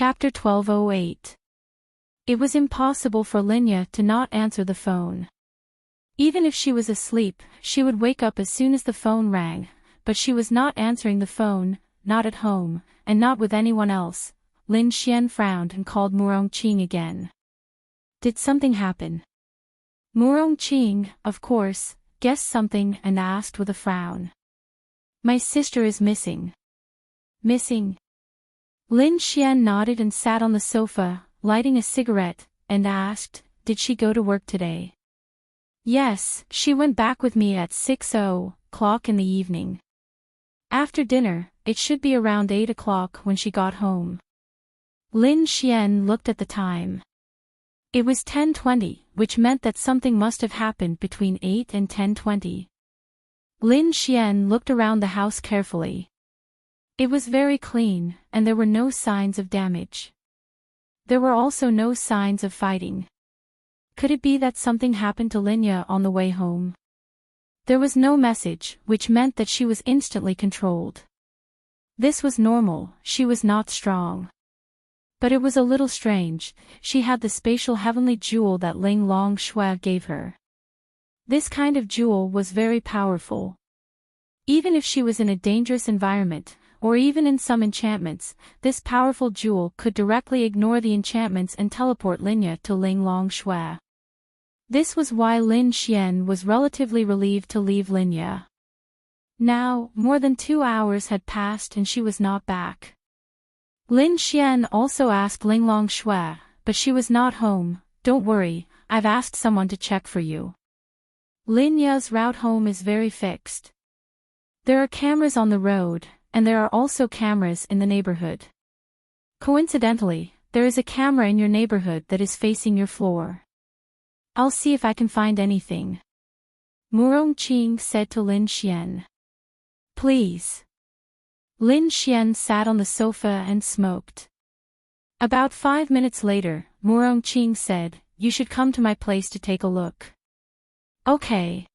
Chapter 1208. It was impossible for Linya to not answer the phone. Even if she was asleep, she would wake up as soon as the phone rang, but she was not answering the phone, not at home, and not with anyone else. Lin Xian frowned and called Murong Qing again. Did something happen? Murong Qing, of course, guessed something and asked with a frown. My sister is missing. Missing? Lin Xian nodded and sat on the sofa, lighting a cigarette, and asked, did she go to work today? Yes, she went back with me at 6:00 in the evening. After dinner, it should be around 8 o'clock when she got home. Lin Xian looked at the time. It was 10:20, which meant that something must have happened between 8 and 10:20. Lin Xian looked around the house carefully. It was very clean, and there were no signs of damage. There were also no signs of fighting. Could it be that something happened to Linya on the way home? There was no message, which meant that she was instantly controlled. This was normal, she was not strong. But it was a little strange, she had the spatial heavenly jewel that Ling Long Shui gave her. This kind of jewel was very powerful. Even if she was in a dangerous environment, or even in some enchantments, this powerful jewel could directly ignore the enchantments and teleport Linya to Ling Long Shui. This was why Lin Xian was relatively relieved to leave Linya. Now, more than 2 hours had passed and she was not back. Lin Xian also asked Ling Long Shui, but she was not home. Don't worry, I've asked someone to check for you. Linya's route home is very fixed. There are cameras on the road, and there are also cameras in the neighborhood. Coincidentally, there is a camera in your neighborhood that is facing your floor. I'll see if I can find anything. Murong Qing said to Lin Xian. Please. Lin Xian sat on the sofa and smoked. About 5 minutes later, Murong Qing said, you should come to my place to take a look. Okay.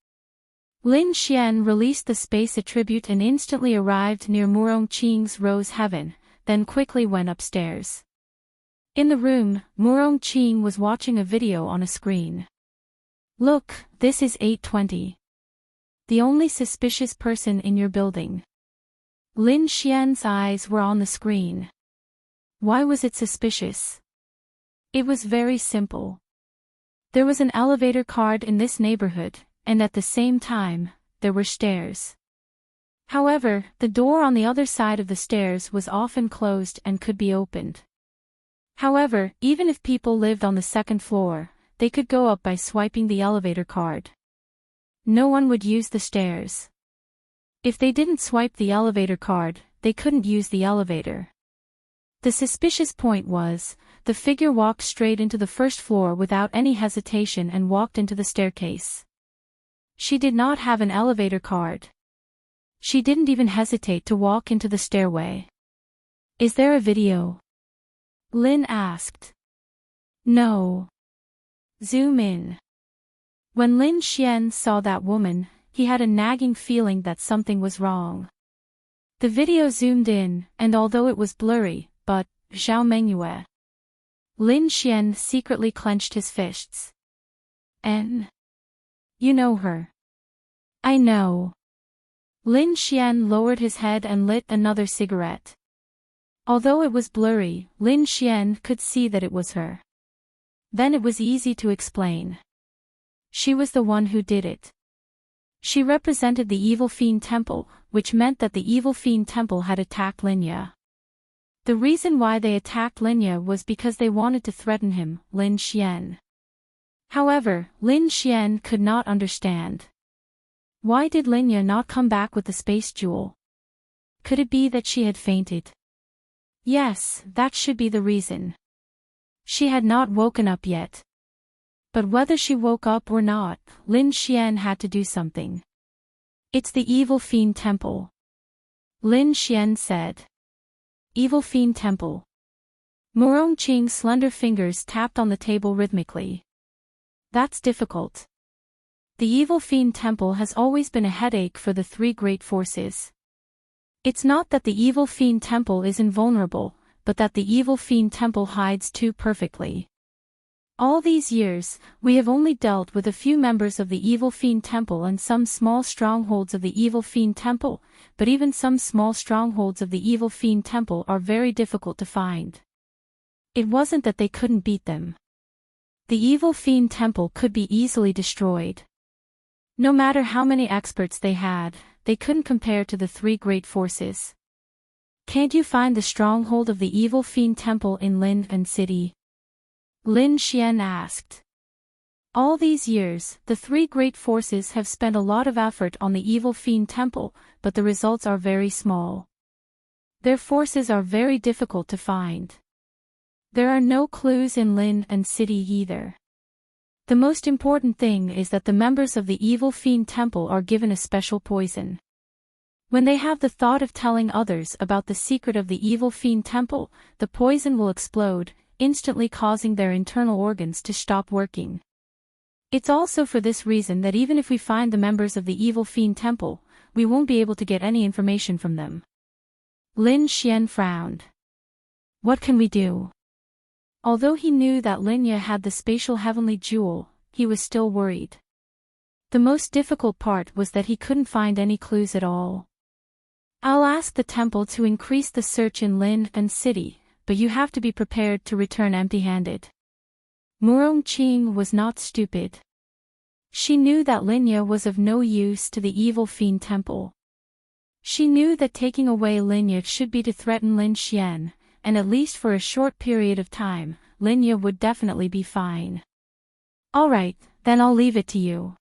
Lin Xian released the space attribute and instantly arrived near Murong Qing's rose heaven, then quickly went upstairs. In the room, Murong Qing was watching a video on a screen. Look, this is 8:20. The only suspicious person in your building. Lin Xian's eyes were on the screen. Why was it suspicious? It was very simple. There was an elevator card in this neighborhood, and at the same time, there were stairs. However, the door on the other side of the stairs was often closed and could be opened. However, even if people lived on the second floor, they could go up by swiping the elevator card. No one would use the stairs. If they didn't swipe the elevator card, they couldn't use the elevator. The suspicious point was, the figure walked straight into the first floor without any hesitation and walked into the staircase. She did not have an elevator card. She didn't even hesitate to walk into the stairway. Is there a video? Lin asked. No. Zoom in. When Lin Xian saw that woman, he had a nagging feeling that something was wrong. The video zoomed in, and although it was blurry, but, Zhao Mengyue. Lin Xian secretly clenched his fists. You know her. I know. Lin Xian lowered his head and lit another cigarette. Although it was blurry, Lin Xian could see that it was her. Then it was easy to explain. She was the one who did it. She represented the Evil Fiend Temple, which meant that the Evil Fiend Temple had attacked Linya. The reason why they attacked Linya was because they wanted to threaten him, Lin Xian. However, Lin Xian could not understand. Why did Linya not come back with the space jewel? Could it be that she had fainted? Yes, that should be the reason. She had not woken up yet. But whether she woke up or not, Lin Xian had to do something. It's the Evil Fiend Temple. Lin Xian said. Evil Fiend Temple. Murong Qing's slender fingers tapped on the table rhythmically. That's difficult. The Evil Fiend Temple has always been a headache for the three great forces. It's not that the Evil Fiend Temple is invulnerable, but that the evil fiend temple hides too perfectly. All these years, we have only dealt with a few members of the evil fiend temple and some small strongholds of the evil fiend temple, but even some small strongholds of the evil fiend temple are very difficult to find. It wasn't that they couldn't beat them. The evil fiend temple could be easily destroyed. No matter how many experts they had, they couldn't compare to the three great forces. Can't you find the stronghold of the evil fiend temple in Lin and City? Lin Xian asked. All these years, the three great forces have spent a lot of effort on the evil fiend temple, but the results are very small. Their forces are very difficult to find. There are no clues in Lin and City either. The most important thing is that the members of the evil fiend temple are given a special poison. When they have the thought of telling others about the secret of the evil fiend temple, the poison will explode, instantly causing their internal organs to stop working. It's also for this reason that even if we find the members of the evil fiend temple, we won't be able to get any information from them. Lin Xian frowned. What can we do? Although he knew that Linya had the spatial heavenly jewel, he was still worried. The most difficult part was that he couldn't find any clues at all. I'll ask the temple to increase the search in Lin and City, but you have to be prepared to return empty-handed. Murong Qing was not stupid. She knew that Linya was of no use to the evil fiend temple. She knew that taking away Linya should be to threaten Lin Xian, and at least for a short period of time, Linya would definitely be fine. Alright, then I'll leave it to you.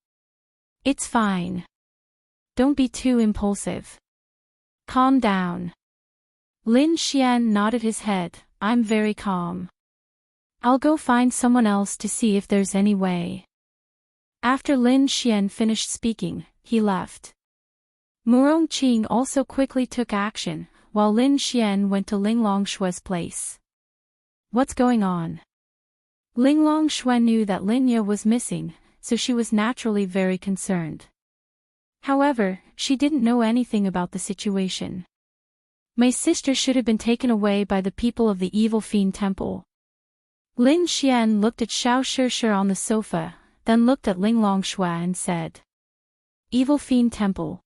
It's fine. Don't be too impulsive. Calm down. Lin Xian nodded his head. I'm very calm. I'll go find someone else to see if there's any way. After Lin Xian finished speaking, he left. Murong Qing also quickly took action, while Lin Xian went to Ling Longshue's place. What's going on? Ling Longshue knew that Linya was missing, so she was naturally very concerned. However, she didn't know anything about the situation. My sister should have been taken away by the people of the evil fiend temple. Lin Xian looked at Xiao Shishir on the sofa, then looked at Ling Longshue and said, Evil fiend temple.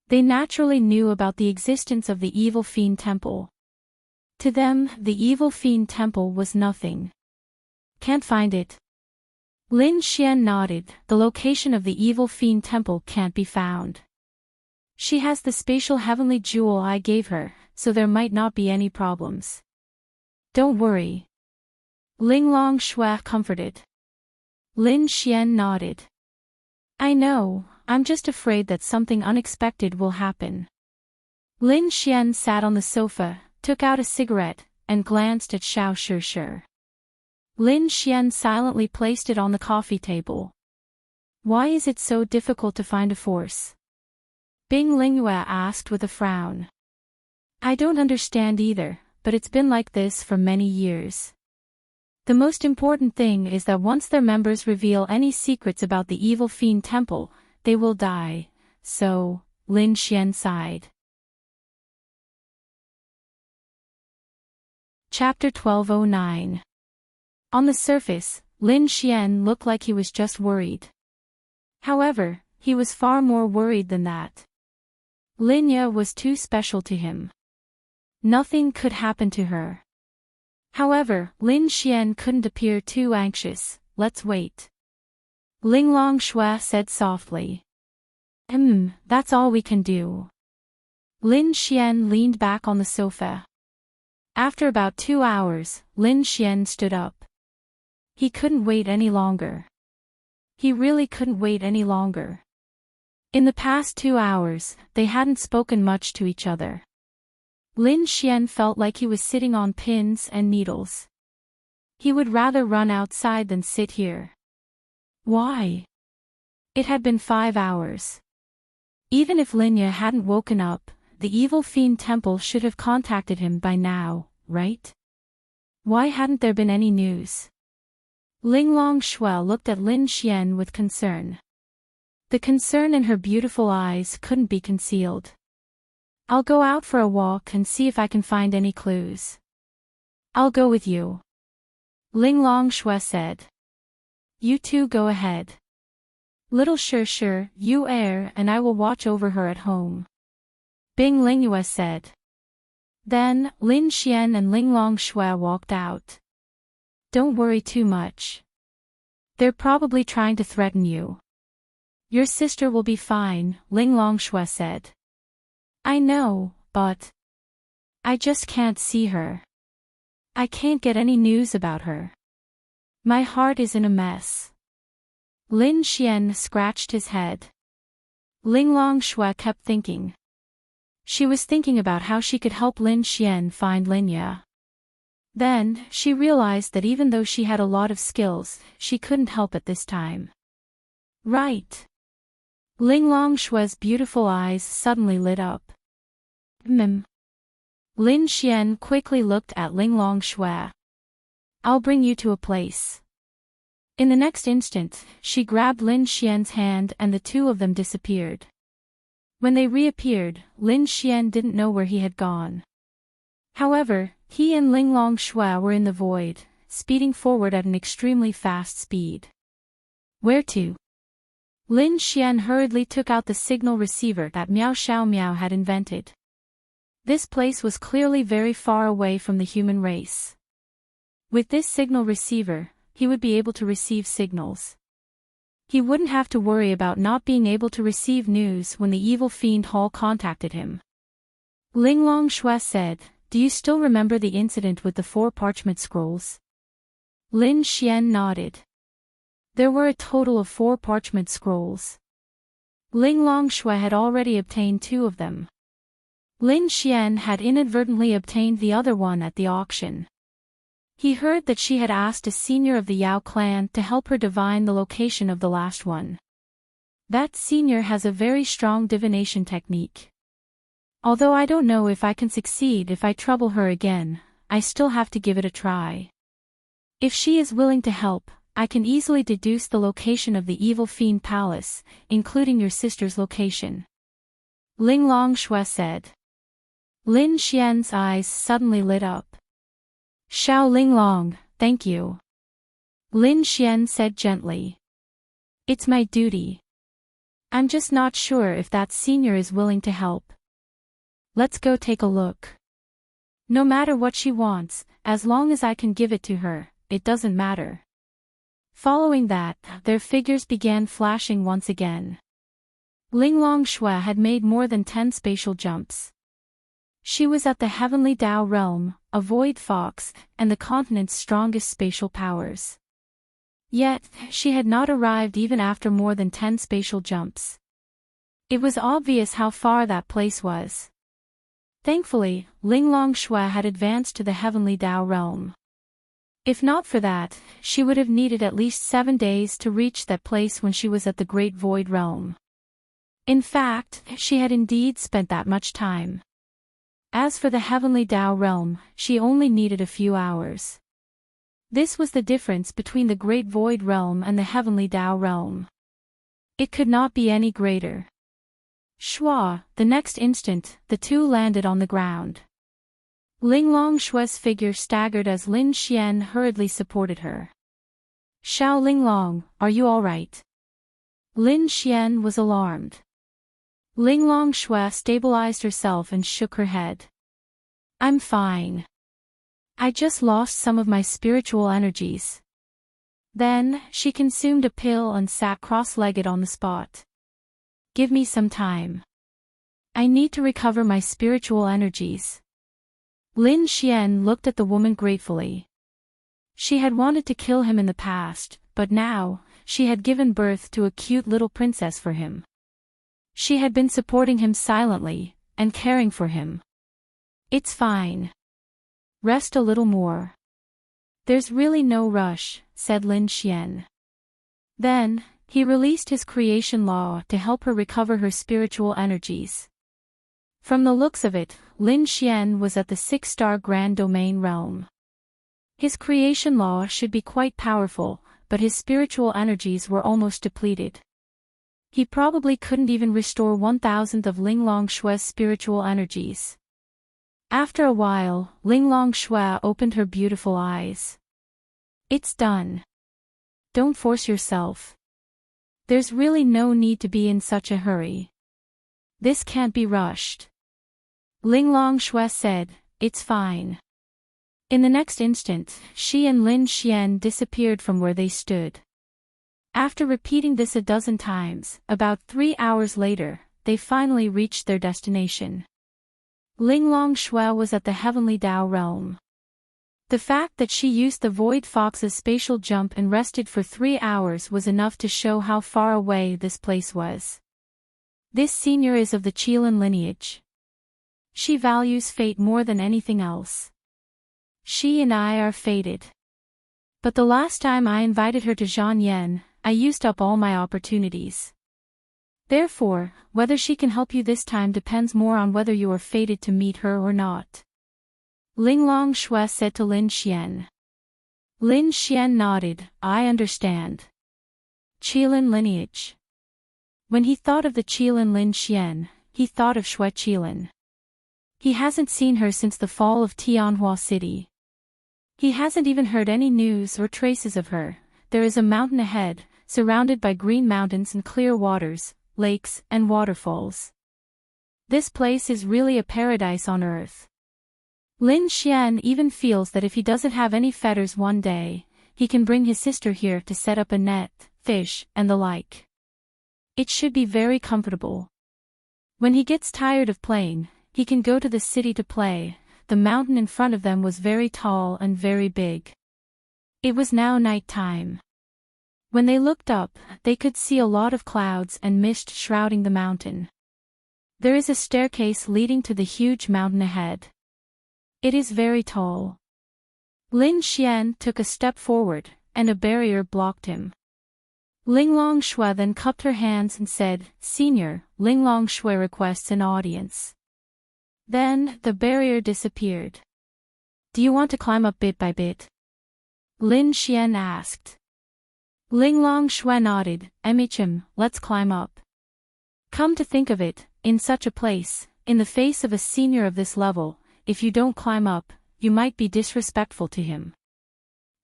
They naturally knew about the existence of the evil fiend temple. To them, the evil fiend temple was nothing. Can't find it. Lin Xian nodded. The location of the evil fiend temple can't be found. She has the spatial heavenly jewel I gave her, so there might not be any problems. Don't worry. Ling Longshue comforted. Lin Xian nodded. I know, I'm just afraid that something unexpected will happen. Lin Xian sat on the sofa, took out a cigarette, and glanced at Xiao Shishir. Lin Xian silently placed it on the coffee table. Why is it so difficult to find a force? Bing Lingyue asked with a frown. I don't understand either, but it's been like this for many years. The most important thing is that once their members reveal any secrets about the evil fiend temple, they will die, so, Lin Xian sighed. Chapter 1209. On the surface, Lin Xian looked like he was just worried. However, he was far more worried than that. Linya was too special to him. Nothing could happen to her. However, Lin Xian couldn't appear too anxious. Let's wait. Ling Longshue said softly. That's all we can do. Lin Xian leaned back on the sofa. After about 2 hours, Lin Xian stood up. He couldn't wait any longer. He really couldn't wait any longer. In the past 2 hours, they hadn't spoken much to each other. Lin Xian felt like he was sitting on pins and needles. He would rather run outside than sit here. Why? It had been 5 hours. Even if Linya hadn't woken up, the evil fiend temple should have contacted him by now, right? Why hadn't there been any news? Ling Longshue looked at Lin Xian with concern. The concern in her beautiful eyes couldn't be concealed. I'll go out for a walk and see if I can find any clues. I'll go with you. Ling Long Shui said. You two go ahead. Little sure, you err and I will watch over her at home. Bing Lingyue said. Then, Lin Xian and Ling Long Shui walked out. Don't worry too much. They're probably trying to threaten you. Your sister will be fine, Ling Long Shui said. I know, but I just can't see her. I can't get any news about her. My heart is in a mess. Lin Xian scratched his head. Ling Long Shui kept thinking. She was thinking about how she could help Lin Xian find Linya. Then, she realized that even though she had a lot of skills, she couldn't help at this time. Right. Ling Long Shui's beautiful eyes suddenly lit up. Lin Xian quickly looked at Ling Long Shui. I'll bring you to a place. In the next instant, she grabbed Lin Xian's hand and the two of them disappeared. When they reappeared, Lin Xian didn't know where he had gone. However, he and Ling Long Shui were in the void, speeding forward at an extremely fast speed. Where to? Lin Xian hurriedly took out the signal receiver that Miao Xiao Miao had invented. This place was clearly very far away from the human race. With this signal receiver, he would be able to receive signals. He wouldn't have to worry about not being able to receive news when the evil fiend Hall contacted him. Ling Long Shui said, Do you still remember the incident with the 4 parchment scrolls? Lin Xian nodded. There were a total of 4 parchment scrolls. Ling Long Shui had already obtained 2 of them. Lin Xian had inadvertently obtained the other one at the auction. He heard that she had asked a senior of the Yao clan to help her divine the location of the last one. That senior has a very strong divination technique. Although I don't know if I can succeed if I trouble her again, I still have to give it a try. If she is willing to help, I can easily deduce the location of the evil fiend palace, including your sister's location. Ling Long Shui said. Lin Xian's eyes suddenly lit up. Xiao Ling Long, thank you. Lin Xian said gently. It's my duty. I'm just not sure if that senior is willing to help. Let's go take a look. No matter what she wants, as long as I can give it to her, it doesn't matter. Following that, their figures began flashing once again. Ling Long Shui had made more than 10 spatial jumps. She was at the Heavenly Dao realm, a void fox, and the continent's strongest spatial powers. Yet, she had not arrived even after more than 10 spatial jumps. It was obvious how far that place was. Thankfully, Ling Long Shui had advanced to the Heavenly Dao realm. If not for that, she would have needed at least 7 days to reach that place when she was at the Great Void realm. In fact, she had indeed spent that much time. As for the Heavenly Dao realm, she only needed a few hours. This was the difference between the Great Void realm and the Heavenly Dao realm. It could not be any greater. Shua, the next instant, the two landed on the ground. Ling Long Shui's figure staggered as Lin Xian hurriedly supported her. Xiao Ling Long, are you all right? Lin Xian was alarmed. Ling Long Shui stabilized herself and shook her head. I'm fine. I just lost some of my spiritual energies. Then, she consumed a pill and sat cross-legged on the spot. Give me some time. I need to recover my spiritual energies. Lin Xian looked at the woman gratefully. She had wanted to kill him in the past, but now, she had given birth to a cute little princess for him. She had been supporting him silently, and caring for him. It's fine. Rest a little more. There's really no rush, said Lin Xian. Then, he released his creation law to help her recover her spiritual energies. From the looks of it, Lin Xian was at the 6-star Grand Domain realm. His creation law should be quite powerful, but his spiritual energies were almost depleted. He probably couldn't even restore 1,000th of Ling Long Shui's spiritual energies. After a while, Linglong Shui opened her beautiful eyes. It's done. Don't force yourself. There's really no need to be in such a hurry. This can't be rushed. Linglong Shui said, it's fine. In the next instant, she and Lin Xian disappeared from where they stood. After repeating this a dozen times, about 3 hours later, they finally reached their destination. Linglong Shui was at the Heavenly Dao realm. The fact that she used the Void Fox's spatial jump and rested for 3 hours was enough to show how far away this place was. This senior is of the Qilin lineage. She values fate more than anything else. She and I are fated. But the last time I invited her to Zhanyan, I used up all my opportunities. Therefore, whether she can help you this time depends more on whether you are fated to meet her or not. Linglong Shui said to Lin Xian. Lin Xian nodded, I understand. Qilin lineage. When he thought of the Qilin Lin Xian, he thought of Shui Qilin. He hasn't seen her since the fall of Tianhua City. He hasn't even heard any news or traces of her. There is a mountain ahead, surrounded by green mountains and clear waters, lakes, and waterfalls. This place is really a paradise on earth. Lin Xian even feels that if he doesn't have any fetters one day, he can bring his sister here to set up a net, fish, and the like. It should be very comfortable. When he gets tired of playing, he can go to the city to play. The mountain in front of them was very tall and very big. It was now night time. When they looked up, they could see a lot of clouds and mist shrouding the mountain. There is a staircase leading to the huge mountain ahead. It is very tall. Lin Xian took a step forward, and a barrier blocked him. Linglong Shui then cupped her hands and said, Senior, Linglong Shui requests an audience. Then, the barrier disappeared. Do you want to climb up bit by bit? Lin Xian asked. Linglong Shui nodded, Emichim, let's climb up. Come to think of it, in such a place, in the face of a senior of this level, if you don't climb up, you might be disrespectful to him.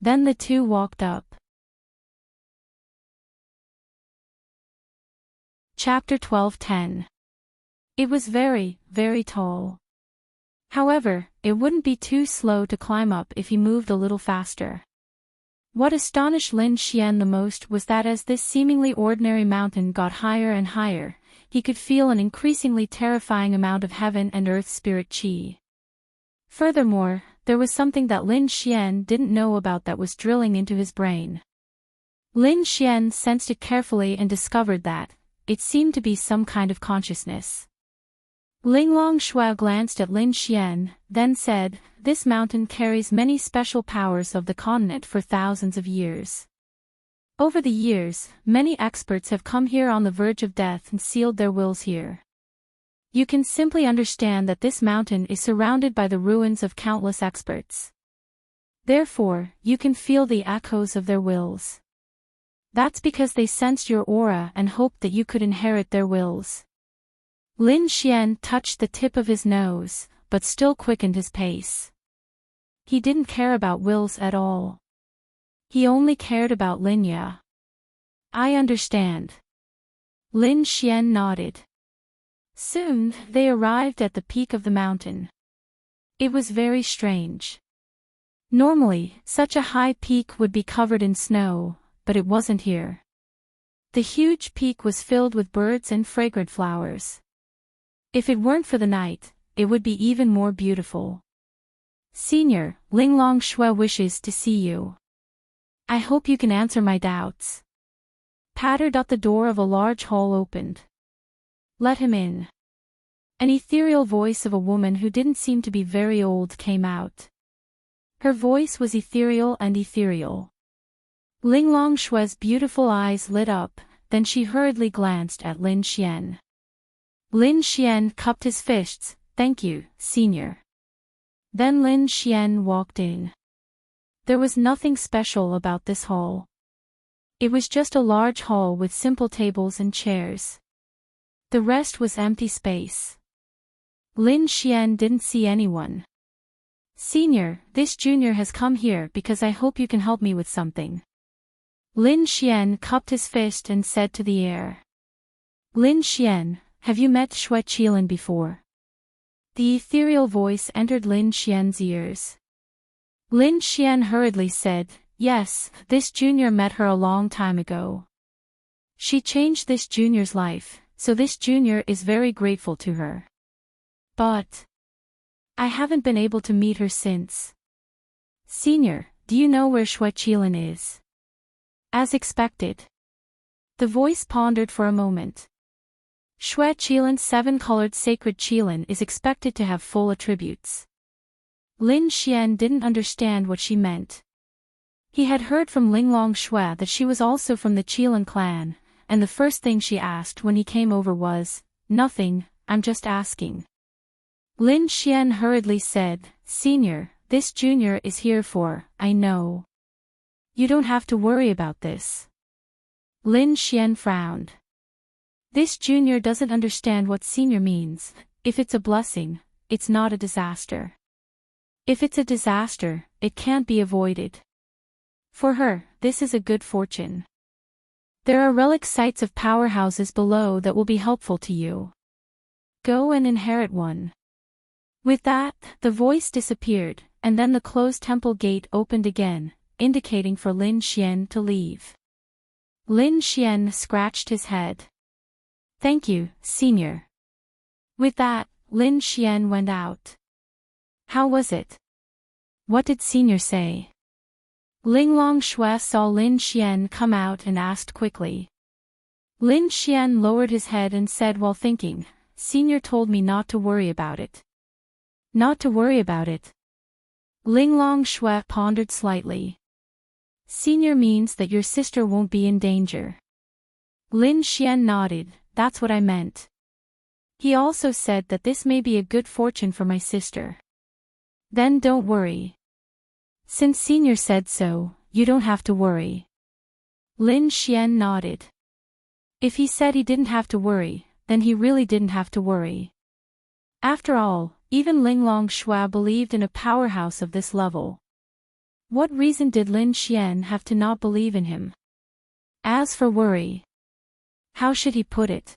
Then the two walked up. Chapter 12:10. It was very, very tall. However, it wouldn't be too slow to climb up if he moved a little faster. What astonished Lin Xian the most was that as this seemingly ordinary mountain got higher and higher, he could feel an increasingly terrifying amount of heaven and earth spirit qi. Furthermore, there was something that Lin Xian didn't know about that was drilling into his brain. Lin Xian sensed it carefully and discovered that it seemed to be some kind of consciousness. Linglong Shui glanced at Lin Xian, then said, This mountain carries many special powers of the continent for thousands of years. Over the years, many experts have come here on the verge of death and sealed their wills here. You can simply understand that this mountain is surrounded by the ruins of countless experts. Therefore, you can feel the echoes of their wills. That's because they sensed your aura and hoped that you could inherit their wills. Lin Xian touched the tip of his nose, but still quickened his pace. He didn't care about wills at all. He only cared about Linya. I understand. Lin Xian nodded. Soon, they arrived at the peak of the mountain. It was very strange. Normally, such a high peak would be covered in snow, but it wasn't here. The huge peak was filled with birds and fragrant flowers. If it weren't for the night, it would be even more beautiful. Senior, Linglong Shui wishes to see you. I hope you can answer my doubts. Pattered at the door of a large hall opened. Let him in. An ethereal voice of a woman who didn't seem to be very old came out. Her voice was ethereal and ethereal. Linglong Shui's beautiful eyes lit up, then she hurriedly glanced at Lin Xian. Lin Xian cupped his fists, Thank you, Senior. Then Lin Xian walked in. There was nothing special about this hall. It was just a large hall with simple tables and chairs. The rest was empty space. Lin Xian didn't see anyone. Senior, this junior has come here because I hope you can help me with something. Lin Xian cupped his fist and said to the air. Lin Xian, have you met Xue Qilin before? The ethereal voice entered Lin Xian's ears. Lin Xian hurriedly said, yes, this junior met her a long time ago. She changed this junior's life, so this junior is very grateful to her. But I haven't been able to meet her since. Senior, do you know where Xue Qilin is? As expected. The voice pondered for a moment. Xue Qilin's 7-colored sacred Qilin is expected to have full attributes. Lin Xian didn't understand what she meant. He had heard from Linglong Xue that she was also from the Qilin clan, and the first thing she asked when he came over was, nothing, I'm just asking. Lin Xian hurriedly said, Senior, this junior is here for, I know. You don't have to worry about this. Lin Xian frowned. This junior doesn't understand what senior means. If it's a blessing, it's not a disaster. If it's a disaster, it can't be avoided. For her, this is a good fortune. There are relic sites of powerhouses below that will be helpful to you. Go and inherit one. With that, the voice disappeared, and then the closed temple gate opened again, indicating for Lin Xian to leave. Lin Xian scratched his head. Thank you, Senior. With that, Lin Xian went out. How was it? What did Senior say? Linglong Xue saw Lin Xian come out and asked quickly. Lin Xian lowered his head and said while thinking, Senior told me not to worry about it. Not to worry about it. Linglong Xue pondered slightly. Senior means that your sister won't be in danger. Lin Xian nodded, that's what I meant. He also said that this may be a good fortune for my sister. Then don't worry. Since Senior said so, you don't have to worry. Lin Xian nodded. If he said he didn't have to worry, then he really didn't have to worry. After all, even Linglong Xue believed in a powerhouse of this level. What reason did Lin Xian have to not believe in him? As for worry, how should he put it?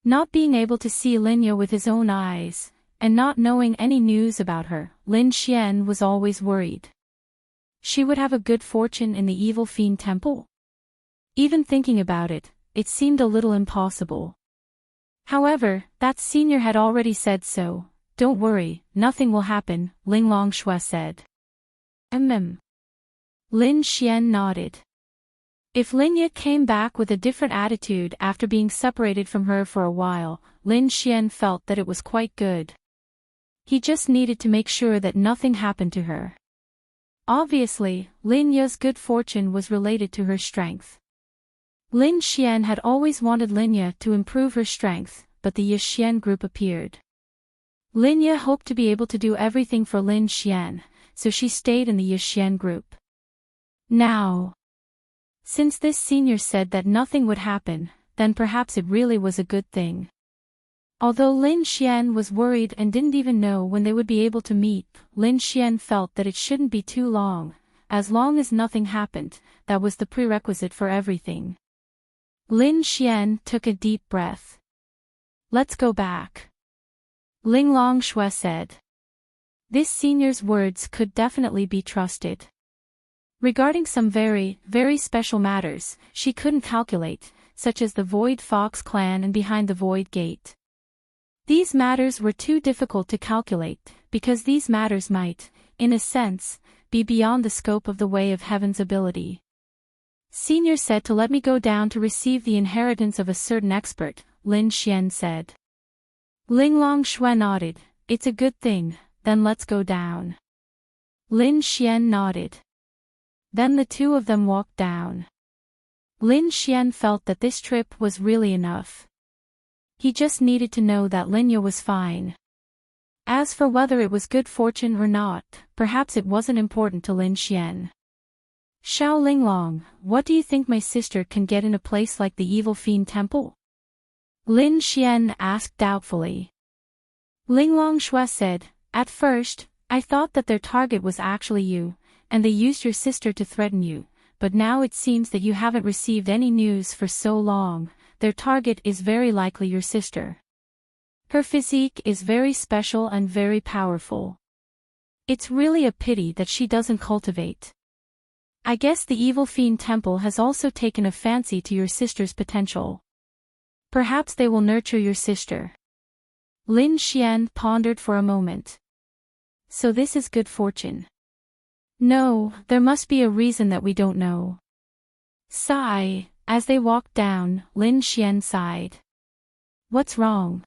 Not being able to see Linya with his own eyes, and not knowing any news about her, Lin Xian was always worried. She would have a good fortune in the evil fiend temple? Even thinking about it, it seemed a little impossible. However, that senior had already said so. Don't worry, nothing will happen, Linglong Xue said. Lin Xian nodded. If Linya came back with a different attitude after being separated from her for a while, Lin Xian felt that it was quite good. He just needed to make sure that nothing happened to her. Obviously, Linya's good fortune was related to her strength. Lin Xian had always wanted Linya to improve her strength, but the Yixian group appeared. Linya hoped to be able to do everything for Lin Xian, so she stayed in the Yixian group. Now, since this senior said that nothing would happen, then perhaps it really was a good thing. Although Lin Xian was worried and didn't even know when they would be able to meet, Lin Xian felt that it shouldn't be too long. As long as nothing happened, that was the prerequisite for everything. Lin Xian took a deep breath. Let's go back. Linglong Xue said. This senior's words could definitely be trusted. Regarding some very, very special matters, she couldn't calculate, such as the Void Fox clan and behind the Void Gate. These matters were too difficult to calculate, because these matters might, in a sense, be beyond the scope of the Way of Heaven's ability. Senior said to let me go down to receive the inheritance of a certain expert, Lin Xian said. Linglong Xue nodded, it's a good thing, then let's go down. Lin Xian nodded. Then the two of them walked down. Lin Xian felt that this trip was really enough. He just needed to know that Linya was fine. As for whether it was good fortune or not, perhaps it wasn't important to Lin Xian. Xiao Linglong, what do you think my sister can get in a place like the Evil Fiend Temple? Lin Xian asked doubtfully. Ling Longshui said, "At first, I thought that their target was actually you, and they used your sister to threaten you, but now it seems that you haven't received any news for so long. Their target is very likely your sister. Her physique is very special and very powerful. It's really a pity that she doesn't cultivate. I guess the Evil Fiend Temple has also taken a fancy to your sister's potential. Perhaps they will nurture your sister." Lin Xian pondered for a moment. "So this is good fortune?" "No, there must be a reason that we don't know." Sigh. As they walked down, Lin Xian sighed. "What's wrong?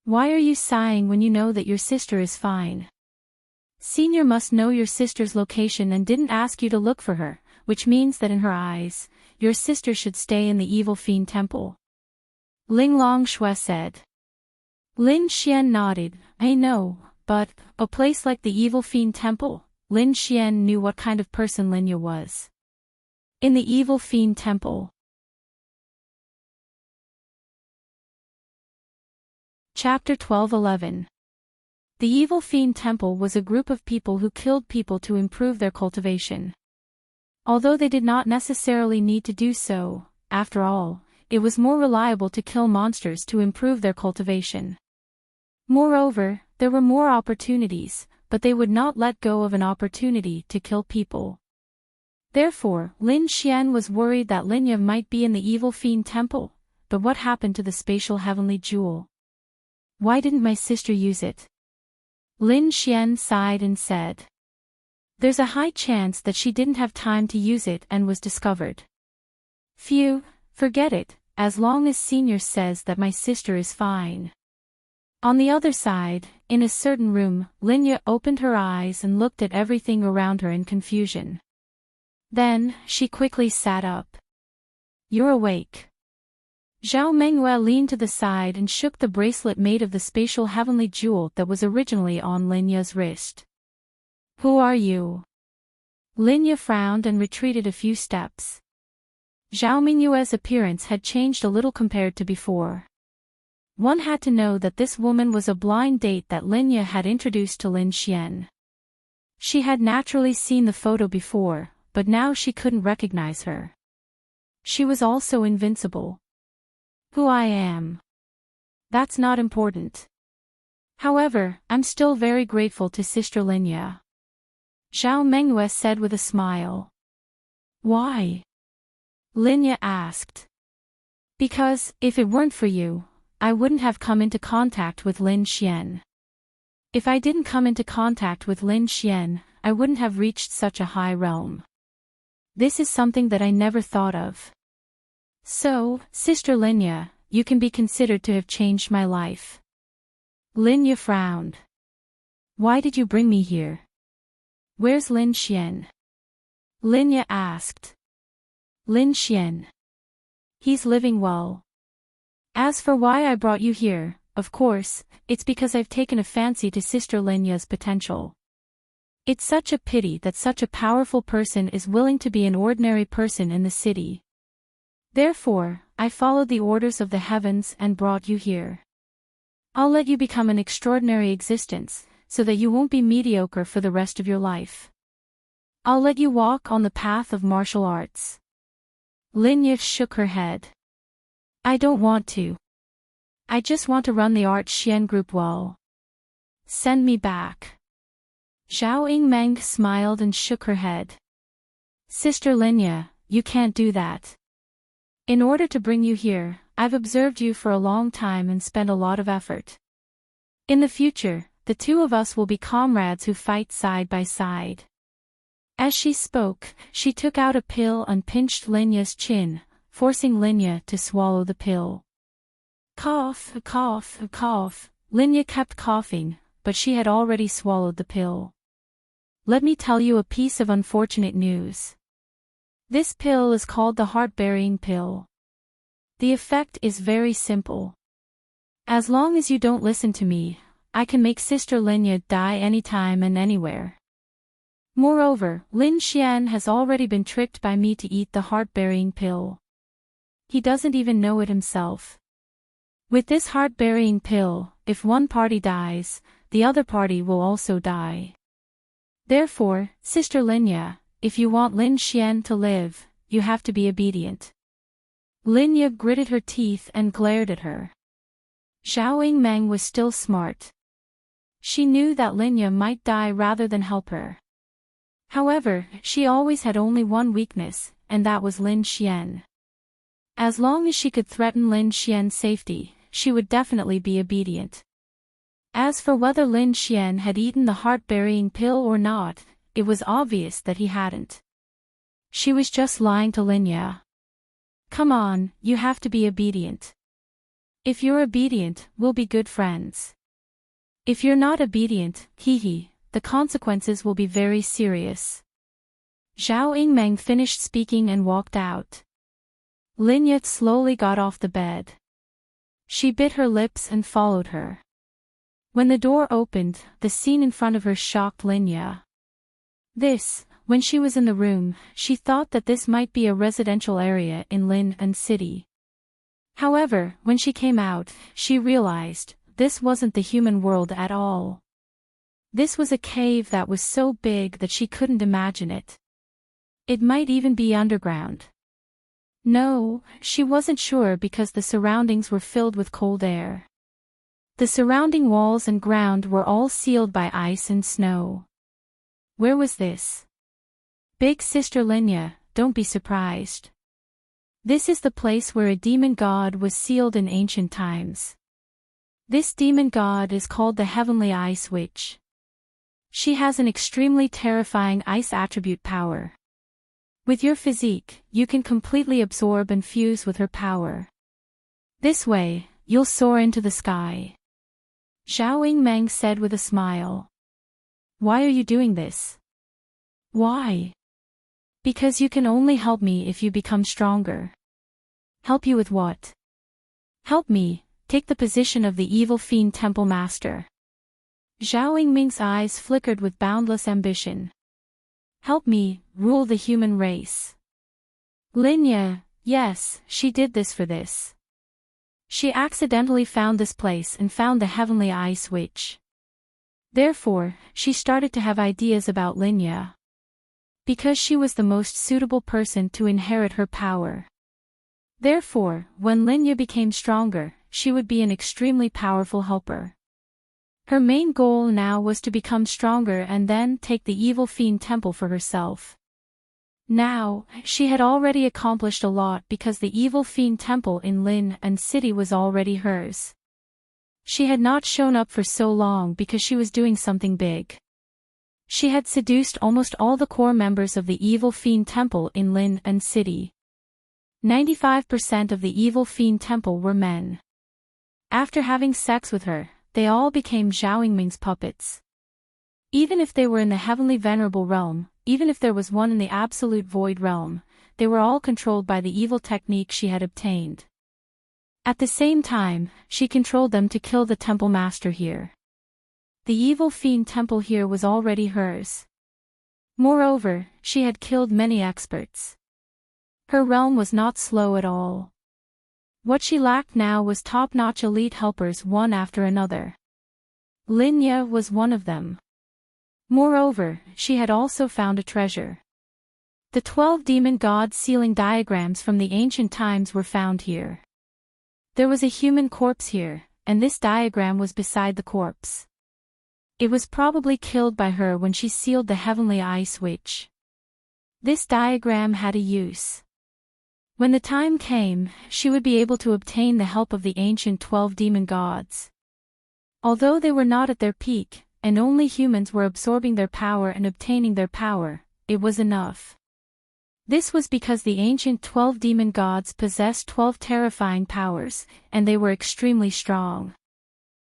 Why are you sighing when you know that your sister is fine? Senior must know your sister's location and didn't ask you to look for her, which means that in her eyes, your sister should stay in the Evil Fiend Temple." Ling Longshui said. Lin Xian nodded. "I know, but a place like the Evil Fiend Temple." Lin Xian knew what kind of person Linya was. In the Evil Fiend Temple. Chapter 12:11. The Evil Fiend Temple was a group of people who killed people to improve their cultivation. Although they did not necessarily need to do so, after all, it was more reliable to kill monsters to improve their cultivation. Moreover, there were more opportunities, but they would not let go of an opportunity to kill people. Therefore, Lin Xian was worried that Linya might be in the Evil Fiend Temple, but what happened to the spatial heavenly jewel? Why didn't my sister use it? Lin Xian sighed and said. There's a high chance that she didn't have time to use it and was discovered. Phew, forget it, as long as Senior says that my sister is fine. On the other side, in a certain room, Linya opened her eyes and looked at everything around her in confusion. Then, she quickly sat up. You're awake. Zhao Mengyue leaned to the side and shook the bracelet made of the spatial heavenly jewel that was originally on Linya's wrist. Who are you? Linya frowned and retreated a few steps. Zhao Mengyue's appearance had changed a little compared to before. One had to know that this woman was a blind date that Linya had introduced to Lin Xian. She had naturally seen the photo before, but now she couldn't recognize her. She was also invincible. Who I am. That's not important. However, I'm still very grateful to Sister Linya. Zhao Mengyue said with a smile. Why? Linya asked. Because, if it weren't for you, I wouldn't have come into contact with Lin Xian. If I didn't come into contact with Lin Xian, I wouldn't have reached such a high realm. This is something that I never thought of. So, Sister Linya, you can be considered to have changed my life. Linya frowned. Why did you bring me here? Where's Lin Xian? Linya asked. Lin Xian. He's living well. As for why I brought you here, of course, it's because I've taken a fancy to Sister Linya's potential. It's such a pity that such a powerful person is willing to be an ordinary person in the city. Therefore, I followed the orders of the heavens and brought you here. I'll let you become an extraordinary existence, so that you won't be mediocre for the rest of your life. I'll let you walk on the path of martial arts. Linya shook her head. I don't want to. I just want to run the Art Xian group well. Send me back. Zhao Yingmeng smiled and shook her head. Sister Linya, you can't do that. In order to bring you here, I've observed you for a long time and spent a lot of effort. In the future, the two of us will be comrades who fight side by side. As she spoke, she took out a pill and pinched Linya's chin, forcing Linya to swallow the pill. Cough, cough, cough. Linya kept coughing, but she had already swallowed the pill. Let me tell you a piece of unfortunate news. This pill is called the heart-burying pill. The effect is very simple. As long as you don't listen to me, I can make Sister Linya die anytime and anywhere. Moreover, Lin Xian has already been tricked by me to eat the heart-burying pill. He doesn't even know it himself. With this heart-burying pill, if one party dies, the other party will also die. Therefore, Sister Linya, if you want Lin Xian to live, you have to be obedient. Linya gritted her teeth and glared at her. Zhao Yingmeng was still smart. She knew that Linya might die rather than help her. However, she always had only one weakness, and that was Lin Xian. As long as she could threaten Lin Xian's safety, she would definitely be obedient. As for whether Lin Xian had eaten the heart-burying pill or not, it was obvious that he hadn't. She was just lying to Linya. Come on, you have to be obedient. If you're obedient, we'll be good friends. If you're not obedient, the consequences will be very serious. Zhao Yingmeng finished speaking and walked out. Linya slowly got off the bed. She bit her lips and followed her. When the door opened, the scene in front of her shocked Linya. When she was in the room, she thought that this might be a residential area in Lin and City. However, when she came out, she realized, this wasn't the human world at all. This was a cave that was so big that she couldn't imagine it. It might even be underground. No, she wasn't sure because the surroundings were filled with cold air. The surrounding walls and ground were all sealed by ice and snow. Where was this? Big Sister Linya, don't be surprised. This is the place where a demon god was sealed in ancient times. This demon god is called the Heavenly Ice Witch. She has an extremely terrifying ice attribute power. With your physique, you can completely absorb and fuse with her power. This way, you'll soar into the sky. Zhao Yingmeng said with a smile. Why are you doing this? Why? Because you can only help me if you become stronger. Help you with what? Help me, take the position of the evil fiend temple master. Zhao Yingmeng's eyes flickered with boundless ambition. Help me, rule the human race. Linya, yes, she did this for this. She accidentally found this place and found the Heavenly Ice Witch. Therefore, she started to have ideas about Linya. Because she was the most suitable person to inherit her power. Therefore, when Linya became stronger, she would be an extremely powerful helper. Her main goal now was to become stronger and then take the evil fiend temple for herself. Now, she had already accomplished a lot because the evil fiend temple in Lin and City was already hers. She had not shown up for so long because she was doing something big. She had seduced almost all the core members of the evil fiend temple in Lin and City. 95% of the evil fiend temple were men. After having sex with her, they all became Zhao Yingmeng's puppets. Even if they were in the heavenly venerable realm, even if there was one in the absolute void realm, they were all controlled by the evil technique she had obtained. At the same time, she controlled them to kill the temple master here. The evil fiend temple here was already hers. Moreover, she had killed many experts. Her realm was not slow at all. What she lacked now was top-notch elite helpers one after another. Linya was one of them. Moreover, she had also found a treasure. The 12 demon god sealing diagrams from the ancient times were found here. There was a human corpse here, and this diagram was beside the corpse. It was probably killed by her when she sealed the Heavenly Ice Witch. This diagram had a use. When the time came, she would be able to obtain the help of the ancient 12 demon gods. Although they were not at their peak, and only humans were absorbing their power and obtaining their power, it was enough. This was because the ancient 12 demon gods possessed 12 terrifying powers, and they were extremely strong.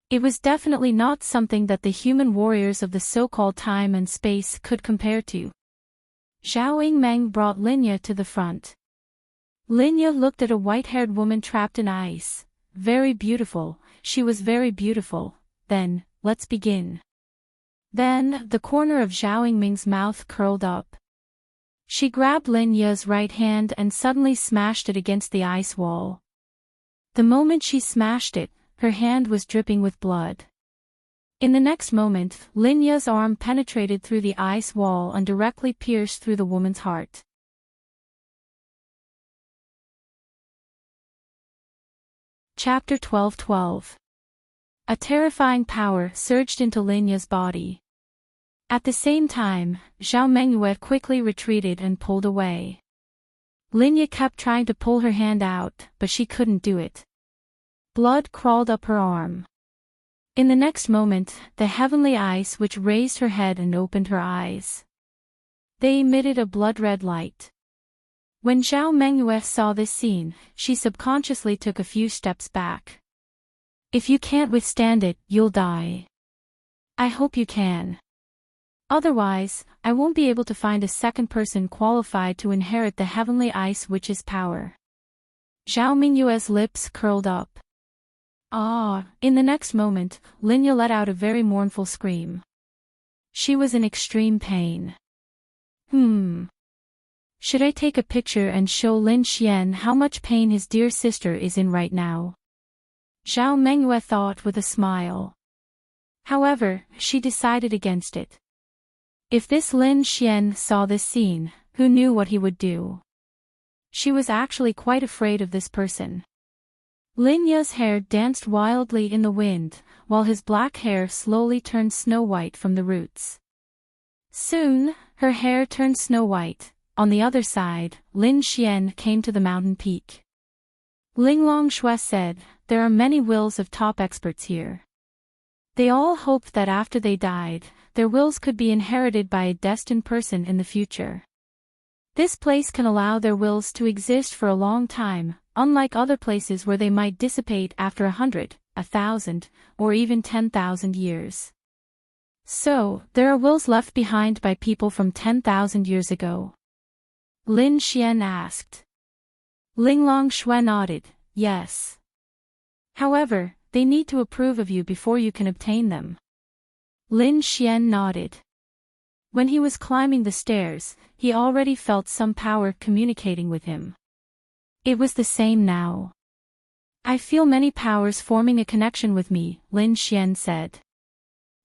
It was definitely not something that the human warriors of the so-called time and space could compare to. Zhao Yingmeng brought Linya to the front. Linya looked at a white-haired woman trapped in ice. Very beautiful, she was very beautiful. Then, let's begin. Then, the corner of Zhao Yingmeng's mouth curled up. She grabbed Linya's right hand and suddenly smashed it against the ice wall. The moment she smashed it, her hand was dripping with blood. In the next moment, Lin Ya's arm penetrated through the ice wall and directly pierced through the woman's heart. Chapter 12:12. A terrifying power surged into Lin Ya's body. At the same time, Zhao Mengyue quickly retreated and pulled away. Lin Ya kept trying to pull her hand out, but she couldn't do it. Blood crawled up her arm. In the next moment, the heavenly ice witch raised her head and opened her eyes. They emitted a blood-red light. When Zhao Mengyue saw this scene, she subconsciously took a few steps back. If you can't withstand it, you'll die. I hope you can. Otherwise, I won't be able to find a second person qualified to inherit the heavenly ice witch's power. Zhao Mengyue's lips curled up. In the next moment, Lin Ya let out a very mournful scream. She was in extreme pain. Should I take a picture and show Lin Xian how much pain his dear sister is in right now? Zhao Mengyue thought with a smile. However, she decided against it. If this Lin Xian saw this scene, who knew what he would do? She was actually quite afraid of this person. Lin Ya's hair danced wildly in the wind, while his black hair slowly turned snow-white from the roots. Soon, her hair turned snow-white. On the other side, Lin Xian came to the mountain peak. Linglong Shui said, "There are many wills of top experts here. They all hoped that after they died, their wills could be inherited by a destined person in the future. This place can allow their wills to exist for a long time, unlike other places where they might dissipate after 100, 1,000, or even 10,000 years. So, there are wills left behind by people from 10,000 years ago?" Lin Xian asked. Linglong Shui nodded, "Yes. However, they need to approve of you before you can obtain them." Lin Xian nodded. When he was climbing the stairs, he already felt some power communicating with him. It was the same now. "I feel many powers forming a connection with me," Lin Xian said.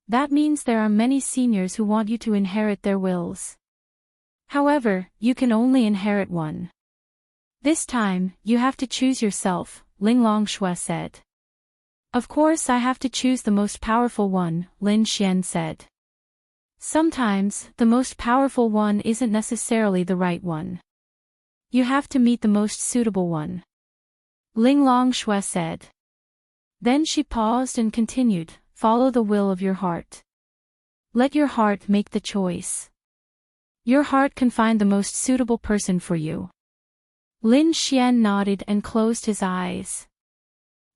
"That means there are many seniors who want you to inherit their wills. However, you can only inherit one. This time, you have to choose yourself," Linglong Shui said. "Of course I have to choose the most powerful one," Lin Xian said. "Sometimes, the most powerful one isn't necessarily the right one. You have to meet the most suitable one," Linglong Shui said. Then she paused and continued, "Follow the will of your heart. Let your heart make the choice. Your heart can find the most suitable person for you." Lin Xian nodded and closed his eyes.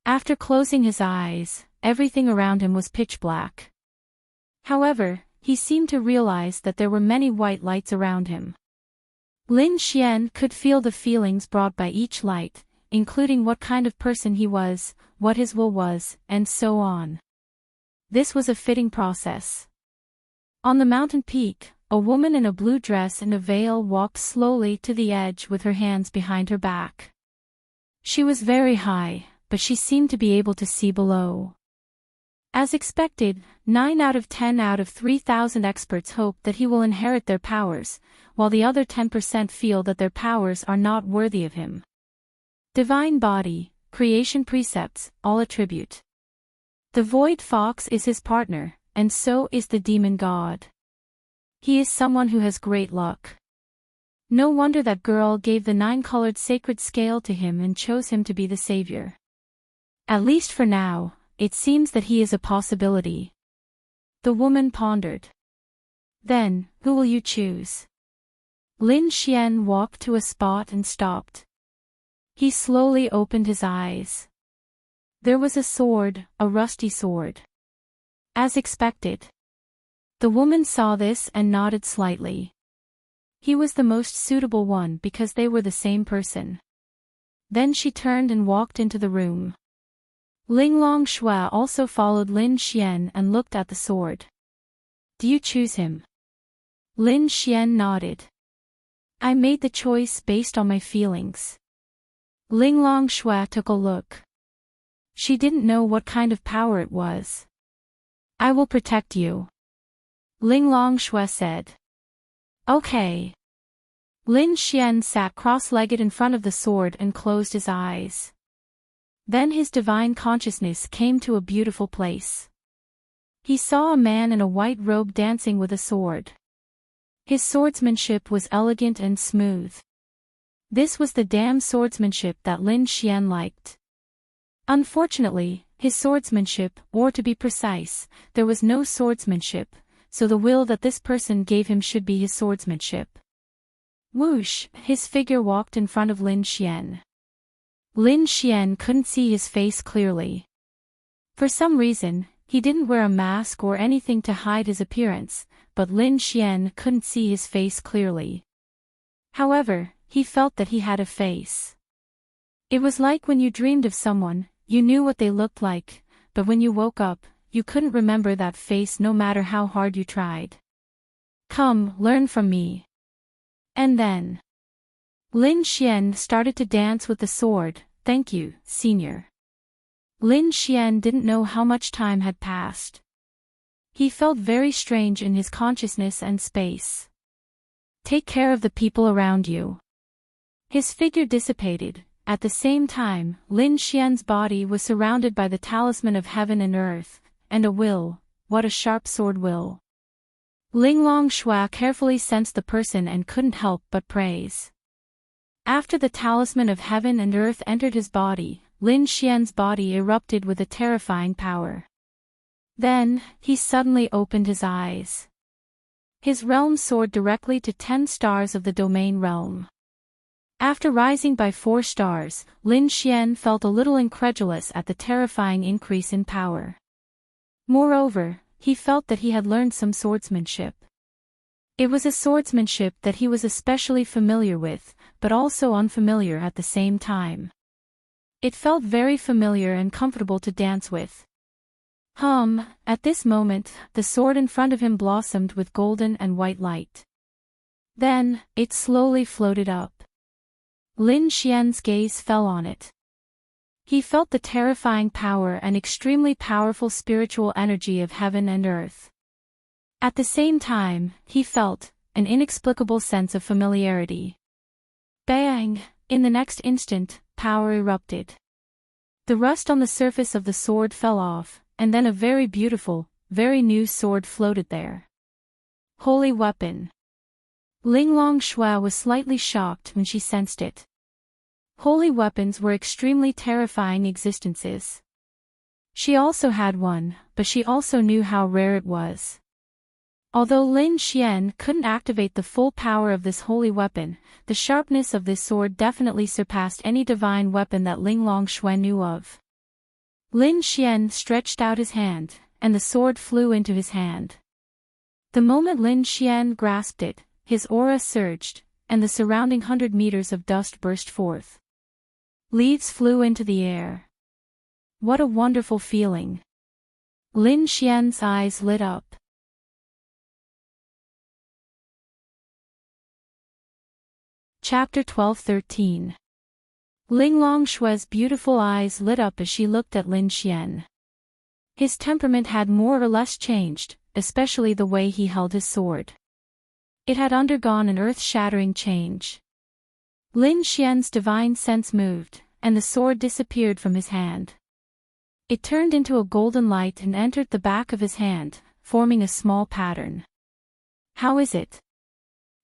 After closing his eyes, everything around him was pitch black. However, he seemed to realize that there were many white lights around him. Lin Xian could feel the feelings brought by each light, including what kind of person he was, what his will was, and so on. This was a fitting process. On the mountain peak, a woman in a blue dress and a veil walked slowly to the edge with her hands behind her back. She was very high, but she seemed to be able to see below. As expected, 9 out of 10 out of 3,000 experts hope that he will inherit their powers, while the other 10% feel that their powers are not worthy of him. Divine body, creation precepts, all attribute. The void fox is his partner, and so is the demon god. He is someone who has great luck. No wonder that girl gave the 9-colored sacred scale to him and chose him to be the savior. At least for now, it seems that he is a possibility. The woman pondered. Then, who will you choose? Lin Xian walked to a spot and stopped. He slowly opened his eyes. There was a sword, a rusty sword. As expected. The woman saw this and nodded slightly. He was the most suitable one because they were the same person. Then she turned and walked into the room. Linglong Shui also followed Lin Xian and looked at the sword. "Do you choose him?" Lin Xian nodded. "I made the choice based on my feelings." Linglong Shui took a look. She didn't know what kind of power it was. I will protect you, Ling Longshui said. Okay. Lin Xian sat cross-legged in front of the sword and closed his eyes. Then his divine consciousness came to a beautiful place. He saw a man in a white robe dancing with a sword. His swordsmanship was elegant and smooth. This was the damn swordsmanship that Lin Xian liked. Unfortunately, his swordsmanship, or to be precise, there was no swordsmanship, so the will that this person gave him should be his swordsmanship. Whoosh, his figure walked in front of Lin Xian. Lin Xian couldn't see his face clearly. For some reason, he didn't wear a mask or anything to hide his appearance, but Lin Xian couldn't see his face clearly. However, he felt that he had a face. It was like when you dreamed of someone, you knew what they looked like, but when you woke up, you couldn't remember that face no matter how hard you tried. Come, learn from me. And then Lin Xian started to dance with the sword. Thank you, senior. Lin Xian didn't know how much time had passed. He felt very strange in his consciousness and space. Take care of the people around you. His figure dissipated. At the same time, Lin Xian's body was surrounded by the talisman of heaven and earth, and a will. What a sharp sword will. Ling Longshui carefully sensed the person and couldn't help but praise. After the talisman of heaven and earth entered his body, Lin Xian's body erupted with a terrifying power. Then, he suddenly opened his eyes. His realm soared directly to 10 stars of the domain realm. After rising by 4 stars, Lin Xian felt a little incredulous at the terrifying increase in power. Moreover, he felt that he had learned some swordsmanship. It was a swordsmanship that he was especially familiar with, but also unfamiliar at the same time. It felt very familiar and comfortable to dance with. At this moment, the sword in front of him blossomed with golden and white light. Then, it slowly floated up. Lin Xian's gaze fell on it. He felt the terrifying power and extremely powerful spiritual energy of heaven and earth. At the same time, he felt an inexplicable sense of familiarity. Bang! In the next instant, power erupted. The rust on the surface of the sword fell off, and then a very beautiful, very new sword floated there. Holy weapon. Ling Longshui was slightly shocked when she sensed it. Holy weapons were extremely terrifying existences. She also had one, but she also knew how rare it was. Although Lin Xian couldn't activate the full power of this holy weapon, the sharpness of this sword definitely surpassed any divine weapon that Ling Longshui knew of. Lin Xian stretched out his hand, and the sword flew into his hand. The moment Lin Xian grasped it, his aura surged, and the surrounding 100 meters of dust burst forth. Leaves flew into the air. What a wonderful feeling. Lin Xian's eyes lit up. Chapter 12-13. Ling Longshui's beautiful eyes lit up as she looked at Lin Xian. His temperament had more or less changed, especially the way he held his sword. It had undergone an earth-shattering change. Lin Xian's divine sense moved, and the sword disappeared from his hand. It turned into a golden light and entered the back of his hand, forming a small pattern. How is it?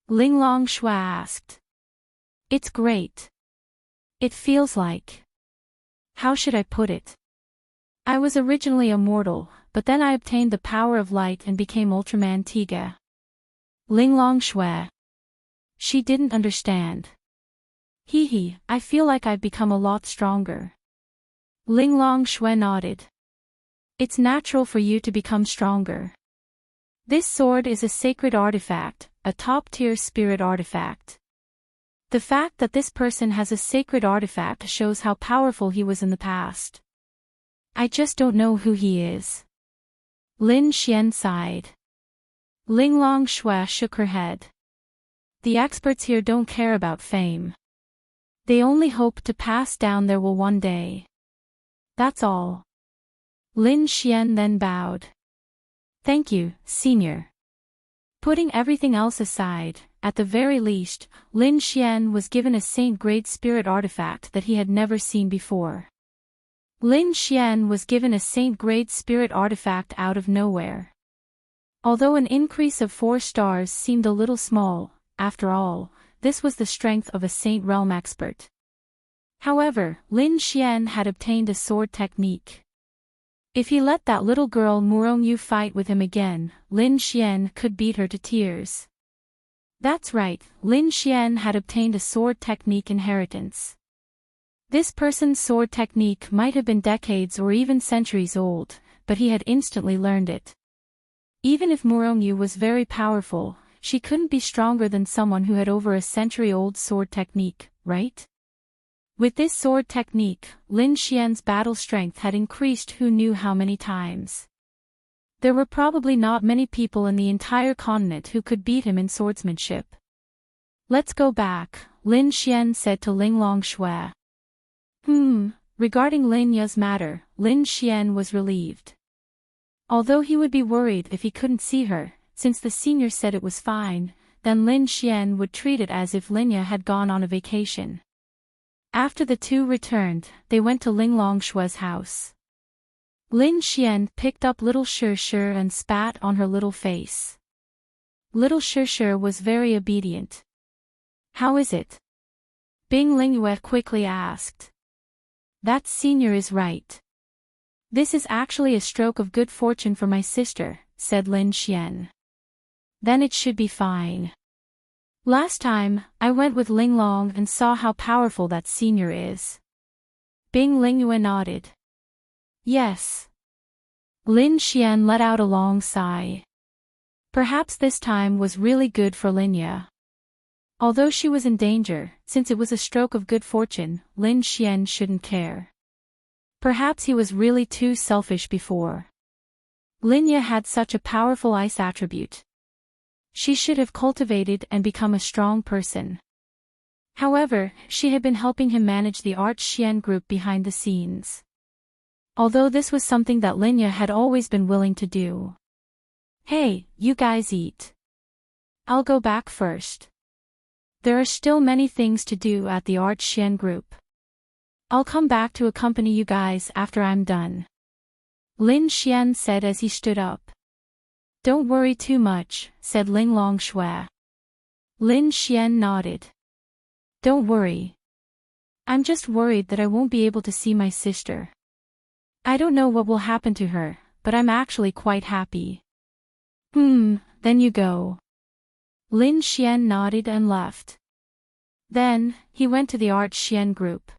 Ling Longshui asked. It's great. It feels like... How should I put it? I was originally a mortal, but then I obtained the power of light and became Ultraman Tiga. Ling Longshui. She didn't understand. Hee, I feel like I've become a lot stronger. Ling Longshui nodded. It's natural for you to become stronger. This sword is a sacred artifact, a top-tier spirit artifact. The fact that this person has a sacred artifact shows how powerful he was in the past. I just don't know who he is. Lin Xian sighed. Ling Longshui shook her head. The experts here don't care about fame. They only hope to pass down their will one day. That's all. Lin Xian then bowed. Thank you, senior. Putting everything else aside, at the very least, Lin Xian was given a saint-grade spirit artifact that he had never seen before. Lin Xian was given a saint-grade spirit artifact out of nowhere. Although an increase of 4 stars seemed a little small, after all, this was the strength of a Saint Realm expert. However, Lin Xian had obtained a sword technique. If he let that little girl Murongyu fight with him again, Lin Xian could beat her to tears. That's right, Lin Xian had obtained a sword technique inheritance. This person's sword technique might have been decades or even centuries old, but he had instantly learned it. Even if Murongyu was very powerful, she couldn't be stronger than someone who had over a century-old sword technique, right? With this sword technique, Lin Xian's battle strength had increased who knew how many times. There were probably not many people in the entire continent who could beat him in swordsmanship. Let's go back, Lin Xian said to Ling Longshui. Regarding Lin Ya's matter, Lin Xian was relieved. Although he would be worried if he couldn't see her, since the senior said it was fine, then Lin Xian would treat it as if Lin Ya had gone on a vacation. After the two returned, they went to Ling Longshui's house. Lin Xian picked up little Shir and spat on her little face. Little Shir was very obedient. How is it? Bing Lingyue quickly asked. That senior is right. This is actually a stroke of good fortune for my sister, said Lin Xian. Then it should be fine. Last time, I went with Ling Long and saw how powerful that senior is. Bing Lingyue nodded. Yes. Lin Xian let out a long sigh. Perhaps this time was really good for Lin Ya. Although she was in danger, since it was a stroke of good fortune, Lin Xian shouldn't care. Perhaps he was really too selfish before. Lin Ya had such a powerful ice attribute. She should have cultivated and become a strong person. However, she had been helping him manage the Art Xian group behind the scenes. Although this was something that Lin Ya had always been willing to do. Hey, you guys eat. I'll go back first. There are still many things to do at the Art Xian group. I'll come back to accompany you guys after I'm done. Lin Xian said as he stood up. Don't worry too much, said Ling Longshui. Lin Xian nodded. Don't worry. I'm just worried that I won't be able to see my sister. I don't know what will happen to her, but I'm actually quite happy. Then you go. Lin Xian nodded and left. Then, he went to the Art Xian group.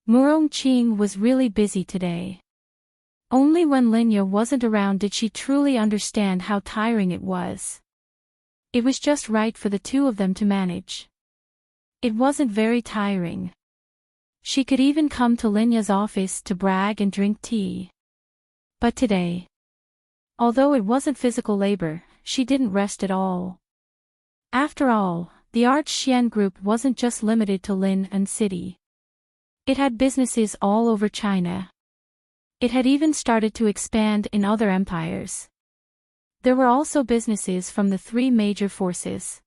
Murong Qing was really busy today. Only when Lin Ya wasn't around did she truly understand how tiring it was. It was just right for the two of them to manage. It wasn't very tiring. She could even come to Lin Ya's office to brag and drink tea. But today, although it wasn't physical labor, she didn't rest at all. After all, the Art Xian group wasn't just limited to Lin and City. It had businesses all over China. It had even started to expand in other empires. There were also businesses from the 3 major forces.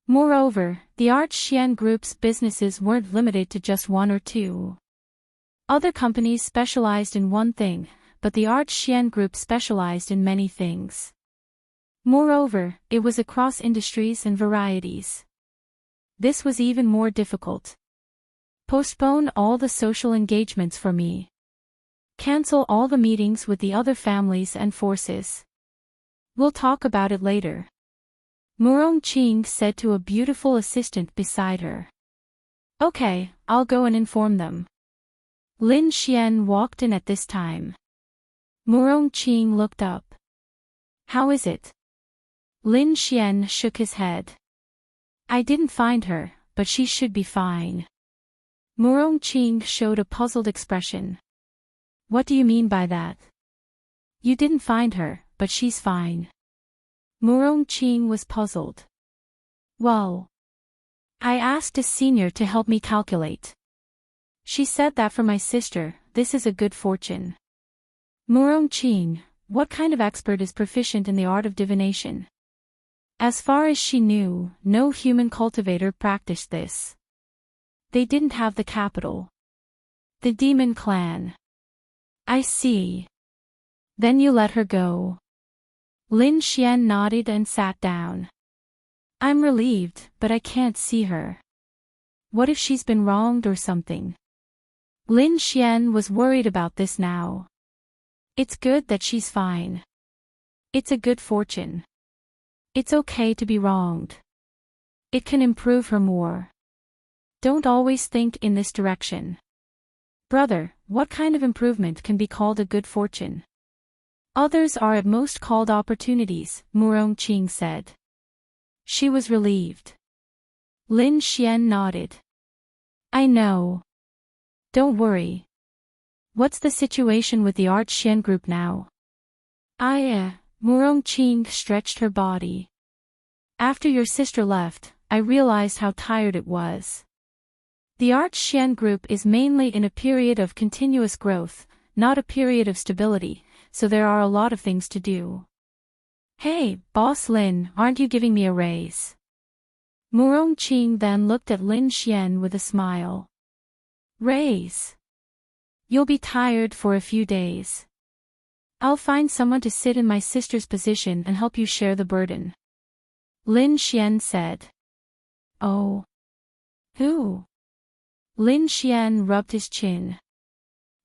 Moreover, the Art Xian group's businesses weren't limited to just 1 or 2. Other companies specialized in one thing, but the Art Xian group specialized in many things. Moreover, it was across industries and varieties. This was even more difficult. Postpone all the social engagements for me. Cancel all the meetings with the other families and forces. We'll talk about it later. Murong Qing said to a beautiful assistant beside her. Okay, I'll go and inform them. Lin Xian walked in at this time. Murong Qing looked up. How is it? Lin Xian shook his head. I didn't find her, but she should be fine. Murong Qing showed a puzzled expression. What do you mean by that? You didn't find her, but she's fine. Murong Qing was puzzled. Well, I asked a senior to help me calculate. She said that for my sister, this is a good fortune. Murong Qing, what kind of expert is proficient in the art of divination? As far as she knew, no human cultivator practiced this. They didn't have the capital. The demon clan. I see. Then you let her go. Lin Xian nodded and sat down. I'm relieved, but I can't see her. What if she's been wronged or something? Lin Xian was worried about this now. It's good that she's fine. It's a good fortune. It's okay to be wronged. It can improve her more. Don't always think in this direction. Brother, what kind of improvement can be called a good fortune? Others are at most called opportunities, Murong Qing said. She was relieved. Lin Xian nodded. I know. Don't worry. What's the situation with the Art Xian group now? Murong Qing stretched her body. After your sister left, I realized how tired it was. The Art Xian group is mainly in a period of continuous growth, not a period of stability, so there are a lot of things to do. Hey, Boss Lin, aren't you giving me a raise? Murong Qing then looked at Lin Xian with a smile. Raise? You'll be tired for a few days. I'll find someone to sit in my sister's position and help you share the burden. Lin Xian said. Oh. Who? Lin Xian rubbed his chin.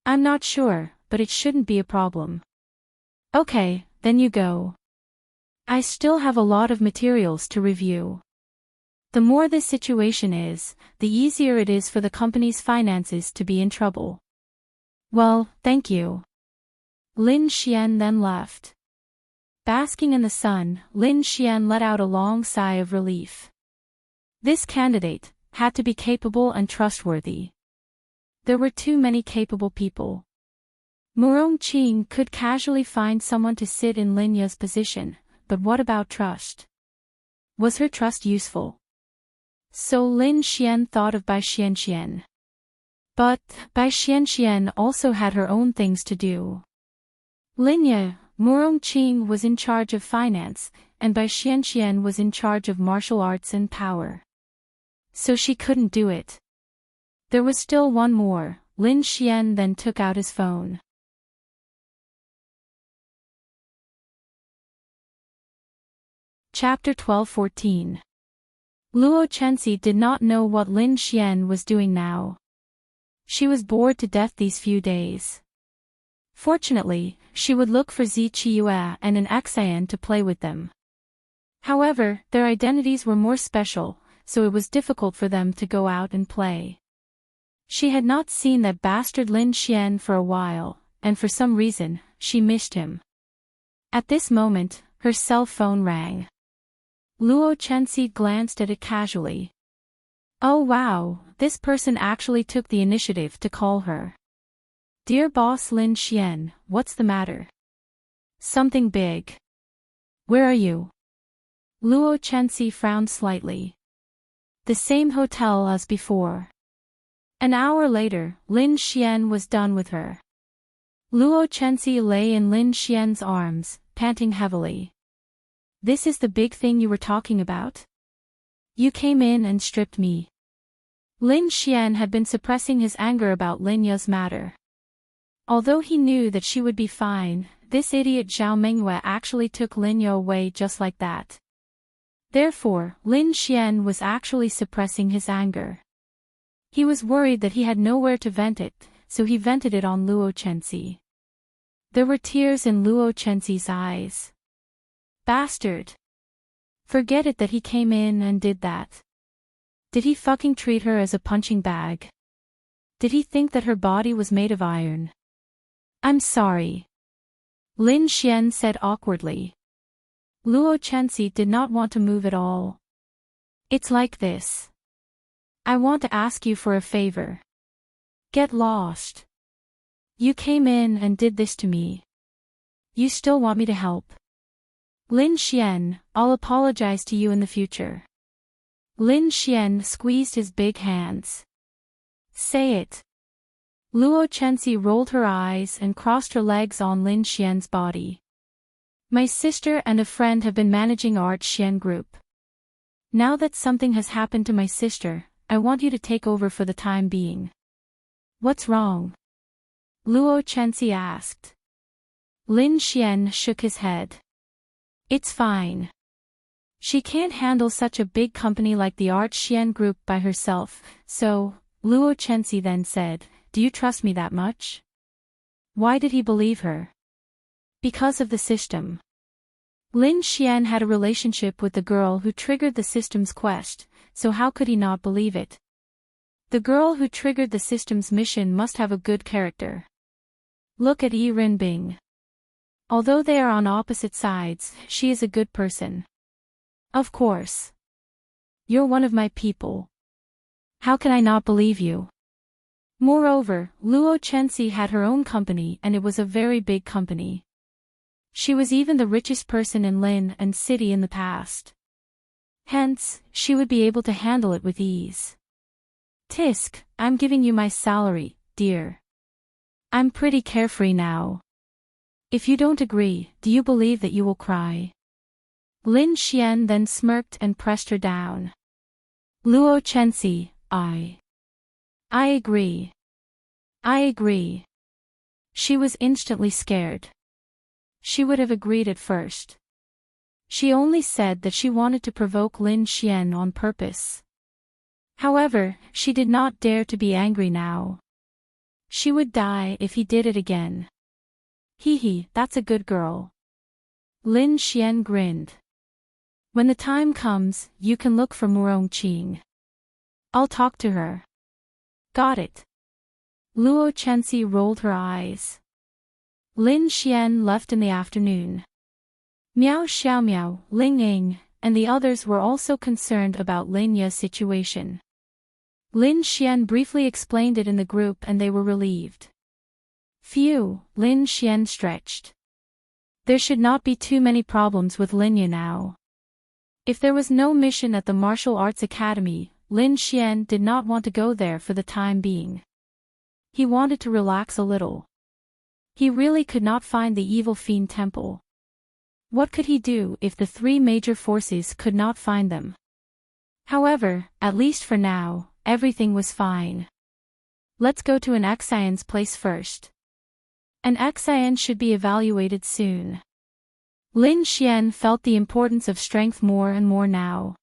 I'm not sure, but it shouldn't be a problem. Okay, then you go. I still have a lot of materials to review. The more this situation is, the easier it is for the company's finances to be in trouble. Well, thank you. Lin Xian then left. Basking in the sun, Lin Xian let out a long sigh of relief. This candidate had to be capable and trustworthy. There were too many capable people. Murong Qing could casually find someone to sit in Lin Ya's position, but what about trust? Was her trust useful? So Lin Xian thought of Bai Xianxian. But Bai Xianxian also had her own things to do. Lin Ya, Murong Qing was in charge of finance, and Bai Xianxian was in charge of martial arts and power. So she couldn't do it. There was still one more. Lin Xian then took out his phone. Chapter 12-14. Luo Chenxi did not know what Lin Xian was doing now. She was bored to death these few days. Fortunately, she would look for Zi Qiyue and an Xian to play with them. However, their identities were more special, so it was difficult for them to go out and play. She had not seen that bastard Lin Xian for a while, and for some reason, she missed him. At this moment, her cell phone rang. Luo Chenxi glanced at it casually. Oh wow, this person actually took the initiative to call her. Dear boss Lin Xian, what's the matter? Something big. Where are you? Luo Chenxi frowned slightly. The same hotel as before. An hour later, Lin Xian was done with her. Luo Chenxi lay in Lin Xian's arms, panting heavily. This is the big thing you were talking about? You came in and stripped me. Lin Xian had been suppressing his anger about Lin Ya's matter. Although he knew that she would be fine, this idiot Zhao Mengyue actually took Lin Ya away just like that. Therefore, Lin Xian was actually suppressing his anger. He was worried that he had nowhere to vent it, so he vented it on Luo Chenxi. There were tears in Luo Chenxi's eyes. Bastard. Forget it that he came in and did that. Did he fucking treat her as a punching bag? Did he think that her body was made of iron? I'm sorry. Lin Xian said awkwardly. Luo Chenxi did not want to move at all. It's like this. I want to ask you for a favor. Get lost. You came in and did this to me. You still want me to help? Lin Xian, I'll apologize to you in the future. Lin Xian squeezed his big hands. Say it. Luo Chenxi rolled her eyes and crossed her legs on Lin Xian's body. My sister and a friend have been managing Art Xian Group. Now that something has happened to my sister, I want you to take over for the time being. What's wrong? Luo Chenxi asked. Lin Xian shook his head. It's fine. She can't handle such a big company like the Art Xian Group by herself, so, Luo Chenxi then said, do you trust me that much? Why did he believe her? Because of the system. Lin Xian had a relationship with the girl who triggered the system's quest, so how could he not believe it? The girl who triggered the system's mission must have a good character. Look at Yi Rinbing. Although they are on opposite sides, she is a good person. Of course. You're one of my people. How can I not believe you? Moreover, Luo Chenxi had her own company and it was a very big company. She was even the richest person in Lin and City in the past. Hence, she would be able to handle it with ease. Tisk, I'm giving you my salary, dear. I'm pretty carefree now. If you don't agree, do you believe that you will cry? Lin Xian then smirked and pressed her down. Luo Chenxi, I agree. I agree. She was instantly scared. She would have agreed at first. She only said that she wanted to provoke Lin Xian on purpose. However, she did not dare to be angry now. She would die if he did it again. Hee, that's a good girl. Lin Xian grinned. When the time comes, you can look for Murong Qing. I'll talk to her. Got it. Luo Chenxi rolled her eyes. Lin Xian left in the afternoon. Miao Xiaomiao, Ling Ying, and the others were also concerned about Lin Ya's situation. Lin Xian briefly explained it in the group and they were relieved. Phew, Lin Xian stretched. There should not be too many problems with Lin Ya now. If there was no mission at the Martial Arts Academy, Lin Xian did not want to go there for the time being. He wanted to relax a little. He really could not find the Evil Fiend Temple. What could he do if the three major forces could not find them? However, at least for now, everything was fine. Let's go to an Xian's place first. An Xian should be evaluated soon. Lin Xian felt the importance of strength more and more now.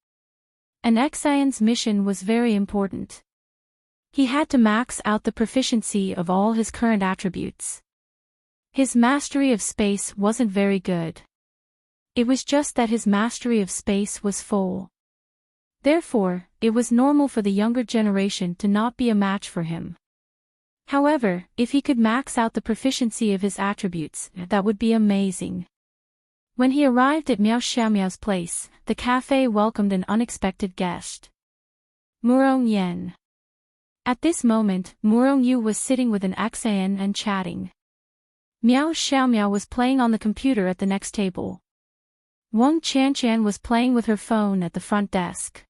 An Xian's mission was very important. He had to max out the proficiency of all his current attributes. His mastery of space wasn't very good. It was just that his mastery of space was full. Therefore, it was normal for the younger generation to not be a match for him. However, if he could max out the proficiency of his attributes, that would be amazing. When he arrived at Miao Xiaomiao's place, the cafe welcomed an unexpected guest. Murong Yan. At this moment, Murong Yu was sitting with an Xian and chatting. Miao Xiaomiao was playing on the computer at the next table. Wang Qianshan was playing with her phone at the front desk.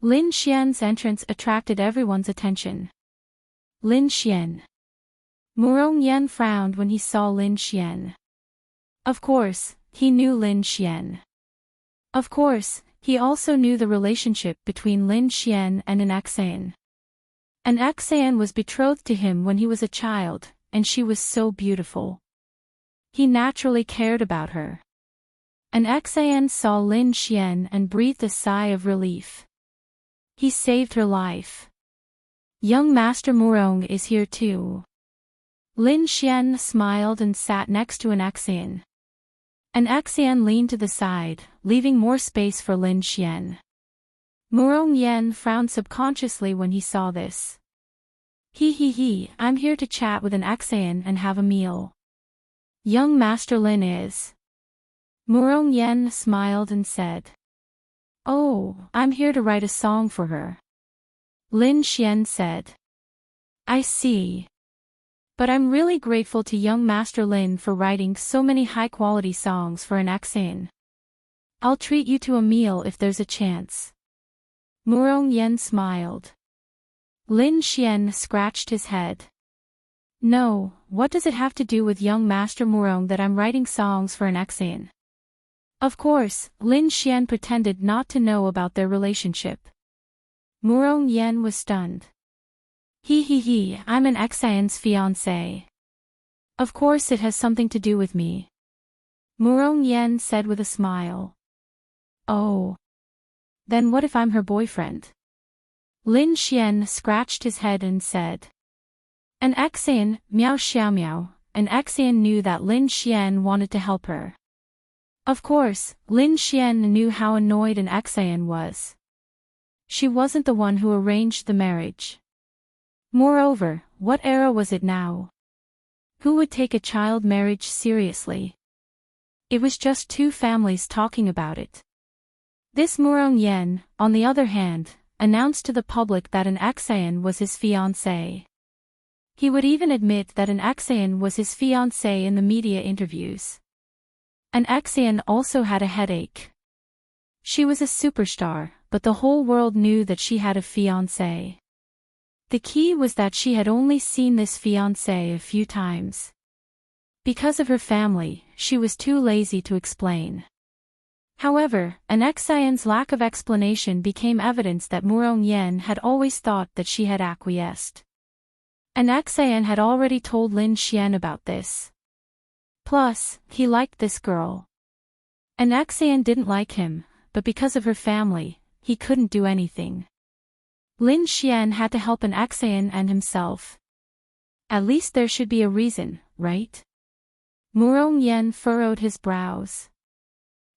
Lin Xian's entrance attracted everyone's attention. Lin Xian. Murong Yan frowned when he saw Lin Xian. Of course, he knew Lin Xian. Of course, he also knew the relationship between Lin Xian and an Xian. An Xian was betrothed to him when he was a child, and she was so beautiful. He naturally cared about her. An Xian saw Lin Xian and breathed a sigh of relief. He saved her life. Young Master Murong is here too. Lin Xian smiled and sat next to an Xian. An Xian leaned to the side, leaving more space for Lin Xian. Murong Yan frowned subconsciously when he saw this. I'm here to chat with an Xian and have a meal. Young Master Lin is. Murong Yan smiled and said. Oh, I'm here to write a song for her. Lin Xian said. I see. But I'm really grateful to young Master Lin for writing so many high-quality songs for an Xian. I'll treat you to a meal if there's a chance. Murong Yan smiled. Lin Xian scratched his head. No, what does it have to do with young Master Murong that I'm writing songs for an Exean? Of course, Lin Xian pretended not to know about their relationship. Murong Yen was stunned. He, I'm an Exean's fiancé. Of course it has something to do with me. Murong Yen said with a smile. Oh. Then what if I'm her boyfriend? Lin Xian scratched his head and said. An Exean, meow xiao meow, an Exean knew that Lin Xian wanted to help her. Of course, Lin Xian knew how annoyed an Exean was. She wasn't the one who arranged the marriage. Moreover, what era was it now? Who would take a child marriage seriously? It was just two families talking about it. This Murong Yen, on the other hand, announced to the public that an Exean was his fiancé. He would even admit that an Exean was his fiancé in the media interviews. An Exean also had a headache. She was a superstar, but the whole world knew that she had a fiancé. The key was that she had only seen this fiancé a few times. Because of her family, she was too lazy to explain. However, an Exean's lack of explanation became evidence that Murong Yen had always thought that she had acquiesced. An Exean had already told Lin Xian about this. Plus, he liked this girl. An Exean didn't like him, but because of her family, he couldn't do anything. Lin Xian had to help an Exean and himself. At least there should be a reason, right? Murong Yen furrowed his brows.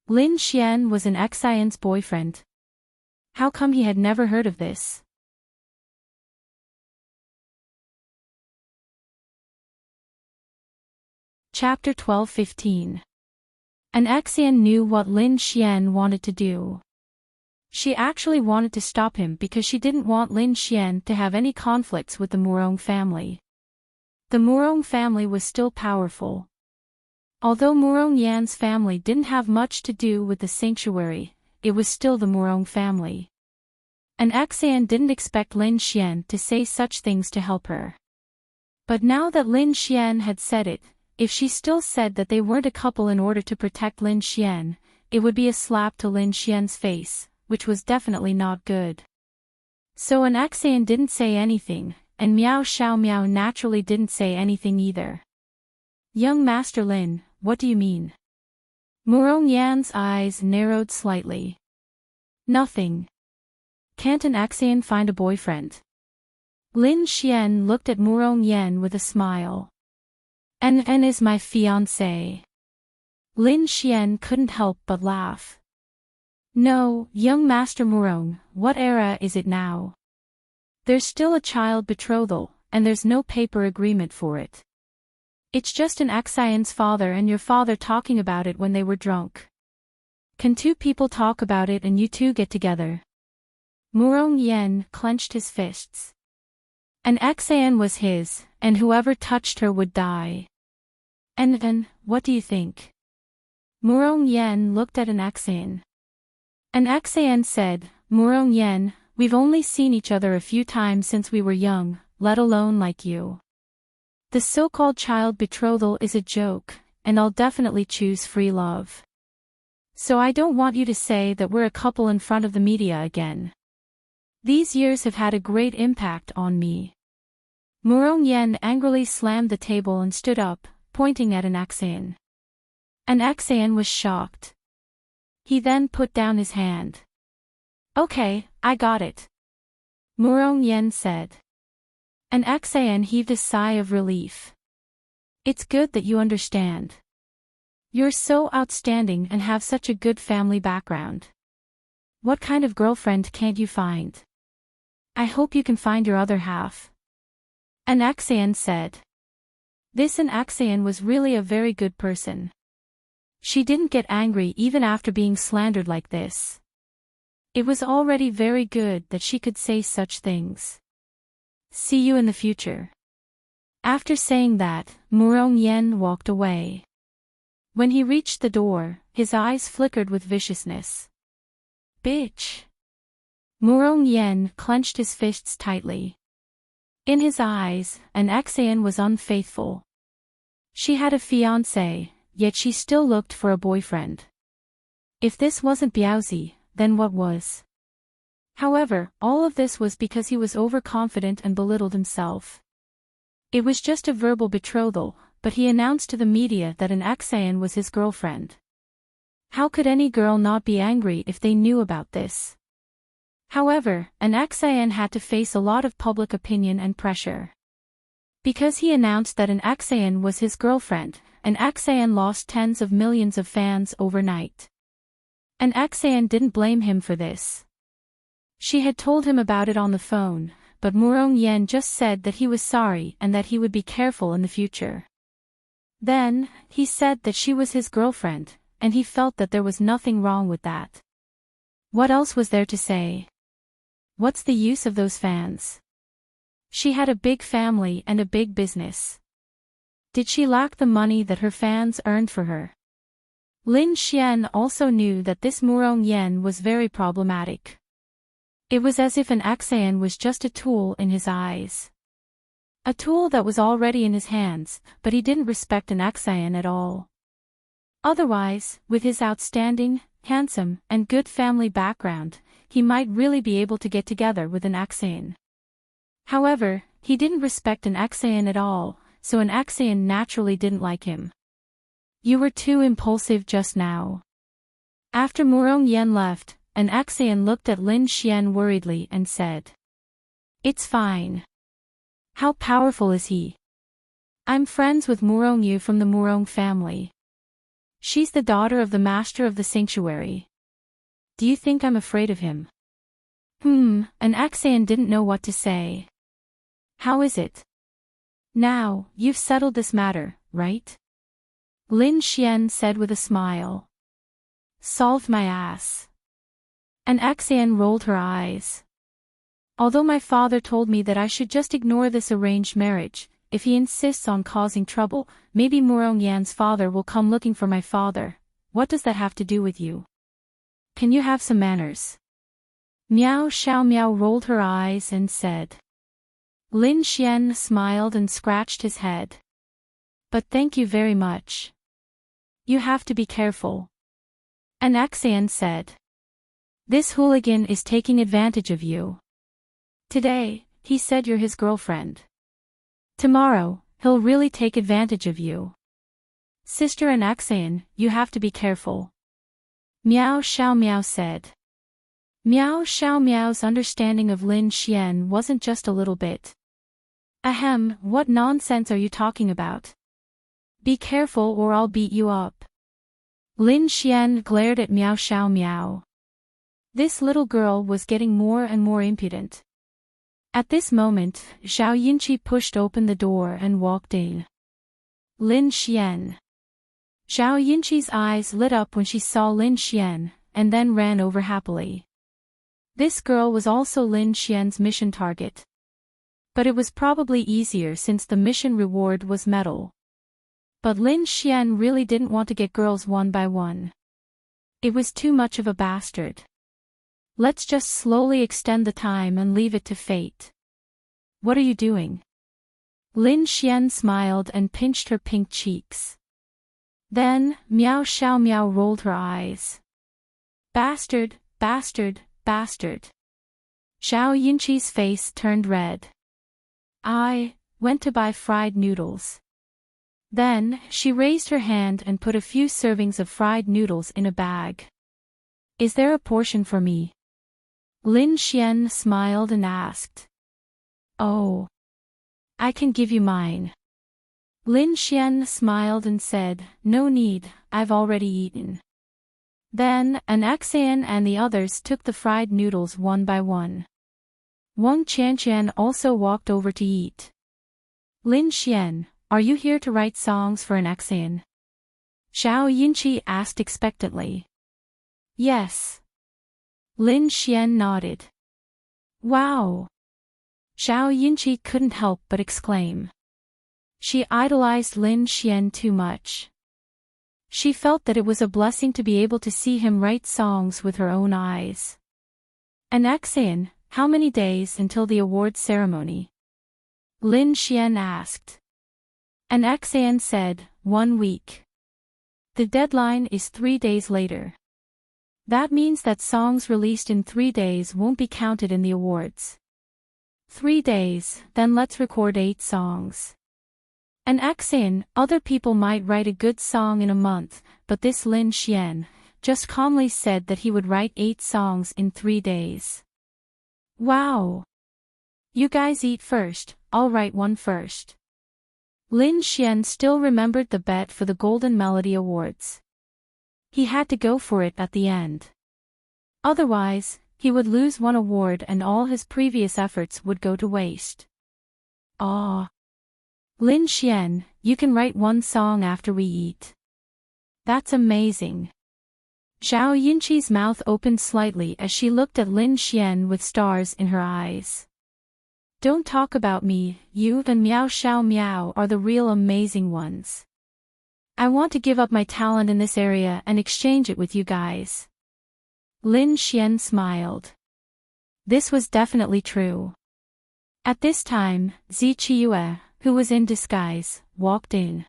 Lin Xian was an Exean's boyfriend. How come he had never heard of this? Chapter 12-15. An Exean knew what Lin Xian wanted to do. She actually wanted to stop him because she didn't want Lin Xian to have any conflicts with the Murong family. The Murong family was still powerful. Although Murong Yan's family didn't have much to do with the sanctuary, it was still the Murong family. An Exean didn't expect Lin Xian to say such things to help her. But now that Lin Xian had said it, if she still said that they weren't a couple in order to protect Lin Xian, it would be a slap to Lin Xian's face, which was definitely not good. So an Exean didn't say anything, and Miao Xiao Miao naturally didn't say anything either. Young Master Lin, what do you mean? Murong Yan's eyes narrowed slightly. Nothing. Can't an Exean find a boyfriend? Lin Xian looked at Murong Yan with a smile. N is my fiancé. Lin Xian couldn't help but laugh. No, young Master Murong, what era is it now? There's still a child betrothal, and there's no paper agreement for it. It's just an Exean's father and your father talking about it when they were drunk. Can two people talk about it and you two get together? Murong Yen clenched his fists. An Exean was his, and whoever touched her would die. And what do you think? Murong Yen looked at an Exean. An Exean said, Murong Yen, we've only seen each other a few times since we were young, let alone like you. The so-called child betrothal is a joke, and I'll definitely choose free love. So I don't want you to say that we're a couple in front of the media again. These years have had a great impact on me. Murong Yen angrily slammed the table and stood up, pointing at an Exean. An Exean was shocked. He then put down his hand. Okay, I got it. Murong Yen said. An Exean heaved a sigh of relief. It's good that you understand. You're so outstanding and have such a good family background. What kind of girlfriend can't you find? I hope you can find your other half. An Exean said. This an Exean was really a very good person. She didn't get angry even after being slandered like this. It was already very good that she could say such things. See you in the future. After saying that, Murong Yen walked away. When he reached the door, his eyes flickered with viciousness. Bitch! Murong Yen clenched his fists tightly. In his eyes, an Xan was unfaithful. She had a fiancé, yet she still looked for a boyfriend. If this wasn't Biaozi, then what was? However, all of this was because he was overconfident and belittled himself. It was just a verbal betrothal, but he announced to the media that an Xan was his girlfriend. How could any girl not be angry if they knew about this? However, an Xan had to face a lot of public opinion and pressure. Because he announced that an Xan was his girlfriend, an Xan lost tens of millions of fans overnight. An Xan didn't blame him for this. She had told him about it on the phone, but Murong Yen just said that he was sorry and that he would be careful in the future. Then, he said that she was his girlfriend, and he felt that there was nothing wrong with that. What else was there to say? What's the use of those fans? She had a big family and a big business. Did she lack the money that her fans earned for her? Lin Xian also knew that this Murong Yen was very problematic. It was as if an Xan was just a tool in his eyes. A tool that was already in his hands, but he didn't respect an Xan at all. Otherwise, with his outstanding, handsome, and good family background, he might really be able to get together with an Xan. However, he didn't respect an Xan at all, so an Xan naturally didn't like him. You were too impulsive just now. After Murong Yen left, an Xan looked at Lin Xian worriedly and said, "It's fine. How powerful is he? I'm friends with Murong Yu from the Murong family. She's the daughter of the master of the sanctuary. Do you think I'm afraid of him?" An Xan didn't know what to say. How is it? Now, you've settled this matter, right? Lin Xian said with a smile. Solved my ass. An Xan rolled her eyes. Although my father told me that I should just ignore this arranged marriage, if he insists on causing trouble, maybe Murong Yan's father will come looking for my father. What does that have to do with you? Can you have some manners? Miao Xiao Miao rolled her eyes and said. Lin Xian smiled and scratched his head. But thank you very much. You have to be careful. An Xan said. This hooligan is taking advantage of you. Today, he said you're his girlfriend. Tomorrow, he'll really take advantage of you. Sister and Xan, you have to be careful. Miao Xiao Miao said. Miao Xiao Miao's understanding of Lin Xian wasn't just a little bit. Ahem, what nonsense are you talking about? Be careful or I'll beat you up. Lin Xian glared at Miao Xiao Miao. This little girl was getting more and more impudent. At this moment, Zhao Yinqi pushed open the door and walked in. Lin Xian. Zhao Yinqi's eyes lit up when she saw Lin Xian, and then ran over happily. This girl was also Lin Xian's mission target. But it was probably easier since the mission reward was medal. But Lin Xian really didn't want to get girls one by one. It was too much of a bastard. Let's just slowly extend the time and leave it to fate. What are you doing? Lin Xian smiled and pinched her pink cheeks. Then, Miao Xiao Miao rolled her eyes. Bastard, bastard, bastard. Zhao Yinqi's face turned red. I went to buy fried noodles. Then, she raised her hand and put a few servings of fried noodles in a bag. Is there a portion for me? Lin Xian smiled and asked. Oh. I can give you mine. Lin Xian smiled and said, no need, I've already eaten. Then, an Xan and the others took the fried noodles one by one. Wang Qianqian also walked over to eat. Lin Xian, are you here to write songs for an Xan? Zhao Yinqi asked expectantly. Yes. Lin Xian nodded. Wow. Zhao Yinqi couldn't help but exclaim. She idolized Lin Xian too much. She felt that it was a blessing to be able to see him write songs with her own eyes. An Xan, how many days until the award ceremony? Lin Xian asked. And Xan said, 1 week. The deadline is 3 days later. That means that songs released in 3 days won't be counted in the awards. 3 days, then let's record 8 songs. And Xan, other people might write a good song in a month, but this Lin Xian just calmly said that he would write 8 songs in 3 days. Wow! You guys eat first, I'll write one first. Lin Xian still remembered the bet for the Golden Melody Awards. He had to go for it at the end. Otherwise, he would lose one award and all his previous efforts would go to waste. Ah! Lin Xian, you can write one song after we eat. That's amazing. Zhao Yinqi's mouth opened slightly as she looked at Lin Xian with stars in her eyes. Don't talk about me, you and Miao Xiao Miao are the real amazing ones. I want to give up my talent in this area and exchange it with you guys. Lin Xian smiled. This was definitely true. At this time, Zi Qiue, who was in disguise, walked in.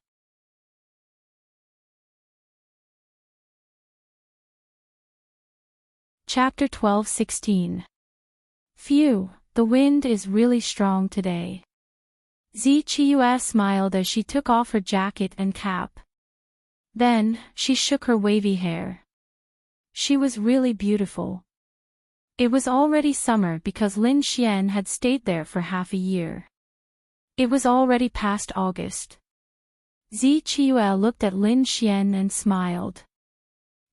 Chapter 12:16. Phew, the wind is really strong today. Zi Qiue smiled as she took off her jacket and cap. Then, she shook her wavy hair. She was really beautiful. It was already summer because Lin Xian had stayed there for half a year. It was already past August. Zi Qiue looked at Lin Xian and smiled.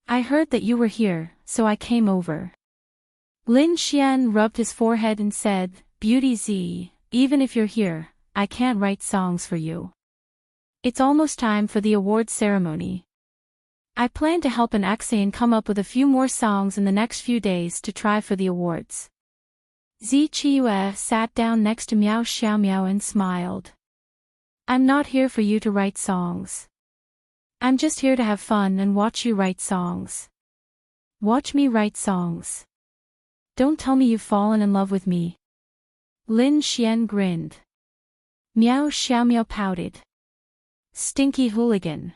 I heard that you were here, so I came over. Lin Xian rubbed his forehead and said, Beauty Zi, even if you're here, I can't write songs for you. It's almost time for the awards ceremony. I plan to help an Xan come up with a few more songs in the next few days to try for the awards. Zi Qiue sat down next to Miao Xiao Miao and smiled. I'm not here for you to write songs. I'm just here to have fun and watch you write songs. Watch me write songs. Don't tell me you've fallen in love with me. Lin Xian grinned. Miao Xiao Miao pouted. Stinky hooligan.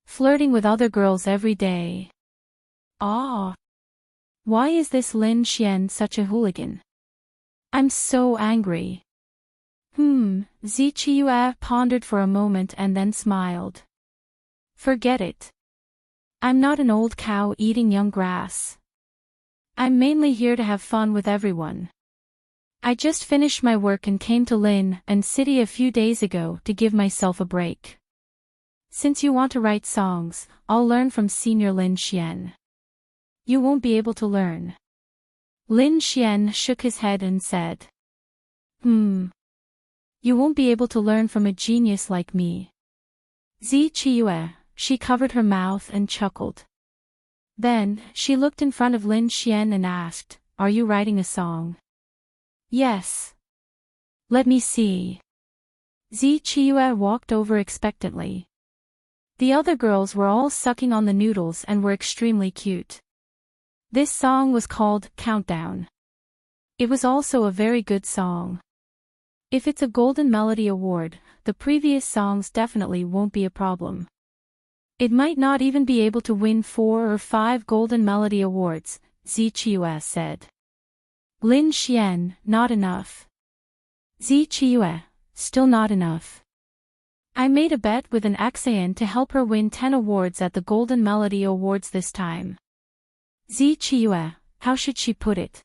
Flirting with other girls every day. Ah. Why is this Lin Xian such a hooligan? I'm so angry. Zi Qiue pondered for a moment and then smiled. Forget it. I'm not an old cow eating young grass. I'm mainly here to have fun with everyone. I just finished my work and came to Lin and City a few days ago to give myself a break. Since you want to write songs, I'll learn from Senior Lin Xian. You won't be able to learn. Lin Xian shook his head and said. You won't be able to learn from a genius like me. Zi Qiue, she covered her mouth and chuckled. Then, she looked in front of Lin Xian and asked, Are you writing a song? Yes. Let me see. Zi Qiue walked over expectantly. The other girls were all sucking on the noodles and were extremely cute. This song was called Countdown. It was also a very good song. If it's a Golden Melody Award, the previous songs definitely won't be a problem. It might not even be able to win 4 or 5 Golden Melody Awards, Zi Qiue said. Lin Xian, not enough. Zi Qiue, still not enough. I made a bet with an Xan to help her win 10 awards at the Golden Melody Awards this time. Zi Qiue, how should she put it?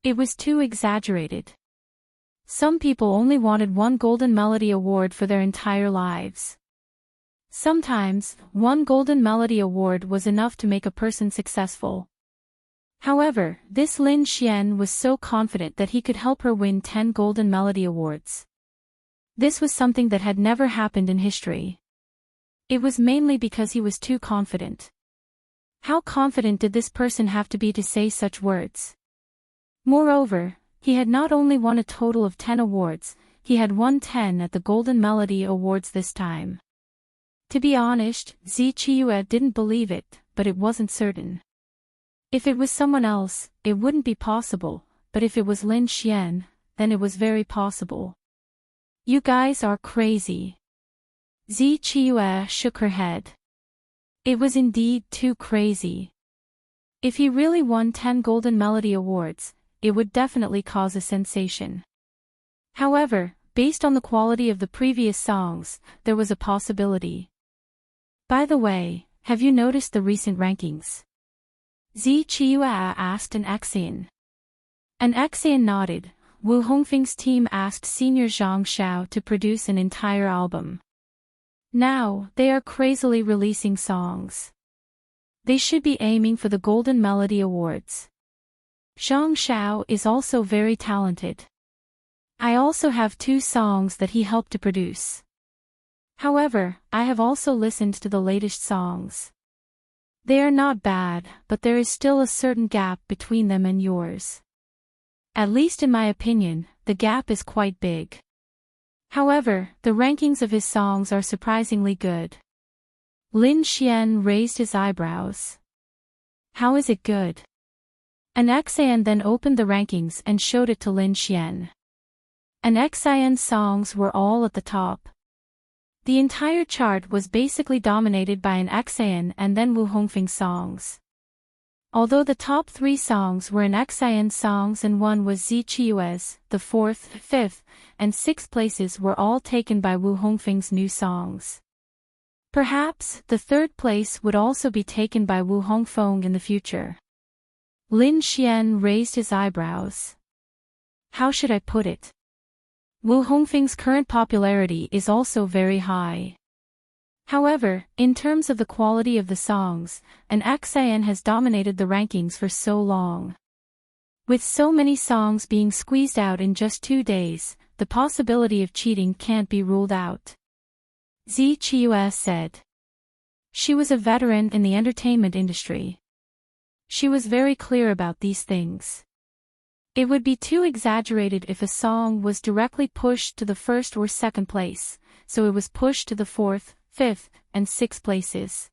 It was too exaggerated. Some people only wanted one Golden Melody Award for their entire lives. Sometimes, one Golden Melody Award was enough to make a person successful. However, this Lin Xian was so confident that he could help her win 10 Golden Melody Awards. This was something that had never happened in history. It was mainly because he was too confident. How confident did this person have to be to say such words? Moreover, he had not only won a total of 10 awards, he had won 10 at the Golden Melody Awards this time. To be honest, Zi Qiue didn't believe it, but it wasn't certain. If it was someone else, it wouldn't be possible, but if it was Lin Xian, then it was very possible. You guys are crazy. Zi Chiyue shook her head. It was indeed too crazy. If he really won 10 Golden Melody Awards, it would definitely cause a sensation. However, based on the quality of the previous songs, there was a possibility. By the way, have you noticed the recent rankings? Zi Chiyue asked an Xian. An Xian nodded. Wu Hongfeng's team asked senior Zhang Xiao to produce an entire album. Now, they are crazily releasing songs. They should be aiming for the Golden Melody Awards. Zhang Xiao is also very talented. I also have 2 songs that he helped to produce. However, I have also listened to the latest songs. They are not bad, but there is still a certain gap between them and yours. At least in my opinion, the gap is quite big. However, the rankings of his songs are surprisingly good. Lin Xian raised his eyebrows. How is it good? An Xian then opened the rankings and showed it to Lin Xian. An Xian's songs were all at the top. The entire chart was basically dominated by an Xian and then Wu Hongfeng's songs. Although the top 3 songs were an Xian songs and one was Zi Chiyue's, the 4th, 5th, and 6th places were all taken by Wu Hongfeng's new songs. Perhaps, the 3rd place would also be taken by Wu Hongfeng in the future. Lin Xian raised his eyebrows. How should I put it? Wu Hongfeng's current popularity is also very high. However, in terms of the quality of the songs, an Xian has dominated the rankings for so long. With so many songs being squeezed out in just 2 days, the possibility of cheating can't be ruled out. Zi Chiyue said. She was a veteran in the entertainment industry. She was very clear about these things. It would be too exaggerated if a song was directly pushed to the 1st or 2nd place, so it was pushed to the 4th, 5th, and 6th places.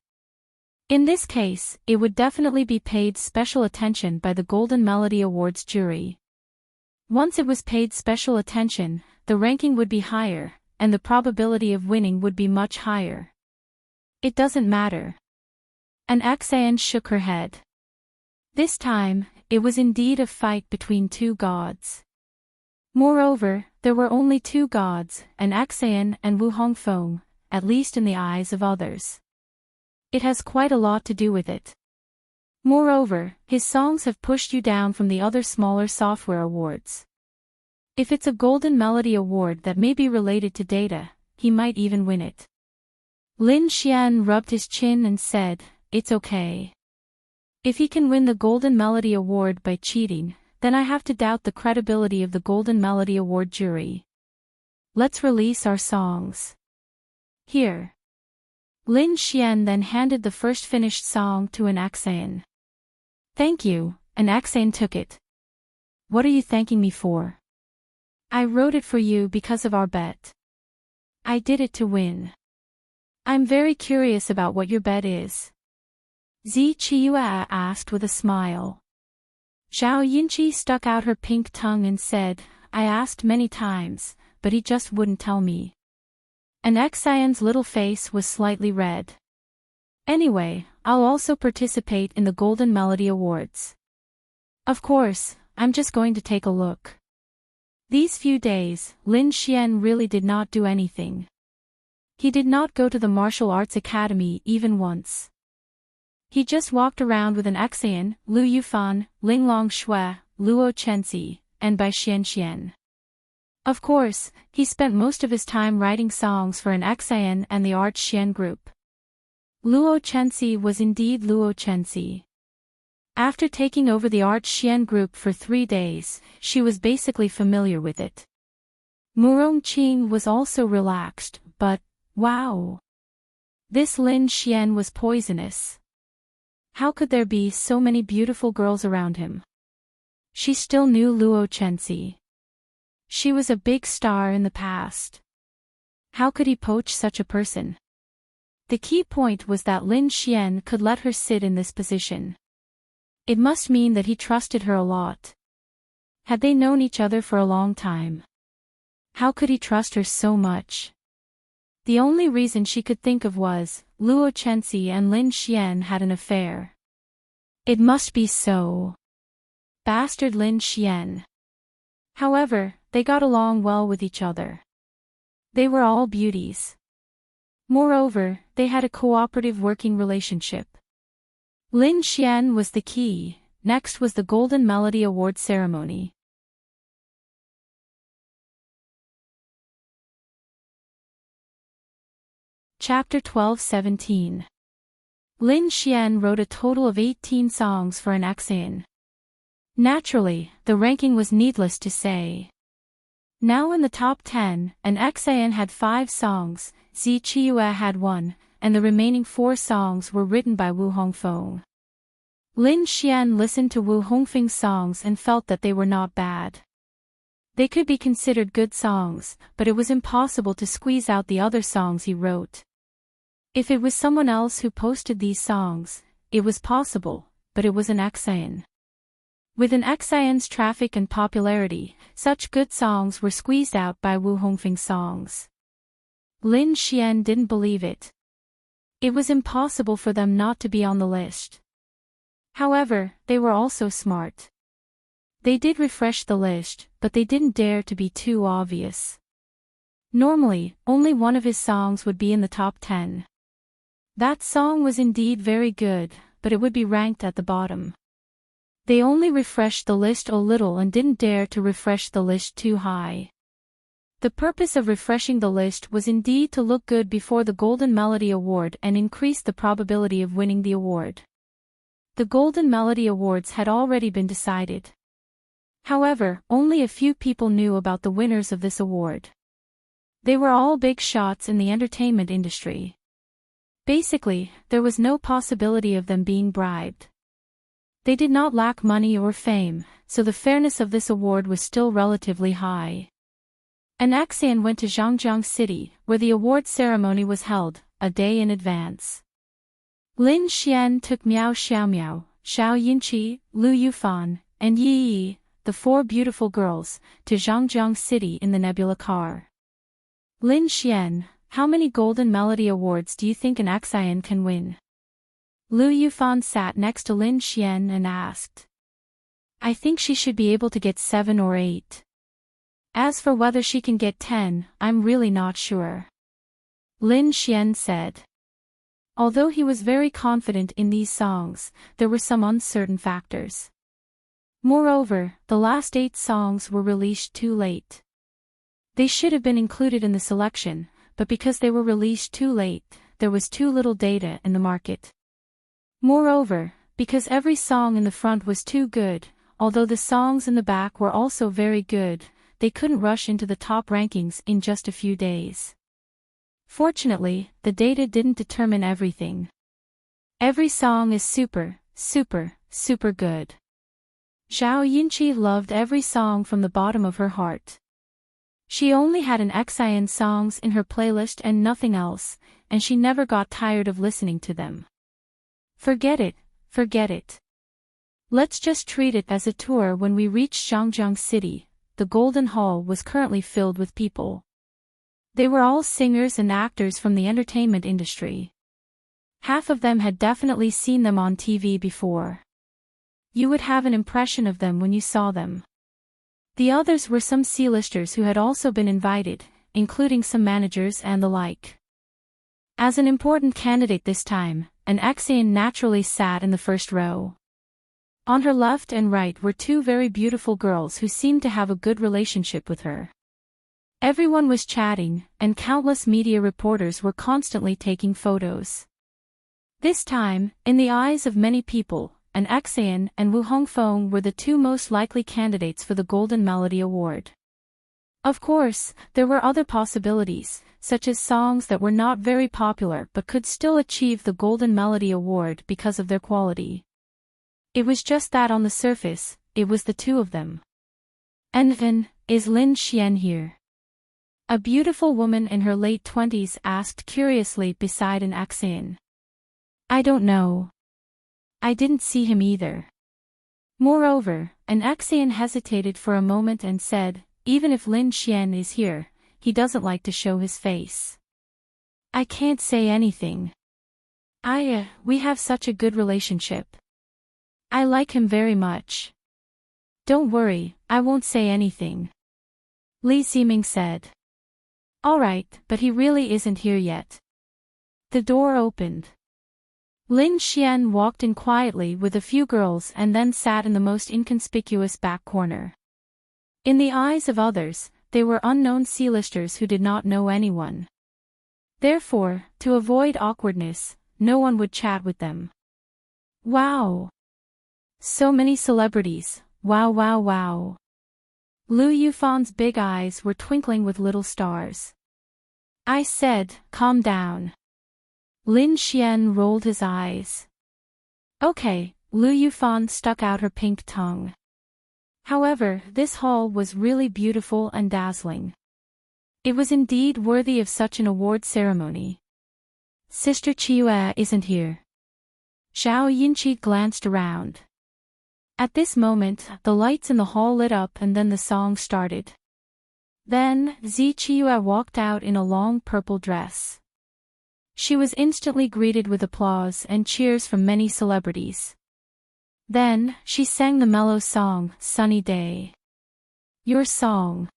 In this case, it would definitely be paid special attention by the Golden Melody Awards jury. Once it was paid special attention, the ranking would be higher, and the probability of winning would be much higher. It doesn't matter. An Xian shook her head. This time, it was indeed a fight between 2 gods. Moreover, there were only 2 gods, an Xian and Wu Hongfeng, at least in the eyes of others. It has quite a lot to do with it. Moreover, his songs have pushed you down from the other smaller software awards. If it's a Golden Melody Award that may be related to data, he might even win it. Lin Xian rubbed his chin and said, "It's okay. If he can win the Golden Melody Award by cheating, then I have to doubt the credibility of the Golden Melody Award jury. Let's release our songs. Here." Lin Xian then handed the first finished song to an Xian. "Thank you," an Xian took it. "What are you thanking me for?" "I wrote it for you because of our bet. I did it to win. I'm very curious about what your bet is." Zi Chiyue asked with a smile. Zhao Yinchi stuck out her pink tongue and said, "I asked many times, but he just wouldn't tell me." An Xian's little face was slightly red. "Anyway, I'll also participate in the Golden Melody Awards. Of course, I'm just going to take a look." These few days, Lin Xian really did not do anything. He did not go to the martial arts academy even once. He just walked around with an Xian, Lu Yufan, Linglong Shui, Luo Chenxi, and Bai Xianxian. Of course, he spent most of his time writing songs for an Xian and the Art Xian group. Luo Chenxi was indeed Luo Chenxi. After taking over the Art Xian group for 3 days, she was basically familiar with it. Murong Qing was also relaxed, but, wow! This Lin Xian was poisonous. How could there be so many beautiful girls around him? She still knew Luo Chenxi. She was a big star in the past. How could he poach such a person? The key point was that Lin Xian could let her sit in this position. It must mean that he trusted her a lot. Had they known each other for a long time? How could he trust her so much? The only reason she could think of was, Luo Chenxi and Lin Xian had an affair. It must be so. Bastard Lin Xian. However, they got along well with each other. They were all beauties. Moreover, they had a cooperative working relationship. Lin Xian was the key. Next was the Golden Melody Award ceremony. Chapter 12-17. Lin Xian wrote a total of 18 songs for an Exan. Naturally, the ranking was needless to say. Now in the top 10, an Exan had 5 songs, Zi Chiyue had 1, and the remaining 4 songs were written by Wu Hongfeng. Lin Xian listened to Wu Hongfeng's songs and felt that they were not bad. They could be considered good songs, but it was impossible to squeeze out the other songs he wrote. If it was someone else who posted these songs, it was possible, but it was an Exan. With an Exan's traffic and popularity, such good songs were squeezed out by Wu Hongfeng's songs. Lin Xian didn't believe it. It was impossible for them not to be on the list. However, they were also smart. They did refresh the list, but they didn't dare to be too obvious. Normally, only one of his songs would be in the top 10. That song was indeed very good, but it would be ranked at the bottom. They only refreshed the list a little and didn't dare to refresh the list too high. The purpose of refreshing the list was indeed to look good before the Golden Melody Award and increase the probability of winning the award. The Golden Melody Awards had already been decided. However, only a few people knew about the winners of this award. They were all big shots in the entertainment industry. Basically, there was no possibility of them being bribed. They did not lack money or fame, so the fairness of this award was still relatively high. An Exan went to Zhangjiang City, where the award ceremony was held, a day in advance. Lin Xian took Miao Xiaomiao, Xiao Yinqi, Lu Yufan, and Yi Yi, the 4 beautiful girls, to Zhangjiang City in the Nebula car. Lin Xian, how many Golden Melody Awards do you think an Exan can win? Lu Yufan sat next to Lin Xian and asked. I think she should be able to get 7 or 8. As for whether she can get 10, I'm really not sure. Lin Xian said. Although he was very confident in these songs, there were some uncertain factors. Moreover, the last 8 songs were released too late. They should have been included in the selection, but because they were released too late, there was too little data in the market. Moreover, because every song in the front was too good, although the songs in the back were also very good, they couldn't rush into the top rankings in just a few days. Fortunately, the data didn't determine everything. Every song is super, super, super good. Xiao Yinqi loved every song from the bottom of her heart. She only had an Exan songs in her playlist and nothing else, and she never got tired of listening to them. Forget it, forget it. Let's just treat it as a tour. When we reached Zhangjiang City, the Golden Hall was currently filled with people. They were all singers and actors from the entertainment industry. Half of them had definitely seen them on TV before. You would have an impression of them when you saw them. The others were some C-listers who had also been invited, including some managers and the like. As an important candidate this time, an Exan naturally sat in the first row. On her left and right were 2 very beautiful girls who seemed to have a good relationship with her. Everyone was chatting, and countless media reporters were constantly taking photos. This time, in the eyes of many people, an Exan and Wu Hongfeng were the 2 most likely candidates for the Golden Melody Award. Of course, there were other possibilities, such as songs that were not very popular but could still achieve the Golden Melody Award because of their quality. It was just that on the surface, it was the 2 of them. And is Lin Xian here? A beautiful woman in her late 20s asked curiously beside an Exan. I don't know. I didn't see him either. Moreover, an Exan hesitated for a moment and said, even if Lin Xian is here, he doesn't like to show his face. I can't say anything. We have such a good relationship. I like him very much. Don't worry, I won't say anything. Li Ximing said. Alright, but he really isn't here yet. The door opened. Lin Xian walked in quietly with a few girls and then sat in the most inconspicuous back corner. In the eyes of others, they were unknown C-listers who did not know anyone. Therefore, to avoid awkwardness, no one would chat with them. Wow! So many celebrities, wow wow wow. Lu Yufan's big eyes were twinkling with little stars. I said, calm down. Lin Xian rolled his eyes. Okay, Lu Yufan stuck out her pink tongue. However, this hall was really beautiful and dazzling. It was indeed worthy of such an award ceremony. Sister Chiue isn't here. Zhao Yinqi glanced around. At this moment, the lights in the hall lit up and then the song started. Then, Zi Chiue walked out in a long purple dress. She was instantly greeted with applause and cheers from many celebrities. Then, she sang the mellow song, Sunny Day. Your song.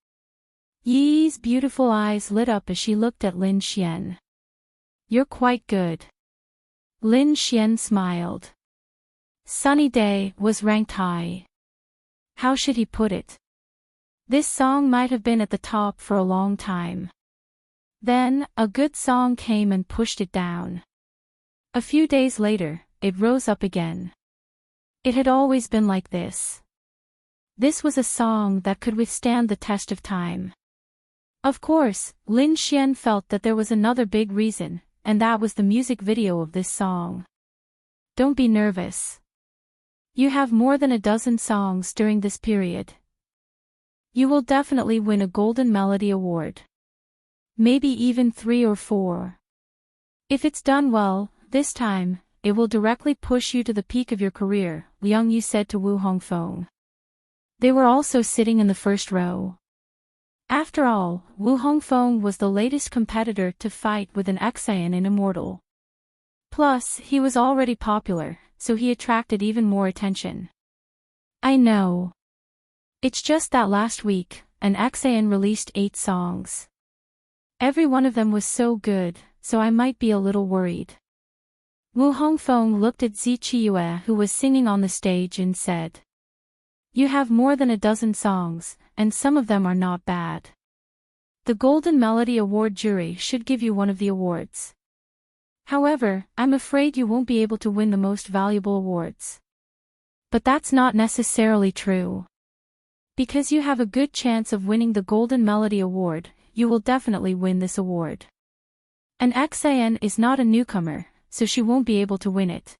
Yi's beautiful eyes lit up as she looked at Lin Xian. You're quite good. Lin Xian smiled. Sunny Day was ranked high. How should he put it? This song might have been at the top for a long time. Then, a good song came and pushed it down. A few days later, it rose up again. It had always been like this. This was a song that could withstand the test of time. Of course, Lin Xian felt that there was another big reason, and that was the music video of this song. Don't be nervous. You have more than a dozen songs during this period. You will definitely win a Golden Melody Award. Maybe even 3 or 4. If it's done well, this time, it will directly push you to the peak of your career, Liang Yu said to Wu Hongfeng. They were also sitting in the first row. After all, Wu Hongfeng was the latest competitor to fight with an Exayan in Immortal. Plus, he was already popular, so he attracted even more attention. I know. It's just that last week, an Exayan released 8 songs. Every one of them was so good, so I might be a little worried. Wu Hongfeng looked at Zi Chiue who was singing on the stage and said. You have more than a dozen songs, and some of them are not bad. The Golden Melody Award jury should give you one of the awards. However, I'm afraid you won't be able to win the most valuable awards. But that's not necessarily true. Because you have a good chance of winning the Golden Melody Award, you will definitely win this award. An Exayan is not a newcomer, so she won't be able to win it.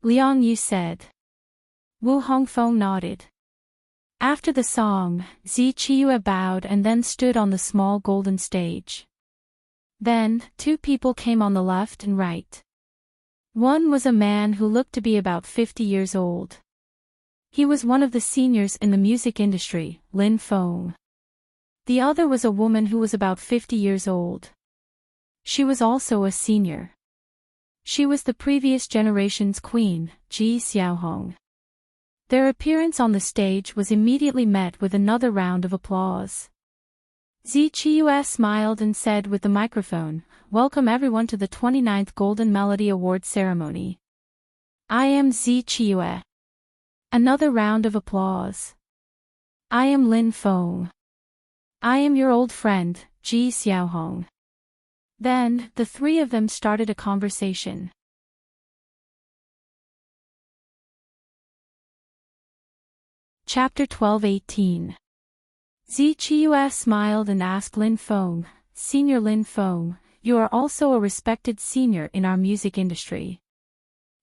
Liang Yu said. Wu Hongfeng nodded. After the song, Zi Chiue bowed and then stood on the small golden stage. Then, 2 people came on the left and right. One was a man who looked to be about 50 years old. He was one of the seniors in the music industry, Lin Feng. The other was a woman who was about 50 years old. She was also a senior. She was the previous generation's queen, Ji Xiaohong. Their appearance on the stage was immediately met with another round of applause. Zi Chiue smiled and said with the microphone, Welcome everyone to the 29th Golden Melody Award ceremony. I am Zi Chiue. Another round of applause. I am Lin Feng. I am your old friend, Ji Xiaohong. Then, the 3 of them started a conversation. Chapter 12:18. Zi Chiue smiled and asked Lin Feng, Senior Lin Feng, you are also a respected senior in our music industry.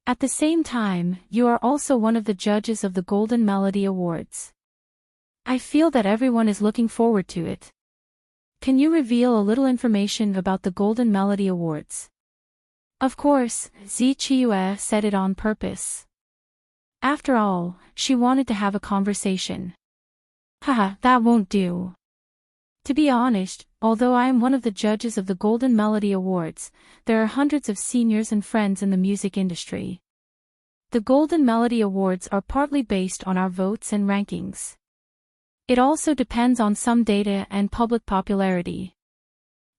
At the same time, you are also one of the judges of the Golden Melody Awards. I feel that everyone is looking forward to it. Can you reveal a little information about the Golden Melody Awards? Of course, Zi Chiue said it on purpose. After all, she wanted to have a conversation. Haha, that won't do. To be honest, although I am one of the judges of the Golden Melody Awards, there are hundreds of seniors and friends in the music industry. The Golden Melody Awards are partly based on our votes and rankings. It also depends on some data and public popularity.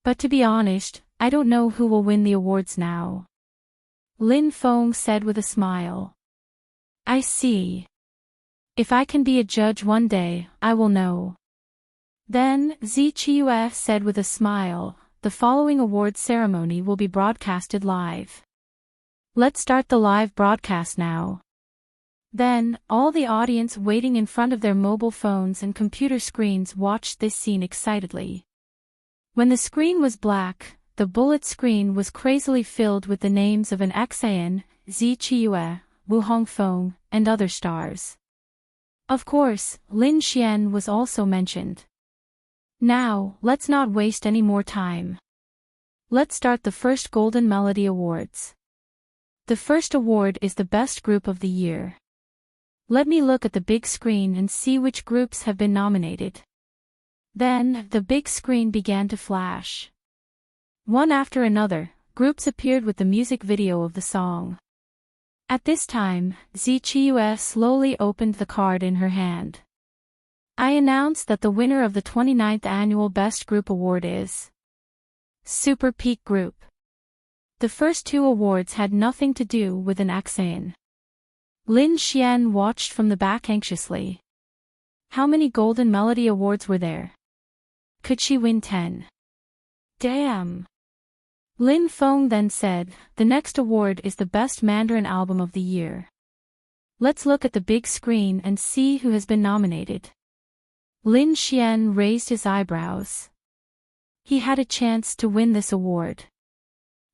But to be honest, I don't know who will win the awards now. Lin Feng said with a smile. I see. If I can be a judge one day, I will know. Then, Zichue said with a smile, the following award ceremony will be broadcasted live. Let's start the live broadcast now. Then, all the audience waiting in front of their mobile phones and computer screens watched this scene excitedly. When the screen was black, the bullet screen was crazily filled with the names of an Xian, Zichue, Wu Hongfeng, and other stars. Of course, Lin Xian was also mentioned. Now, let's not waste any more time. Let's start the first Golden Melody Awards. The first award is the Best Group of the Year. Let me look at the big screen and see which groups have been nominated. Then, the big screen began to flash. One after another, groups appeared with the music video of the song. At this time, Zichue slowly opened the card in her hand. I announce that the winner of the 29th Annual Best Group Award is Super Peak Group. The first two awards had nothing to do with an Xian. Lin Xian watched from the back anxiously. How many Golden Melody Awards were there? Could she win 10? Damn. Lin Feng then said, the next award is the Best Mandarin Album of the Year. Let's look at the big screen and see who has been nominated. Lin Xian raised his eyebrows. He had a chance to win this award.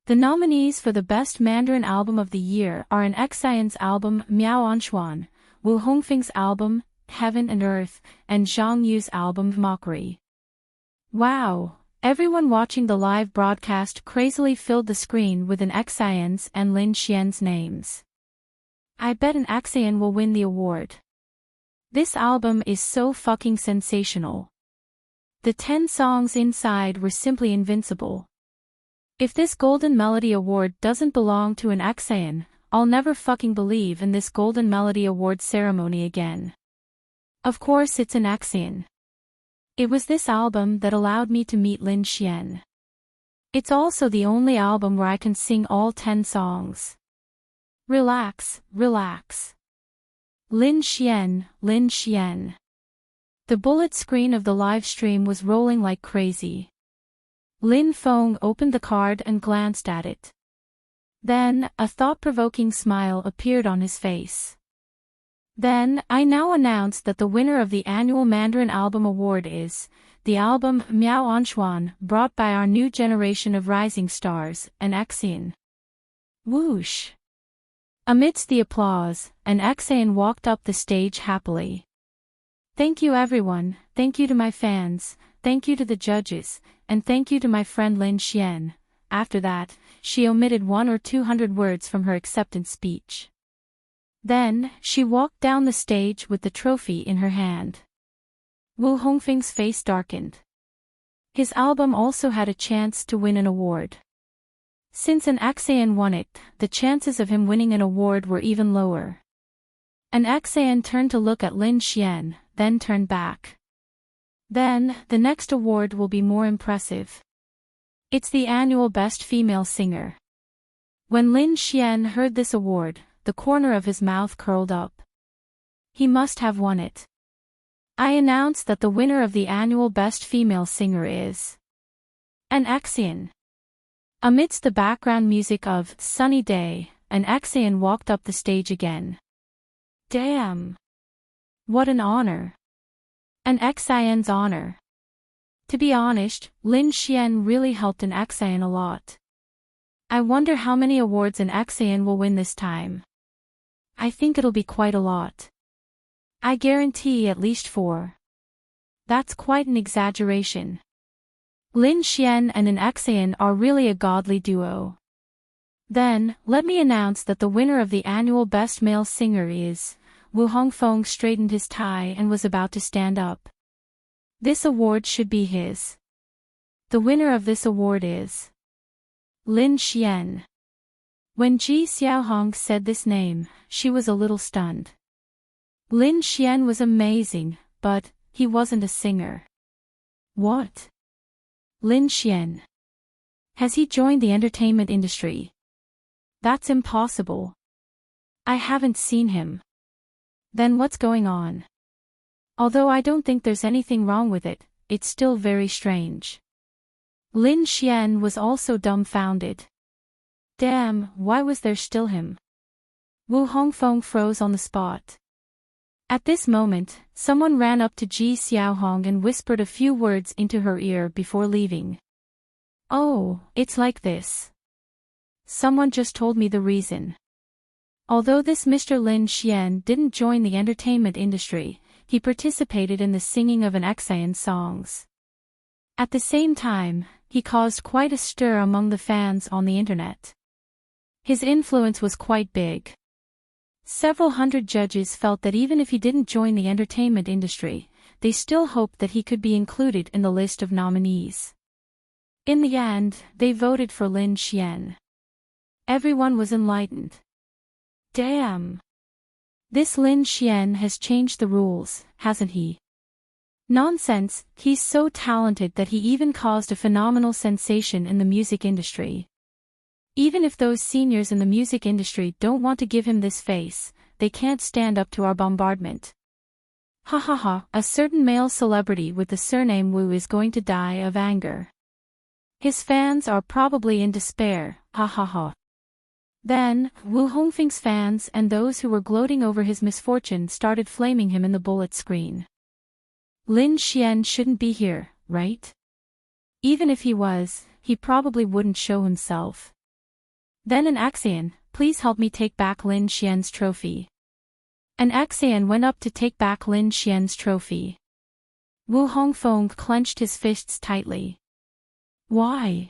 The nominees for the Best Mandarin Album of the Year are an Xian's album Miao Anshuan, Wu Hongfeng's album Heaven and Earth, and Zhang Yu's album Mockery. Wow! Everyone watching the live broadcast crazily filled the screen with an Xian's and Lin Xian's names. I bet an Xian will win the award. This album is so fucking sensational. The 10 songs inside were simply invincible. If this Golden Melody Award doesn't belong to an Xian, I'll never fucking believe in this Golden Melody Award ceremony again. Of course it's an Xian. It was this album that allowed me to meet Lin Xian. It's also the only album where I can sing all 10 songs. Relax, relax. Lin Xian, Lin Xian. The bullet screen of the live stream was rolling like crazy. Lin Feng opened the card and glanced at it. Then, a thought-provoking smile appeared on his face. Then, I now announce that the winner of the annual Mandarin Album Award is the album Miao Anshuan, brought by our new generation of rising stars, an Xian. Whoosh! Amidst the applause, an Xian walked up the stage happily. Thank you everyone, thank you to my fans, thank you to the judges, and thank you to my friend Lin Xian. After that, she omitted 100 or 200 words from her acceptance speech. Then, she walked down the stage with the trophy in her hand. Wu Hongfeng's face darkened. His album also had a chance to win an award. Since an Xian won it, the chances of him winning an award were even lower. An Xian turned to look at Lin Xian, then turned back. Then, the next award will be more impressive. It's the annual Best Female Singer. When Lin Xian heard this award, the corner of his mouth curled up. He must have won it. I announce that the winner of the annual Best Female Singer is an Xian. Amidst the background music of Sunny Day, an Xian walked up the stage again. Damn! What an honor! An Xian's honor. To be honest, Lin Xian really helped an Xian a lot. I wonder how many awards an Xian will win this time. I think it'll be quite a lot. I guarantee at least 4. That's quite an exaggeration. Lin Xian and an Xian are really a godly duo. Then, let me announce that the winner of the annual Best Male Singer is Wu Hongfeng straightened his tie and was about to stand up. This award should be his. The winner of this award is Lin Xian. When Ji Xiaohong said this name, she was a little stunned. Lin Xian was amazing, but he wasn't a singer. What? Lin Xian. Has he joined the entertainment industry? That's impossible. I haven't seen him. Then what's going on? Although I don't think there's anything wrong with it, it's still very strange. Lin Xian was also dumbfounded. Damn, why was there still him? Wu Hongfeng froze on the spot. At this moment, someone ran up to Ji Xiaohong and whispered a few words into her ear before leaving. Oh, it's like this. Someone just told me the reason. Although this Mr. Lin Xian didn't join the entertainment industry, he participated in the singing of an Xian songs. At the same time, he caused quite a stir among the fans on the internet. His influence was quite big. Several hundred judges felt that even if he didn't join the entertainment industry, they still hoped that he could be included in the list of nominees. In the end, they voted for Lin Xian. Everyone was enlightened. Damn! This Lin Xian has changed the rules, hasn't he? Nonsense, he's so talented that he even caused a phenomenal sensation in the music industry. Even if those seniors in the music industry don't want to give him this face, they can't stand up to our bombardment. Ha ha ha, a certain male celebrity with the surname Wu is going to die of anger. His fans are probably in despair, ha ha ha. Then, Wu Hongfeng's fans and those who were gloating over his misfortune started flaming him in the bullet screen. Lin Xian shouldn't be here, right? Even if he was, he probably wouldn't show himself. Then an Xian, please help me take back Lin Xian's trophy. An Xian went up to take back Lin Xian's trophy. Wu Hongfeng clenched his fists tightly. Why?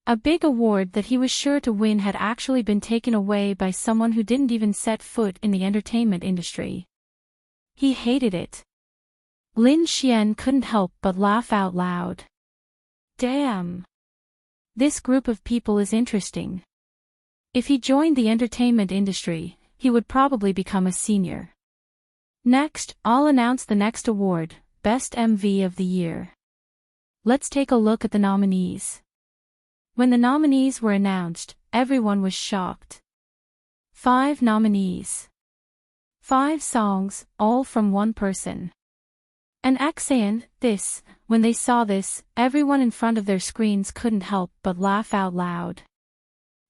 A big award that he was sure to win had actually been taken away by someone who didn't even set foot in the entertainment industry. He hated it. Lin Xian couldn't help but laugh out loud. Damn! This group of people is interesting. If he joined the entertainment industry, he would probably become a senior. Next, I'll announce the next award, Best MV of the Year. Let's take a look at the nominees. When the nominees were announced, everyone was shocked. 5 nominees. 5 songs, all from one person. An Xian, this, when they saw this, everyone in front of their screens couldn't help but laugh out loud.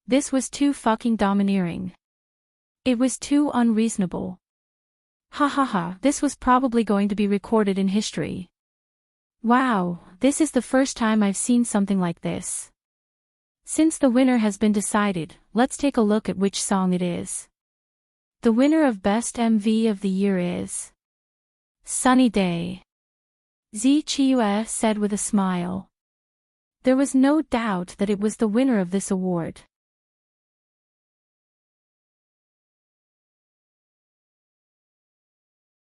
This was too fucking domineering. It was too unreasonable. Ha ha ha, this was probably going to be recorded in history. Wow, this is the first time I've seen something like this. Since the winner has been decided, let's take a look at which song it is. The winner of Best MV of the Year is Sunny Day. Zi Qiue said with a smile. There was no doubt that it was the winner of this award.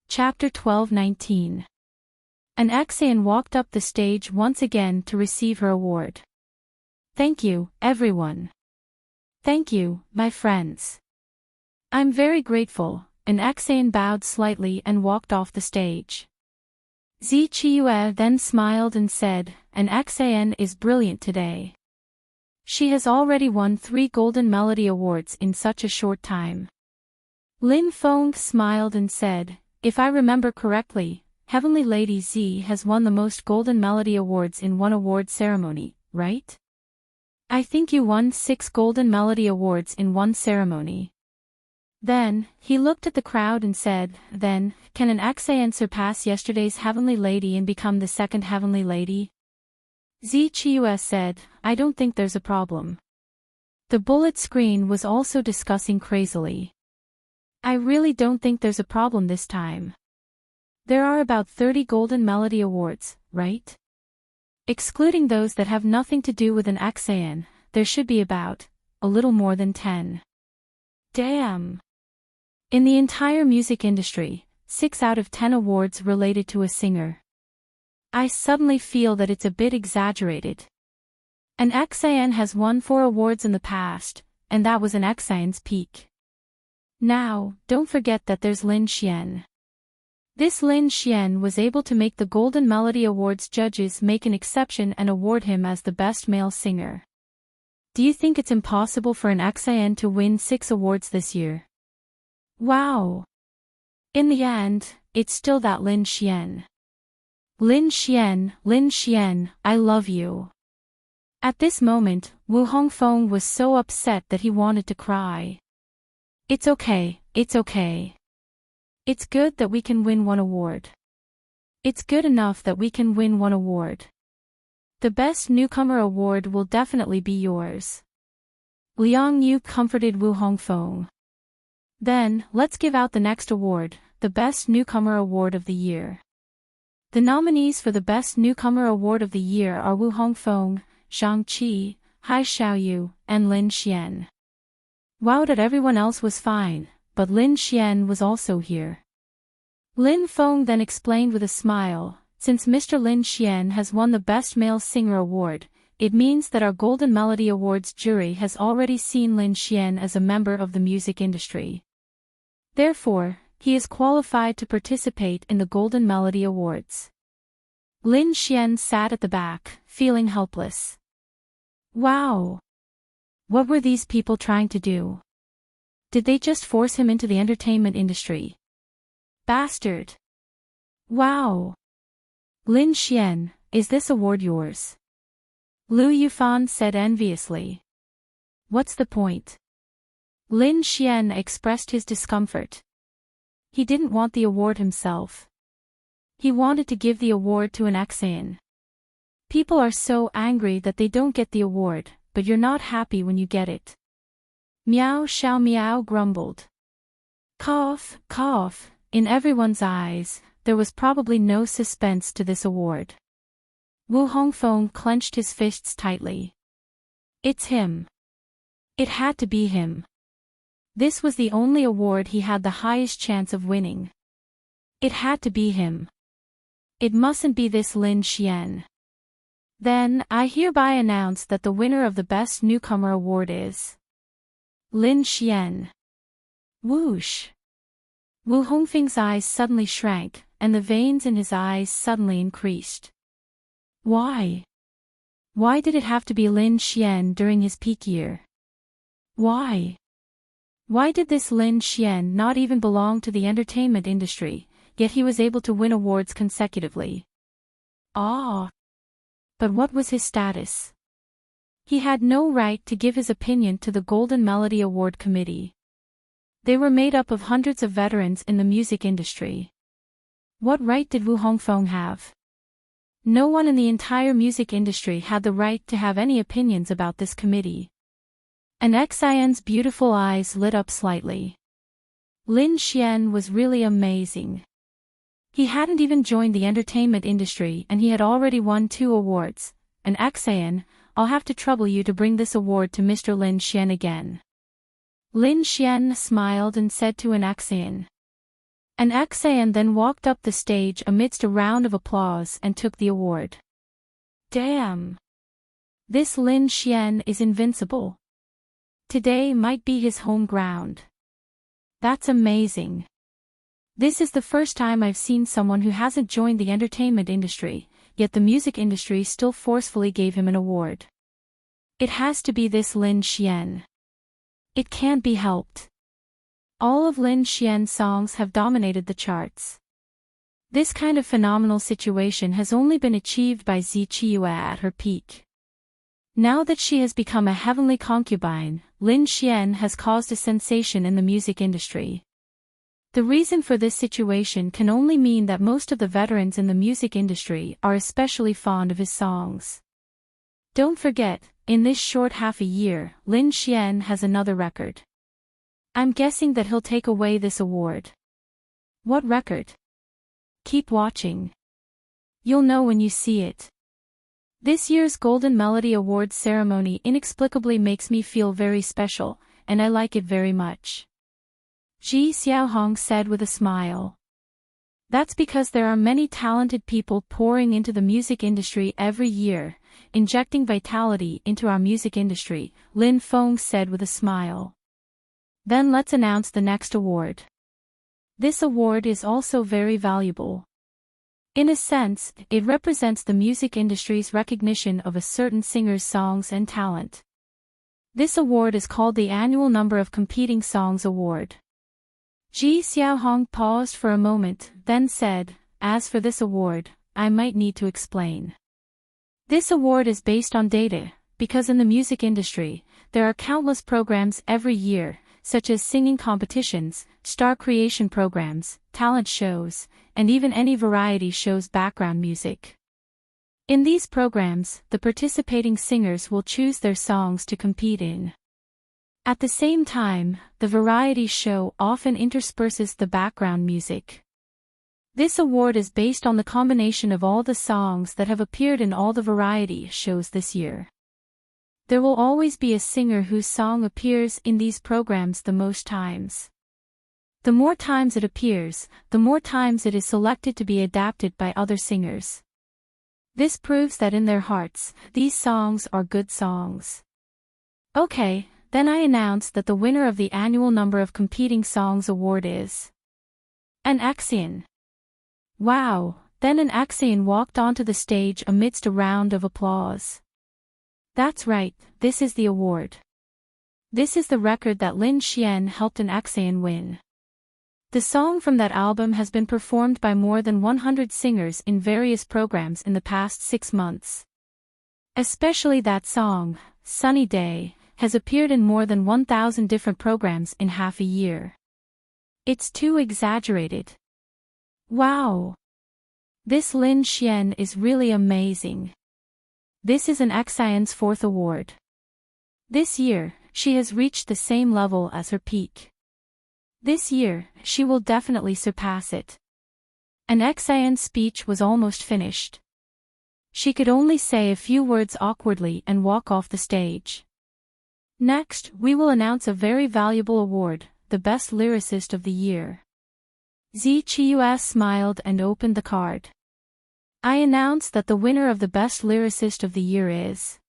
Chapter 12:19. An Xian walked up the stage once again to receive her award. Thank you, everyone. Thank you, my friends. I'm very grateful. An Xian bowed slightly and walked off the stage. Zi Qiue then smiled and said, An Xian is brilliant today. She has already won 3 Golden Melody Awards in such a short time. Lin Feng smiled and said, If I remember correctly, Heavenly Lady Z has won the most Golden Melody Awards in one award ceremony, right? I think you won 6 Golden Melody Awards in one ceremony. Then, he looked at the crowd and said, Then, can an Xian surpass yesterday's Heavenly Lady and become the second Heavenly Lady? Zi Qiue said, I don't think there's a problem. The bullet screen was also discussing crazily. I really don't think there's a problem this time. There are about 30 Golden Melody Awards, right? Excluding those that have nothing to do with an Xian, there should be about, a little more than 10. Damn! In the entire music industry, 6 out of 10 awards related to a singer. I suddenly feel that it's a bit exaggerated. An XAN has won 4 awards in the past, and that was an XAN's peak. Now, don't forget that there's Lin Xian. This Lin Xian was able to make the Golden Melody Awards judges make an exception and award him as the best male singer. Do you think it's impossible for an XAN to win 6 awards this year? Wow! In the end, it's still that Lin Xian. Lin Xian, I love you. At this moment, Wu Hongfeng was so upset that he wanted to cry. It's okay. It's good that we can win 1 award. It's good enough that we can win 1 award. The Best Newcomer Award will definitely be yours. Liang Yu comforted Wu Hongfeng. Then, let's give out the next award, the Best Newcomer Award of the Year. The nominees for the Best Newcomer Award of the Year are Wu Hongfeng, Zhang Qi, Hai Xiaoyu, and Lin Xian. Wow, that everyone else was fine, but Lin Xian was also here. Lin Feng then explained with a smile, since Mr. Lin Xian has won the Best Male Singer Award, it means that our Golden Melody Awards jury has already seen Lin Xian as a member of the music industry. Therefore, he is qualified to participate in the Golden Melody Awards. Lin Xian sat at the back, feeling helpless. Wow! What were these people trying to do? Did they just force him into the entertainment industry? Bastard! Wow! Lin Xian, is this award yours? Lu Yufan said enviously. What's the point? Lin Xian expressed his discomfort. He didn't want the award himself. He wanted to give the award to an XAN. People are so angry that they don't get the award, but you're not happy when you get it. Miao Xiao Miao grumbled. Cough, cough, in everyone's eyes, there was probably no suspense to this award. Wu Hongfeng clenched his fists tightly. It's him. It had to be him. This was the only award he had the highest chance of winning. It had to be him. It mustn't be this Lin Xian. Then, I hereby announce that the winner of the Best Newcomer Award is Lin Xian. Whoosh! Wu Hongfeng's eyes suddenly shrank, and the veins in his eyes suddenly increased. Why? Why did it have to be Lin Xian during his peak year? Why? Why did this Lin Xian not even belong to the entertainment industry, yet he was able to win awards consecutively? Ah! But what was his status? He had no right to give his opinion to the Golden Melody Award Committee. They were made up of hundreds of veterans in the music industry. What right did Wu Hongfeng have? No one in the entire music industry had the right to have any opinions about this committee. And XIN's beautiful eyes lit up slightly. Lin Xian was really amazing. He hadn't even joined the entertainment industry and he had already won 2 awards. And XIN, I'll have to trouble you to bring this award to Mr. Lin Xian again. Lin Xian smiled and said to an XIN. An XIN then walked up the stage amidst a round of applause and took the award. Damn! This Lin Xian is invincible. Today might be his home ground. That's amazing. This is the first time I've seen someone who hasn't joined the entertainment industry, yet the music industry still forcefully gave him an award. It has to be this Lin Xian. It can't be helped. All of Lin Xian's songs have dominated the charts. This kind of phenomenal situation has only been achieved by Zi Qiyu at her peak. Now that she has become a heavenly concubine, Lin Xian has caused a sensation in the music industry. The reason for this situation can only mean that most of the veterans in the music industry are especially fond of his songs. Don't forget, in this short half a year, Lin Xian has another record. I'm guessing that he'll take away this award. What record? Keep watching. You'll know when you see it. This year's Golden Melody Awards ceremony inexplicably makes me feel very special, and I like it very much. Ji Xiaohong said with a smile. That's because there are many talented people pouring into the music industry every year, injecting vitality into our music industry, Lin Feng said with a smile. Then let's announce the next award. This award is also very valuable. In a sense, it represents the music industry's recognition of a certain singer's songs and talent. This award is called the Annual Number of Competing Songs Award. Ji Xiaohong paused for a moment, then said, "As for this award, I might need to explain. This award is based on data, because in the music industry, there are countless programs every year, such as singing competitions, star creation programs, talent shows, and even any variety show's background music. In these programs, the participating singers will choose their songs to compete in. At the same time, the variety show often intersperses the background music. This award is based on the combination of all the songs that have appeared in all the variety shows this year. There will always be a singer whose song appears in these programs the most times. The more times it appears, the more times it is selected to be adapted by other singers. This proves that in their hearts, these songs are good songs. Okay. Then I announce that the winner of the Annual Number of Competing Songs Award is an Axian. Wow, then an Axian walked onto the stage amidst a round of applause. That's right, this is the award. This is the record that Lin Xian helped an Axian win. The song from that album has been performed by more than 100 singers in various programs in the past 6 months. Especially that song, Sunny Day, has appeared in more than 1,000 different programs in half a year. It's too exaggerated. Wow! This Lin Xian is really amazing. This is an Axian's 4th award. This year, she has reached the same level as her peak. This year, she will definitely surpass it. An Axian's speech was almost finished. She could only say a few words awkwardly and walk off the stage. Next, we will announce a very valuable award, the Best Lyricist of the Year. Zi Qiuas smiled and opened the card. I announce that the winner of the Best Lyricist of the Year is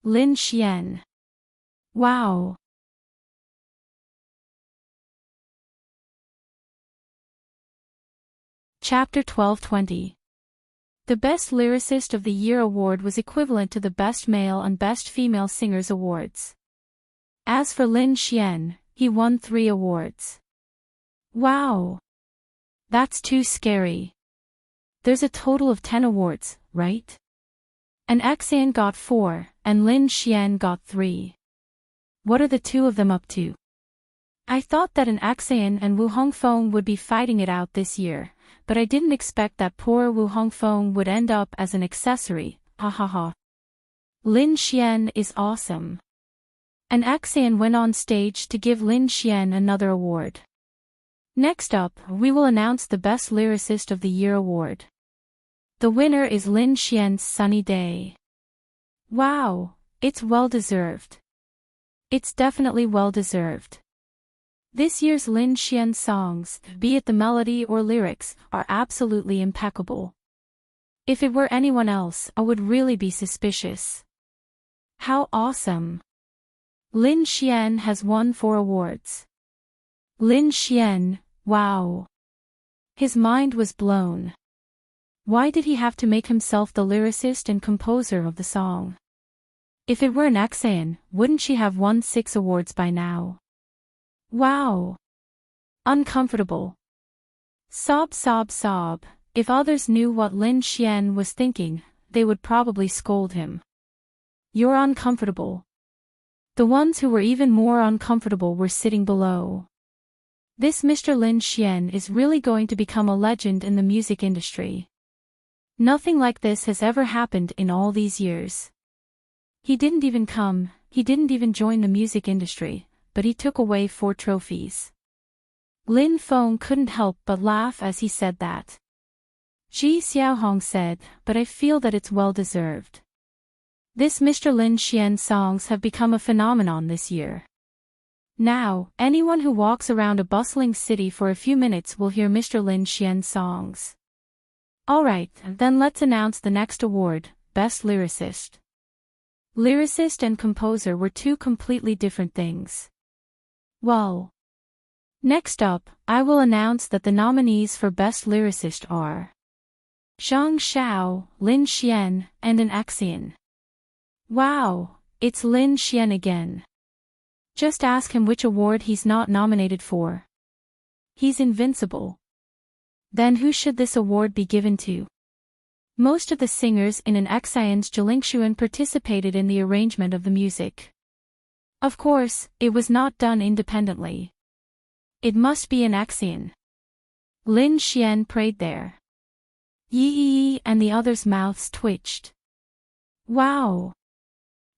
Lin Xian. Wow! Chapter 1220. The Best Lyricist of the Year award was equivalent to the Best Male and Best Female Singers awards. As for Lin Xian, he won 3 awards. Wow! That's too scary. There's a total of 10 awards, right? An Axian got 4, and Lin Xian got 3. What are the two of them up to? I thought that an Axian and Wu Hongfeng would be fighting it out this year, but I didn't expect that poor Wu Hongfeng would end up as an accessory, ha ha ha. Lin Xian is awesome. An Axian went on stage to give Lin Xian another award. Next up, we will announce the Best Lyricist of the Year award. The winner is Lin Xian's Sunny Day. Wow, it's well-deserved. It's definitely well-deserved. This year's Lin Xian songs, be it the melody or lyrics, are absolutely impeccable. If it were anyone else, I would really be suspicious. How awesome! Lin Xian has won 4 awards. Lin Xian, wow! His mind was blown. Why did he have to make himself the lyricist and composer of the song? If it were an Axian, wouldn't she have won 6 awards by now? Wow! Uncomfortable. Sob sob sob. If others knew what Lin Xian was thinking, they would probably scold him. You're uncomfortable. The ones who were even more uncomfortable were sitting below. This Mr. Lin Xian is really going to become a legend in the music industry. Nothing like this has ever happened in all these years. He didn't even join the music industry, but he took away 4 trophies. Lin Feng couldn't help but laugh as he said that. Ji Xiaohong said, but I feel that it's well-deserved. This Mr. Lin Xian songs have become a phenomenon this year. Now, anyone who walks around a bustling city for a few minutes will hear Mr. Lin Xian's songs. Alright, then let's announce the next award, Best Lyricist. Lyricist and composer were two completely different things. Well. Next up, I will announce that the nominees for Best Lyricist are Zhang Xiao, Lin Xian, and an Axian. Wow, it's Lin Xian again. Just ask him which award he's not nominated for. He's invincible. Then who should this award be given to? Most of the singers in an Axian's Jilingshuan participated in the arrangement of the music. Of course, it was not done independently. It must be an Axian. Lin Xian prayed there. Yi and the others' mouths twitched. Wow.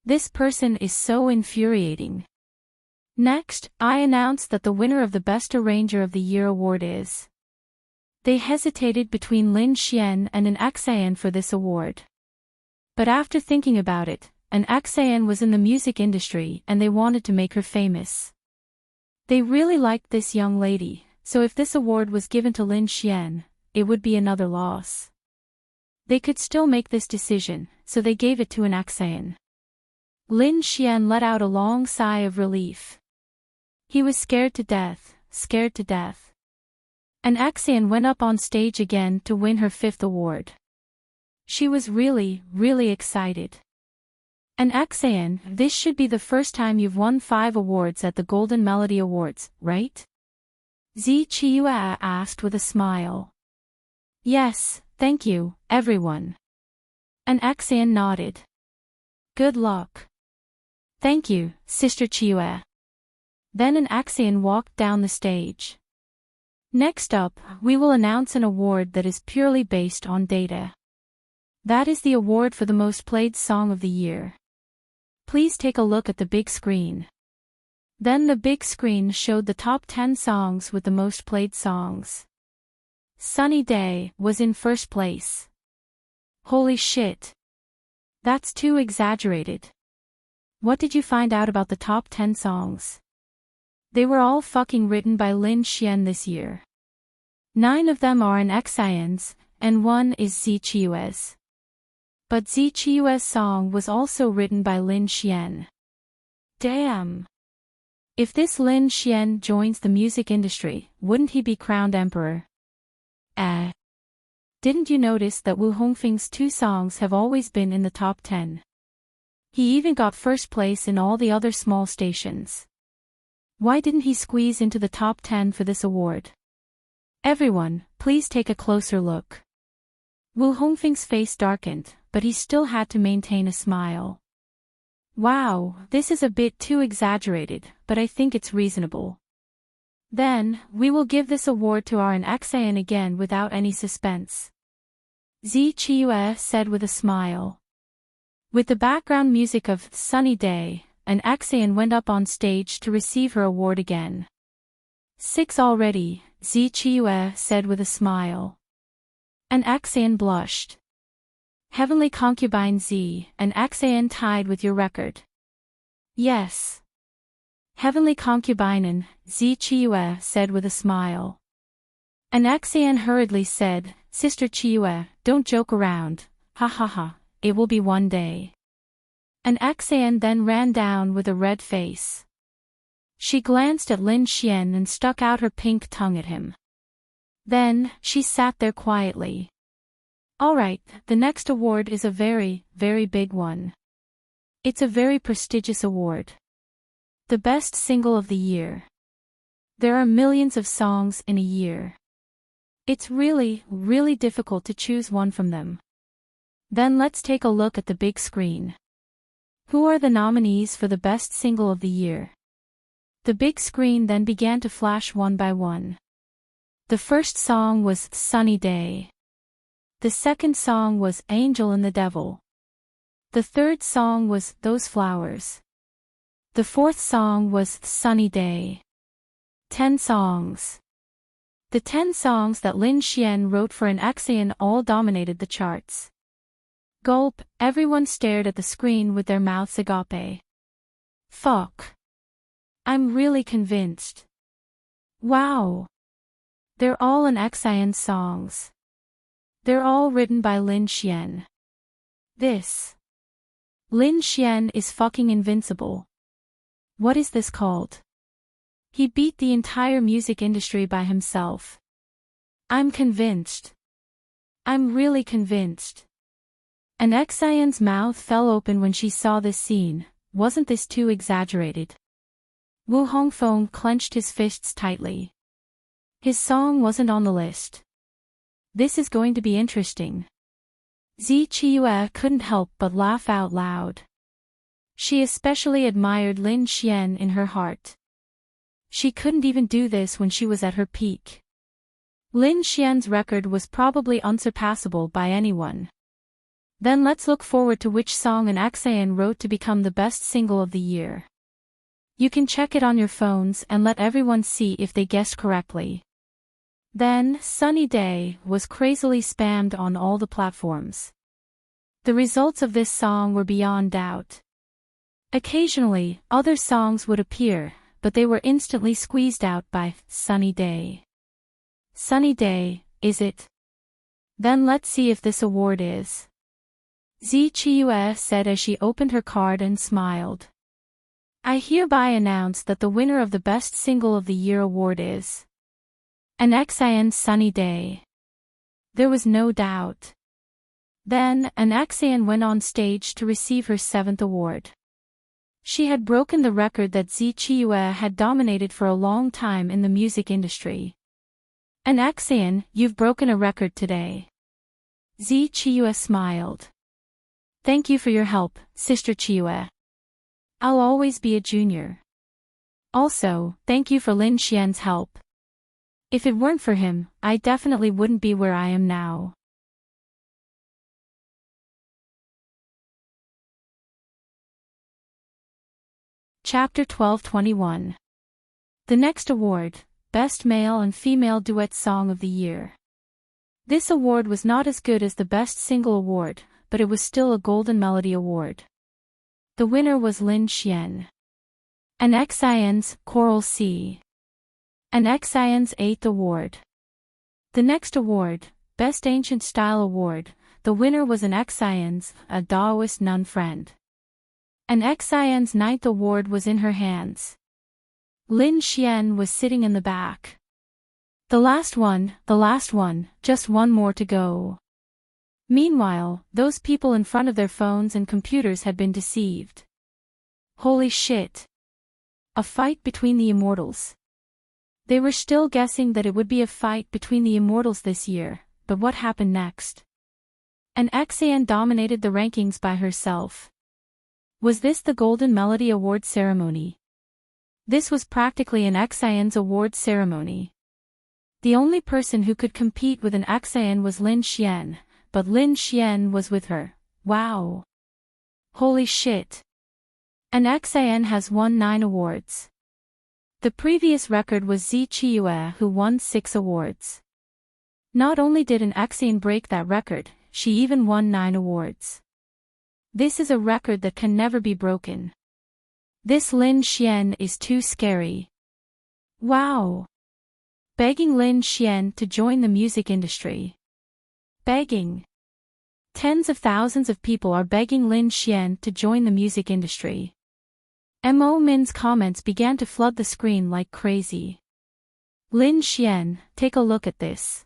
This person is so infuriating. Next, I announce that the winner of the Best Arranger of the Year award is. They hesitated between Lin Xian and an Axian for this award. But after thinking about it, an Axian was in the music industry and they wanted to make her famous. They really liked this young lady, so if this award was given to Lin Xian, it would be another loss. They could still make this decision, so they gave it to an Axian. Lin Xian let out a long sigh of relief. He was scared to death, scared to death. An Axian went up on stage again to win her 5th award. She was really, really excited. An Axian, this should be the first time you've won 5 awards at the Golden Melody Awards, right? Zi Qiyu asked with a smile. Yes, thank you, everyone. An Axian nodded. Good luck. Thank you, Sister Qiyu. Then an Axian walked down the stage. Next up, we will announce an award that is purely based on data. That is the award for the most played song of the year. Please take a look at the big screen. Then the big screen showed the top 10 songs with the most played songs. Sunny Day was in first place. Holy shit. That's too exaggerated. What did you find out about the top 10 songs? They were all fucking written by Lin Xian this year. 9 of them are an Axian's, and 1 is Zi Qiyue's. But Zi Qiyue's song was also written by Lin Xian. Damn. If this Lin Xian joins the music industry, wouldn't he be crowned emperor? Didn't you notice that Wu Hongfeng's 2 songs have always been in the top 10? He even got first place in all the other small stations. Why didn't he squeeze into the top 10 for this award? Everyone, please take a closer look. Wu Hongfeng's face darkened, but he still had to maintain a smile. Wow, this is a bit too exaggerated, but I think it's reasonable. Then, we will give this award to our Axian again without any suspense. Zi Qiyu said with a smile. With the background music of Sunny Day, an Axian went up on stage to receive her award again. 6 already, Zi Qiyu said with a smile. An Axian blushed. Heavenly Concubine Zi, an Axian tied with your record. Yes. Heavenly Concubine, Zi Qiyu said with a smile. An Axian hurriedly said, Sister Qiyu, don't joke around, ha ha ha, it will be one day. An Axian then ran down with a red face. She glanced at Lin Xian and stuck out her pink tongue at him. Then, she sat there quietly. Alright, the next award is a very, very big one. It's a very prestigious award. The best single of the year. There are millions of songs in a year. It's really, really difficult to choose one from them. Then let's take a look at the big screen. Who are the nominees for the best single of the year? The big screen then began to flash one by one. The first song was Sunny Day. The second song was Angel and the Devil. The third song was Those Flowers. The fourth song was Sunny Day. 10 songs. The 10 songs that Lin Xian wrote for an Axian all dominated the charts. Gulp, everyone stared at the screen with their mouths agape. Fuck. I'm really convinced. Wow. They're all an Xian songs. They're all written by Lin Xian. This Lin Xian is fucking invincible. What is this called? He beat the entire music industry by himself. I'm convinced. I'm really convinced. And Xian's mouth fell open when she saw this scene. Wasn't this too exaggerated? Wu Hongfeng clenched his fists tightly. His song wasn't on the list. This is going to be interesting. Zi Qiue couldn't help but laugh out loud. She especially admired Lin Xian in her heart. She couldn't even do this when she was at her peak. Lin Xian's record was probably unsurpassable by anyone. Then let's look forward to which song an Xian wrote to become the best single of the year. You can check it on your phones and let everyone see if they guessed correctly. Then, Sunny Day was crazily spammed on all the platforms. The results of this song were beyond doubt. Occasionally, other songs would appear, but they were instantly squeezed out by Sunny Day. Sunny Day, is it? Then let's see if this award is. Zi Qiue said as she opened her card and smiled. I hereby announce that the winner of the Best Single of the Year award is an Xian Sunny Day. There was no doubt. Then, an Xian went on stage to receive her 7th award. She had broken the record that Zi Qiue had dominated for a long time in the music industry. An Xian, you've broken a record today. Zi Qiue smiled. Thank you for your help, Sister Qiue. I'll always be a junior. Also, thank you for Lin Xian's help. If it weren't for him, I definitely wouldn't be where I am now. Chapter 12:21. The next award, Best Male and Female Duet Song of the Year. This award was not as good as the Best Single award, but it was still a Golden Melody award. The winner was Lin Xian. An Xian's Choral C. An Xian's 8th award. The next award, Best Ancient Style award, the winner was an Xian's A Daoist Nun Friend. An Xian's 9th award was in her hands. Lin Xian was sitting in the back. The last one, just one more to go. Meanwhile, those people in front of their phones and computers had been deceived. Holy shit. A fight between the immortals. They were still guessing that it would be a fight between the immortals this year, but what happened next? An Xian dominated the rankings by herself. Was this the Golden Melody Award ceremony? This was practically an Xian's award ceremony. The only person who could compete with an Xian was Lin Xian, but Lin Xian was with her. Wow. Holy shit. An Xian has won 9 awards. The previous record was Zi Qiue who won 6 awards. Not only did an Xian break that record, she even won 9 awards. This is a record that can never be broken. This Lin Xian is too scary. Wow. Begging Lin Xian to join the music industry. Begging. Tens of thousands of people are begging Lin Xian to join the music industry. Mo Min's comments began to flood the screen like crazy. Lin Xian, take a look at this.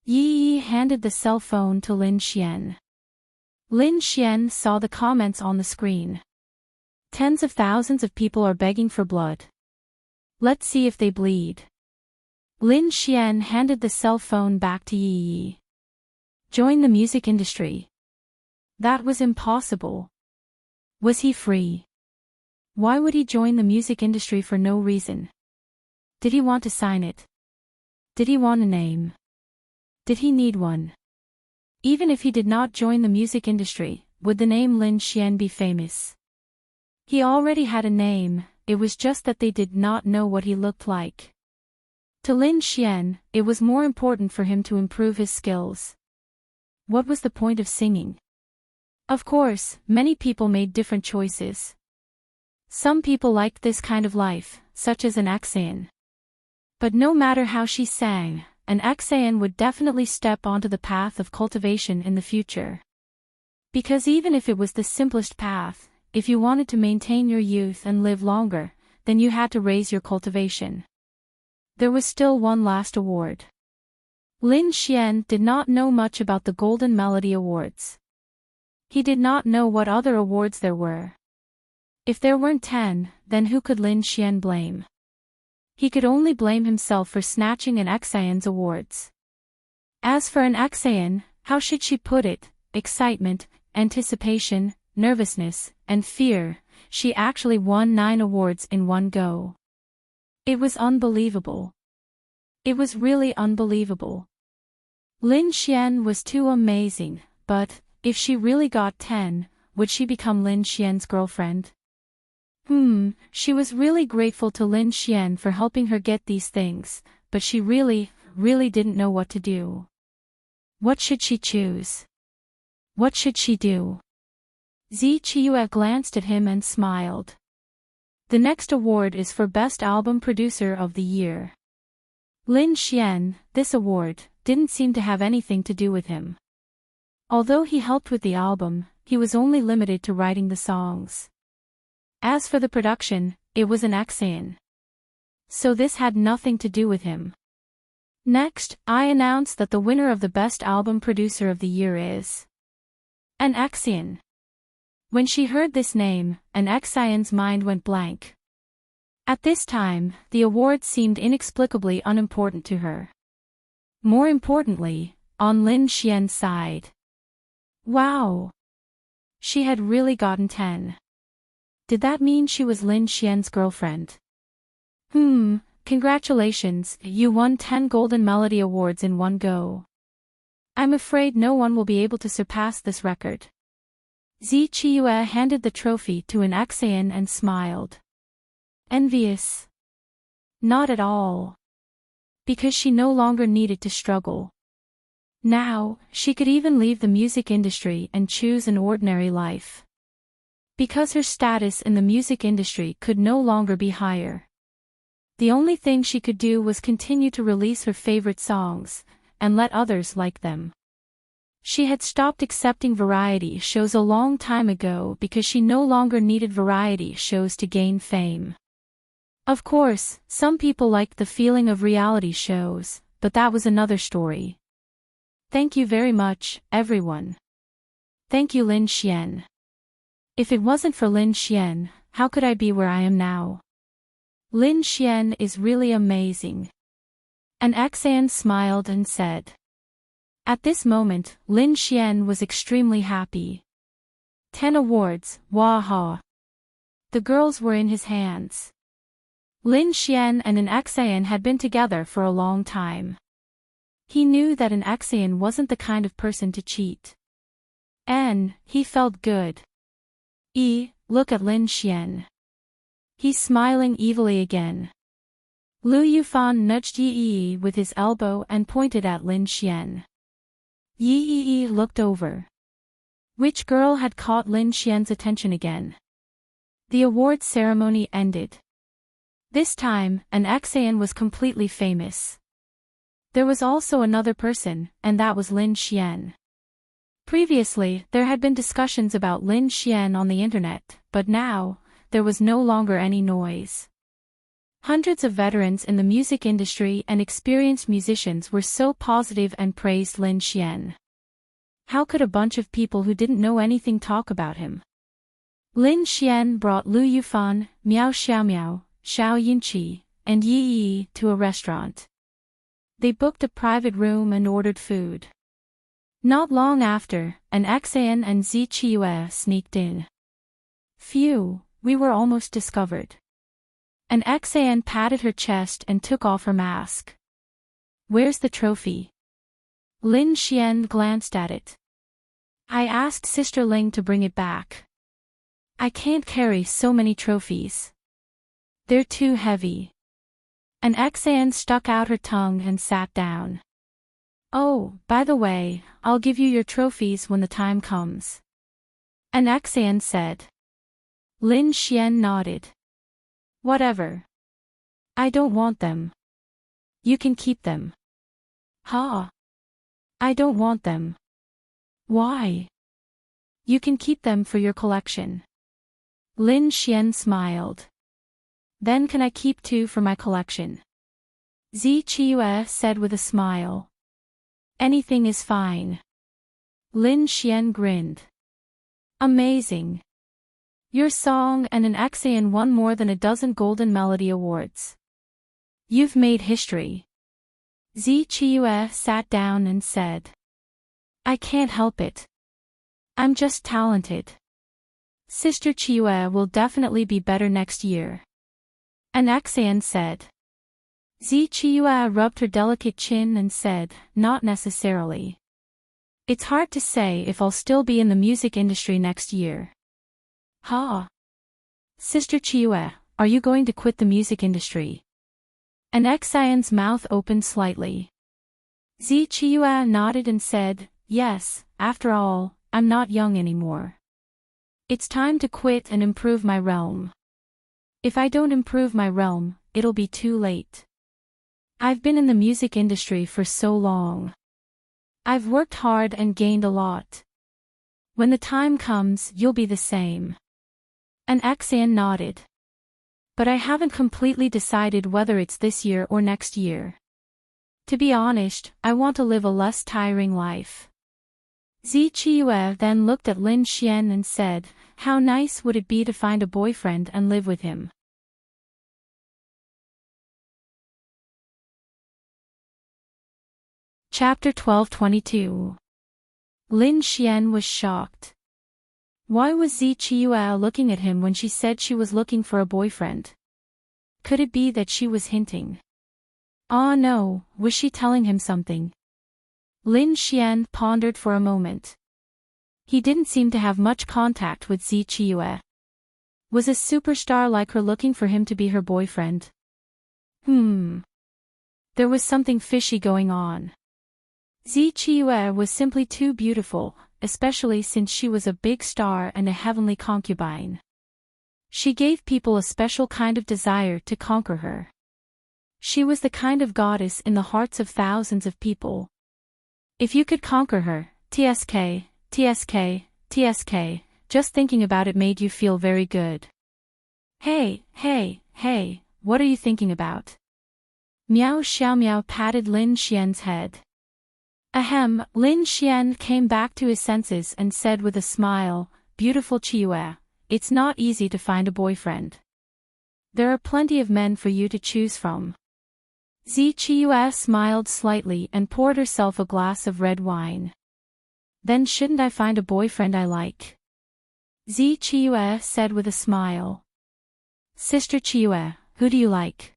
Yi handed the cell phone to Lin Xian. Lin Xian saw the comments on the screen. Tens of thousands of people are begging for blood. Let's see if they bleed. Lin Xian handed the cell phone back to Yi. Join the music industry. That was impossible. Was he free? Why would he join the music industry for no reason? Did he want to sign it? Did he want a name? Did he need one? Even if he did not join the music industry, would the name Lin Xian be famous? He already had a name, it was just that they did not know what he looked like. To Lin Xian, it was more important for him to improve his skills. What was the point of singing? Of course, many people made different choices. Some people liked this kind of life, such as an Exan. But no matter how she sang, an Exan would definitely step onto the path of cultivation in the future. Because even if it was the simplest path, if you wanted to maintain your youth and live longer, then you had to raise your cultivation. There was still one last award. Lin Xian did not know much about the Golden Melody Awards. He did not know what other awards there were. If there weren't 10, then who could Lin Xian blame? He could only blame himself for snatching an Exan's awards. As for an Exan, how should she put it? Excitement, anticipation, nervousness, and fear. She actually won 9 awards in one go. It was unbelievable. It was really unbelievable. Lin Xian was too amazing, but, if she really got 10, would she become Lin Xian's girlfriend? She was really grateful to Lin Xian for helping her get these things, but she really didn't know what to do. What should she choose? What should she do? Zi Qiue glanced at him and smiled. The next award is for Best Album Producer of the Year. Lin Xian, this award, didn't seem to have anything to do with him. Although he helped with the album, he was only limited to writing the songs. As for the production, it was an Exan. So this had nothing to do with him. Next, I announced that the winner of the Best Album Producer of the Year is an Exan. When she heard this name, an Exan's mind went blank. At this time, the award seemed inexplicably unimportant to her. More importantly, on Lin Xian's side. Wow! She had really gotten 10. Did that mean she was Lin Xian's girlfriend? Congratulations, you won 10 Golden Melody Awards in one go. I'm afraid no one will be able to surpass this record. Zi Qiue handed the trophy to an Exan and smiled. Envious? Not at all. Because she no longer needed to struggle. Now, she could even leave the music industry and choose an ordinary life. Because her status in the music industry could no longer be higher. The only thing she could do was continue to release her favorite songs, and let others like them. She had stopped accepting variety shows a long time ago because she no longer needed variety shows to gain fame. Of course, some people liked the feeling of reality shows, but that was another story. Thank you very much, everyone. Thank you, Lin Xian. If it wasn't for Lin Xian, how could I be where I am now? Lin Xian is really amazing. An Exan smiled and said. At this moment, Lin Xian was extremely happy. 10 awards, waha. The girls were in his hands. Lin Xian and an Exan had been together for a long time. He knew that an Exan wasn't the kind of person to cheat. And he felt good. Look at Lin Xian. He's smiling evilly again. Lu Yufan nudged Yi with his elbow and pointed at Lin Xian. Yi looked over. Which girl had caught Lin Xian's attention again? The awards ceremony ended. This time, an Exan was completely famous. There was also another person, and that was Lin Xian. Previously, there had been discussions about Lin Xian on the internet, but now, there was no longer any noise. Hundreds of veterans in the music industry and experienced musicians were so positive and praised Lin Xian. How could a bunch of people who didn't know anything talk about him? Lin Xian brought Lu Yufan, Miao Xiaomiao, Xiao Yinqi, and Yi to a restaurant. They booked a private room and ordered food. Not long after, an Exan and Zi Qiue sneaked in. Phew, we were almost discovered. An Exan patted her chest and took off her mask. Where's the trophy? Lin Xian glanced at it. I asked Sister Ling to bring it back. I can't carry so many trophies. They're too heavy. An Exan stuck out her tongue and sat down. Oh, by the way, I'll give you your trophies when the time comes. An Exan said. Lin Xian nodded. Whatever. I don't want them. You can keep them. Ha. I don't want them. Why? You can keep them for your collection. Lin Xian smiled. Then can I keep 2 for my collection? Zi Qiue said with a smile. Anything is fine. Lin Xian grinned. Amazing. Your song and an Axian won more than a dozen Golden Melody Awards. You've made history. Zi Qiue sat down and said. I can't help it. I'm just talented. Sister Qiue will definitely be better next year. An Axian said. Zi Qiue rubbed her delicate chin and said, not necessarily. It's hard to say if I'll still be in the music industry next year. Ha! Sister Qiue, are you going to quit the music industry? An Axian's mouth opened slightly. Zi Qiue nodded and said, yes, after all, I'm not young anymore. It's time to quit and improve my realm. If I don't improve my realm, it'll be too late. I've been in the music industry for so long. I've worked hard and gained a lot. When the time comes, you'll be the same. An Axian nodded. But I haven't completely decided whether it's this year or next year. To be honest, I want to live a less tiring life. Zi Qiue then looked at Lin Xian and said, how nice would it be to find a boyfriend and live with him? Chapter 12:22. Lin Xian was shocked. Why was Zi Qiue looking at him when she said she was looking for a boyfriend? Could it be that she was hinting? Ah no, was she telling him something? Lin Xian pondered for a moment. He didn't seem to have much contact with Zi Qiue. Was a superstar like her looking for him to be her boyfriend? There was something fishy going on. Zi Qiue was simply too beautiful, especially since she was a big star and a heavenly concubine. She gave people a special kind of desire to conquer her. She was the kind of goddess in the hearts of thousands of people. If you could conquer her, TSK, just thinking about it made you feel very good. Hey, what are you thinking about? Miao Xiaomiao patted Lin Xian's head. Ahem, Lin Xian came back to his senses and said with a smile, beautiful Qiue, it's not easy to find a boyfriend. There are plenty of men for you to choose from. Zi Qiue smiled slightly and poured herself a glass of red wine. Then shouldn't I find a boyfriend I like? Zi Qiue said with a smile. Sister Qiue, who do you like?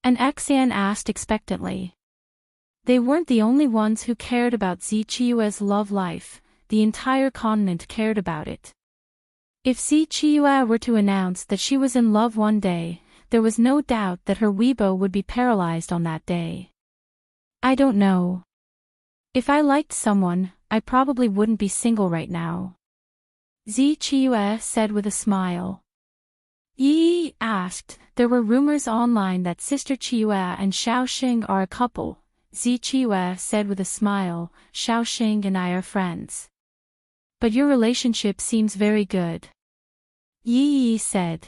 An Axian asked expectantly. They weren't the only ones who cared about Zi Qiue's love life, the entire continent cared about it. If Zi Qiue were to announce that she was in love one day, there was no doubt that her Weibo would be paralyzed on that day. I don't know. If I liked someone, I probably wouldn't be single right now. Zi Qiue said with a smile. Yi asked, there were rumors online that Sister Qiue and Xiaoxing are a couple. Zi Qiue said with a smile, Xiaoxing and I are friends. But your relationship seems very good. Yi said.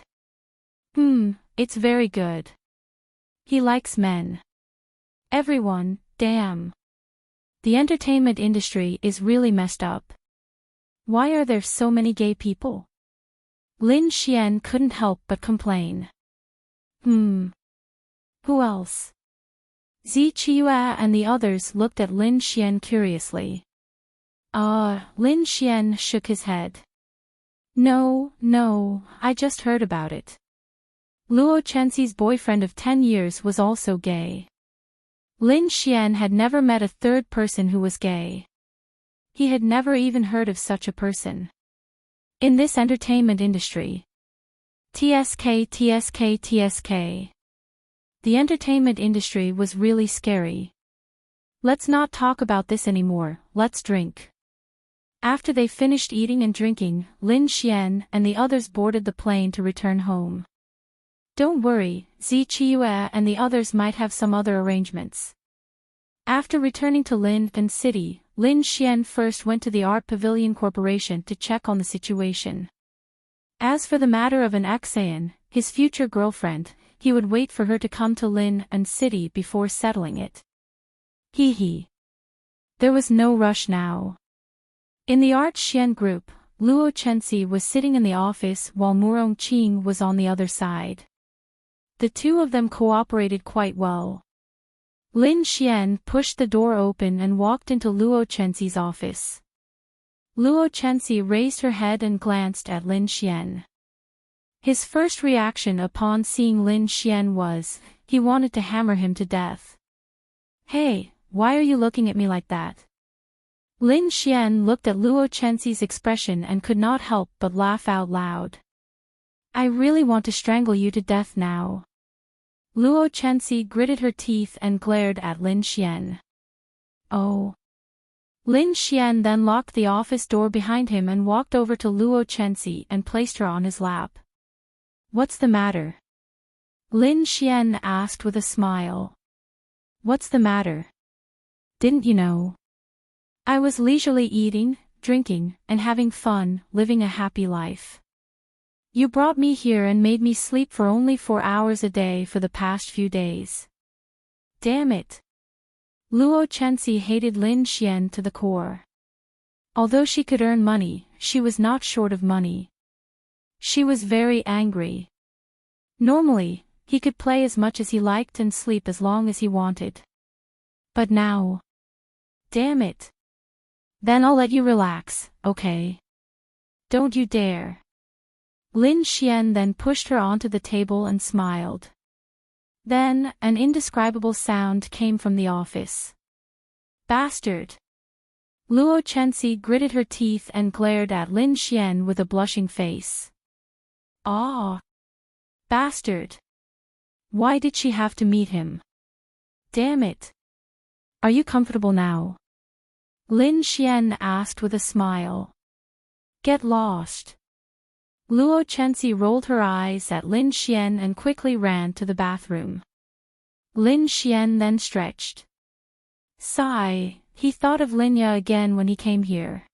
It's very good. He likes men. Everyone, damn. The entertainment industry is really messed up. Why are there so many gay people? Lin Xian couldn't help but complain. Who else? Zi Qiue and the others looked at Lin Xian curiously. Lin Xian shook his head. No, I just heard about it. Luo Chenxi's boyfriend of 10 years was also gay. Lin Xian had never met a third person who was gay. He had never even heard of such a person. In this entertainment industry. TSK. The entertainment industry was really scary. Let's not talk about this anymore, let's drink. After they finished eating and drinking, Lin Xian and the others boarded the plane to return home. Don't worry, Zi Qiue and the others might have some other arrangements. After returning to Linfen City, Lin Xian first went to the Art Pavilion Corporation to check on the situation. As for the matter of an Xan, his future girlfriend, he would wait for her to come to Linfen City before settling it. There was no rush now. In the Art Xian group, Luo Chenxi was sitting in the office while Murong Qing was on the other side. The two of them cooperated quite well. Lin Xian pushed the door open and walked into Luo Chenxi's office. Luo Chenxi raised her head and glanced at Lin Xian. His first reaction upon seeing Lin Xian was, he wanted to hammer him to death. Hey, why are you looking at me like that? Lin Xian looked at Luo Chenxi's expression and could not help but laugh out loud. I really want to strangle you to death now. Luo Chenxi gritted her teeth and glared at Lin Xian. Oh. Lin Xian then locked the office door behind him and walked over to Luo Chenxi and placed her on his lap. What's the matter? Lin Xian asked with a smile. What's the matter? Didn't you know? I was leisurely eating, drinking, and having fun, living a happy life. You brought me here and made me sleep for only 4 hours a day for the past few days. Damn it. Luo Chenxi hated Lin Xian to the core. Although she could earn money, she was not short of money. She was very angry. Normally, he could play as much as he liked and sleep as long as he wanted. But now. Damn it. Then I'll let you relax, okay? Don't you dare. Lin Xian then pushed her onto the table and smiled. Then, an indescribable sound came from the office. Bastard! Luo Chenxi gritted her teeth and glared at Lin Xian with a blushing face. Ah! Bastard! Why did she have to meet him? Damn it! Are you comfortable now? Lin Xian asked with a smile. Get lost. Luo Chenxi rolled her eyes at Lin Xian and quickly ran to the bathroom. Lin Xian then stretched. Sigh, he thought of Linya again when he came here.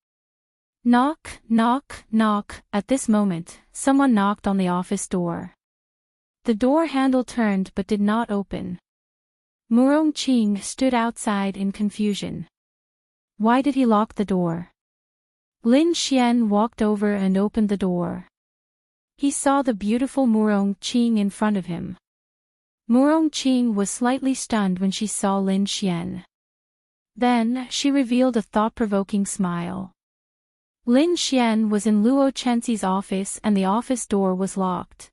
Knock, knock, knock. At this moment, someone knocked on the office door. The door handle turned but did not open. Murong Qing stood outside in confusion. Why did he lock the door? Lin Xian walked over and opened the door. He saw the beautiful Murong Qing in front of him. Murong Qing was slightly stunned when she saw Lin Xian. Then, she revealed a thought-provoking smile. Lin Xian was in Luo Chenxi's office and the office door was locked.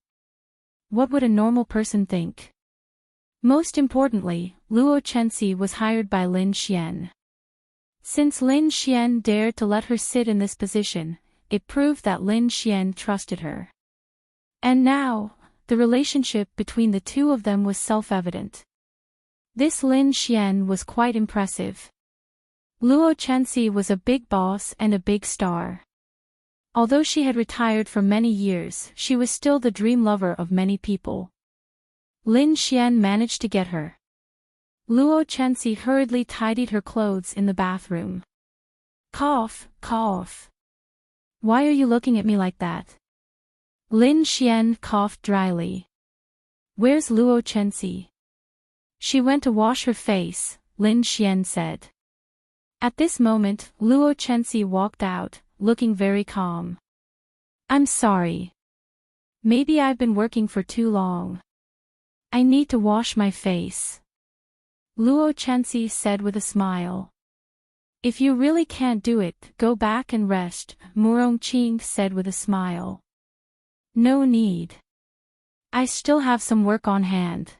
What would a normal person think? Most importantly, Luo Chenxi was hired by Lin Xian. Since Lin Xian dared to let her sit in this position, it proved that Lin Xian trusted her. And now, the relationship between the two of them was self-evident. This Lin Xian was quite impressive. Luo Chenxi was a big boss and a big star. Although she had retired for many years, she was still the dream lover of many people. Lin Xian managed to get her. Luo Chenxi hurriedly tidied her clothes in the bathroom. Cough, cough. Why are you looking at me like that? Lin Xian coughed dryly. Where's Luo Chenxi? She went to wash her face, Lin Xian said. At this moment, Luo Chenxi walked out, looking very calm. I'm sorry. Maybe I've been working for too long. I need to wash my face. Luo Chenxi said with a smile. If you really can't do it, go back and rest, Murong Qing said with a smile. No need. I still have some work on hand.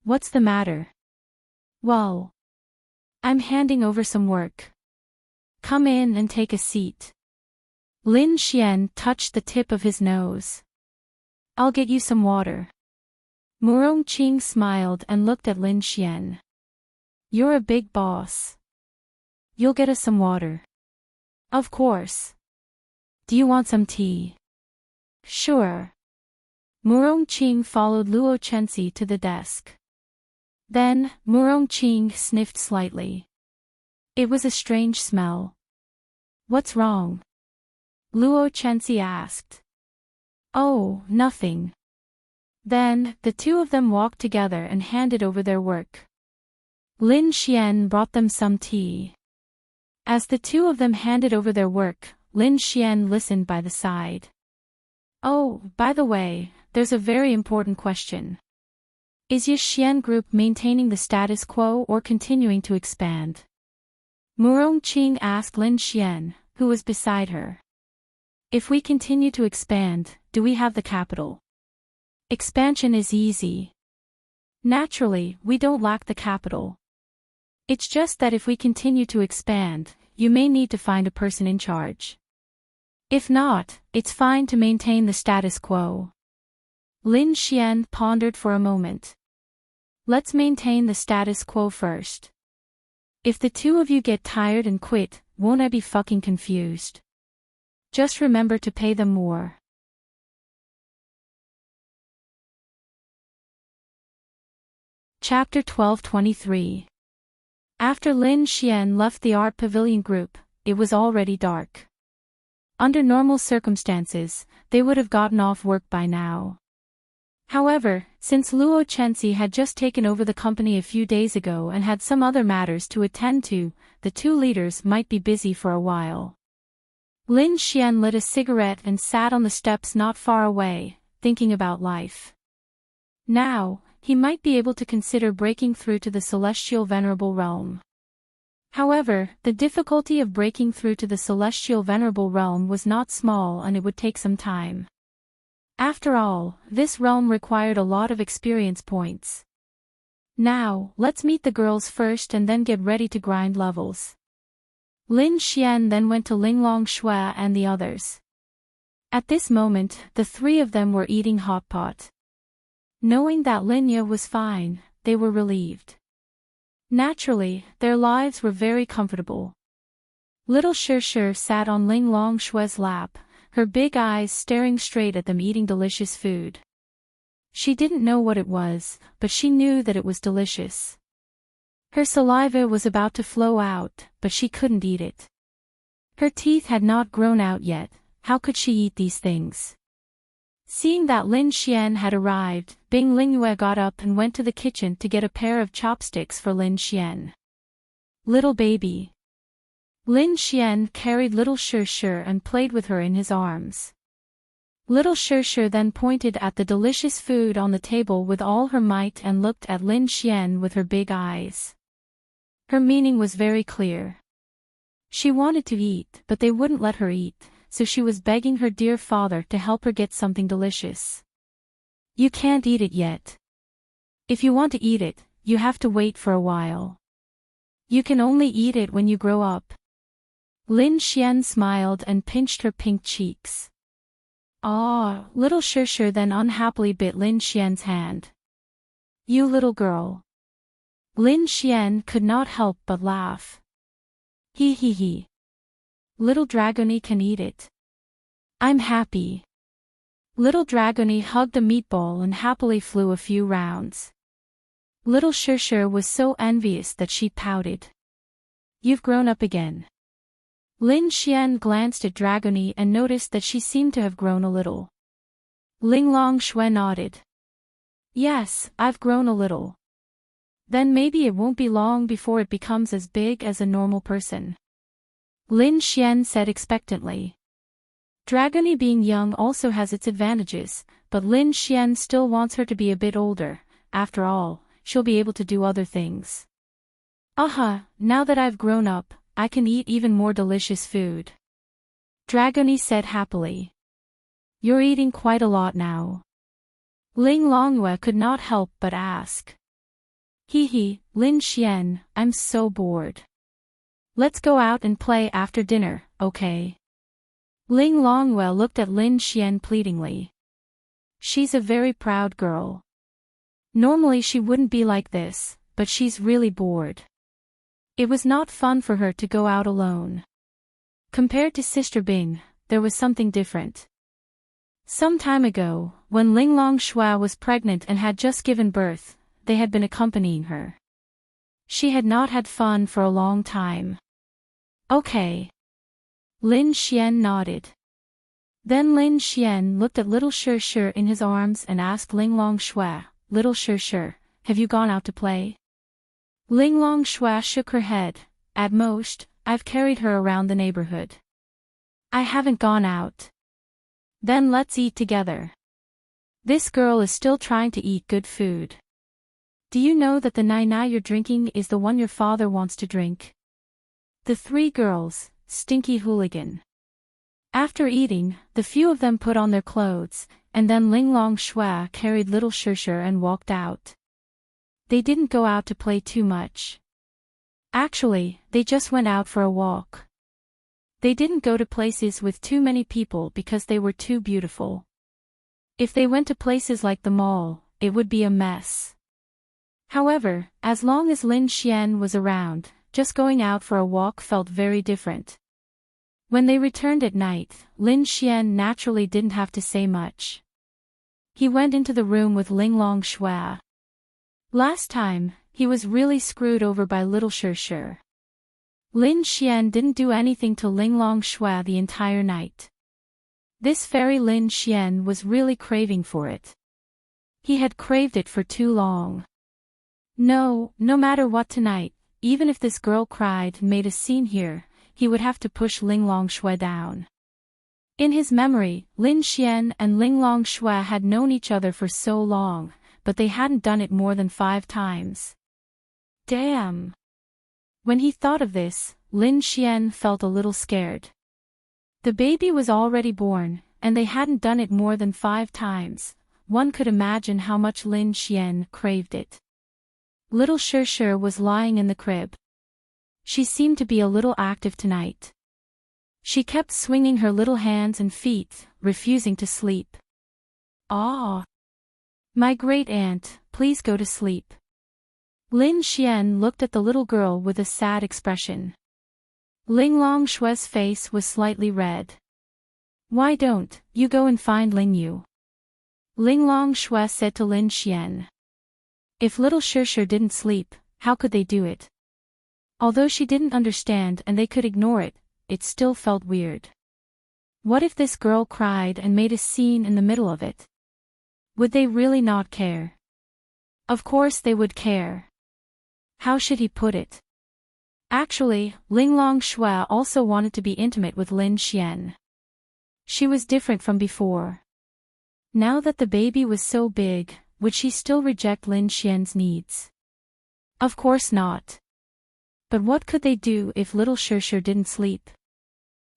What's the matter? Well, I'm handing over some work. Come in and take a seat. Lin Xian touched the tip of his nose. I'll get you some water. Murong Qing smiled and looked at Lin Xian. You're a big boss. You'll get us some water. Of course. Do you want some tea? Sure. Murong-ching followed Luo Chenxi to the desk. Then, Murong-ching sniffed slightly. It was a strange smell. What's wrong? Luo Chenxi asked. Oh, nothing. Then, the two of them walked together and handed over their work. Lin Xian brought them some tea. As the two of them handed over their work, Lin Xian listened by the side. Oh, by the way, there's a very important question. Is Yi Xian Group maintaining the status quo or continuing to expand? Murong-ching asked Lin Xian, who was beside her. If we continue to expand, do we have the capital? Expansion is easy. Naturally, we don't lack the capital. It's just that if we continue to expand, you may need to find a person in charge. If not, it's fine to maintain the status quo. Lin Xian pondered for a moment. Let's maintain the status quo first. If the two of you get tired and quit, won't I be fucking confused? Just remember to pay them more. Chapter 12:23. After Lin Xian left the art pavilion group, it was already dark. Under normal circumstances, they would have gotten off work by now. However, since Luo Chenxi had just taken over the company a few days ago and had some other matters to attend to, the two leaders might be busy for a while. Lin Xian lit a cigarette and sat on the steps not far away, thinking about life. Now, he might be able to consider breaking through to the celestial venerable realm. However, the difficulty of breaking through to the celestial venerable realm was not small and it would take some time. After all, this realm required a lot of experience points. Now, let's meet the girls first and then get ready to grind levels. Lin Xian then went to Linglong Shui and the others. At this moment, the three of them were eating hot pot. Knowing that Linya was fine, they were relieved. Naturally, their lives were very comfortable. Little Shir sat on Linglong Shui's lap, her big eyes staring straight at them eating delicious food. She didn't know what it was, but she knew that it was delicious. Her saliva was about to flow out, but she couldn't eat it. Her teeth had not grown out yet, how could she eat these things? Seeing that Lin Xian had arrived, Bing Lingyue got up and went to the kitchen to get a pair of chopsticks for Lin Xian. Little baby. Lin Xian carried little Shir and played with her in his arms. Little Shir then pointed at the delicious food on the table with all her might and looked at Lin Xian with her big eyes. Her meaning was very clear. She wanted to eat, but they wouldn't let her eat, so she was begging her dear father to help her get something delicious. You can't eat it yet. If you want to eat it, you have to wait for a while. You can only eat it when you grow up. Lin Xian smiled and pinched her pink cheeks. Ah, little Shir then unhappily bit Lin Xian's hand. You little girl. Lin Xian could not help but laugh. He. Little Dragony can eat it. I'm happy. Little Dragony hugged a meatball and happily flew a few rounds. Little Shir was so envious that she pouted. You've grown up again. Lin Xian glanced at Dragony and noticed that she seemed to have grown a little. Linglong Shui nodded. Yes, I've grown a little. Then maybe it won't be long before it becomes as big as a normal person. Lin Xian said expectantly. Dragony being young also has its advantages, but Lin Xian still wants her to be a bit older. After all, she'll be able to do other things. Now that I've grown up, I can eat even more delicious food. Dragony said happily. You're eating quite a lot now. Ling Longyue could not help but ask. Lin Xian, I'm so bored. Let's go out and play after dinner, okay? Ling Longyue looked at Lin Xian pleadingly. She's a very proud girl. Normally she wouldn't be like this, but she's really bored. It was not fun for her to go out alone. Compared to Sister Bing, there was something different. Some time ago, when Linglong Shui was pregnant and had just given birth, they had been accompanying her. She had not had fun for a long time. Okay. Lin Xian nodded. Then Lin Xian looked at little Shi in his arms and asked Linglong Shui, "Little Shi, have you gone out to play?" Linglong Shui shook her head. "At most, I've carried her around the neighborhood. I haven't gone out." "Then let's eat together. This girl is still trying to eat good food. Do you know that the nai you're drinking is the one your father wants to drink?" The three girls, stinky hooligan. After eating, the few of them put on their clothes, and then Linglong Shui carried little Shi and walked out. They didn't go out to play too much. Actually, they just went out for a walk. They didn't go to places with too many people because they were too beautiful. If they went to places like the mall, it would be a mess. However, as long as Lin Xian was around, just going out for a walk felt very different. When they returned at night, Lin Xian naturally didn't have to say much. He went into the room with Linglong Shui. Last time, he was really screwed over by little Shi. Lin Xian didn't do anything to Linglong Shui the entire night. This fairy Lin Xian was really craving for it. He had craved it for too long. No matter what tonight, even if this girl cried and made a scene here, he would have to push Linglong Shui down. In his memory, Lin Xian and Linglong Shui had known each other for so long, but they hadn't done it more than 5 times. Damn! When he thought of this, Lin Xian felt a little scared. The baby was already born, and they hadn't done it more than 5 times. One could imagine how much Lin Xian craved it. Little Shi was lying in the crib. She seemed to be a little active tonight. She kept swinging her little hands and feet, refusing to sleep. "Ah! My great aunt, please go to sleep." Lin Xian looked at the little girl with a sad expression. Linglong Shui's face was slightly red. "Why don't you go and find Ling Yu?" Linglong Shui said to Lin Xian. If little Shi didn't sleep, how could they do it? Although she didn't understand and they could ignore it, it still felt weird. What if this girl cried and made a scene in the middle of it? Would they really not care? Of course they would care. How should he put it? Actually, Linglong Shui also wanted to be intimate with Lin Xian. She was different from before. Now that the baby was so big, would she still reject Lin Xian's needs? Of course not. But what could they do if little Shi didn't sleep?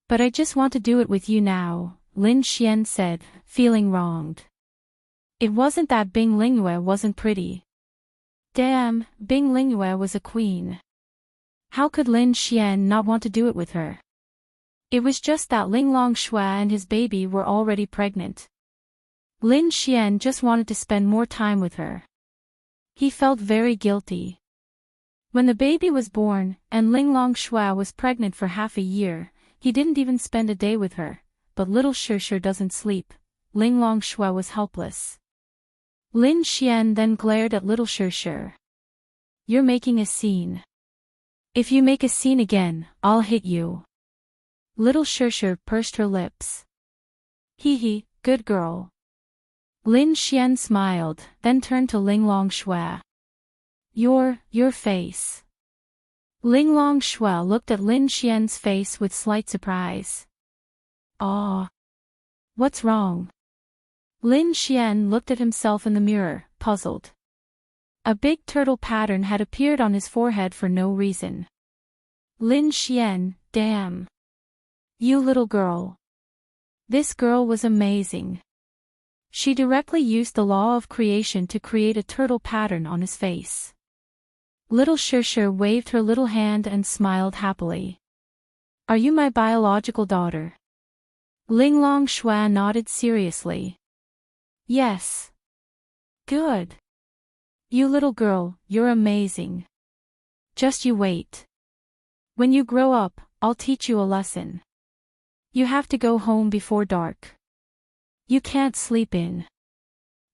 "But I just want to do it with you now," Lin Xian said, feeling wronged. It wasn't that Bing Lingyue wasn't pretty. Damn, Bing Lingyue was a queen. How could Lin Xian not want to do it with her? It was just that Linglong Shui and his baby were already pregnant. Lin Xian just wanted to spend more time with her. He felt very guilty. When the baby was born, and Linglong Shui was pregnant for half a year, he didn't even spend a day with her, but little Shi doesn't sleep. Linglong Shui was helpless. Lin Xian then glared at little Shi. "You're making a scene. If you make a scene again, I'll hit you." Little Shi pursed her lips. "Hee, good girl." Lin Xian smiled, then turned to Linglong Shui. Your face." Linglong Shui looked at Lin Xian's face with slight surprise. "Ah. What's wrong?" Lin Xian looked at himself in the mirror, puzzled. A big turtle pattern had appeared on his forehead for no reason. Lin Xian, damn. You little girl. This girl was amazing. She directly used the law of creation to create a turtle pattern on his face. Little Shi waved her little hand and smiled happily. "Are you my biological daughter?" Linglong Shui nodded seriously. "Yes." "Good. You little girl, you're amazing. Just you wait. When you grow up, I'll teach you a lesson." You have to go home before dark. You can't sleep in.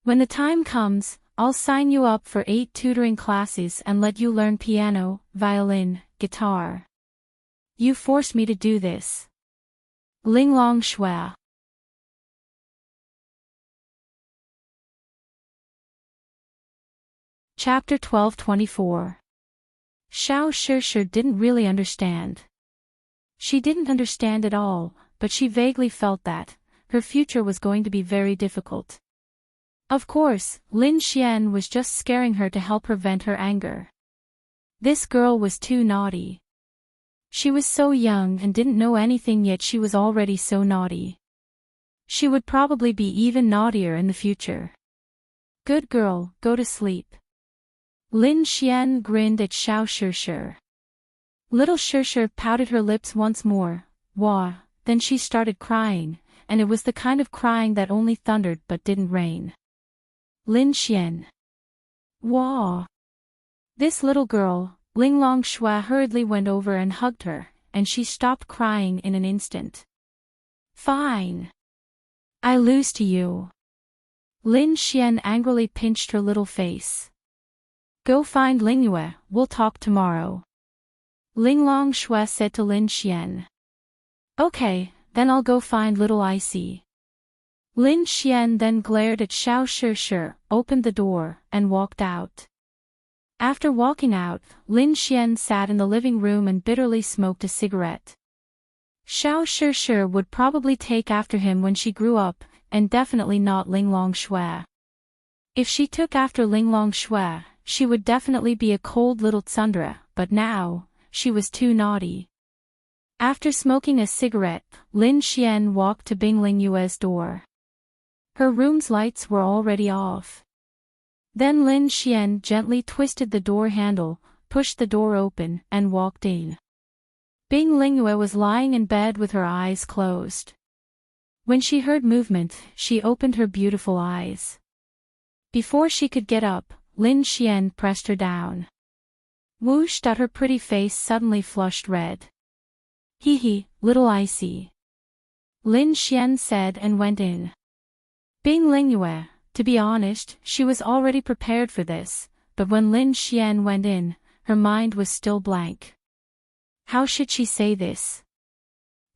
When the time comes, I'll sign you up for 8 tutoring classes and let you learn piano, violin, guitar. You forced me to do this. Linglong Shui. Chapter 12:24. Xiao Shishir didn't really understand. She didn't understand at all, but she vaguely felt that her future was going to be very difficult. Of course, Lin Xian was just scaring her to help her vent her anger. This girl was too naughty. She was so young and didn't know anything, yet she was already so naughty. She would probably be even naughtier in the future. Good girl, go to sleep. Lin Xian grinned at Xiao Shishir. Little Shishir pouted her lips once more, wah, then she started crying, and it was the kind of crying that only thundered but didn't rain. Lin Xian. Wah. This little girl, Linglong Shui, hurriedly went over and hugged her, and she stopped crying in an instant. Fine. I lose to you. Lin Xian angrily pinched her little face. Go find Lingyue, we'll talk tomorrow. Linglong Shui said to Lin Xian. Okay, then I'll go find little Icy. Lin Xian then glared at Xiao Shishir, opened the door, and walked out. After walking out, Lin Xian sat in the living room and bitterly smoked a cigarette. Xiao Shishir would probably take after him when she grew up, and definitely not Linglong Shui. If she took after Linglong Shui, she would definitely be a cold little tsundere, but now, she was too naughty. After smoking a cigarette, Lin Xian walked to Bing Lingyue's door. Her room's lights were already off. Then Lin Xian gently twisted the door handle, pushed the door open, and walked in. Bing Lingyue was lying in bed with her eyes closed. When she heard movement, she opened her beautiful eyes. Before she could get up, Lin Xian pressed her down. Whoosh! Her pretty face suddenly flushed red. Hee hee, little Icy. Lin Xian said and went in. Bing Lingyue, to be honest, she was already prepared for this, but when Lin Xian went in, her mind was still blank. How should she say this?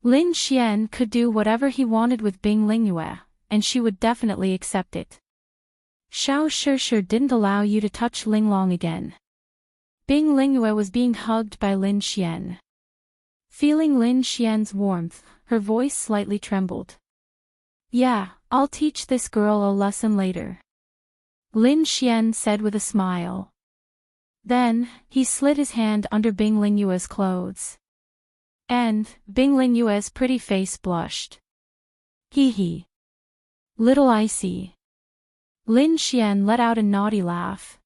Lin Xian could do whatever he wanted with Bing Lingyue, and she would definitely accept it. Xiao Shishir didn't allow you to touch Linglong again. Bing Lingyue was being hugged by Lin Xian. Feeling Lin Xian's warmth, her voice slightly trembled. Yeah, I'll teach this girl a lesson later. Lin Xian said with a smile. Then, he slid his hand under Bing Lingyue's clothes. And, Bing Lingyue's pretty face blushed. Hee hee. Little Icy. Lin Xian let out a naughty laugh.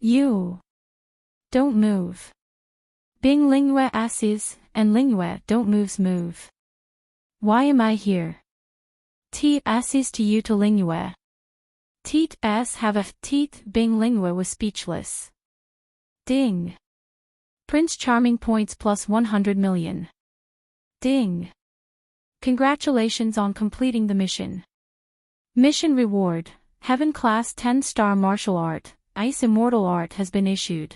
You. Don't move. Bing Lingyue asses, and Lingyue don't move. Why am I here? T asses to you to Lingyue. Teet ass have a teeth. Bing Lingyue was speechless. Ding. Prince Charming points plus 100 million. Ding. Congratulations on completing the mission. Mission reward. Heaven Class 10-star Martial Art, Ice Immortal Art has been issued.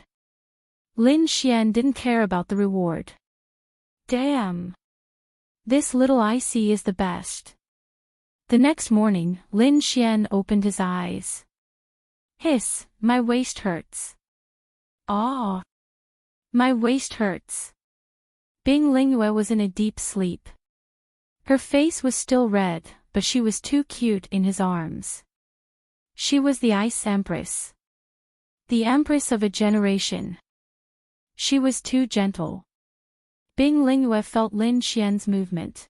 Lin Xian didn't care about the reward. Damn. This little Icy is the best. The next morning, Lin Xian opened his eyes. Hiss, my waist hurts. Ah. My waist hurts. Bing Lingyue was in a deep sleep. Her face was still red, but she was too cute in his arms. She was the Ice Empress. The Empress of a generation. She was too gentle. Bing Lingyue felt Lin Xian's movement.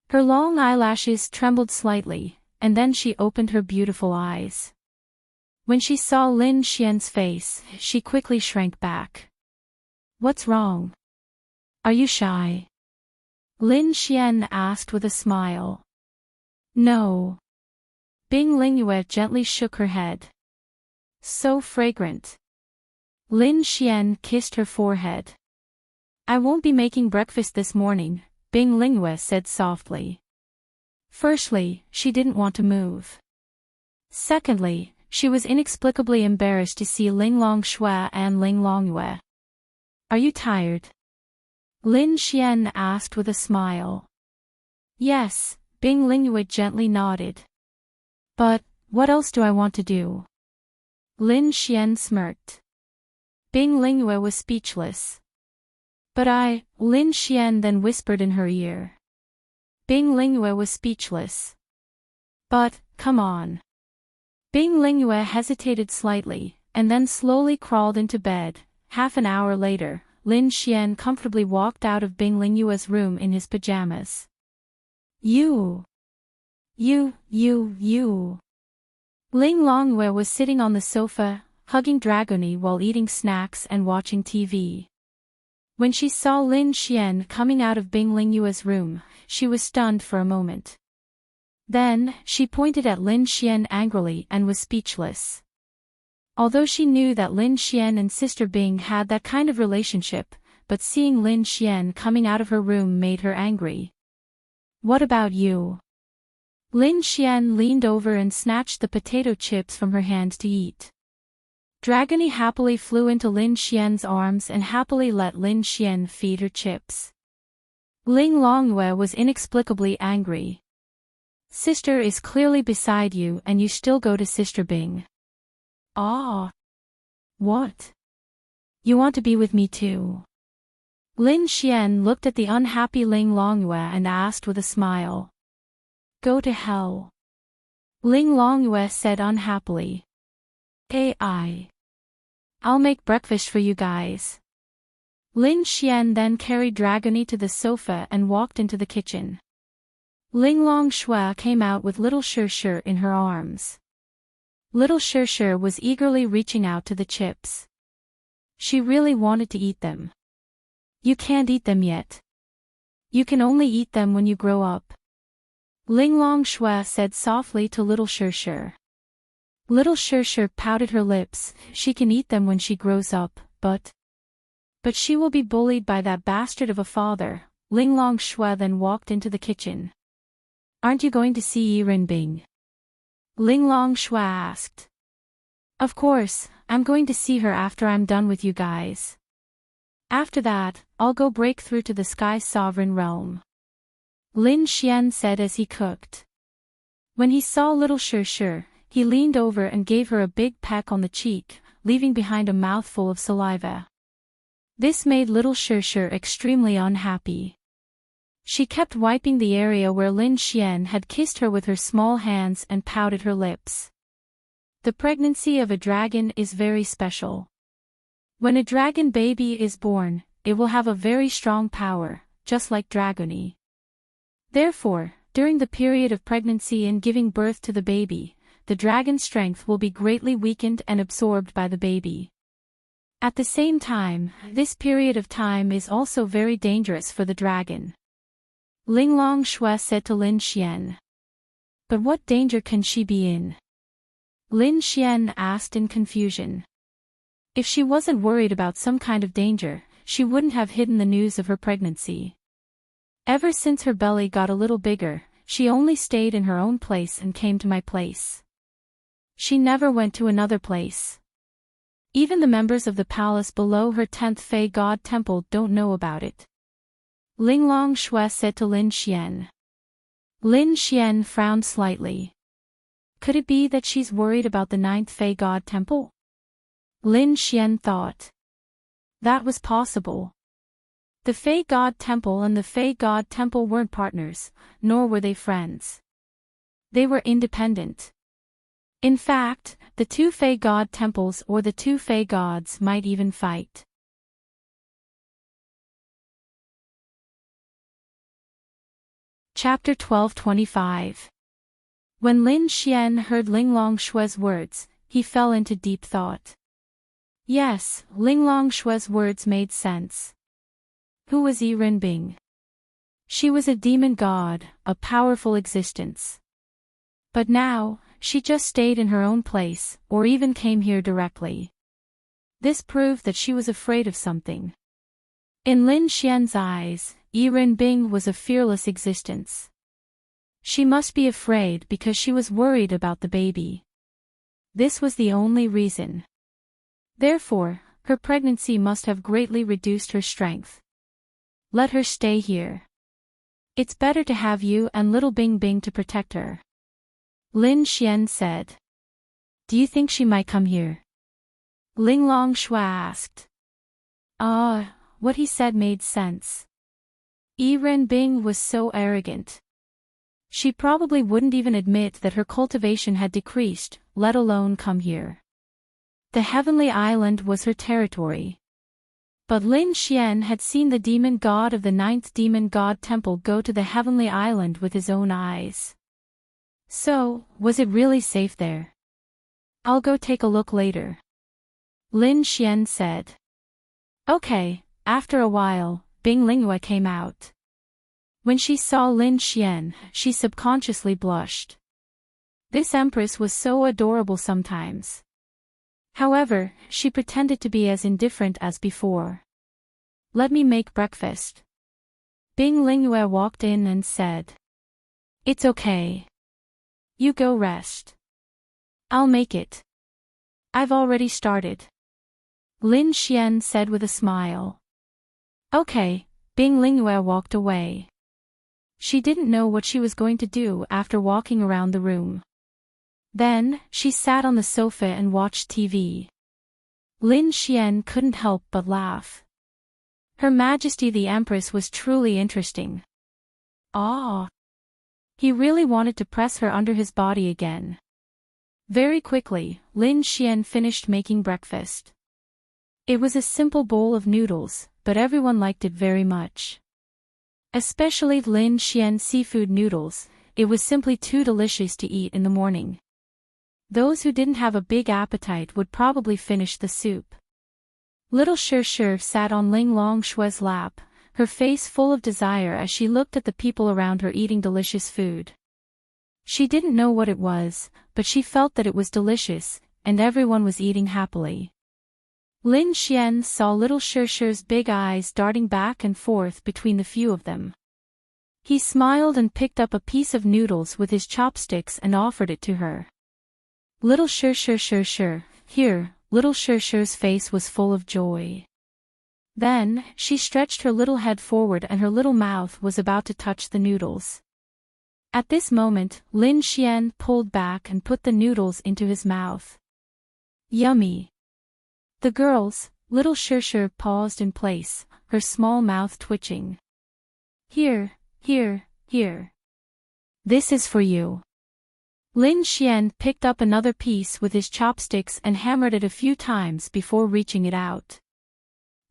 Her long eyelashes trembled slightly, and then she opened her beautiful eyes. When she saw Lin Xian's face, she quickly shrank back. What's wrong? Are you shy? Lin Xian asked with a smile. No. Bing Lingyue gently shook her head. So fragrant. Lin Xian kissed her forehead. I won't be making breakfast this morning, Bing Lingyue said softly. Firstly, she didn't want to move. Secondly, she was inexplicably embarrassed to see Ling Longshui and Ling Longyue. Are you tired? Lin Xian asked with a smile. Yes, Bing Lingyue gently nodded. But, what else do I want to do? Lin Xian smirked. Bing Lingyue was speechless. But Lin Xian then whispered in her ear. Bing Lingyue was speechless. But, come on. Bing Lingyue hesitated slightly, and then slowly crawled into bed. Half an hour later, Lin Xian comfortably walked out of Bing Lingyue's room in his pajamas. You. Ling Longyue was sitting on the sofa, hugging Dragony while eating snacks and watching TV. When she saw Lin Xian coming out of Bing Lingyue's room, she was stunned for a moment. Then, she pointed at Lin Xian angrily and was speechless. Although she knew that Lin Xian and Sister Bing had that kind of relationship, but seeing Lin Xian coming out of her room made her angry. What about you? Lin Xian leaned over and snatched the potato chips from her hand to eat. Dragony happily flew into Lin Xian's arms and happily let Lin Xian feed her chips. Ling Longyue was inexplicably angry. Sister is clearly beside you and you still go to Sister Bing. Ah. What? You want to be with me too? Lin Xian looked at the unhappy Ling Longyue and asked with a smile. Go to hell. Ling Longyue said unhappily. I'll make breakfast for you guys. Lin Xian then carried Dragony to the sofa and walked into the kitchen. Ling Longshui came out with little Shir in her arms. Little Shir was eagerly reaching out to the chips. She really wanted to eat them. You can't eat them yet. You can only eat them when you grow up. Ling Longshui said softly to little Shir. Little Shir pouted her lips. She can eat them when she grows up, but she will be bullied by that bastard of a father. Ling Longshui then walked into the kitchen. Aren't you going to see Yiren Bing? Ling Longshui asked. Of course, I'm going to see her after I'm done with you guys. After that, I'll go break through to the Sky Sovereign Realm. Lin Xian said as he cooked. When he saw little Shir, he leaned over and gave her a big peck on the cheek, leaving behind a mouthful of saliva. This made little Shir extremely unhappy. She kept wiping the area where Lin Xian had kissed her with her small hands and pouted her lips. The pregnancy of a dragon is very special. When a dragon baby is born, it will have a very strong power, just like Dragony. Therefore, during the period of pregnancy and giving birth to the baby, the dragon's strength will be greatly weakened and absorbed by the baby. At the same time, this period of time is also very dangerous for the dragon. Ling Longshui said to Lin Xian. But what danger can she be in? Lin Xian asked in confusion. If she wasn't worried about some kind of danger, she wouldn't have hidden the news of her pregnancy. Ever since her belly got a little bigger, she only stayed in her own place and came to my place. She never went to another place. Even the members of the palace below her 10th Fey God Temple don't know about it. Ling Longshui said to Lin Xian. Lin Xian frowned slightly. Could it be that she's worried about the 9th Fey God Temple? Lin Xian thought. That was possible. The Fey God Temple and the Fey God Temple weren't partners, nor were they friends. They were independent. In fact, the two Fey God Temples or the two Fey Gods might even fight. Chapter 1225. When Lin Xian heard Ling Longshui's words, he fell into deep thought. Yes, Ling Longshui's words made sense. Who was Yiren Bing? She was a demon god, a powerful existence. But now, she just stayed in her own place, or even came here directly. This proved that she was afraid of something. In Lin Xian's eyes, Yiren Bing was a fearless existence. She must be afraid because she was worried about the baby. This was the only reason. Therefore, her pregnancy must have greatly reduced her strength. Let her stay here. It's better to have you and little Bing Bing to protect her. Lin Xian said. Do you think she might come here? Ling Longshui asked. What he said made sense. Yiren Bing was so arrogant. She probably wouldn't even admit that her cultivation had decreased, let alone come here. The Heavenly Island was her territory. But Lin Xian had seen the demon god of the 9th demon god temple go to the Heavenly Island with his own eyes. So, was it really safe there? I'll go take a look later. Lin Xian said. Okay. After a while, Bing Lingyue came out. When she saw Lin Xian, she subconsciously blushed. This empress was so adorable sometimes. However, she pretended to be as indifferent as before. Let me make breakfast. Bing Lingyue walked in and said. It's okay. You go rest. I'll make it. I've already started. Lin Xian said with a smile. Okay, Bing Lingyue walked away. She didn't know what she was going to do after walking around the room. Then, she sat on the sofa and watched TV. Lin Xian couldn't help but laugh. Her Majesty the Empress was truly interesting. He really wanted to press her under his body again. Very quickly, Lin Xian finished making breakfast. It was a simple bowl of noodles, but everyone liked it very much. Especially Lin Xian's seafood noodles, it was simply too delicious to eat in the morning. Those who didn't have a big appetite would probably finish the soup. Little Shi sat on Ling Longshui's lap, her face full of desire as she looked at the people around her eating delicious food. She didn't know what it was, but she felt that it was delicious, and everyone was eating happily. Lin Xian saw little Shi's big eyes darting back and forth between the few of them. He smiled and picked up a piece of noodles with his chopsticks and offered it to her. Little Shi, here, little Shi's face was full of joy. Then, she stretched her little head forward and her little mouth was about to touch the noodles. At this moment, Lin Xian pulled back and put the noodles into his mouth. Yummy! The girls, little Shi paused in place, her small mouth twitching. Here. This is for you. Lin Xian picked up another piece with his chopsticks and hammered it a few times before reaching it out.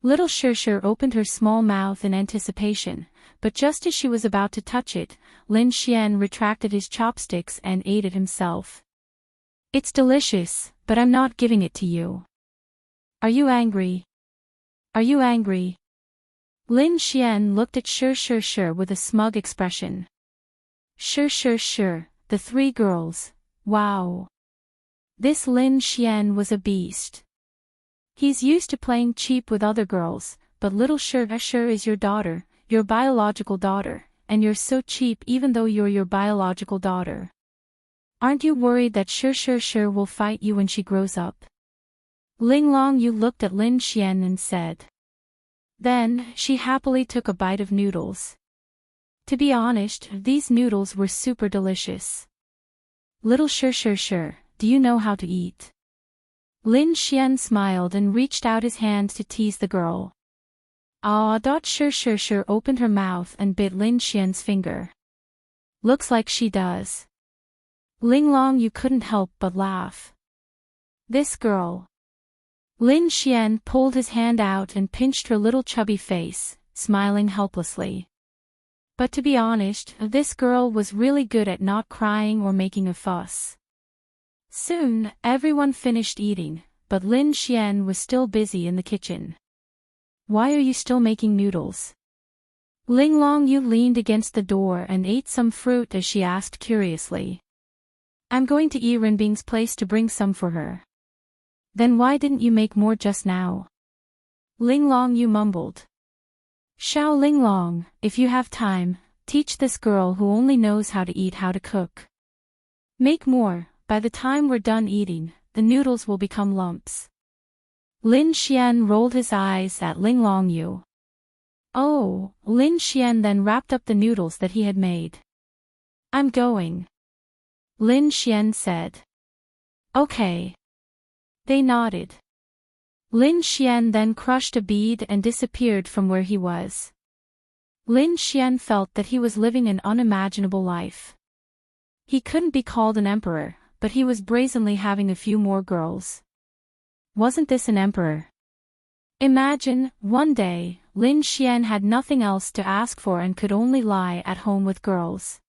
Little Shi opened her small mouth in anticipation, but just as she was about to touch it, Lin Xian retracted his chopsticks and ate it himself. It's delicious, but I'm not giving it to you. Are you angry? Are you angry? Lin Xian looked at Shi with a smug expression. Shi, the three girls, wow. This Lin Xian was a beast. He's used to playing cheap with other girls, but little Shi is your daughter, your biological daughter, and you're so cheap even though you're your biological daughter. Aren't you worried that Shi will fight you when she grows up? Ling Longyu looked at Lin Xian and said. Then, she happily took a bite of noodles. To be honest, these noodles were super delicious. Little Shi, do you know how to eat? Lin Xian smiled and reached out his hand to tease the girl. Shi opened her mouth and bit Lin Xian's finger. Looks like she does. Ling Longyu couldn't help but laugh. This girl. Lin Xian pulled his hand out and pinched her little chubby face, smiling helplessly. But to be honest, this girl was really good at not crying or making a fuss. Soon, everyone finished eating, but Lin Xian was still busy in the kitchen. Why are you still making noodles? Ling Longyu leaned against the door and ate some fruit as she asked curiously. I'm going to Yiren Bing's place to bring some for her. Then why didn't you make more just now? Ling Longyu mumbled. Xiao Linglong, if you have time, teach this girl who only knows how to eat how to cook. Make more, by the time we're done eating, the noodles will become lumps. Lin Xian rolled his eyes at Linglong Yu. Oh, Lin Xian then wrapped up the noodles that he had made. I'm going. Lin Xian said. Okay. They nodded. Lin Xian then crushed a bead and disappeared from where he was. Lin Xian felt that he was living an unimaginable life. He couldn't be called an emperor, but he was brazenly having a few more girls. Wasn't this an emperor? Imagine, one day, Lin Xian had nothing else to ask for and could only lie at home with girls.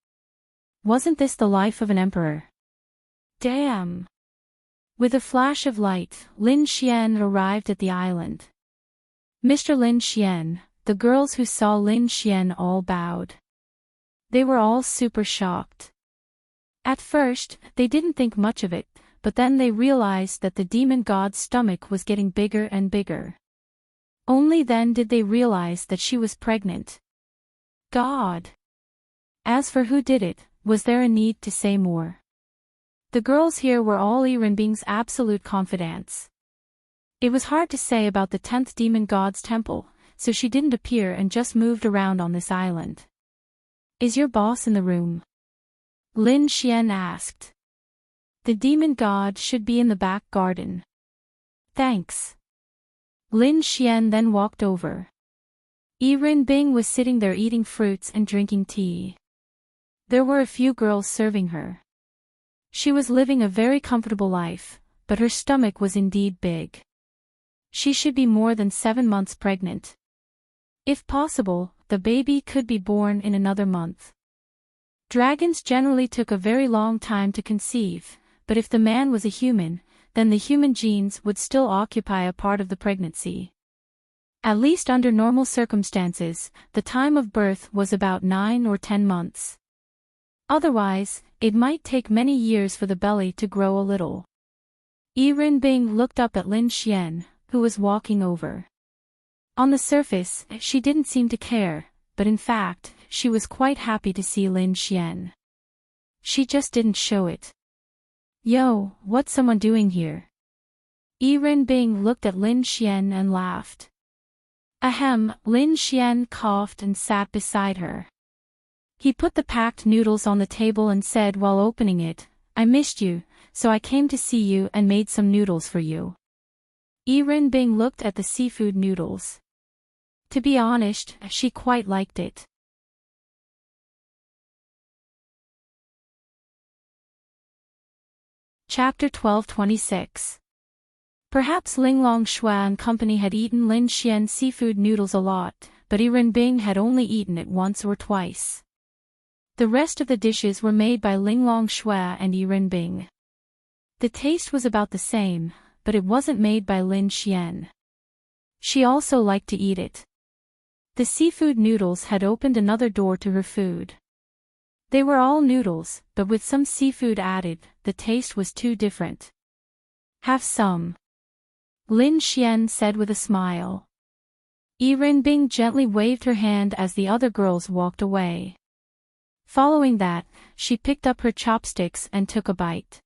Wasn't this the life of an emperor? Damn! With a flash of light, Lin Xian arrived at the island. Mr. Lin Xian, the girls who saw Lin Xian all bowed. They were all super shocked. At first, they didn't think much of it, but then they realized that the demon god's stomach was getting bigger and bigger. Only then did they realize that she was pregnant. God! As for who did it, was there a need to say more? The girls here were all Yirenbing's absolute confidants. It was hard to say about the 10th demon god's temple, so she didn't appear and just moved around on this island. Is your boss in the room? Lin Xian asked. The demon god should be in the back garden. Thanks. Lin Xian then walked over. Yirenbing was sitting there eating fruits and drinking tea. There were a few girls serving her. She was living a very comfortable life, but her stomach was indeed big. She should be more than 7 months pregnant. If possible, the baby could be born in another month. Dragons generally took a very long time to conceive, but if the man was a human, then the human genes would still occupy a part of the pregnancy. At least under normal circumstances, the time of birth was about 9 or 10 months. Otherwise, it might take many years for the belly to grow a little. Yirenbing looked up at Lin Xian, who was walking over. On the surface, she didn't seem to care, but in fact, she was quite happy to see Lin Xian. She just didn't show it. Yo, what's someone doing here? Yirenbing looked at Lin Xian and laughed. Ahem, Lin Xian coughed and sat beside her. He put the packed noodles on the table and said while opening it, I missed you, so I came to see you and made some noodles for you. Yirenbing looked at the seafood noodles. To be honest, she quite liked it. Chapter 12:26. Perhaps Linglong Shua and company had eaten Lin Xian's seafood noodles a lot, but Yirenbing had only eaten it once or twice. The rest of the dishes were made by Linglong Shua and Yirenbing. The taste was about the same, but it wasn't made by Lin Xian. She also liked to eat it. The seafood noodles had opened another door to her food. They were all noodles, but with some seafood added, the taste was too different. Have some. Lin Xian said with a smile. Yirenbing gently waved her hand as the other girls walked away. Following that, she picked up her chopsticks and took a bite.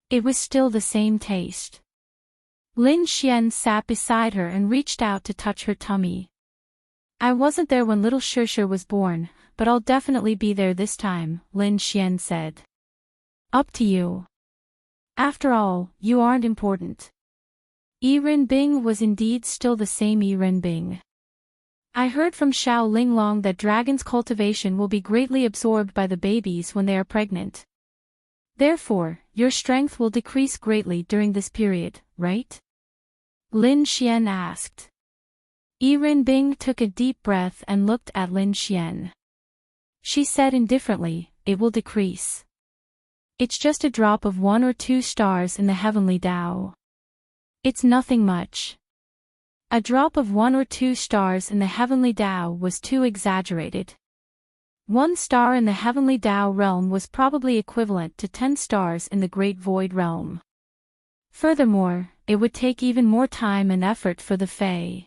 It was still the same taste. Lin Xian sat beside her and reached out to touch her tummy. I wasn't there when little Shishir was born, but I'll definitely be there this time, Lin Xian said. Up to you. After all, you aren't important. Yirenbing was indeed still the same Yirenbing. I heard from Xiao Linglong that dragon's cultivation will be greatly absorbed by the babies when they are pregnant. Therefore, your strength will decrease greatly during this period, right? Lin Xian asked. Yirenbing took a deep breath and looked at Lin Xian. She said indifferently, it will decrease. It's just a drop of 1 or 2 stars in the heavenly Tao. It's nothing much. A drop of 1 or 2 stars in the heavenly Tao was too exaggerated. 1 star in the heavenly Tao realm was probably equivalent to 10 stars in the Great Void realm. Furthermore, it would take even more time and effort for the Fae.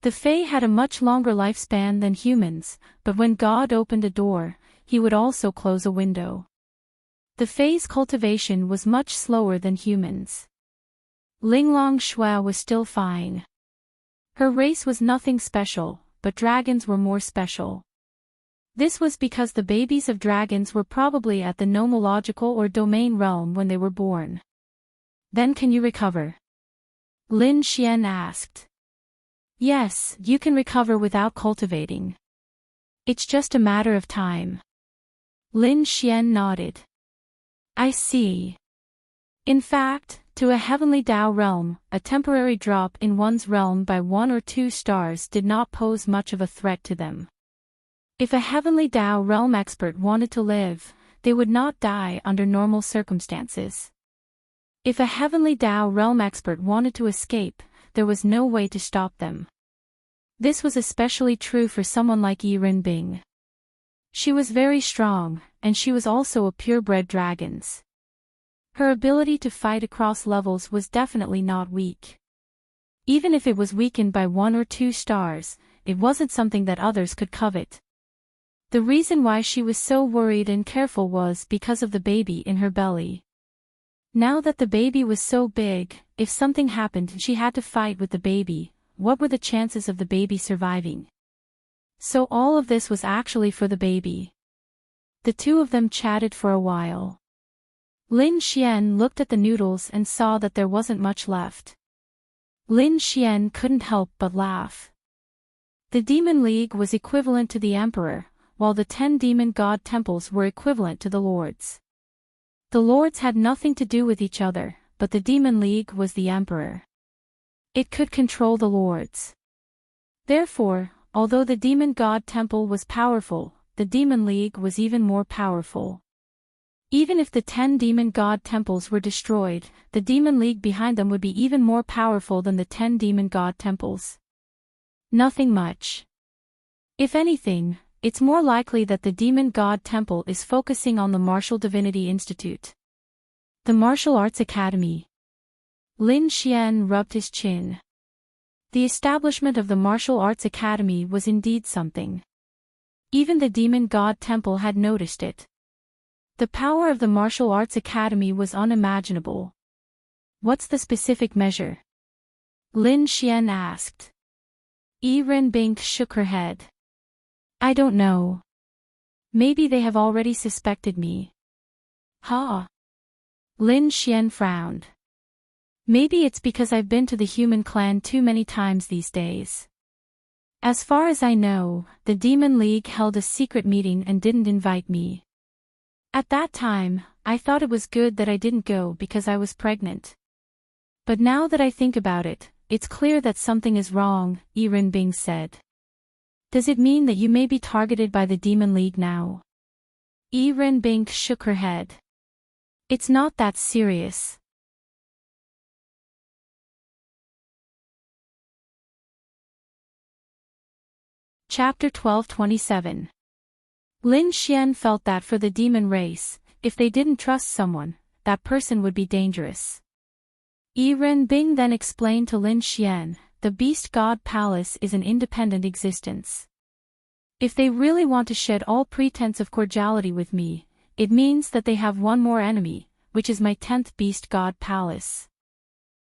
The Fae had a much longer lifespan than humans, but when God opened a door, he would also close a window. The Fae's cultivation was much slower than humans. Linglong Shui was still fine. Her race was nothing special, but dragons were more special. This was because the babies of dragons were probably at the nomological or domain realm when they were born. Then can you recover? Lin Xian asked. Yes, you can recover without cultivating. It's just a matter of time. Lin Xian nodded. I see. In fact, to a heavenly Dao realm, a temporary drop in one's realm by 1 or 2 stars did not pose much of a threat to them. If a heavenly Dao realm expert wanted to live, they would not die under normal circumstances. If a heavenly Dao realm expert wanted to escape, there was no way to stop them. This was especially true for someone like Yi Rinbing. She was very strong, and she was also a purebred dragon. Her ability to fight across levels was definitely not weak. Even if it was weakened by 1 or 2 stars, it wasn't something that others could covet. The reason why she was so worried and careful was because of the baby in her belly. Now that the baby was so big, if something happened and she had to fight with the baby, what were the chances of the baby surviving? So all of this was actually for the baby. The two of them chatted for a while. Lin Xian looked at the noodles and saw that there wasn't much left. Lin Xian couldn't help but laugh. The Demon League was equivalent to the Emperor, while the 10 demon god temples were equivalent to the lords. The lords had nothing to do with each other, but the Demon League was the Emperor. It could control the lords. Therefore, although the demon god temple was powerful, the Demon League was even more powerful. Even if the 10 demon god temples were destroyed, the Demon League behind them would be even more powerful than the 10 demon god temples. Nothing much. If anything, it's more likely that the demon god temple is focusing on the Martial Divinity Institute. The Martial Arts Academy. Lin Xian rubbed his chin. The establishment of the Martial Arts Academy was indeed something. Even the demon god temple had noticed it. The power of the Martial Arts Academy was unimaginable. What's the specific measure? Lin Xian asked. Yi Rinbing shook her head. I don't know. Maybe they have already suspected me. Ha! Lin Xian frowned. Maybe it's because I've been to the human clan too many times these days. As far as I know, the Demon League held a secret meeting and didn't invite me. At that time, I thought it was good that I didn't go because I was pregnant. But now that I think about it, it's clear that something is wrong, Yi Rinbing said. Does it mean that you may be targeted by the Demon League now? Yi Rinbing shook her head. It's not that serious. Chapter 12:27. Lin Xian felt that for the demon race, if they didn't trust someone, that person would be dangerous. Yi Rinbing then explained to Lin Xian, the Beast God Palace is an independent existence. If they really want to shed all pretense of cordiality with me, it means that they have one more enemy, which is my 10th Beast God Palace.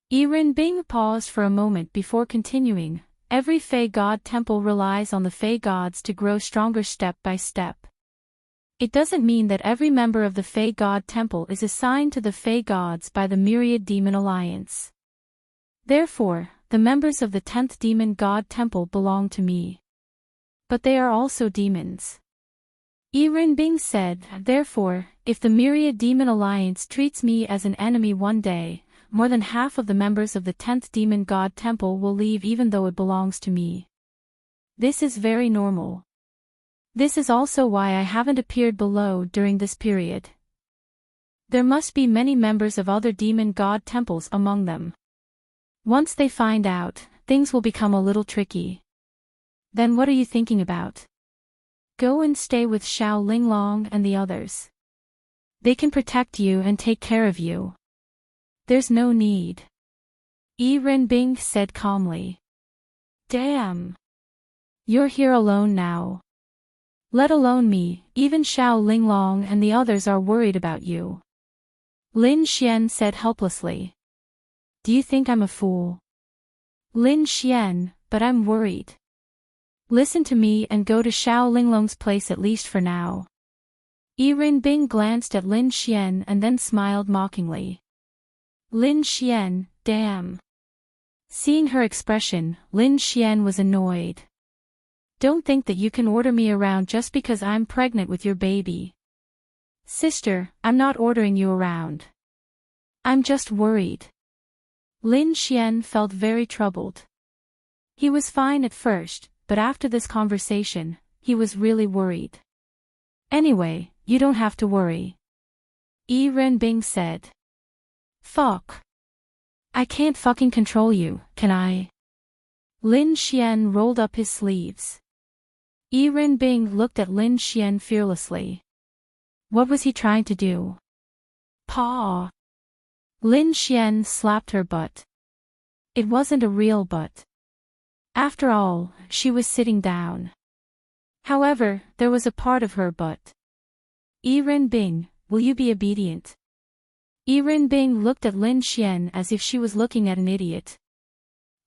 Yi Rinbing paused for a moment before continuing. Every Fey God temple relies on the Fey gods to grow stronger step by step. It doesn't mean that every member of the Fey God temple is assigned to the Fey gods by the Myriad Demon Alliance. Therefore, the members of the 10th Demon God temple belong to me. But they are also demons. Yi Rinbing said, therefore, if the Myriad Demon Alliance treats me as an enemy one day, more than half of the members of the 10th Demon God Temple will leave even though it belongs to me. This is very normal. This is also why I haven't appeared below during this period. There must be many members of other Demon God Temples among them. Once they find out, things will become a little tricky. Then what are you thinking about? Go and stay with Xiao Linglong and the others. They can protect you and take care of you. There's no need. Yi Rinbing said calmly. Damn. You're here alone now. Let alone me, even Xiao Linglong and the others are worried about you. Lin Xian said helplessly. Do you think I'm a fool? Lin Xian, but I'm worried. Listen to me and go to Xiao Linglong's place at least for now. Yi Rinbing glanced at Lin Xian and then smiled mockingly. Lin Xian, damn. Seeing her expression, Lin Xian was annoyed. Don't think that you can order me around just because I'm pregnant with your baby. Sister, I'm not ordering you around. I'm just worried. Lin Xian felt very troubled. He was fine at first, but after this conversation, he was really worried. Anyway, you don't have to worry. Yi Renbing said. Fuck. I can't fucking control you, can I? Lin Xian rolled up his sleeves. Yi Renbing looked at Lin Xian fearlessly. What was he trying to do? Paw. Lin Xian slapped her butt. It wasn't a real butt. After all, she was sitting down. However, there was a part of her butt. Yi Renbing, will you be obedient? Yi Renbing looked at Lin Xian as if she was looking at an idiot.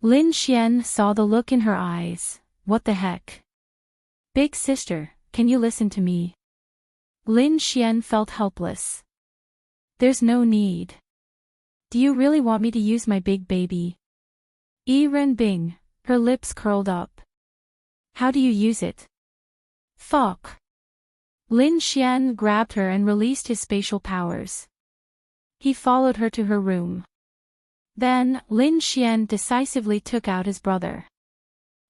Lin Xian saw the look in her eyes. What the heck? Big sister, can you listen to me? Lin Xian felt helpless. There's no need. Do you really want me to use my big baby? Yi Renbing, her lips curled up. How do you use it? Fuck. Lin Xian grabbed her and released his spatial powers. He followed her to her room. Then, Lin Xian decisively took out his brother.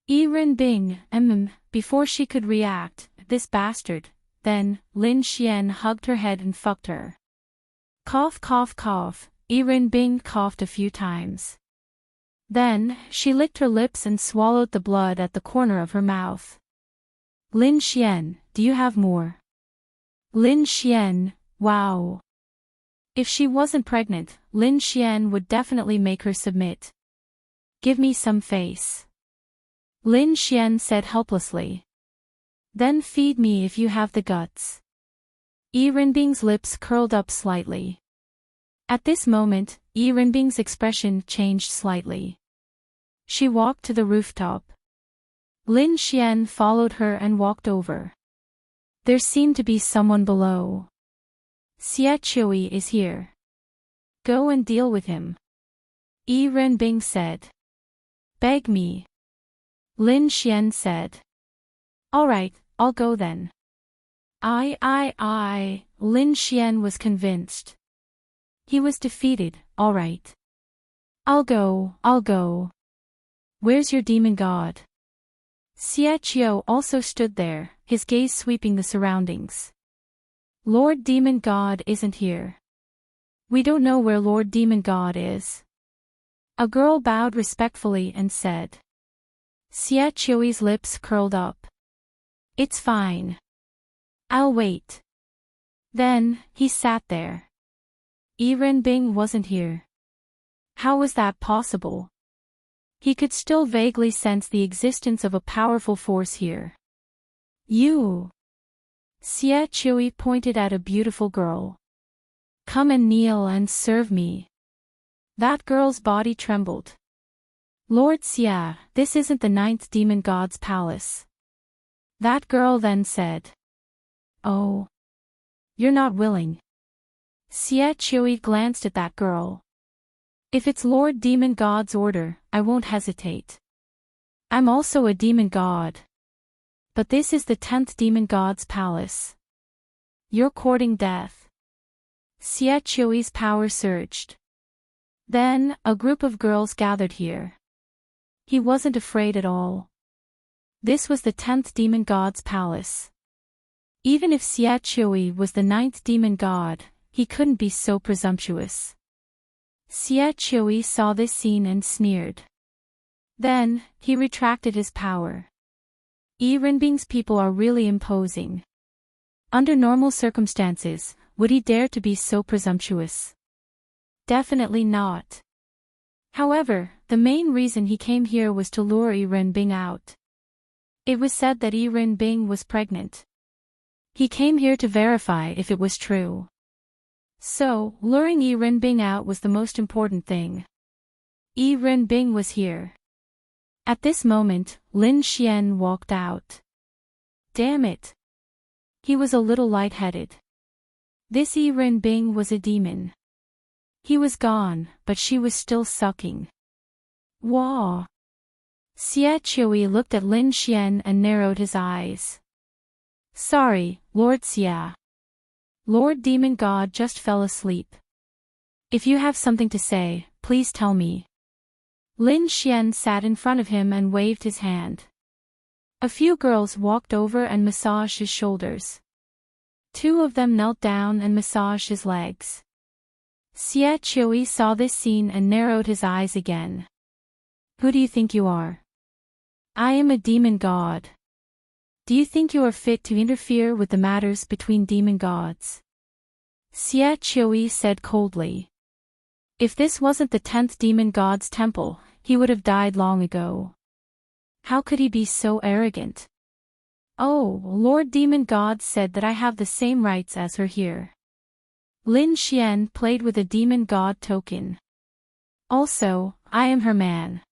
Yi Renbing, before she could react, this bastard. Then, Lin Xian hugged her head and fucked her. Cough cough cough, Yi Renbing coughed a few times. Then, she licked her lips and swallowed the blood at the corner of her mouth. Lin Xian, do you have more? Lin Xian, wow. If she wasn't pregnant, Lin Xian would definitely make her submit. Give me some face. Lin Xian said helplessly. Then feed me if you have the guts. Yi Renbing's lips curled up slightly. At this moment, Yi Renbing's expression changed slightly. She walked to the rooftop. Lin Xian followed her and walked over. There seemed to be someone below. Xie Chui is here. Go and deal with him. Yi Renbing said. Beg me. Lin Xian said. Alright, I'll go then. Lin Xian was convinced. He was defeated, alright. I'll go. Where's your demon god? Xie Qiu also stood there, his gaze sweeping the surroundings. Lord Demon God isn't here. We don't know where Lord Demon God is. A girl bowed respectfully and said. Xie Qiu's lips curled up. It's fine. I'll wait. Then, he sat there. Yi Renbing wasn't here. How was that possible? He could still vaguely sense the existence of a powerful force here. You. Xie Chui pointed at a beautiful girl. Come and kneel and serve me. That girl's body trembled. Lord Xie, this isn't the ninth demon god's palace. That girl then said. Oh. You're not willing. Xie Chui glanced at that girl. If it's Lord Demon God's order, I won't hesitate. I'm also a demon god. But this is the 10th demon god's palace. You're courting death. Xie Chui's power surged. Then, a group of girls gathered here. He wasn't afraid at all. This was the 10th demon god's palace. Even if Xie Chui was the 9th demon god, he couldn't be so presumptuous. Xie Chui saw this scene and sneered. Then, he retracted his power. Yi Renbing's people are really imposing. Under normal circumstances, would he dare to be so presumptuous? Definitely not. However, the main reason he came here was to lure Yiren Bing out. It was said that Yiren Bing was pregnant. He came here to verify if it was true. So, luring Yiren Bing out was the most important thing. Yiren Bing was here. At this moment, Lin Xian walked out. Damn it. He was a little lightheaded. This Yiren Bing was a demon. He was gone, but she was still sucking. Wah! Xie Qiui looked at Lin Xian and narrowed his eyes. Sorry, Lord Xie. Lord Demon God just fell asleep. If you have something to say, please tell me. Lin Xian sat in front of him and waved his hand. A few girls walked over and massaged his shoulders. Two of them knelt down and massaged his legs. Xie Qiui saw this scene and narrowed his eyes again. Who do you think you are? I am a demon god. Do you think you are fit to interfere with the matters between demon gods? Xie Qiui said coldly. If this wasn't the 10th demon god's temple, he would have died long ago. How could he be so arrogant? Oh, Lord Demon God said that I have the same rights as her here. Lin Xian played with a demon god token. Also, I am her man.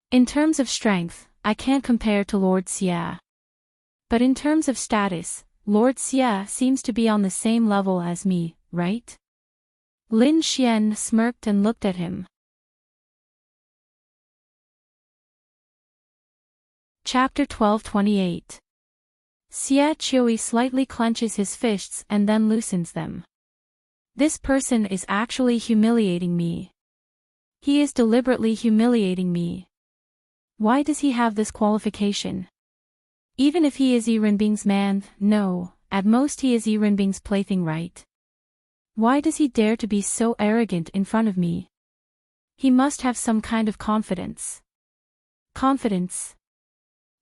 In terms of strength, I can't compare to Lord Xie. But in terms of status, Lord Xie seems to be on the same level as me, right? Lin Xian smirked and looked at him. Chapter 12:28. Xie Qiui slightly clenches his fists and then loosens them. This person is actually humiliating me. He is deliberately humiliating me. Why does he have this qualification? Even if he is Yiren Bing's man, no, at most he is Yiren Bing's plaything, right? Why does he dare to be so arrogant in front of me? He must have some kind of confidence. Confidence.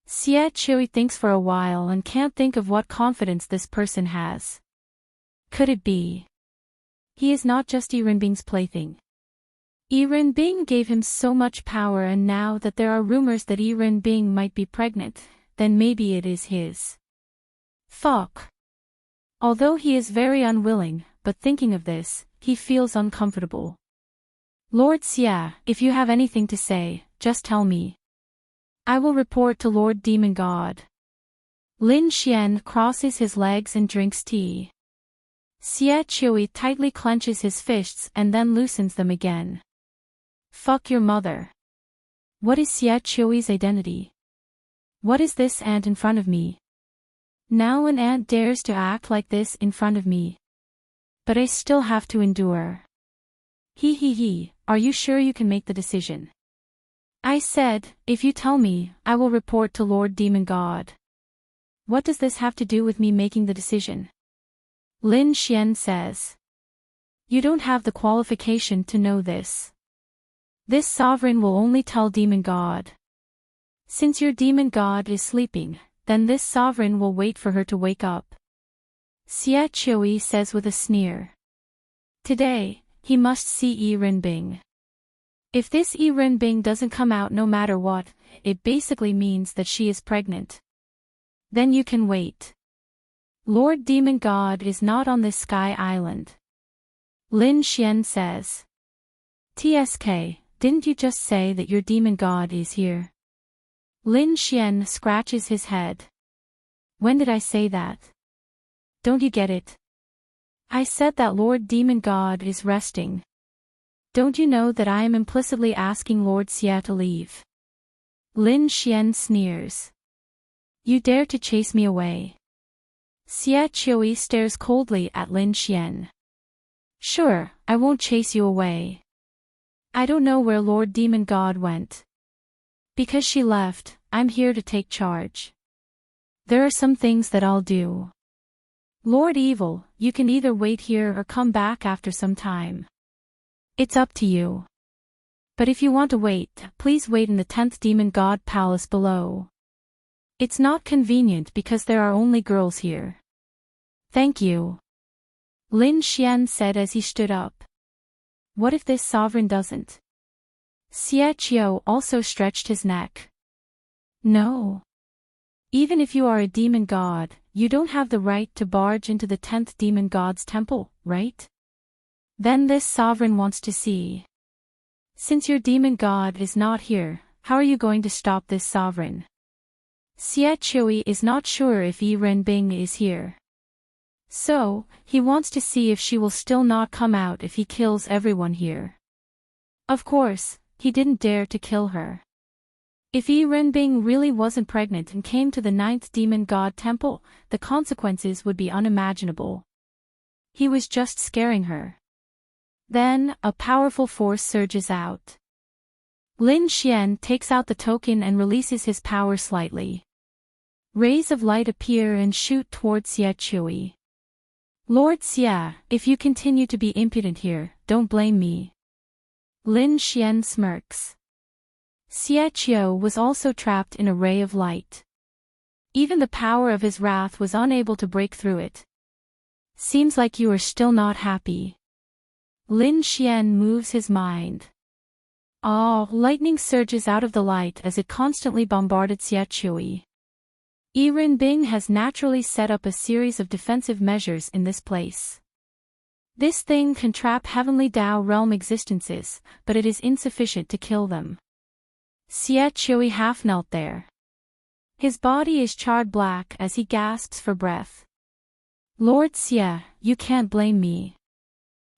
Xie Qiui thinks for a while and can't think of what confidence this person has. Could it be? He is not just Yiren Bing's plaything. Yiren Bing gave him so much power, and now that there are rumors that Yiren Bing might be pregnant, then maybe it is his. Fuck. Although he is very unwilling, but thinking of this, he feels uncomfortable. Lord Xie, if you have anything to say, just tell me. I will report to Lord Demon God. Lin Xian crosses his legs and drinks tea. Xie Qiui tightly clenches his fists and then loosens them again. Fuck your mother. What is Xie Qiui's identity? What is this ant in front of me? Now an ant dares to act like this in front of me. But I still have to endure. He, are you sure you can make the decision? I said, if you tell me, I will report to Lord Demon God. What does this have to do with me making the decision? Lin Xian says. You don't have the qualification to know this. This sovereign will only tell Demon God. Since your Demon God is sleeping, then this sovereign will wait for her to wake up. Xie Qiui says with a sneer. Today, he must see Yiren Bing. If this Yiren Bing doesn't come out no matter what, it basically means that she is pregnant. Then you can wait. Lord Demon God is not on this sky island. Lin Xian says. TSK, didn't you just say that your Demon God is here? Lin Xian scratches his head. When did I say that? Don't you get it? I said that Lord Demon God is resting. Don't you know that I am implicitly asking Lord Xie to leave? Lin Xian sneers. You dare to chase me away? Xie Qiui stares coldly at Lin Xian. Sure, I won't chase you away. I don't know where Lord Demon God went. Because she left, I'm here to take charge. There are some things that I'll do. Lord Evil, you can either wait here or come back after some time. It's up to you. But if you want to wait, please wait in the 10th Demon God Palace below. It's not convenient because there are only girls here. Thank you. Lin Xian said as he stood up. What if this sovereign doesn't? Xiechio also stretched his neck. No. Even if you are a demon god, you don't have the right to barge into the 10th demon god's temple, right? Then this sovereign wants to see. Since your demon god is not here, how are you going to stop this sovereign? Xiechio is not sure if Yi Renbing is here. So, he wants to see if she will still not come out if he kills everyone here. Of course, he didn't dare to kill her. If Yi Renbing really wasn't pregnant and came to the 9th demon god temple, the consequences would be unimaginable. He was just scaring her. Then, a powerful force surges out. Lin Xian takes out the token and releases his power slightly. Rays of light appear and shoot towards Xiechio. Lord Xia, if you continue to be impudent here, don't blame me. Lin Xian smirks. Xiechio was also trapped in a ray of light. Even the power of his wrath was unable to break through it. Seems like you are still not happy. Lin Xian moves his mind. Lightning surges out of the light as it constantly bombarded Xiechio. Yi Renbing has naturally set up a series of defensive measures in this place. This thing can trap heavenly Dao realm existences, but it is insufficient to kill them. Xiechio half knelt there. His body is charred black as he gasps for breath. Lord Xia, you can't blame me.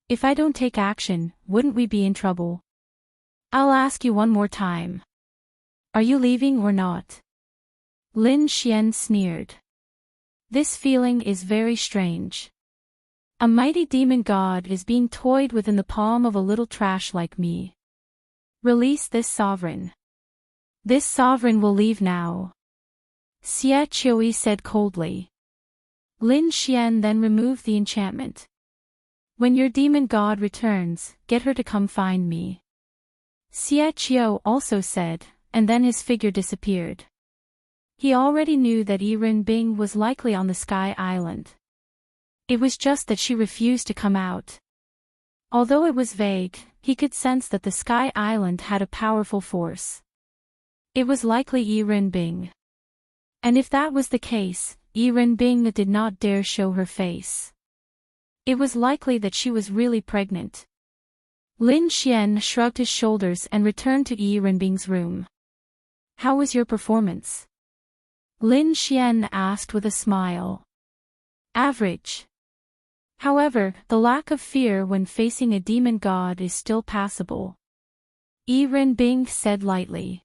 If I don't take action, wouldn't we be in trouble? I'll ask you one more time. Are you leaving or not? Lin Xian sneered. This feeling is very strange. A mighty demon god is being toyed with in the palm of a little trash like me. Release this sovereign. This sovereign will leave now. Xiechio said coldly. Lin Xian then removed the enchantment. When your demon god returns, get her to come find me. Xiechio also said, and then his figure disappeared. He already knew that Yi Renbing was likely on the Sky Island. It was just that she refused to come out. Although it was vague, he could sense that the Sky Island had a powerful force. It was likely Yi Renbing. And if that was the case, Yi Renbing did not dare show her face. It was likely that she was really pregnant. Lin Xian shrugged his shoulders and returned to Yi Renbing's room. How was your performance? Lin Xian asked with a smile. Average. However, the lack of fear when facing a demon god is still passable. Yi Renbing said lightly.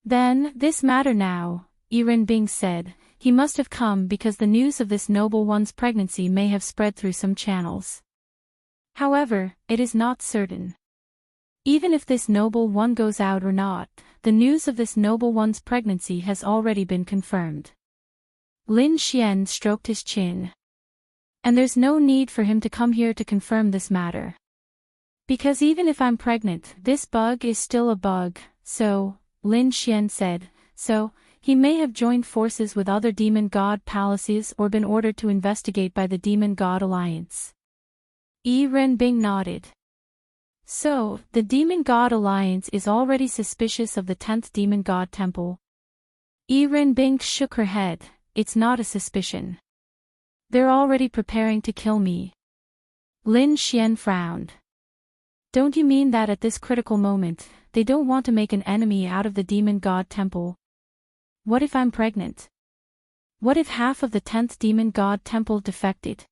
Then, this matter now, Yi Renbing said, he must have come because the news of this noble one's pregnancy may have spread through some channels. However, it is not certain. Even if this noble one goes out or not, the news of this noble one's pregnancy has already been confirmed. Lin Xian stroked his chin. And there's no need for him to come here to confirm this matter. Because even if I'm pregnant, this bug is still a bug, so, Lin Xian said, so, he may have joined forces with other demon god palaces or been ordered to investigate by the demon god alliance. Yi Renbing nodded. So, the demon god alliance is already suspicious of the 10th demon god temple. Yi Renbing shook her head, it's not a suspicion. They're already preparing to kill me. Lin Xian frowned. Don't you mean that at this critical moment, they don't want to make an enemy out of the demon god temple? What if I'm pregnant? What if half of the 10th demon god temple defected?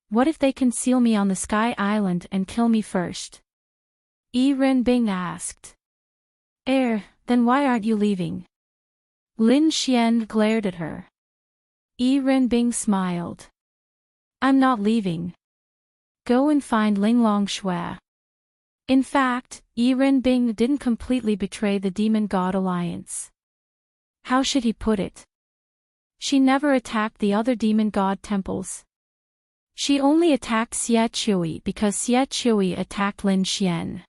What if they conceal me on the Sky Island and kill me first? Yi Renbing asked. Then why aren't you leaving? Lin Xian glared at her. Yi Renbing smiled. I'm not leaving. Go and find Linglong Shui. In fact, Yi Renbing didn't completely betray the demon god alliance. How should he put it? She never attacked the other demon god temples. She only attacked Xiechio because Xiechio attacked Lin Xian.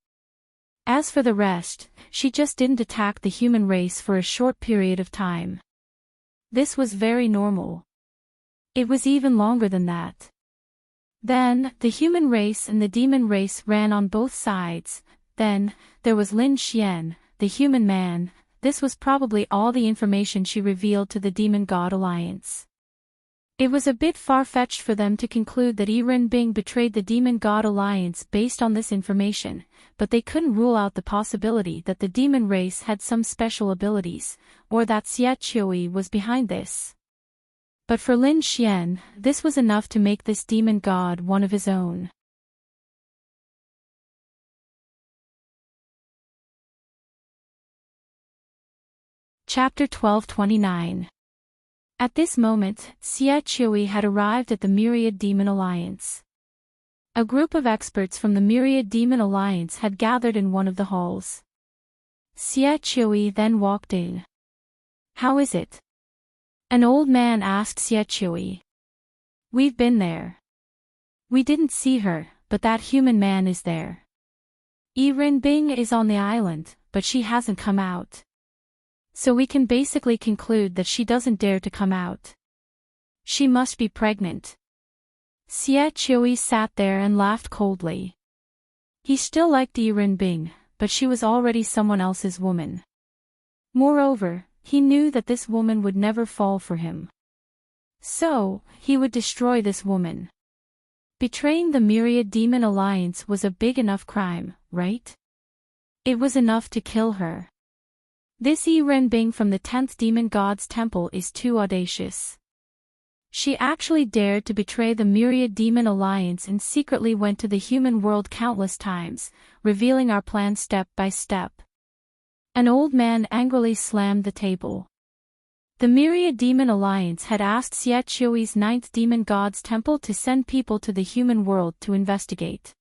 As for the rest, she just didn't attack the human race for a short period of time. This was very normal. It was even longer than that. Then, the human race and the demon race ran on both sides, Then, there was Lin Xian, the human man. This was probably all the information she revealed to the Demon God Alliance. It was a bit far-fetched for them to conclude that Yi Renbing betrayed the Demon God Alliance based on this information, but they couldn't rule out the possibility that the demon race had some special abilities, or that Xie Qiui was behind this. But for Lin Xian, this was enough to make this demon god one of his own. Chapter 1229. At this moment, Xie Qiui had arrived at the Myriad Demon Alliance. A group of experts from the Myriad Demon Alliance had gathered in one of the halls. Xie Qiui then walked in. "How is it?" An old man asked Xie Qiui. "We've been there. We didn't see her, but that human man is there. Yi Renbing is on the island, but she hasn't come out. So we can basically conclude that she doesn't dare to come out. She must be pregnant." Xie Qiui sat there and laughed coldly. He still liked Yi Renbing, but she was already someone else's woman. Moreover, he knew that this woman would never fall for him. So, he would destroy this woman. Betraying the Myriad Demon Alliance was a big enough crime, right? It was enough to kill her. This Yi Renbing from the 10th Demon God's Temple is too audacious. She actually dared to betray the Myriad Demon Alliance and secretly went to the human world countless times, revealing our plan step by step. An old man angrily slammed the table. The Myriad Demon Alliance had asked Xie Qiui's 9th Demon God's Temple to send people to the human world to investigate.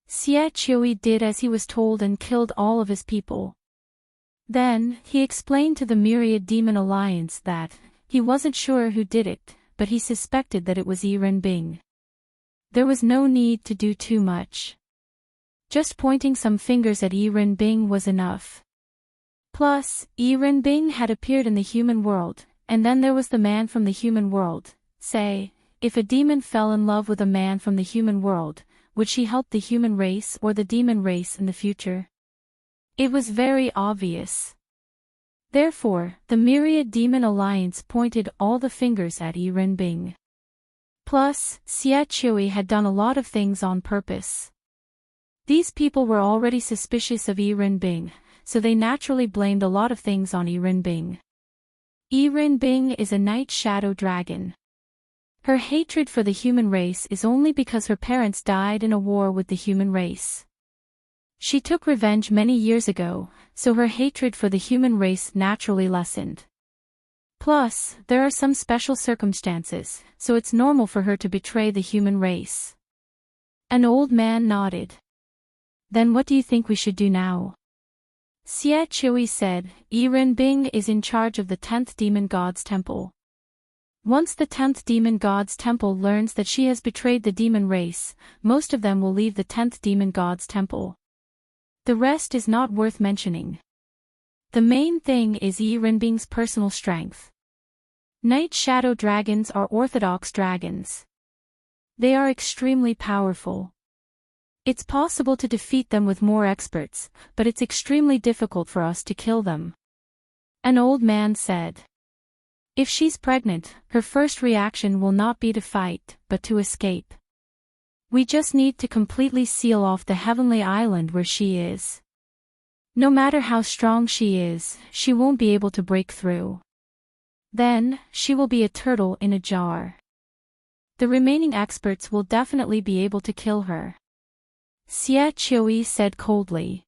Xie Qiui did as he was told and killed all of his people. Then, he explained to the Myriad Demon Alliance that he wasn't sure who did it, but he suspected that it was Yi Renbing. There was no need to do too much. Just pointing some fingers at Yi Renbing was enough. Plus, Yi Renbing had appeared in the human world, and then there was the man from the human world. Say, if a demon fell in love with a man from the human world, would she help the human race or the demon race in the future? It was very obvious. Therefore, the Myriad Demon Alliance pointed all the fingers at Yi Renbing. Plus, Xie Qiui had done a lot of things on purpose. These people were already suspicious of Yi Renbing, so they naturally blamed a lot of things on Yi Renbing. Yi Renbing is a night shadow dragon. Her hatred for the human race is only because her parents died in a war with the human race. She took revenge many years ago, so her hatred for the human race naturally lessened. Plus, there are some special circumstances, so it's normal for her to betray the human race. An old man nodded. "Then what do you think we should do now?" Xie Qiui said, "Yi Renbing is in charge of the 10th Demon God's Temple. Once the 10th Demon God's Temple learns that she has betrayed the demon race, most of them will leave the 10th Demon God's Temple. The rest is not worth mentioning. The main thing is Yi Renbing's personal strength. Night Shadow dragons are orthodox dragons. They are extremely powerful. It's possible to defeat them with more experts, but it's extremely difficult for us to kill them." An old man said. "If she's pregnant, her first reaction will not be to fight, but to escape. We just need to completely seal off the heavenly island where she is. No matter how strong she is, she won't be able to break through. Then, she will be a turtle in a jar. The remaining experts will definitely be able to kill her." Xie Qiui said coldly.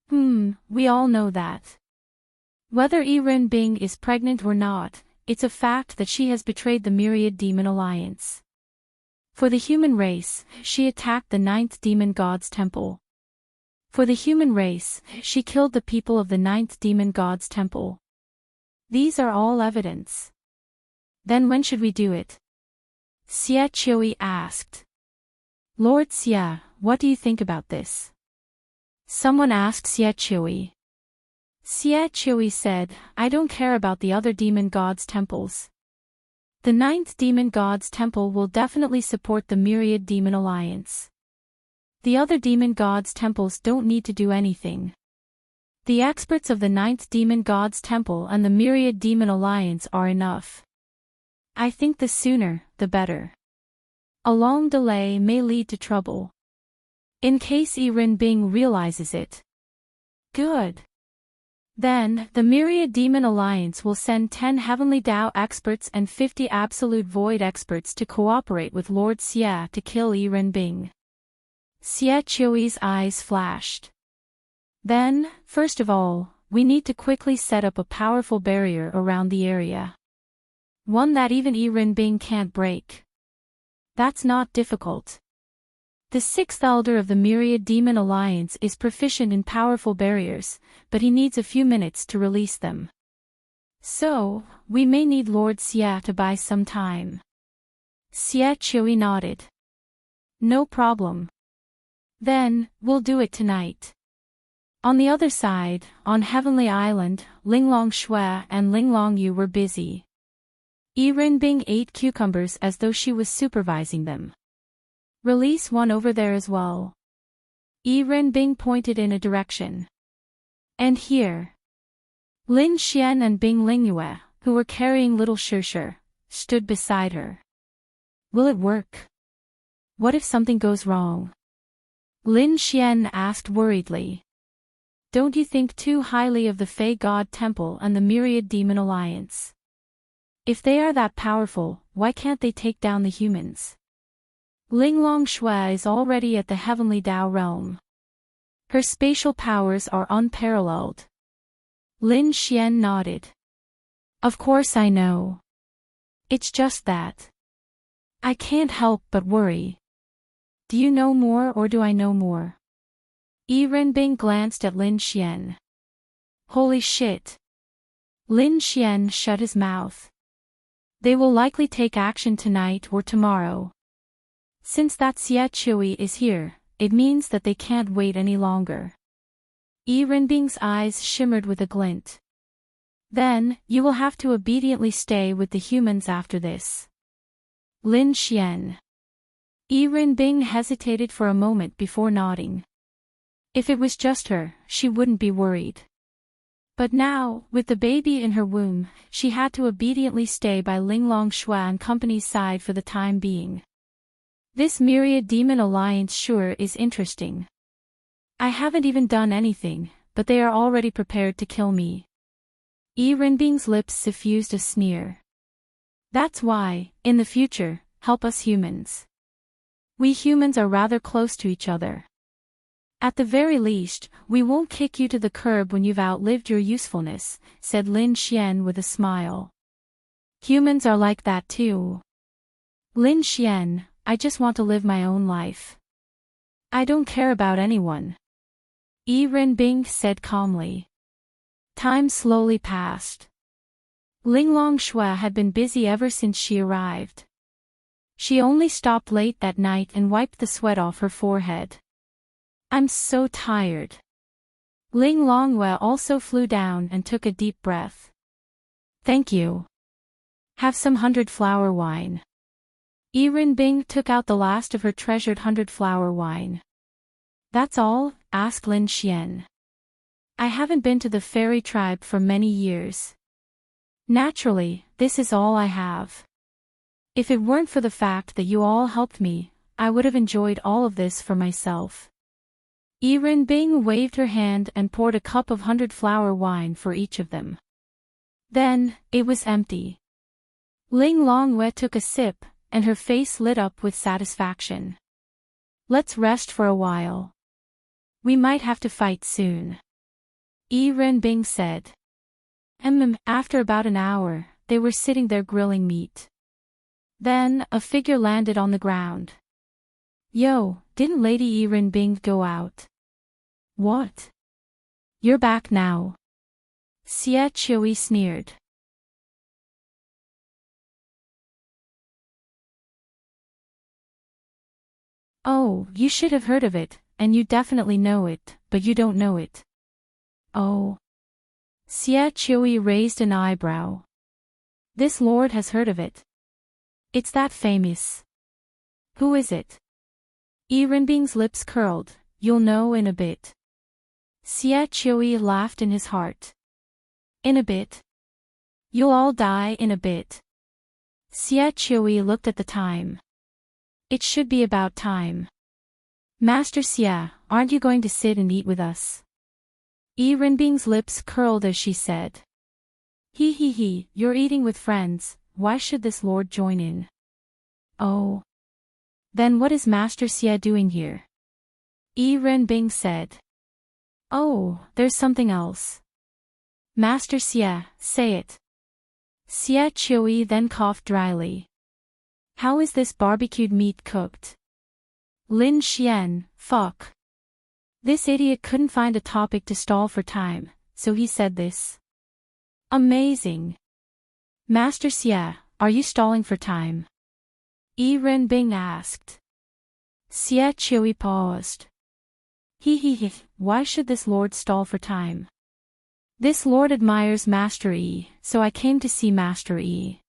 We all know that. Whether Yi Renbing is pregnant or not, it's a fact that she has betrayed the Myriad Demon Alliance. For the human race, she attacked the 9th Demon God's Temple. For the human race, she killed the people of the 9th Demon God's Temple. These are all evidence. Then when should we do it? Xie Qiui asked. "Lord Xie, what do you think about this?" Someone asked Xie Qiui. Xie Qiui said, "I don't care about the other demon gods' temples. The 9th Demon God's Temple will definitely support the Myriad Demon Alliance. The other demon gods' temples don't need to do anything. The experts of the 9th Demon God's Temple and the Myriad Demon Alliance are enough. I think the sooner, the better. A long delay may lead to trouble. In case Yiren Bing realizes it. Good. Then, the Myriad Demon Alliance will send 10 Heavenly Dao experts and 50 Absolute Void experts to cooperate with Lord Xie to kill Yiren Bing. Xie Qiui's eyes flashed. Then, first of all, we need to quickly set up a powerful barrier around the area. One that even Yiren Bing can't break. That's not difficult. The 6th Elder of the Myriad Demon Alliance is proficient in powerful barriers, but he needs a few minutes to release them. So, we may need Lord Xie to buy some time. Xie Qiui nodded. No problem. Then, we'll do it tonight. On the other side, on Heavenly Island, Linglong Shui and Linglong Yu were busy. Yiren Bing ate cucumbers as though she was supervising them. Release one over there as well. Yiren Bing pointed in a direction. And here. Lin Xian and Bing Lingyue, who were carrying little Shishir, stood beside her. Will it work? What if something goes wrong? Lin Xian asked worriedly. Don't you think too highly of the Fey God Temple and the Myriad Demon Alliance? If they are that powerful, why can't they take down the humans? Linglong Shui is already at the Heavenly Dao realm. Her spatial powers are unparalleled. Lin Xian nodded. Of course I know. It's just that. I can't help but worry. Do you know more or do I know more? Yiren Bing glanced at Lin Xian. Holy shit. Lin Xian shut his mouth. They will likely take action tonight or tomorrow. Since that Xie Qiui is here, it means that they can't wait any longer. Yiren Bing's eyes shimmered with a glint. Then, you will have to obediently stay with the humans after this. Lin Xian. Yiren Bing hesitated for a moment before nodding. If it was just her, she wouldn't be worried. But now, with the baby in her womb, she had to obediently stay by Linglong Shui and company's side for the time being. This Myriad Demon Alliance sure is interesting. I haven't even done anything, but they are already prepared to kill me. Yiren Bing's lips suffused a sneer. That's why, in the future, help us humans. We humans are rather close to each other. At the very least, we won't kick you to the curb when you've outlived your usefulness, said Lin Xian with a smile. Humans are like that too. Lin Xian, I just want to live my own life. I don't care about anyone. Yiren Bing said calmly. Time slowly passed. Linglong Shui had been busy ever since she arrived. She only stopped late that night and wiped the sweat off her forehead. I'm so tired. Linglong Shui also flew down and took a deep breath. Thank you. Have some 100-flower wine. Yiren Bing took out the last of her treasured 100-flower wine. That's all? Asked Lin Xian. I haven't been to the fairy tribe for many years. Naturally, this is all I have. If it weren't for the fact that you all helped me, I would have enjoyed all of this for myself. Yiren Bing waved her hand and poured a cup of 100-flower wine for each of them. Then, it was empty. Linglong Shui took a sip, and her face lit up with satisfaction. Let's rest for a while. We might have to fight soon. Yiren Bing said. After about an hour, they were sitting there grilling meat. Then, a figure landed on the ground. Yo, didn't Lady Yiren Bing go out? What? You're back now. Xie Qiui sneered. Oh, you should have heard of it, and you definitely know it, but you don't know it. Oh. Xie Qiui raised an eyebrow. This lord has heard of it. It's that famous. Who is it? Renbing's lips curled. You'll know in a bit. Xie Qiui laughed in his heart. In a bit? You'll all die in a bit. Xie Qiui looked at the time. It should be about time. Master Xie, aren't you going to sit and eat with us? Renbing's lips curled as she said. He, you're eating with friends, why should this lord join in? Oh. Then what is Master Xie doing here? Renbing said. Oh, there's something else. Master Xie, say it. Xie Qiui then coughed dryly. How is this barbecued meat cooked? Lin Xian, fuck. This idiot couldn't find a topic to stall for time, so he said this. Amazing. Master Xie, are you stalling for time? Renbing asked. Xie Qiui paused. He, why should this lord stall for time? This lord admires Master Yi, so I came to see Master Yi.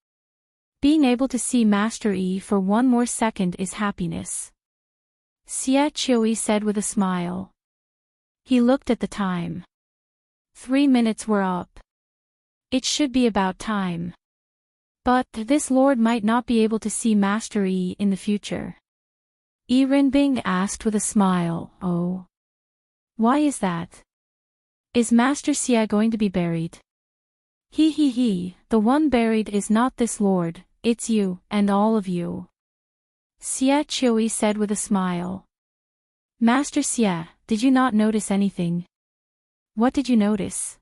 Being able to see Master Yi for one more second is happiness. Xie Qiui said with a smile. He looked at the time. 3 minutes were up. It should be about time. But this lord might not be able to see Master Yi in the future. Renbing asked with a smile, oh. Why is that? Is Master Xie going to be buried? He, the one buried is not this lord, it's you, and all of you. Xie Qiui said with a smile. Master Xie, did you not notice anything? What did you notice?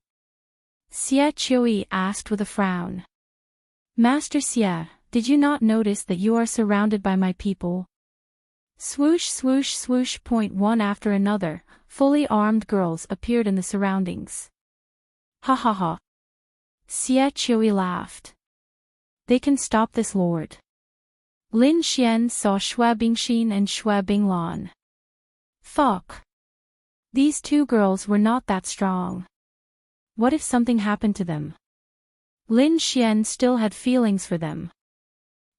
Xie Qiui asked with a frown. Master Xie, did you not notice that you are surrounded by my people? Swoosh swoosh swoosh. One after another, fully armed girls appeared in the surroundings. Ha. Xie Qiui laughed. They can stop this lord. Lin Xian saw Xue Bingxin and Xue Binglan. Fuck. These two girls were not that strong. What if something happened to them? Lin Xian still had feelings for them.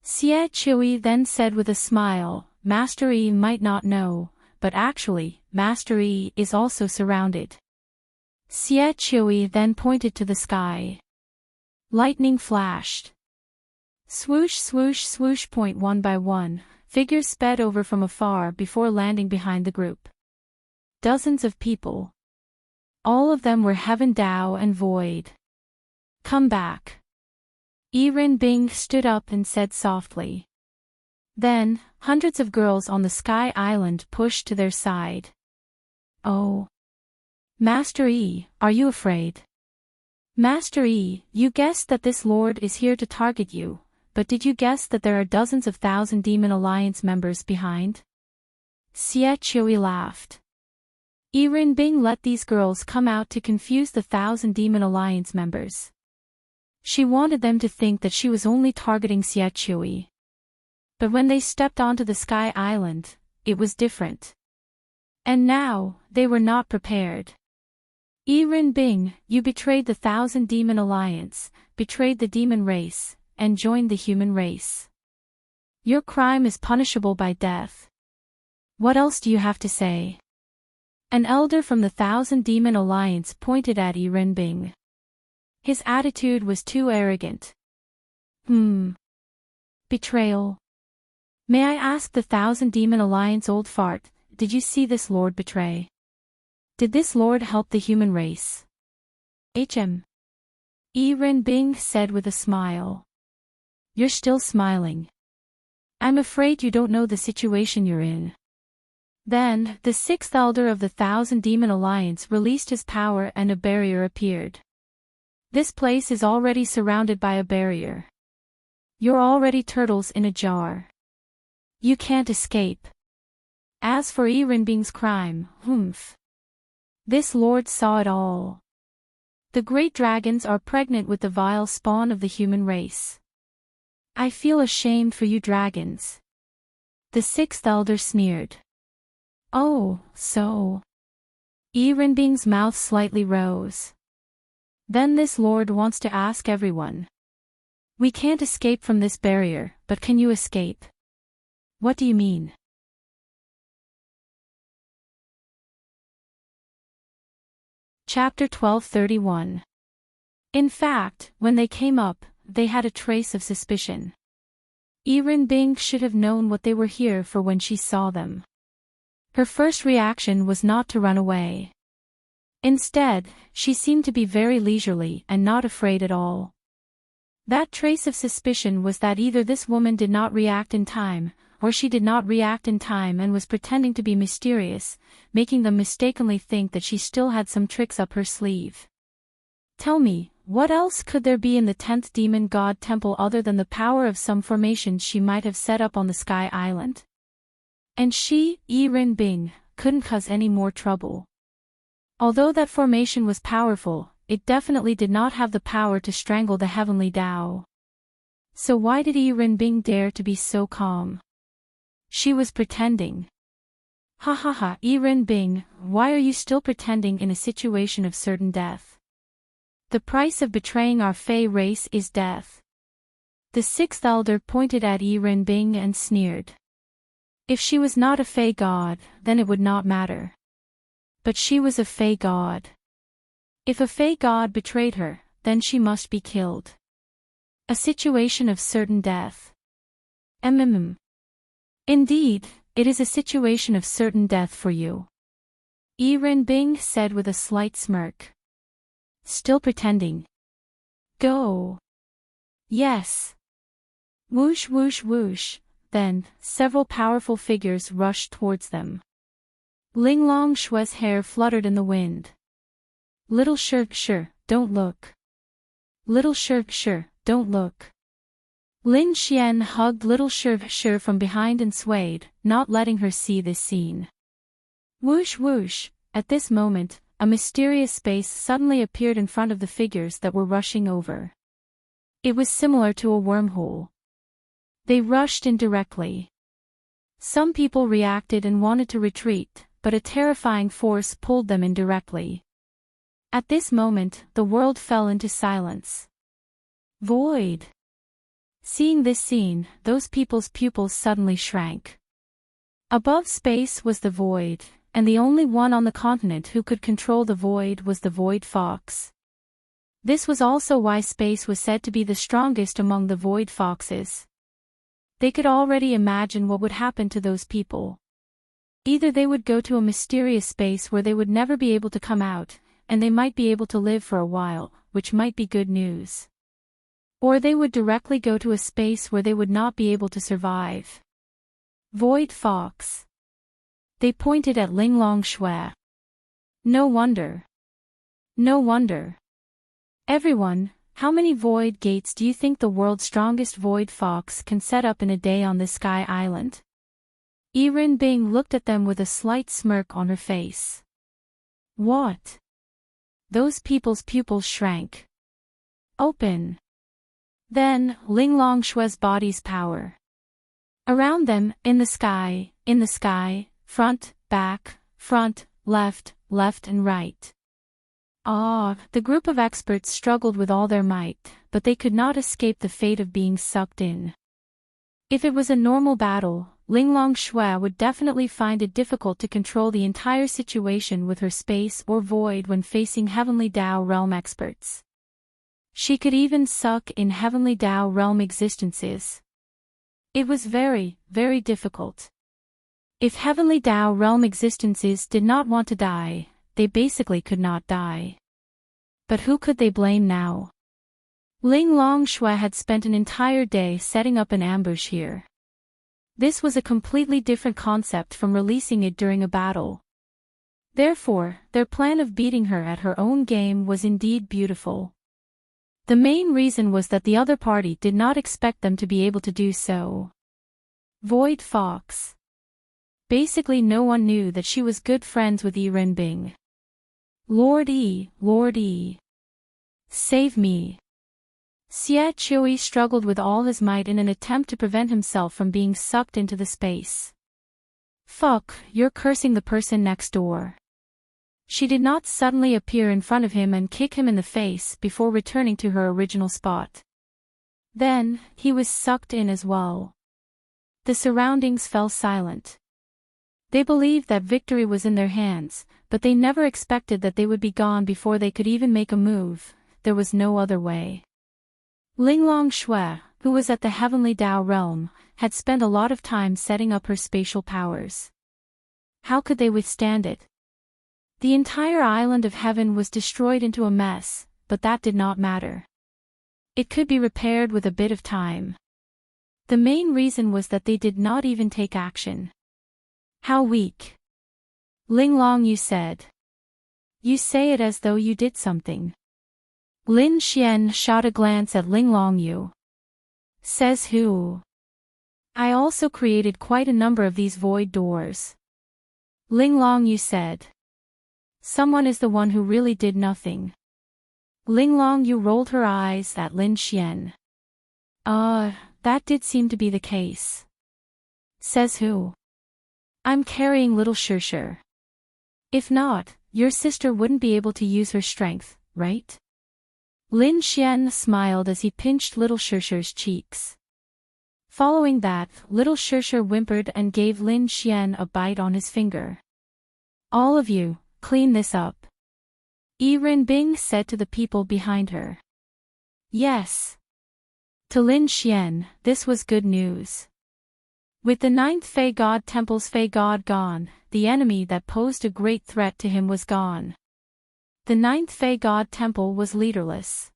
Xie Qiui then said with a smile, Master Yi might not know, but actually, Master Yi is also surrounded. Xie Qiui then pointed to the sky. Lightning flashed. Swoosh swoosh swoosh. One by one, figures sped over from afar before landing behind the group. Dozens of people. All of them were Heaven Dao and Void. Come back. Renbing stood up and said softly. Then, hundreds of girls on the Sky Island pushed to their side. Oh. Master Yi, are you afraid? Master Yi, you guessed that this lord is here to target you, but did you guess that there are dozens of Thousand Demon Alliance members behind? Xie Qiui laughed. Renbing let these girls come out to confuse the Thousand Demon Alliance members. She wanted them to think that she was only targeting Xie Qiui. But when they stepped onto the Sky Island, it was different. And now, they were not prepared. Renbing, you betrayed the Thousand Demon Alliance, betrayed the demon race, and joined the human race. Your crime is punishable by death. What else do you have to say? An elder from the Thousand Demon Alliance pointed at Renbing. His attitude was too arrogant. Betrayal. May I ask the Thousand Demon Alliance old fart, did you see this lord betray? Did this lord help the human race? Renbing said with a smile. You're still smiling. I'm afraid you don't know the situation you're in. Then, the sixth elder of the Thousand Demon Alliance released his power and a barrier appeared. This place is already surrounded by a barrier. You're already turtles in a jar. You can't escape. As for Renbing's crime, this lord saw it all. The great dragons are pregnant with the vile spawn of the human race. I feel ashamed for you dragons. The sixth elder sneered. Oh, so. Renbing's mouth slightly rose. Then this lord wants to ask everyone. We can't escape from this barrier, but can you escape? What do you mean? Chapter 1231. In fact, when they came up, they had a trace of suspicion. Bing should have known what they were here for when she saw them. Her first reaction was not to run away. Instead, she seemed to be very leisurely and not afraid at all. That trace of suspicion was that either this woman did not react in time, or she did not react in time and was pretending to be mysterious, making them mistakenly think that she still had some tricks up her sleeve. Tell me, what else could there be in the 10th demon god temple other than the power of some formations she might have set up on the Sky Island? And she, Bing, couldn't cause any more trouble. Although that formation was powerful, it definitely did not have the power to strangle the heavenly Tao. So why did Bing dare to be so calm? She was pretending. Ha ha ha, Bing, why are you still pretending in a situation of certain death? The price of betraying our Fey race is death. The sixth elder pointed at Bing and sneered. If she was not a Fey god, then it would not matter. But she was a Fey god. If a Fey god betrayed her, then she must be killed. A situation of certain death. Indeed, it is a situation of certain death for you. Bing said with a slight smirk. Still pretending. Go. Yes. Whoosh whoosh whoosh, then, several powerful figures rushed towards them. Linglong Shue's hair fluttered in the wind. Little Shir, don't look. Little Shir, don't look. Lin Xian hugged little Shir from behind and swayed, not letting her see this scene. Whoosh whoosh, at this moment, a mysterious space suddenly appeared in front of the figures that were rushing over. It was similar to a wormhole. They rushed in directly. Some people reacted and wanted to retreat, but a terrifying force pulled them in directly. At this moment, the world fell into silence. Void. Seeing this scene, those people's pupils suddenly shrank. Above space was the void, and the only one on the continent who could control the void was the void fox. This was also why space was said to be the strongest among the void foxes. They could already imagine what would happen to those people. Either they would go to a mysterious space where they would never be able to come out, and they might be able to live for a while, which might be good news. Or they would directly go to a space where they would not be able to survive. Void Fox. They pointed at Linglong Shui. No wonder. No wonder. Everyone, how many void gates do you think the world's strongest void fox can set up in a day on this Sky Island? Bing looked at them with a slight smirk on her face. What? Those people's pupils shrank. Open. Then, Linglong Shue's body's power. Around them, in the sky, front, back, left, and right. The group of experts struggled with all their might, but they could not escape the fate of being sucked in. If it was a normal battle, Linglong Shui would definitely find it difficult to control the entire situation with her space or void when facing Heavenly Tao Realm experts. She could even suck in Heavenly Tao Realm existences. It was very, very difficult. If Heavenly Tao Realm existences did not want to die, they basically could not die. But who could they blame now? Linglong Shui had spent an entire day setting up an ambush here. This was a completely different concept from releasing it during a battle. Therefore, their plan of beating her at her own game was indeed beautiful. The main reason was that the other party did not expect them to be able to do so. Void Fox. Basically no one knew that she was good friends with Bing. Lord E. Save me. Xie Chui struggled with all his might in an attempt to prevent himself from being sucked into the space. Fuck, you're cursing the person next door. She did not suddenly appear in front of him and kick him in the face before returning to her original spot. Then, he was sucked in as well. The surroundings fell silent. They believed that victory was in their hands, but they never expected that they would be gone before they could even make a move. There was no other way. Linglong Shui, who was at the Heavenly Dao realm, had spent a lot of time setting up her spatial powers. How could they withstand it? The entire island of heaven was destroyed into a mess, but that did not matter. It could be repaired with a bit of time. The main reason was that they did not even take action. How weak. Linglong Yu said. You say it as though you did something. Lin Xian shot a glance at Linglong Yu. Says who? I also created quite a number of these void doors. Linglong Yu said. Someone is the one who really did nothing. Linglong Yu rolled her eyes at Lin Xian. That did seem to be the case. Says who? I'm carrying little Shirshir. If not, your sister wouldn't be able to use her strength, right? Lin Xian smiled as he pinched little Shirshir's cheeks. Following that, little Shirshir whimpered and gave Lin Xian a bite on his finger. All of you, clean this up. Yi Rinbing said to the people behind her. Yes. To Lin Xian, this was good news. With the 9th Fey God Temple's Fey God gone, the enemy that posed a great threat to him was gone. The 9th Fey God Temple was leaderless.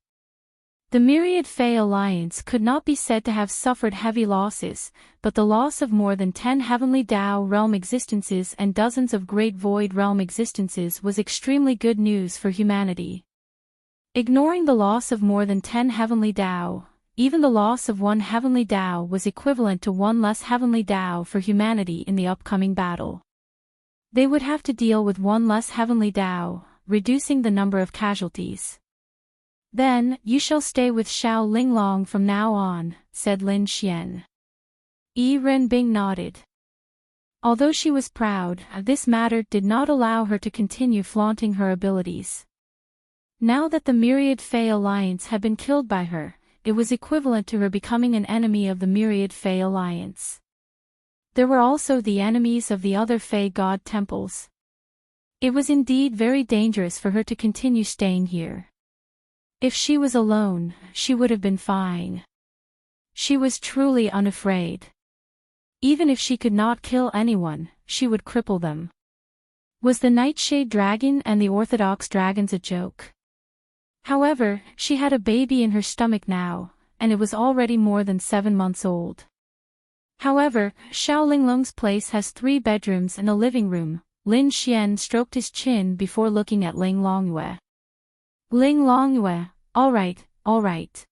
The Myriad Fey Alliance could not be said to have suffered heavy losses, but the loss of more than 10 Heavenly Dao realm existences and dozens of Great Void realm existences was extremely good news for humanity. Ignoring the loss of more than 10 Heavenly Dao, even the loss of 1 Heavenly Dao was equivalent to 1 less Heavenly Dao for humanity in the upcoming battle. They would have to deal with 1 less Heavenly Dao, reducing the number of casualties. Then, you shall stay with Xiao Linglong from now on, said Lin Xian. Yi Renbing nodded. Although she was proud, this matter did not allow her to continue flaunting her abilities. Now that the Myriad Fey Alliance had been killed by her, it was equivalent to her becoming an enemy of the Myriad Fey Alliance. There were also the enemies of the other Fey God temples. It was indeed very dangerous for her to continue staying here. If she was alone, she would have been fine. She was truly unafraid. Even if she could not kill anyone, she would cripple them. Was the Nightshade Dragon and the Orthodox Dragons a joke? However, she had a baby in her stomach now, and it was already more than 7 months old. However, Xiao Linglong's place has 3 bedrooms and a living room. Lin Xian stroked his chin before looking at Ling Longyue. Ling Longyue, all right.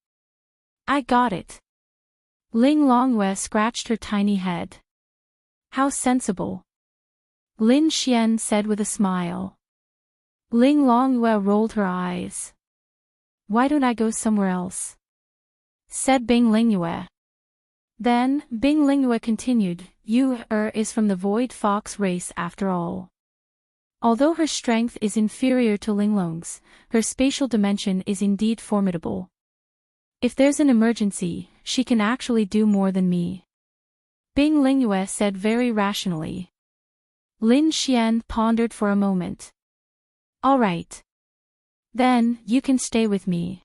I got it. Ling Longyue scratched her tiny head. How sensible. Lin Xian said with a smile. Ling Longyue rolled her eyes. Why don't I go somewhere else? Said Bing Lingyue. Then, Bing Lingyue continued, Yu is from the Void Fox race after all. Although her strength is inferior to Linglong's, her spatial dimension is indeed formidable. If there's an emergency, she can actually do more than me. Bing Lingyue said very rationally. Lin Xian pondered for a moment. All right. Then, you can stay with me.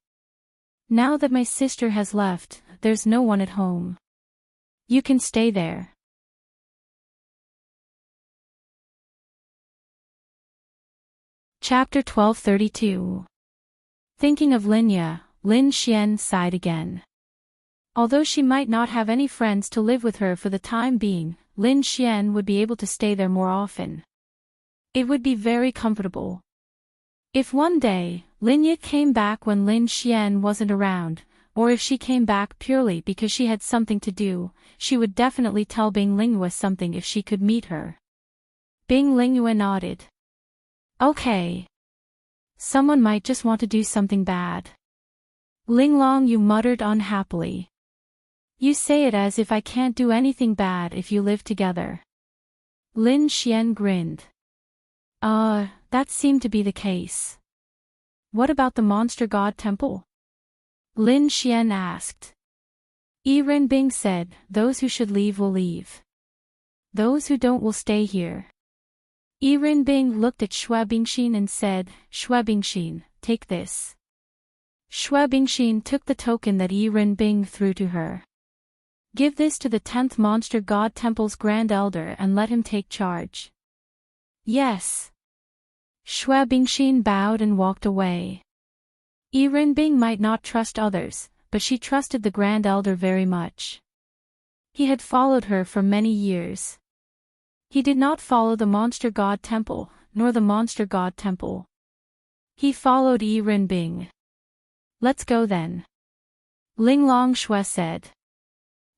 Now that my sister has left, there's no one at home. You can stay there. Chapter 1232. Thinking of Linya, Lin Xian sighed again. Although she might not have any friends to live with her for the time being, Lin Xian would be able to stay there more often. It would be very comfortable. If one day, Linya came back when Lin Xian wasn't around, or if she came back purely because she had something to do, she would definitely tell Bing Lingyue something if she could meet her. Bing Lingyue nodded. Okay. Someone might just want to do something bad. Linglong Yu muttered unhappily. You say it as if I can't do anything bad if you live together. Lin Xian grinned. That seemed to be the case. What about the Monster God Temple? Lin Xian asked. Yi Renbing said, those who should leave will leave. Those who don't will stay here. Yi Rinbing looked at Xue Bingxin and said, Xue Bingxin, take this. Xue Bingxin took the token that Yi Rinbing threw to her. Give this to the 10th Monster God Temple's Grand Elder and let him take charge. Yes. Xue Bingxin bowed and walked away. Yi Rinbing might not trust others, but she trusted the Grand Elder very much. He had followed her for many years. He did not follow the Monster God Temple, nor the Monster God Temple. He followed Yi Rinbing. Let's go then. Linglong Shui said.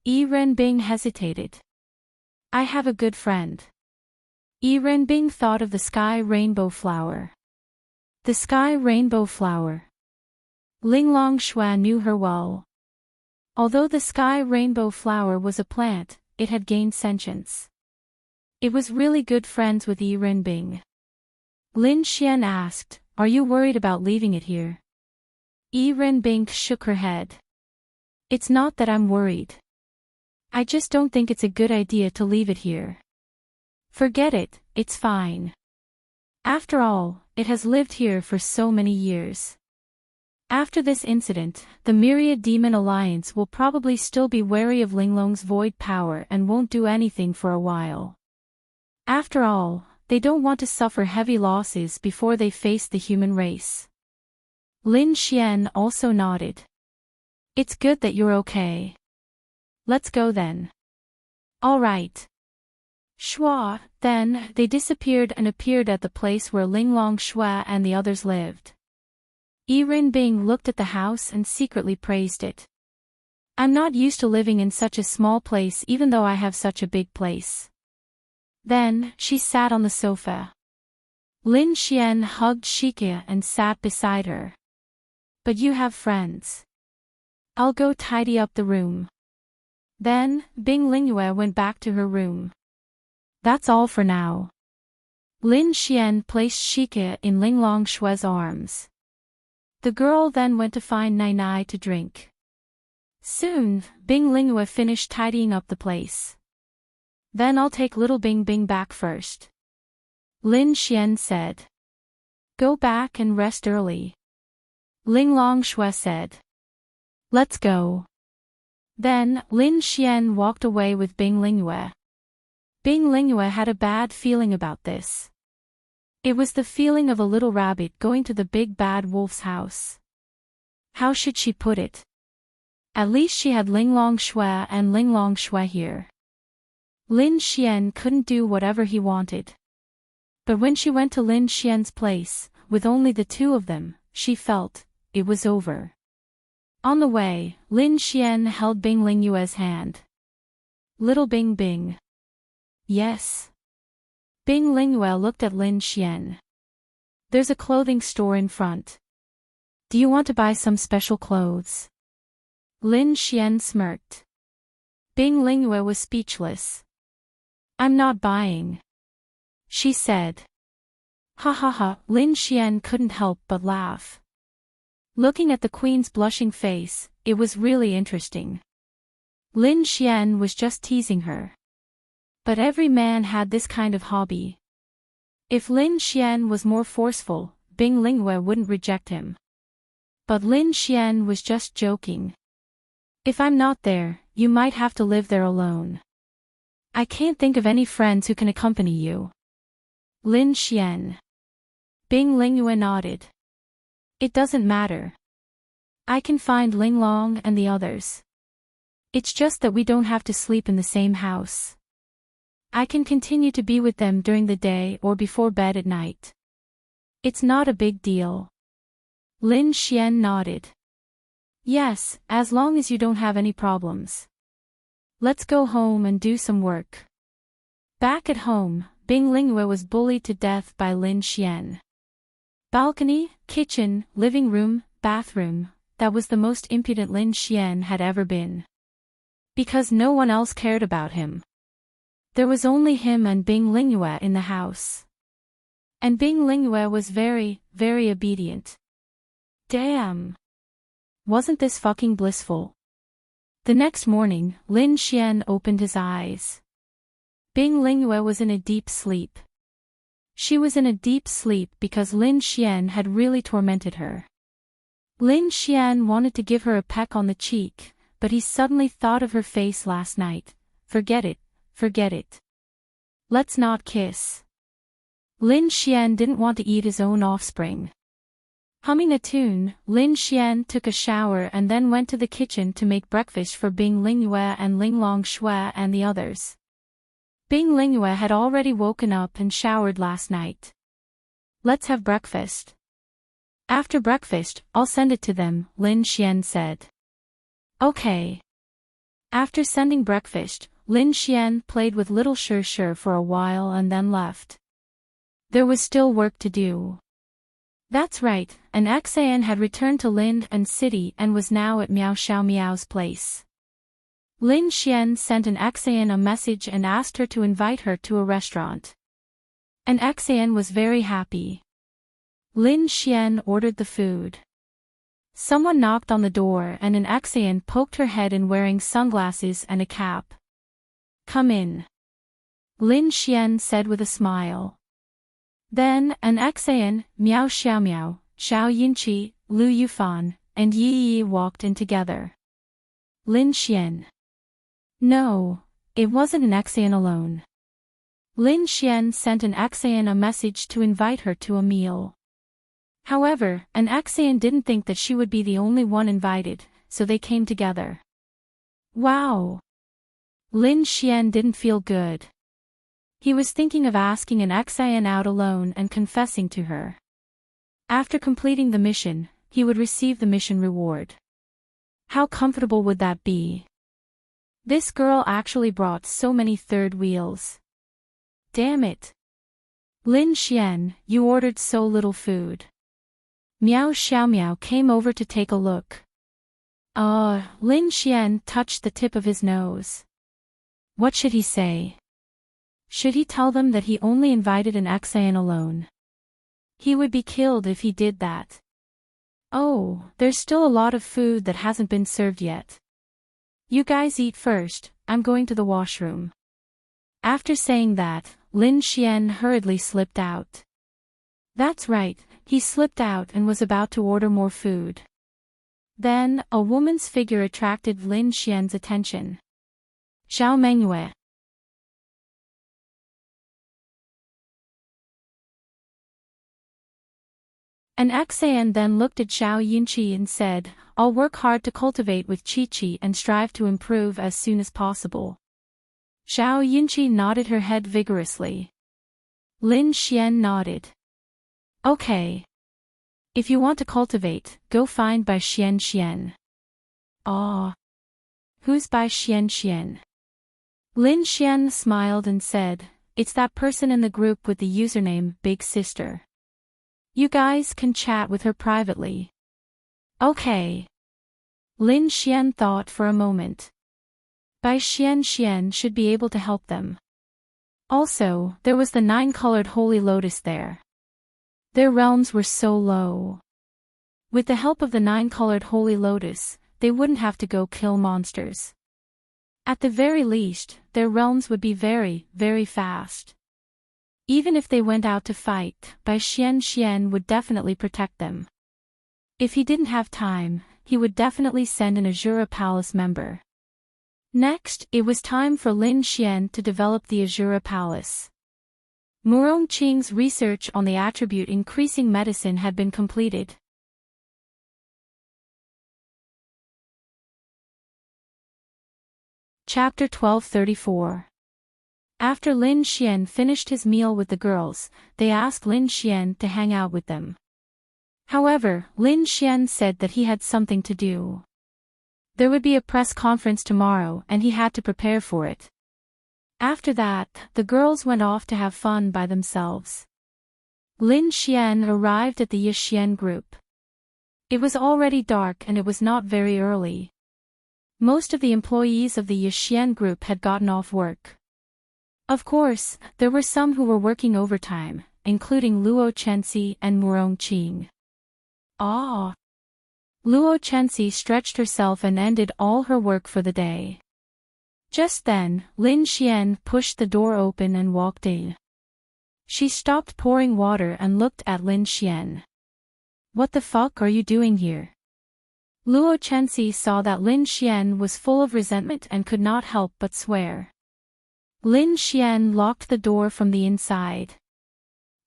Yi Rinbing hesitated. I have a good friend. Yi Rinbing thought of the sky rainbow flower. The sky rainbow flower. Linglong Shui knew her well. Although the sky rainbow flower was a plant, it had gained sentience. It was really good friends with Yi Rinbing. Lin Xian asked, Are you worried about leaving it here? Yi Rinbing shook her head. It's not that I'm worried. I just don't think it's a good idea to leave it here. Forget it, it's fine. After all, it has lived here for so many years. After this incident, the Myriad Demon Alliance will probably still be wary of Linglong's void power and won't do anything for a while. After all, they don't want to suffer heavy losses before they face the human race. Lin Xian also nodded. It's good that you're okay. Let's go then. All right. Shua, then, they disappeared and appeared at the place where Linglong Shui and the others lived. Yi Rinbing looked at the house and secretly praised it. I'm not used to living in such a small place even though I have such a big place. Then, she sat on the sofa. Lin Xian hugged Shikia and sat beside her. But you have friends. I'll go tidy up the room. Then, Bing Lingyue went back to her room. That's all for now. Lin Xian placed Shikia in Linglong Shui's arms. The girl then went to find Nai Nai to drink. Soon, Bing Lingyue finished tidying up the place. Then I'll take little Bing Bing back first. Lin Xian said. Go back and rest early. Linglong Shui said. Let's go. Then, Lin Xian walked away with Bing Lingyue. Bing Lingyue had a bad feeling about this. It was the feeling of a little rabbit going to the big bad wolf's house. How should she put it? At least she had Linglong Shui and Linglong Shui here. Lin Xian couldn't do whatever he wanted. But when she went to Lin Xian's place, with only the two of them, she felt, it was over. On the way, Lin Xian held Bing Lingyue's hand. Little Bing Bing. Yes. Bing Lingyue looked at Lin Xian. There's a clothing store in front. Do you want to buy some special clothes? Lin Xian smirked. Bing Lingyue was speechless. I'm not buying. She said. Ha ha ha, Lin Xian couldn't help but laugh. Looking at the queen's blushing face, it was really interesting. Lin Xian was just teasing her. But every man had this kind of hobby. If Lin Xian was more forceful, Bing Lingyue wouldn't reject him. But Lin Xian was just joking. If I'm not there, you might have to live there alone. I can't think of any friends who can accompany you. Lin Xian. Bing Lingyue nodded. It doesn't matter. I can find Linglong and the others. It's just that we don't have to sleep in the same house. I can continue to be with them during the day or before bed at night. It's not a big deal. Lin Xian nodded. Yes, as long as you don't have any problems. Let's go home and do some work. Back at home, Bing Lingyue was bullied to death by Lin Xian. Balcony, kitchen, living room, bathroom, that was the most impudent Lin Xian had ever been. Because no one else cared about him. There was only him and Bing Lingyue in the house. And Bing Lingyue was very, very obedient. Damn. Wasn't this fucking blissful? The next morning, Lin Xian opened his eyes. Bing Lingyue was in a deep sleep. She was in a deep sleep because Lin Xian had really tormented her. Lin Xian wanted to give her a peck on the cheek, but he suddenly thought of her face last night. Forget it, forget it. Let's not kiss. Lin Xian didn't want to eat his own offspring. Humming a tune, Lin Xian took a shower and then went to the kitchen to make breakfast for Bing Lingyue and Ling Longshui and the others. Bing Lingyue had already woken up and showered last night. Let's have breakfast. After breakfast, I'll send it to them, Lin Xian said. Okay. After sending breakfast, Lin Xian played with little Shi for a while and then left. There was still work to do. That's right, an Xan had returned to Lin and City and was now at Miao Xiao Miao's place. Lin Xian sent an Xan a message and asked her to invite her to a restaurant. An Xan was very happy. Lin Xian ordered the food. Someone knocked on the door and an Xan poked her head in wearing sunglasses and a cap. Come in. Lin Xian said with a smile. Then, an Xan, Miao Xiao Miao, Xiao Yinqi, Lu Yufan, and Yi Yi walked in together. Lin Xian. No, it wasn't an Xan alone. Lin Xian sent an Xan a message to invite her to a meal. However, an Xan didn't think that she would be the only one invited, so they came together. Wow! Lin Xian didn't feel good. He was thinking of asking an Xan out alone and confessing to her. After completing the mission, he would receive the mission reward. How comfortable would that be? This girl actually brought so many third wheels. Damn it. Lin Xian, you ordered so little food. Miao Xiao Miao came over to take a look. Lin Xian touched the tip of his nose. What should he say? Should he tell them that he only invited an Xan alone? He would be killed if he did that. Oh, there's still a lot of food that hasn't been served yet. You guys eat first, I'm going to the washroom. After saying that, Lin Xian hurriedly slipped out. That's right, he slipped out and was about to order more food. Then, a woman's figure attracted Lin Xian's attention. Xiao Mengyue. An Xan then looked at Xiao Yinqi and said, I'll work hard to cultivate with Chi-Chi and strive to improve as soon as possible. Xiao Yinqi nodded her head vigorously. Lin Xian nodded. Okay. If you want to cultivate, go find Bai Xian Xian. Who's Bai Xian Xian? Lin Xian smiled and said, it's that person in the group with the username Big Sister. You guys can chat with her privately. Okay. Lin Xian thought for a moment. Bai Xian Xian should be able to help them. Also, there was the 9-colored holy lotus there. Their realms were so low. With the help of the 9-colored holy lotus, they wouldn't have to go kill monsters. At the very least, their realms would be very, very fast. Even if they went out to fight, Bai Xian Xian would definitely protect them. If he didn't have time, he would definitely send an Azura Palace member. Next, it was time for Lin Xian to develop the Azura Palace. Murong Qing's research on the attribute increasing medicine had been completed. Chapter 1234. After Lin Xian finished his meal with the girls, they asked Lin Xian to hang out with them. However, Lin Xian said that he had something to do. There would be a press conference tomorrow and he had to prepare for it. After that, the girls went off to have fun by themselves. Lin Xian arrived at the Yixian group. It was already dark and it was not very early. Most of the employees of the Yixian group had gotten off work. Of course, there were some who were working overtime, including Luo Chenxi and Murong Qing. Luo Chenxi stretched herself and ended all her work for the day. Just then, Lin Xian pushed the door open and walked in. She stopped pouring water and looked at Lin Xian. What the fuck are you doing here? Luo Chenxi saw that Lin Xian was full of resentment and could not help but swear. Lin Xian locked the door from the inside.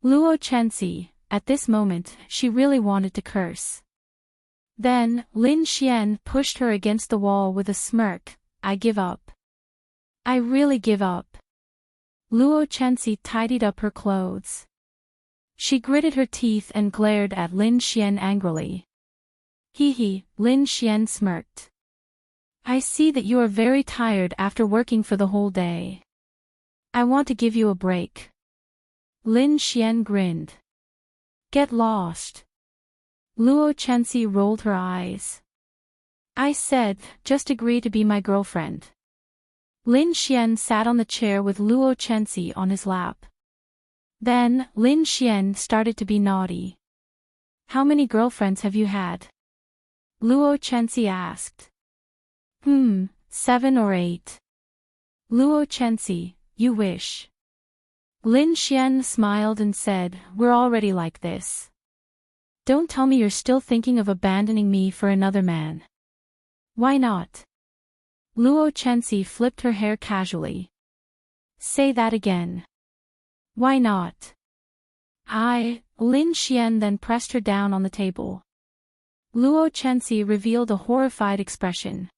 Luo Chenxi, at this moment, she really wanted to curse. Then, Lin Xian pushed her against the wall with a smirk. I give up. I really give up. Luo Chenxi tidied up her clothes. She gritted her teeth and glared at Lin Xian angrily. Hee, Lin Xian smirked. I see that you are very tired after working for the whole day. I want to give you a break. Lin Xian grinned. Get lost. Luo Chenxi rolled her eyes. I said, just agree to be my girlfriend. Lin Xian sat on the chair with Luo Chenxi on his lap. Then, Lin Xian started to be naughty. How many girlfriends have you had? Luo Chenxi asked. 7 or 8. Luo Chenxi, you wish. Lin Xian smiled and said, we're already like this. Don't tell me you're still thinking of abandoning me for another man. Why not? Luo Chenxi flipped her hair casually. Say that again. Why not? Lin Xian then pressed her down on the table. Luo Chenxi revealed a horrified expression.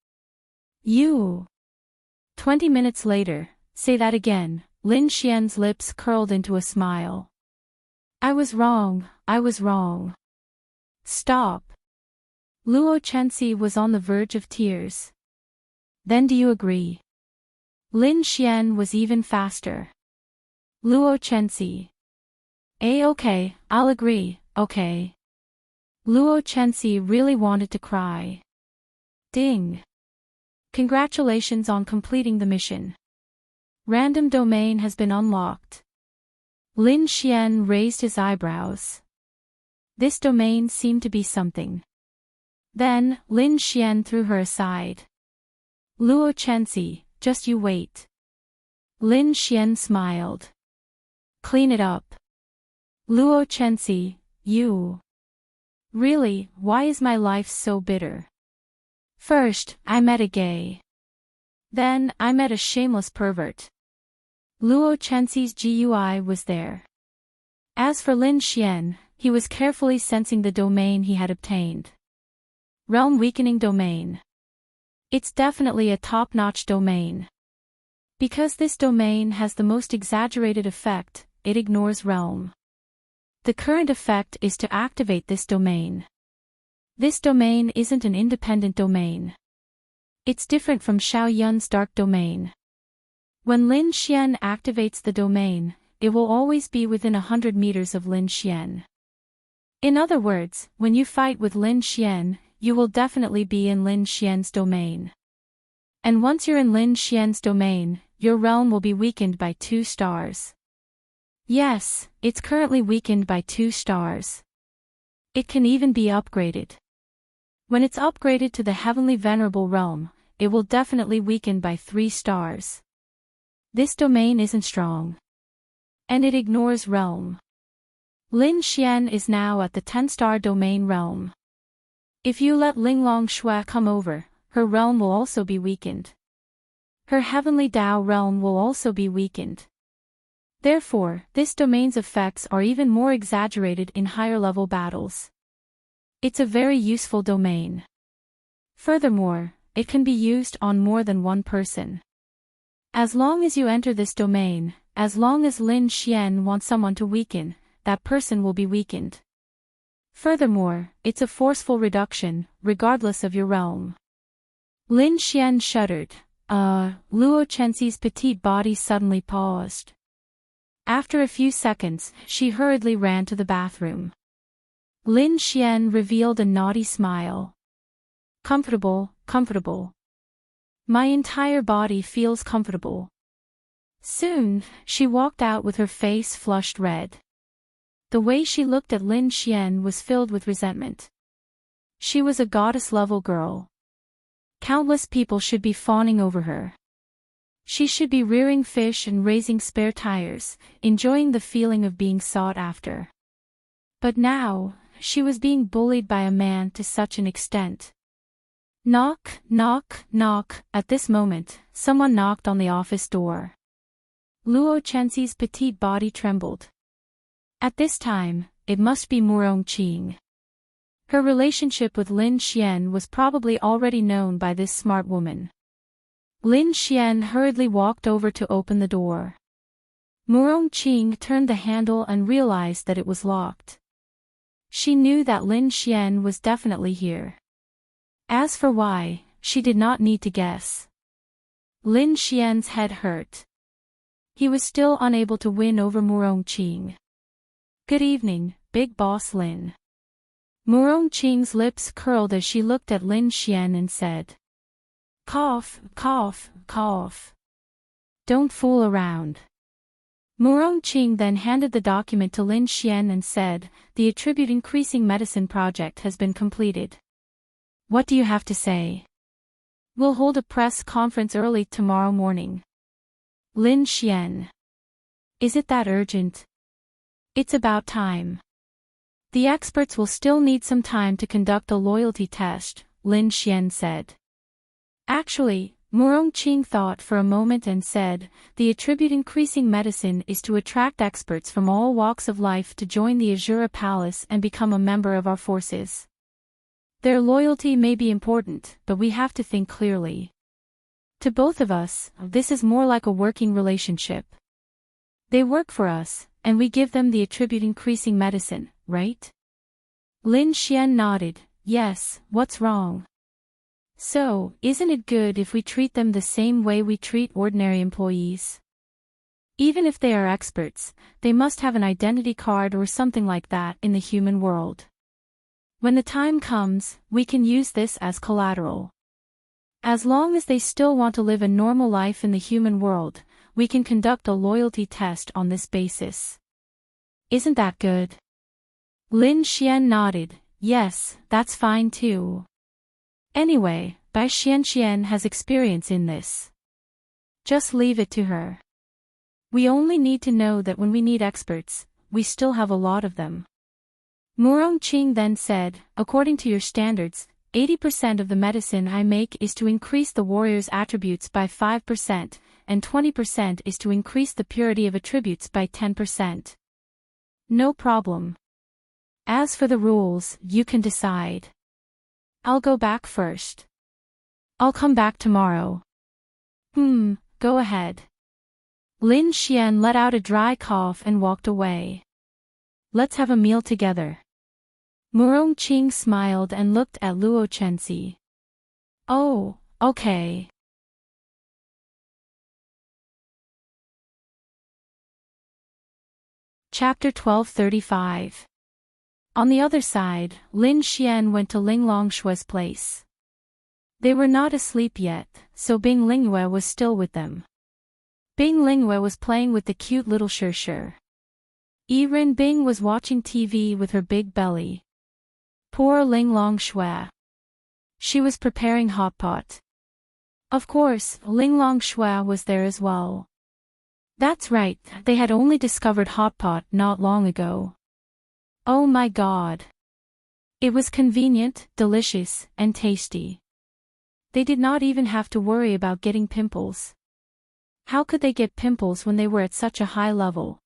You. 20 minutes later, say that again. Lin Xian's lips curled into a smile. I was wrong. Stop. Luo Chenxi was on the verge of tears. Then do you agree? Lin Xian was even faster. Luo Chenxi. Okay, I'll agree, okay. Luo Chenxi really wanted to cry. Ding. Congratulations on completing the mission. Random domain has been unlocked. Lin Xian raised his eyebrows. This domain seemed to be something. Then, Lin Xian threw her aside. Luo Chenxi, just you wait. Lin Xian smiled. Clean it up. Luo Chenxi, you. Really, why is my life so bitter? First, I met a gay. Then, I met a shameless pervert. Luo Chenxi's GUI was there. As for Lin Xian, he was carefully sensing the domain he had obtained. Realm Weakening Domain. It's definitely a top-notch domain. Because this domain has the most exaggerated effect, it ignores Realm. The current effect is to activate this domain. This domain isn't an independent domain. It's different from Xiao Yun's dark domain. When Lin Xian activates the domain, it will always be within 100 meters of Lin Xian. In other words, when you fight with Lin Xian, you will definitely be in Lin Xian's domain. And once you're in Lin Xian's domain, your realm will be weakened by 2 stars. Yes, it's currently weakened by 2 stars. It can even be upgraded. When it's upgraded to the Heavenly Venerable Realm, it will definitely weaken by 3 stars. This domain isn't strong. And it ignores Realm. Lin Xian is now at the 10-star domain realm. If you let Linglong Shui come over, her realm will also be weakened. Her Heavenly Dao realm will also be weakened. Therefore, this domain's effects are even more exaggerated in higher-level battles. It's a very useful domain. Furthermore, it can be used on more than one person. As long as you enter this domain, as long as Lin Xian wants someone to weaken, that person will be weakened. Furthermore, it's a forceful reduction, regardless of your realm. Lin Xian shuddered. Luo Chenxi's petite body suddenly paused. After a few seconds, she hurriedly ran to the bathroom. Lin Xian revealed a naughty smile. Comfortable. My entire body feels comfortable. Soon, she walked out with her face flushed red. The way she looked at Lin Xian was filled with resentment. She was a goddess-level girl. Countless people should be fawning over her. She should be rearing fish and raising spare tires, enjoying the feeling of being sought after. But now, she was being bullied by a man to such an extent. Knock, knock, knock. At this moment, someone knocked on the office door. Luo Chenxi's petite body trembled. At this time, it must be Murong Qing. Her relationship with Lin Xian was probably already known by this smart woman. Lin Xian hurriedly walked over to open the door. Murong Qing turned the handle and realized that it was locked. She knew that Lin Xian was definitely here. As for why, she did not need to guess. Lin Xian's head hurt. He was still unable to win over Murong Qing. Good evening, Big Boss Lin. Murong Qing's lips curled as she looked at Lin Xian and said. Cough, cough, cough. Don't fool around. Murong Qing then handed the document to Lin Xian and said, the Attribute Increasing Medicine project has been completed. What do you have to say? We'll hold a press conference early tomorrow morning. Lin Xian. Is it that urgent? It's about time. The experts will still need some time to conduct a loyalty test, Lin Xian said. Actually, Murong Qing thought for a moment and said, the Attribute Increasing Medicine is to attract experts from all walks of life to join the Azura Palace and become a member of our forces. Their loyalty may be important, but we have to think clearly. To both of us, this is more like a working relationship. They work for us, and we give them the Attribute Increasing Medicine, right? Lin Xian nodded, yes, what's wrong? So, isn't it good if we treat them the same way we treat ordinary employees? Even if they are experts, they must have an identity card or something like that in the human world. When the time comes, we can use this as collateral. As long as they still want to live a normal life in the human world, we can conduct a loyalty test on this basis. Isn't that good? Lin Xian nodded, yes, that's fine too. Anyway, Bai Xianxian has experience in this. Just leave it to her. We only need to know that when we need experts, we still have a lot of them. Murong Qing then said, according to your standards, 80% of the medicine I make is to increase the warrior's attributes by 5%, and 20% is to increase the purity of attributes by 10%. No problem. As for the rules, you can decide. I'll go back first. I'll come back tomorrow. Go ahead. Lin Xian let out a dry cough and walked away. Let's have a meal together. Murong Qing smiled and looked at Luo Chenxi. Oh, okay. Chapter 1235. On the other side, Lin Xian went to Ling Longshue's place. They were not asleep yet, so Bing Lingyue was still with them. Bing Lingyue was playing with the cute little Shirshir. Yiren Bing was watching TV with her big belly. Poor Ling Longshue. She was preparing hot pot. Of course, Ling Longshue was there as well. That's right, they had only discovered hot pot not long ago. Oh my god. It was convenient, delicious, and tasty. They did not even have to worry about getting pimples. How could they get pimples when they were at such a high level?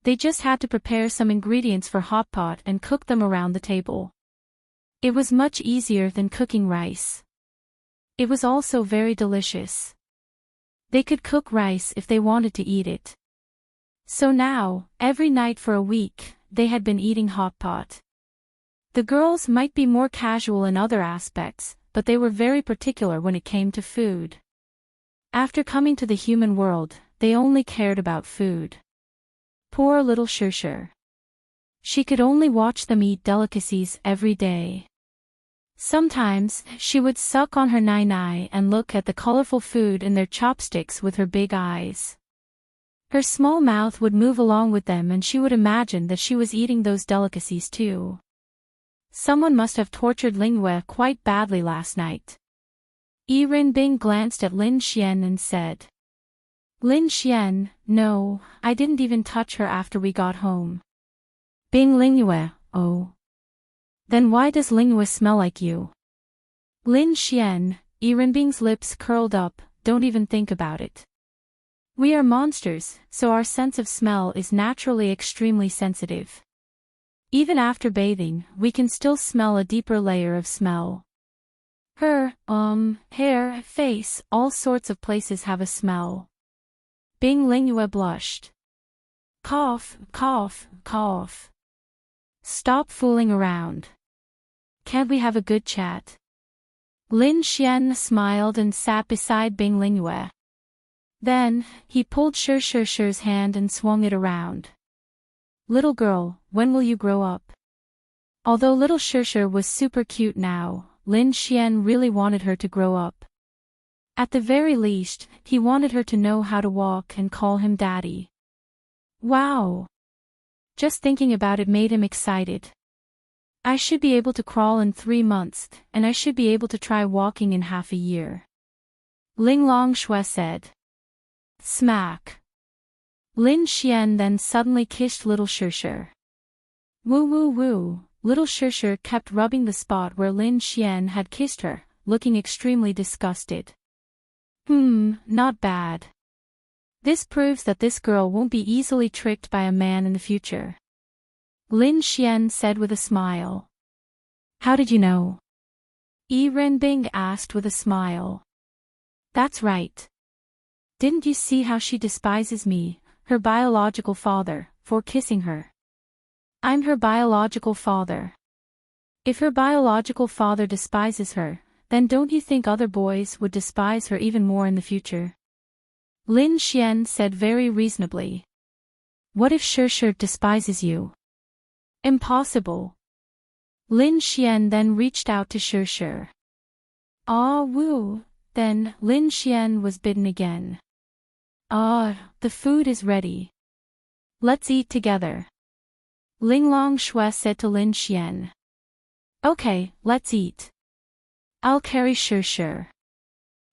They just had to prepare some ingredients for hot pot and cook them around the table. It was much easier than cooking rice. It was also very delicious. They could cook rice if they wanted to eat it. So now, every night for a week, they had been eating hot pot. The girls might be more casual in other aspects, but they were very particular when it came to food. After coming to the human world, they only cared about food. Poor little Shirshir. She could only watch them eat delicacies every day. Sometimes, she would suck on her nai-nai and look at the colorful food in their chopsticks with her big eyes. Her small mouth would move along with them and she would imagine that she was eating those delicacies too. Someone must have tortured Lingyue quite badly last night. Yiren Bing glanced at Lin Xian and said, Lin Xian, no, I didn't even touch her after we got home. Bing Lingyue, oh. Then why does Lingyue smell like you? Lin Xian, Yirenbing's lips curled up, don't even think about it. We are monsters, so our sense of smell is naturally extremely sensitive. Even after bathing, we can still smell a deeper layer of smell. Her, hair, face, all sorts of places have a smell. Bing Lingyue blushed. Cough, cough, cough. Stop fooling around. Can't we have a good chat? Lin Xian smiled and sat beside Bing Lingyue. Then, he pulled Shi's hand and swung it around. Little girl, when will you grow up? Although little Shi was super cute now, Lin Xian really wanted her to grow up. At the very least, he wanted her to know how to walk and call him daddy. Wow! Just thinking about it made him excited. I should be able to crawl in 3 months, and I should be able to try walking in half a year. Ling Longshui said. Smack. Lin Xian then suddenly kissed little Shi. Woo woo woo, little Shi kept rubbing the spot where Lin Xian had kissed her, looking extremely disgusted. Not bad. This proves that this girl won't be easily tricked by a man in the future. Lin Xian said with a smile. How did you know? Yi Renbing asked with a smile. That's right. Didn't you see how she despises me, her biological father, for kissing her? I'm her biological father. If her biological father despises her, then don't you think other boys would despise her even more in the future? Lin Xian said very reasonably. What if Shi despises you? Impossible. Lin Xian then reached out to Shi. Ah woo, then Lin Xian was bitten again. Ah, the food is ready. Let's eat together. Ling Longshui said to Lin Xian. Okay, let's eat. I'll carry Shi.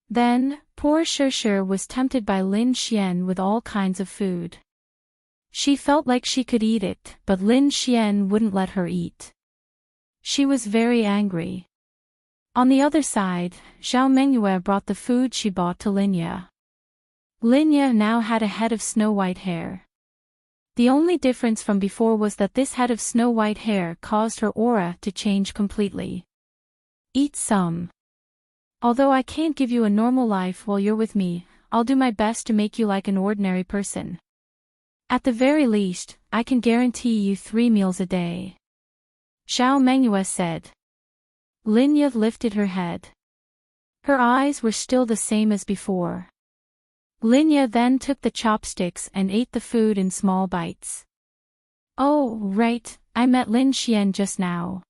Then, poor Shi was tempted by Lin Xian with all kinds of food. She felt like she could eat it, but Lin Xian wouldn't let her eat. She was very angry. On the other side, Zhao Mengyue brought the food she bought to Linya. Linya now had a head of snow-white hair. The only difference from before was that this head of snow-white hair caused her aura to change completely. Eat some. Although I can't give you a normal life while you're with me, I'll do my best to make you like an ordinary person. At the very least, I can guarantee you 3 meals a day. Zhao Mengyue said. Linya lifted her head. Her eyes were still the same as before. Linya then took the chopsticks and ate the food in small bites. Oh, right, I met Lin Xian just now.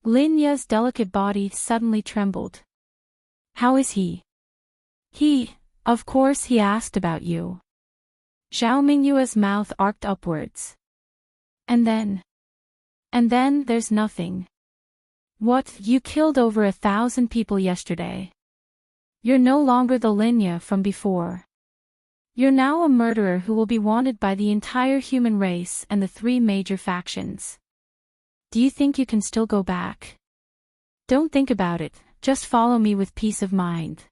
Linya's delicate body suddenly trembled. How is he? Of course he asked about you. Zhao Mingyue's mouth arced upwards. And then there's nothing. What, you killed over 1,000 people yesterday? You're no longer the Linya from before. You're now a murderer who will be wanted by the entire human race and the 3 major factions. Do you think you can still go back? Don't think about it, just follow me with peace of mind.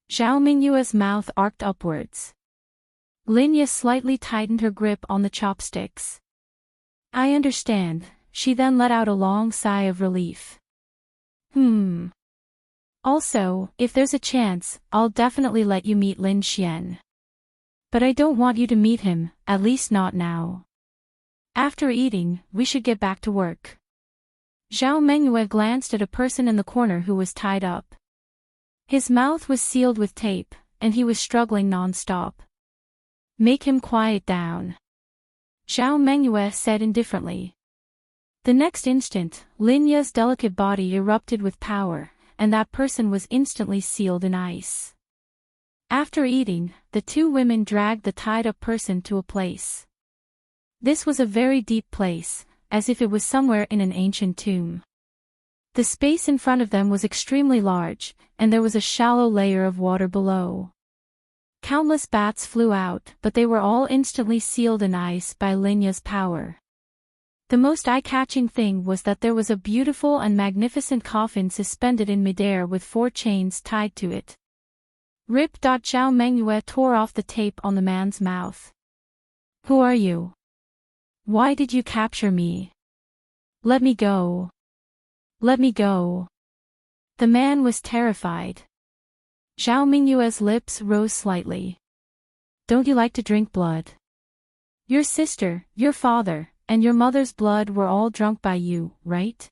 Zhao Mingyue's mouth arced upwards. Linya slightly tightened her grip on the chopsticks. I understand, she then let out a long sigh of relief. Also, if there's a chance, I'll definitely let you meet Lin Xian. But I don't want you to meet him, at least not now. After eating, we should get back to work. Zhao Mengyue glanced at a person in the corner who was tied up. His mouth was sealed with tape, and he was struggling non-stop. Make him quiet down. Zhao Mengyue said indifferently. The next instant, Linya's delicate body erupted with power, and that person was instantly sealed in ice. After eating, the 2 women dragged the tied-up person to a place. This was a very deep place, as if it was somewhere in an ancient tomb. The space in front of them was extremely large, and there was a shallow layer of water below. Countless bats flew out, but they were all instantly sealed in ice by Linya's power. The most eye-catching thing was that there was a beautiful and magnificent coffin suspended in midair with 4 chains tied to it. Rip. Zhao Mengyue tore off the tape on the man's mouth. Who are you? Why did you capture me? Let me go. Let me go. The man was terrified. Zhao Mengyue's lips rose slightly. Don't you like to drink blood? Your sister, your father, and your mother's blood were all drunk by you, right?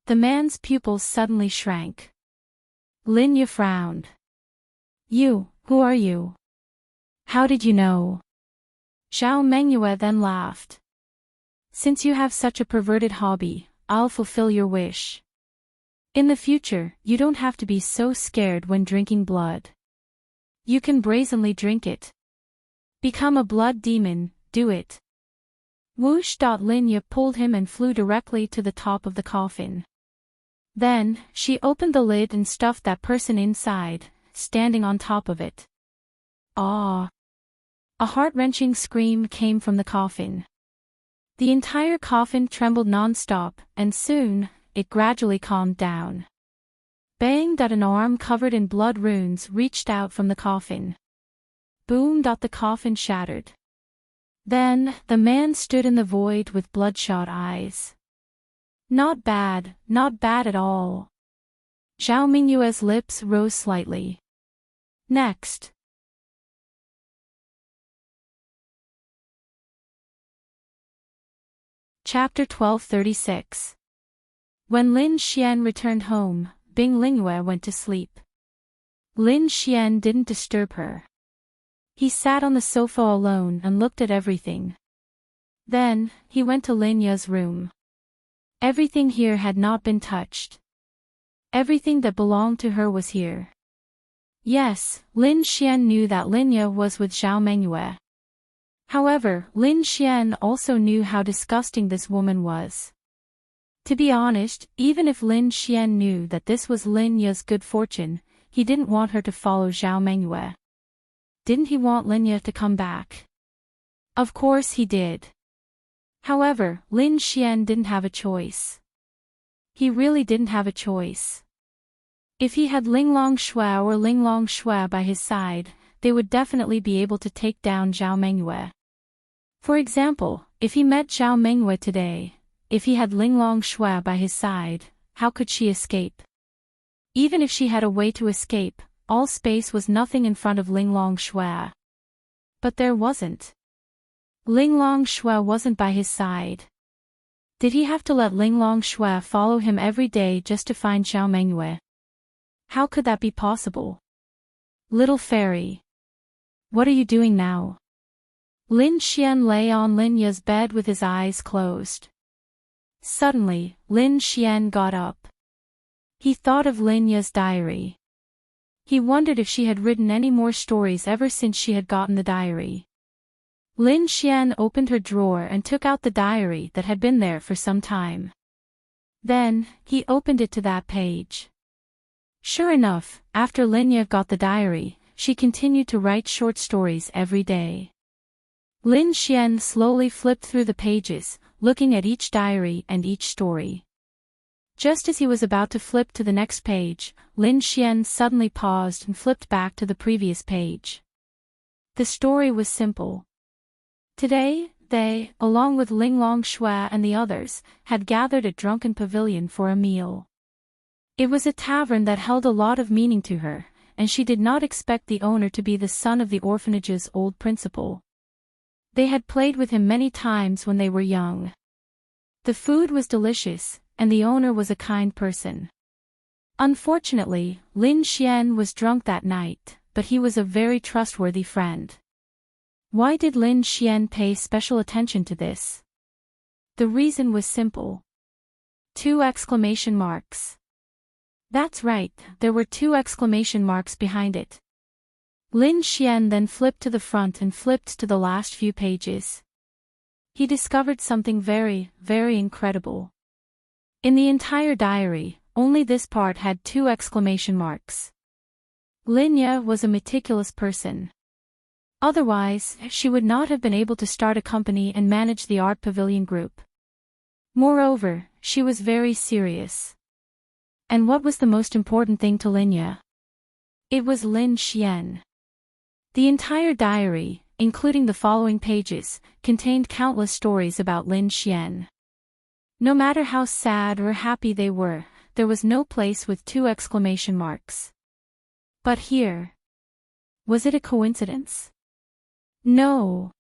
The man's pupils suddenly shrank. Linya frowned. Who are you? How did you know? Zhao Mengyue then laughed. Since you have such a perverted hobby, I'll fulfill your wish. In the future, you don't have to be so scared when drinking blood. You can brazenly drink it. Become a blood demon, do it. Whoosh. Linya pulled him and flew directly to the top of the coffin. Then, she opened the lid and stuffed that person inside, standing on top of it. Ah! A heart-wrenching scream came from the coffin. The entire coffin trembled non-stop, and soon, it gradually calmed down. Bang! An arm covered in blood runes reached out from the coffin. Boom! The coffin shattered. Then, the man stood in the void with bloodshot eyes. Not bad at all. Zhao Mengyue's lips rose slightly. Next. Chapter 1236. When Lin Xian returned home, Bing Lingyue went to sleep. Lin Xian didn't disturb her. He sat on the sofa alone and looked at everything. Then, he went to Linya's room. Everything here had not been touched. Everything that belonged to her was here. Yes, Lin Xian knew that Linya was with Zhao Mengyue. However, Lin Xian also knew how disgusting this woman was. To be honest, even if Lin Xian knew that this was Linya's good fortune, he didn't want her to follow Zhao Mengyue. Didn't he want Linya to come back? Of course he did. However, Lin Xian didn't have a choice. He really didn't have a choice. If he had Linglong Shui or Linglong Shui by his side, they would definitely be able to take down Zhao Mengyue. For example, if he met Zhao Mengyue today, if he had Linglong Shui by his side, how could she escape? Even if she had a way to escape, all space was nothing in front of Linglong Shui. But there wasn't. Linglong Shui wasn't by his side. Did he have to let Linglong Shui follow him every day just to find Zhao Mengyue? How could that be possible? Little fairy. What are you doing now? Lin Xian lay on Linya's bed with his eyes closed. Suddenly, Lin Xian got up. He thought of Linya's diary. He wondered if she had written any more stories ever since she had gotten the diary. Lin Xian opened her drawer and took out the diary that had been there for some time. Then, he opened it to that page. Sure enough, after Linya got the diary, she continued to write short stories every day. Lin Xian slowly flipped through the pages, looking at each diary and each story. Just as he was about to flip to the next page, Lin Xian suddenly paused and flipped back to the previous page. The story was simple. Today, they, along with Linglong Shui and the others, had gathered at Drunken Pavilion for a meal. It was a tavern that held a lot of meaning to her, and she did not expect the owner to be the son of the orphanage's old principal. They had played with him many times when they were young. The food was delicious, and the owner was a kind person. Unfortunately, Lin Xian was drunk that night, but he was a very trustworthy friend. Why did Lin Xian pay special attention to this? The reason was simple. 2 exclamation marks. That's right, there were 2 exclamation marks behind it. Lin Xian then flipped to the front and flipped to the last few pages. He discovered something very, very incredible. In the entire diary, only this part had 2 exclamation marks. Linya was a meticulous person. Otherwise, she would not have been able to start a company and manage the art pavilion group. Moreover, she was very serious. And what was the most important thing to Linya? It was Lin Xian. The entire diary, including the following pages, contained countless stories about Lin Xian. No matter how sad or happy they were, there was no place with 2 exclamation marks. But here. Was it a coincidence? No.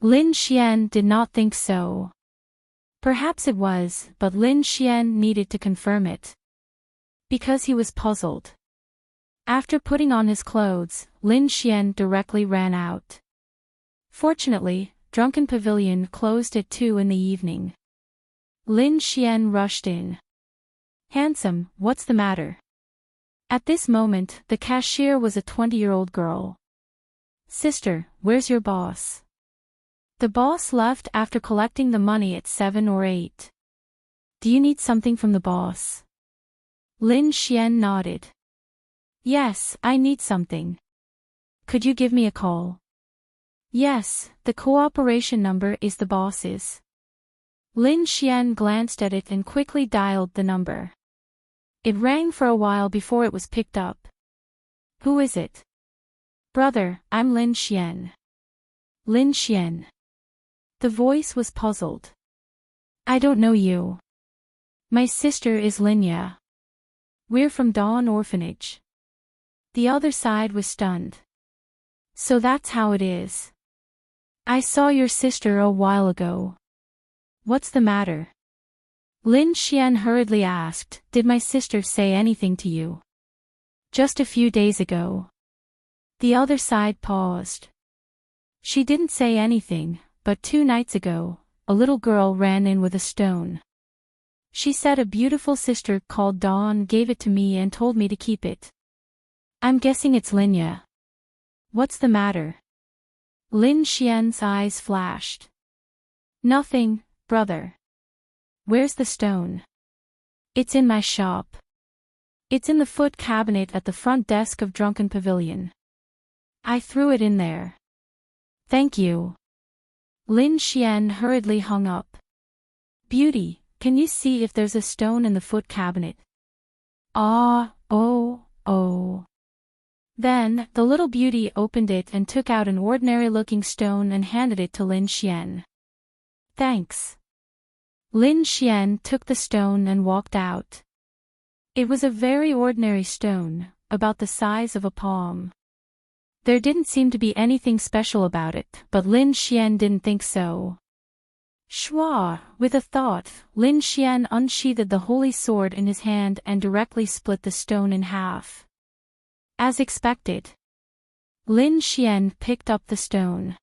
Lin Xian did not think so. Perhaps it was, but Lin Xian needed to confirm it. Because he was puzzled. After putting on his clothes, Lin Xian directly ran out. Fortunately, Drunken Pavilion closed at 2 in the evening. Lin Xian rushed in. "Handsome, what's the matter?" At this moment, the cashier was a 20-year-old girl. "Sister, where's your boss?" "The boss left after collecting the money at 7 or 8. "Do you need something from the boss?" Lin Xian nodded. "Yes, I need something. Could you give me a call?" "Yes, the cooperation number is the boss's." Lin Xian glanced at it and quickly dialed the number. It rang for a while before it was picked up. "Who is it?" "Brother, I'm Lin Xian." "Lin Xian." The voice was puzzled. "I don't know you. My sister is Linya. We're from Dawn Orphanage." The other side was stunned. "So that's how it is. I saw your sister a while ago. What's the matter?" Lin Xian hurriedly asked, "Did my sister say anything to you?" "Just a few days ago." The other side paused. "She didn't say anything, but 2 nights ago, a little girl ran in with a stone. She said a beautiful sister called Dawn gave it to me and told me to keep it. I'm guessing it's Linya." "What's the matter?" Lin Xian's eyes flashed. "Nothing, brother." "Where's the stone?" "It's in my shop. It's in the foot cabinet at the front desk of Drunken Pavilion. I threw it in there." "Thank you." Lin Xian hurriedly hung up. "Beauty, can you see if there's a stone in the foot cabinet?" Oh. Then, the little beauty opened it and took out an ordinary-looking stone and handed it to Lin Xian. "Thanks." Lin Xian took the stone and walked out. It was a very ordinary stone, about the size of a palm. There didn't seem to be anything special about it, but Lin Xian didn't think so. Shwa, with a thought, Lin Xian unsheathed the holy sword in his hand and directly split the stone in half. As expected. Lin Xian picked up the stone.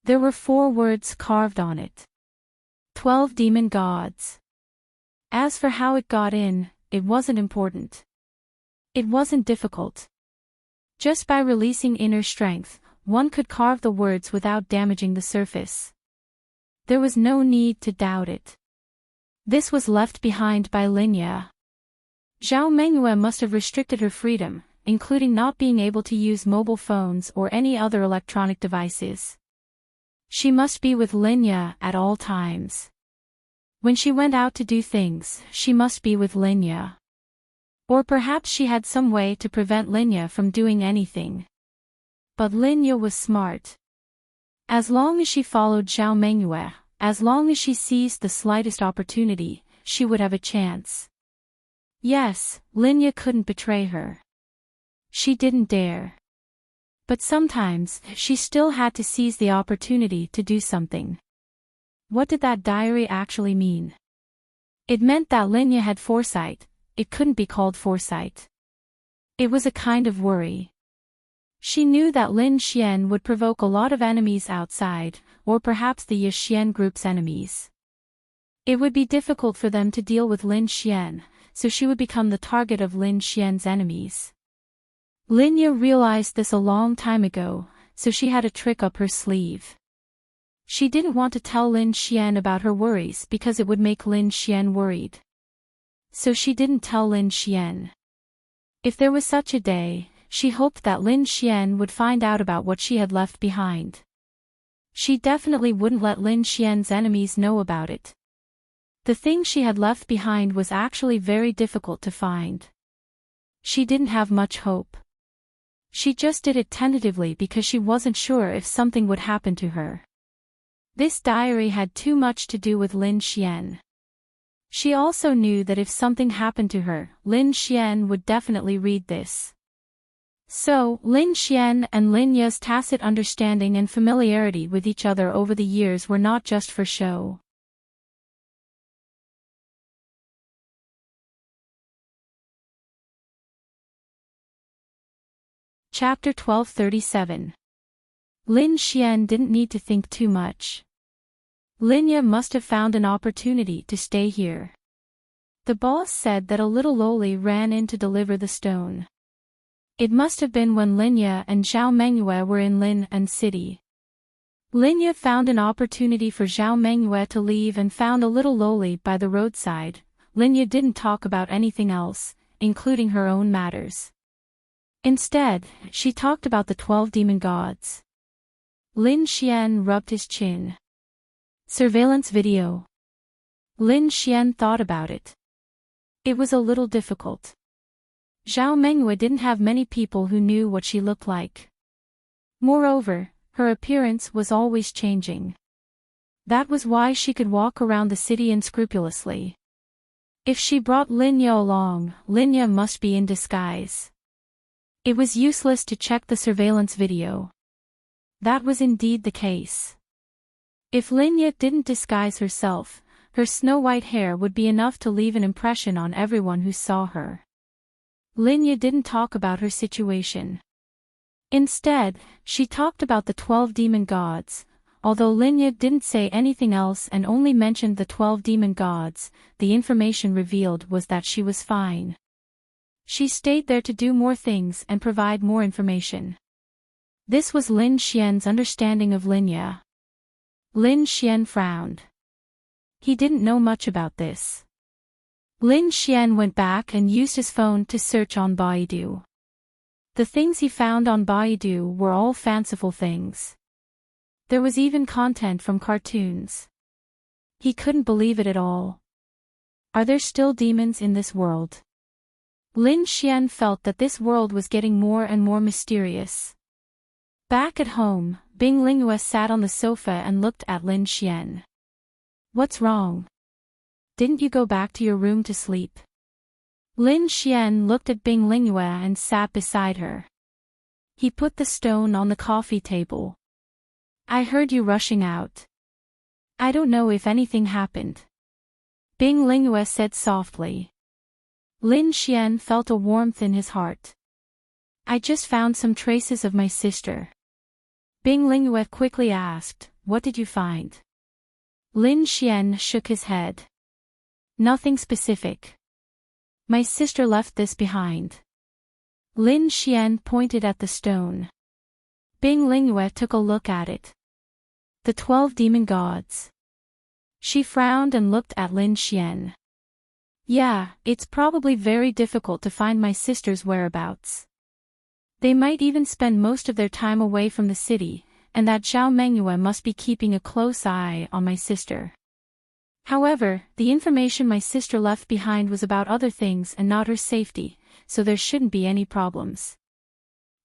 There were 4 words carved on it. 12 demon gods. As for how it got in, it wasn't important. It wasn't difficult. Just by releasing inner strength, one could carve the words without damaging the surface. There was no need to doubt it. This was left behind by Linya. Zhao Mengyue must have restricted her freedom, including not being able to use mobile phones or any other electronic devices. She must be with Linya at all times. When she went out to do things, she must be with Linya. Or perhaps she had some way to prevent Linya from doing anything. But Linya was smart. As long as she followed Zhao Mengyue, as long as she seized the slightest opportunity, she would have a chance. Yes, Linya couldn't betray her. She didn't dare. But sometimes, she still had to seize the opportunity to do something. What did that diary actually mean? It meant that Linya had foresight. It couldn't be called foresight. It was a kind of worry. She knew that Lin Xian would provoke a lot of enemies outside, or perhaps the Yixian group's enemies. It would be difficult for them to deal with Lin Xian, so she would become the target of Lin Xian's enemies. Linya realized this a long time ago, so she had a trick up her sleeve. She didn't want to tell Lin Xian about her worries because it would make Lin Xian worried. So she didn't tell Lin Xian. If there was such a day, she hoped that Lin Xian would find out about what she had left behind. She definitely wouldn't let Lin Xian's enemies know about it. The thing she had left behind was actually very difficult to find. She didn't have much hope. She just did it tentatively because she wasn't sure if something would happen to her. This diary had too much to do with Lin Xian. She also knew that if something happened to her, Lin Xian would definitely read this. So, Lin Xian and Lin Ya's tacit understanding and familiarity with each other over the years were not just for show. Chapter 1237. Lin Xian didn't need to think too much. Linya must have found an opportunity to stay here. The boss said that a little loli ran in to deliver the stone. It must have been when Linya and Zhao Mengyue were in Lin and City. Linya found an opportunity for Zhao Mengyue to leave and found a little loli by the roadside. Linya didn't talk about anything else, including her own matters. Instead, she talked about the 12 demon gods. Lin Xian rubbed his chin. Surveillance video. Lin Xian thought about it. It was a little difficult. Zhao Mengyue didn't have many people who knew what she looked like. Moreover, her appearance was always changing. That was why she could walk around the city unscrupulously. If she brought Linya along, Linya must be in disguise. It was useless to check the surveillance video. That was indeed the case. If Linya didn't disguise herself, her snow-white hair would be enough to leave an impression on everyone who saw her. Linya didn't talk about her situation. Instead, she talked about the 12 demon gods. Although Linya didn't say anything else and only mentioned the 12 demon gods, the information revealed was that she was fine. She stayed there to do more things and provide more information. This was Lin Xian's understanding of Linya. Lin Xian frowned. He didn't know much about this. Lin Xian went back and used his phone to search on Baidu. The things he found on Baidu were all fanciful things. There was even content from cartoons. He couldn't believe it at all. Are there still demons in this world? Lin Xian felt that this world was getting more and more mysterious. Back at home, Bing Lingyue sat on the sofa and looked at Lin Xian. What's wrong? Didn't you go back to your room to sleep? Lin Xian looked at Bing Lingyue and sat beside her. He put the stone on the coffee table. I heard you rushing out. I don't know if anything happened. Bing Lingyue said softly. Lin Xian felt a warmth in his heart. I just found some traces of my sister. Bing Lingyue quickly asked, what did you find? Lin Xian shook his head. Nothing specific. My sister left this behind. Lin Xian pointed at the stone. Bing Lingyue took a look at it. The 12 demon gods. She frowned and looked at Lin Xian. Yeah, it's probably very difficult to find my sister's whereabouts. They might even spend most of their time away from the city, and that Zhao Mengyue must be keeping a close eye on my sister. However, the information my sister left behind was about other things and not her safety, so there shouldn't be any problems.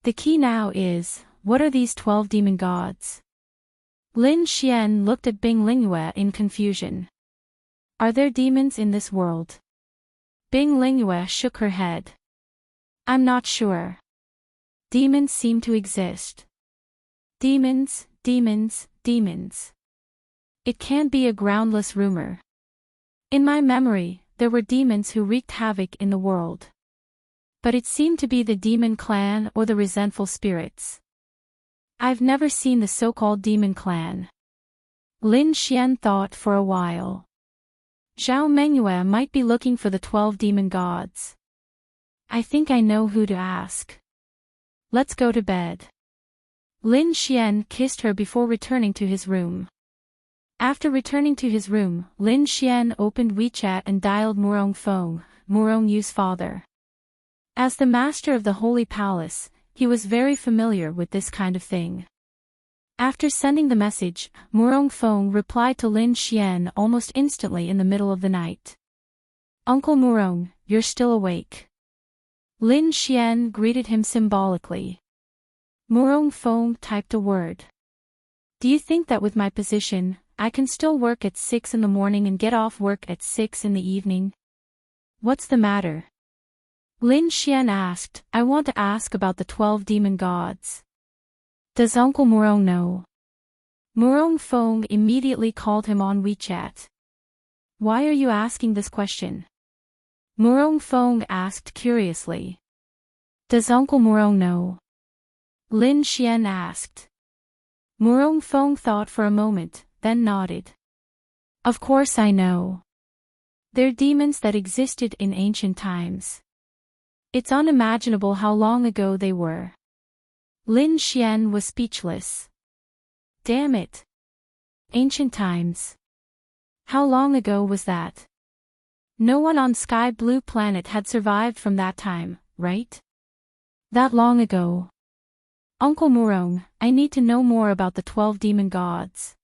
The key now is, what are these 12 demon gods? Lin Xian looked at Bing Lingyue in confusion. Are there demons in this world? Bing Lingyue shook her head. I'm not sure. Demons seem to exist. Demons, demons, demons. It can't be a groundless rumor. In my memory, there were demons who wreaked havoc in the world. But it seemed to be the demon clan or the resentful spirits. I've never seen the so-called demon clan. Lin Xian thought for a while. Zhao Mengyue might be looking for the 12 demon gods. I think I know who to ask. Let's go to bed. Lin Xian kissed her before returning to his room. After returning to his room, Lin Xian opened WeChat and dialed Murong Feng, Murong Yu's father. As the master of the Holy Palace, He was very familiar with this kind of thing. After sending the message, Murong Feng replied to Lin Xian almost instantly in the middle of the night. "Uncle Murong, you're still awake." Lin Xian greeted him symbolically. Murong Feng typed a word. "Do you think that with my position, I can still work at 6 in the morning and get off work at 6 in the evening? What's the matter?" Lin Xian asked. "I want to ask about the 12 demon gods. Does Uncle Murong know?" Murong Feng immediately called him on WeChat. "Why are you asking this question?" Murong Feng asked curiously. "Does Uncle Murong know?" Lin Xian asked. Murong Feng thought for a moment, then nodded. "Of course I know. They're demons that existed in ancient times. It's unimaginable how long ago they were." Lin Xian was speechless. Damn it. Ancient times. How long ago was that? No one on Sky Blue Planet had survived from that time, right? That long ago. Uncle Murong, I need to know more about the 12 demon gods.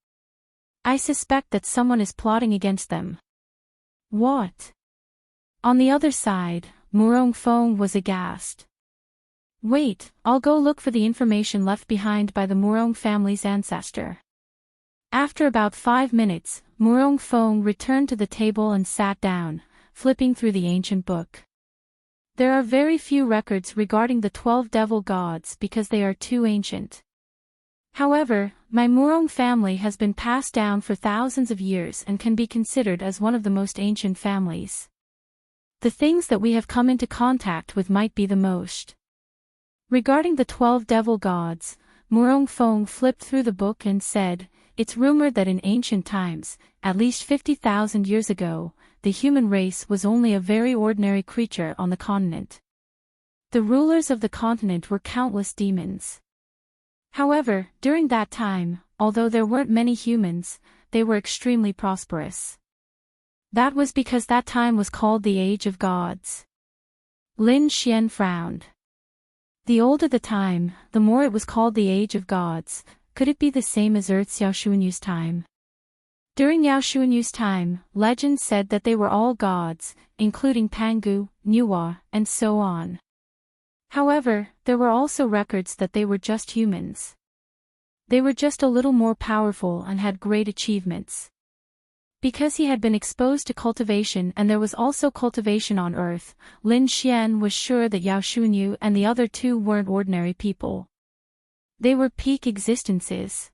I suspect that someone is plotting against them. What? On the other side, Murong Feng was aghast. Wait, I'll go look for the information left behind by the Murong family's ancestor. After about 5 minutes, Murong Feng returned to the table and sat down, flipping through the ancient book. There are very few records regarding the 12 devil gods because they are too ancient. However, my Murong family has been passed down for thousands of years and can be considered as one of the most ancient families. The things that we have come into contact with might be the most. Regarding the 12 devil gods, Murong Feng flipped through the book and said, "It's rumored that in ancient times, at least 50,000 years ago, the human race was only a very ordinary creature on the continent. The rulers of the continent were countless demons. However, during that time, although there weren't many humans, they were extremely prosperous. That was because that time was called the Age of Gods." Lin Xian frowned. The older the time, the more it was called the Age of Gods. Could it be the same as Earth's Yao Xuanyu's time? During Yao Xuanyu's time, legends said that they were all gods, including Pangu, Nuwa, and so on. However, there were also records that they were just humans. They were just a little more powerful and had great achievements. Because he had been exposed to cultivation and there was also cultivation on Earth, Lin Xian was sure that Yao Xuanyu and the other two weren't ordinary people. They were peak existences.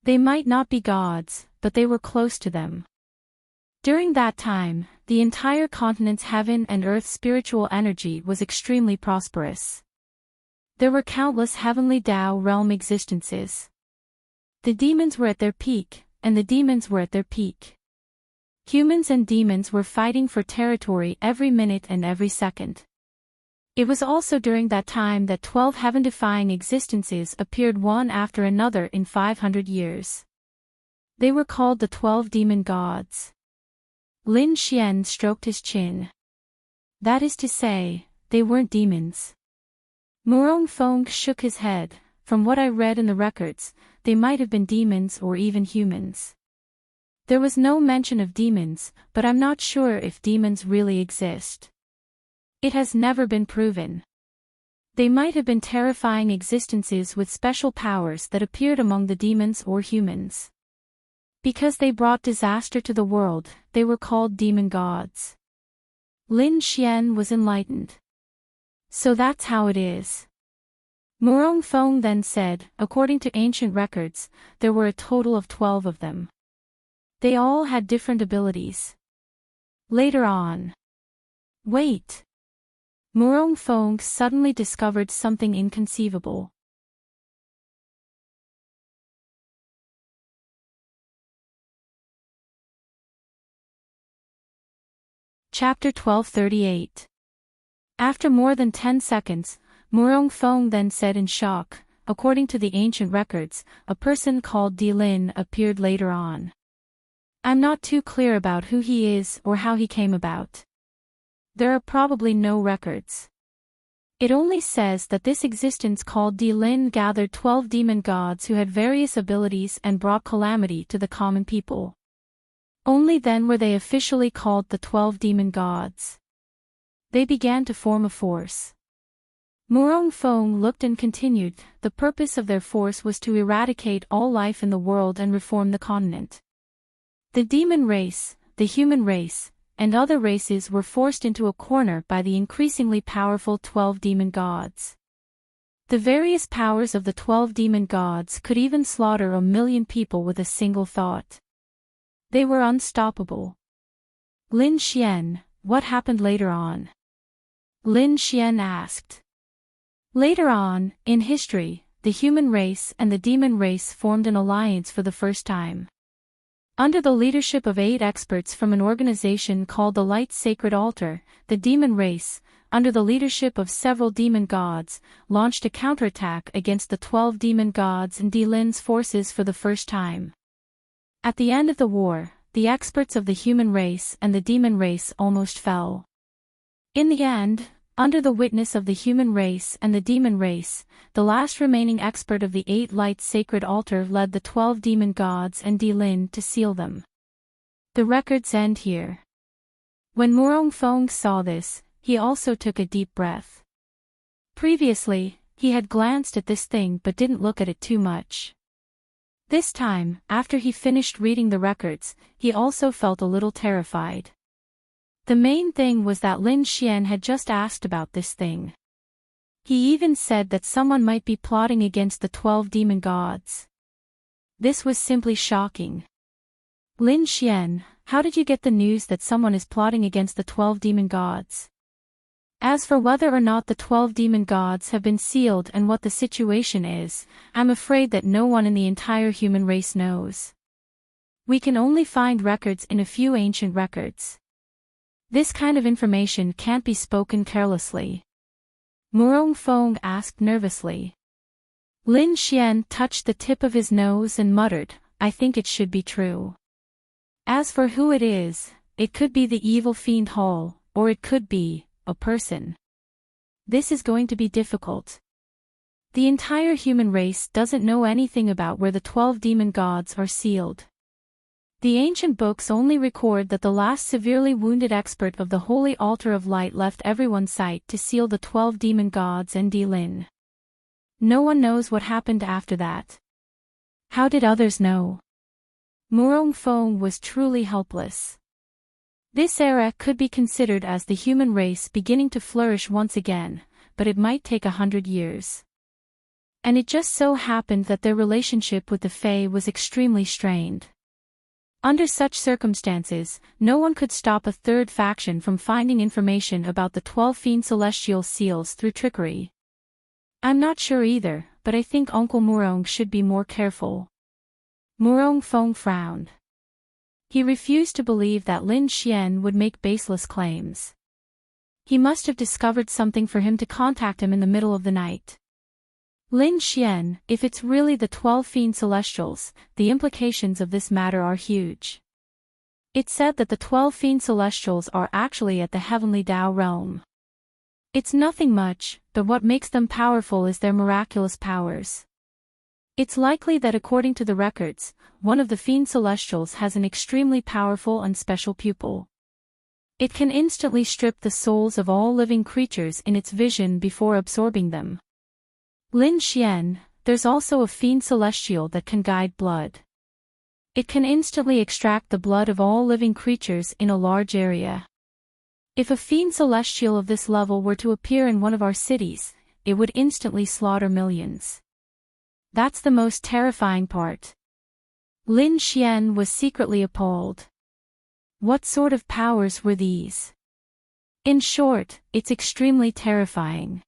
They might not be gods, but they were close to them. During that time, the entire continent's heaven and earth spiritual energy was extremely prosperous. There were countless heavenly Tao realm existences. The demons were at their peak, and the demons were at their peak. Humans and demons were fighting for territory every minute and every second. It was also during that time that 12 heaven-defying existences appeared one after another in 500 years. They were called the 12 demon gods. Lin Xian stroked his chin. That is to say, they weren't demons. Murong Feng shook his head. From what I read in the records, they might have been demons or even humans. There was no mention of demons, but I'm not sure if demons really exist. It has never been proven. They might have been terrifying existences with special powers that appeared among the demons or humans. Because they brought disaster to the world, they were called demon gods. Lin Xian was enlightened. So that's how it is. Murong Feng then said, according to ancient records, there were a total of 12 of them. They all had different abilities. Later on. Wait. Murong Feng suddenly discovered something inconceivable. Chapter 1238. After more than 10 seconds, Murong Feng then said in shock, according to the ancient records, a person called Di Lin appeared later on. I'm not too clear about who he is or how he came about. There are probably no records. It only says that this existence called Di Lin gathered 12 demon gods who had various abilities and brought calamity to the common people. Only then were they officially called the 12 demon gods. They began to form a force. Murong Fong looked and continued, the purpose of their force was to eradicate all life in the world and reform the continent. The demon race, the human race, and other races were forced into a corner by the increasingly powerful 12 demon gods. The various powers of the 12 demon gods could even slaughter 1,000,000 people with a single thought. They were unstoppable. Lin Xian, what happened later on? Lin Xian asked. Later on, in history, the human race and the demon race formed an alliance for the first time. Under the leadership of 8 experts from an organization called the Light Sacred Altar, the demon race, under the leadership of several demon gods, launched a counterattack against the 12 demon gods and Di Lin's forces for the first time. At the end of the war, the experts of the human race and the demon race almost fell. In the end, under the witness of the human race and the demon race, the last remaining expert of the 8 Light Sacred Altar led the 12 demon gods and Di Lin to seal them. The records end here. When Murong Fong saw this, he also took a deep breath. Previously, he had glanced at this thing but didn't look at it too much. This time, after he finished reading the records, he also felt a little terrified. The main thing was that Lin Xian had just asked about this thing. He even said that someone might be plotting against the 12 demon gods. This was simply shocking. Lin Xian, how did you get the news that someone is plotting against the 12 demon gods? As for whether or not the 12 demon gods have been sealed and what the situation is, I'm afraid that no one in the entire human race knows. We can only find records in a few ancient records. This kind of information can't be spoken carelessly. Murong Fong asked nervously. Lin Xian touched the tip of his nose and muttered, I think it should be true. As for who it is, it could be the evil fiend Hall, or it could be a person. This is going to be difficult. The entire human race doesn't know anything about where the 12 demon gods are sealed. The ancient books only record that the last severely wounded expert of the Holy Altar of Light left everyone's sight to seal the 12 demon gods and Di Lin. No one knows what happened after that. How did others know? Murong Fong was truly helpless. This era could be considered as the human race beginning to flourish once again, but it might take 100 years. And it just so happened that their relationship with the Fae was extremely strained. Under such circumstances, no one could stop a third faction from finding information about the 12 fiend celestial seals through trickery. I'm not sure either, but I think Uncle Murong should be more careful. Murong Fong frowned. He refused to believe that Lin Xian would make baseless claims. He must have discovered something for him to contact him in the middle of the night. Lin Xian, if it's really the 12 fiend celestials, the implications of this matter are huge. It's said that the 12 fiend celestials are actually at the heavenly Tao realm. It's nothing much, but what makes them powerful is their miraculous powers. It's likely that according to the records, one of the fiend celestials has an extremely powerful and special pupil. It can instantly strip the souls of all living creatures in its vision before absorbing them. Lin Xian, there's also a fiend celestial that can guide blood. It can instantly extract the blood of all living creatures in a large area. If a fiend celestial of this level were to appear in one of our cities, it would instantly slaughter millions. That's the most terrifying part. Lin Xian was secretly appalled. What sort of powers were these? In short, it's extremely terrifying.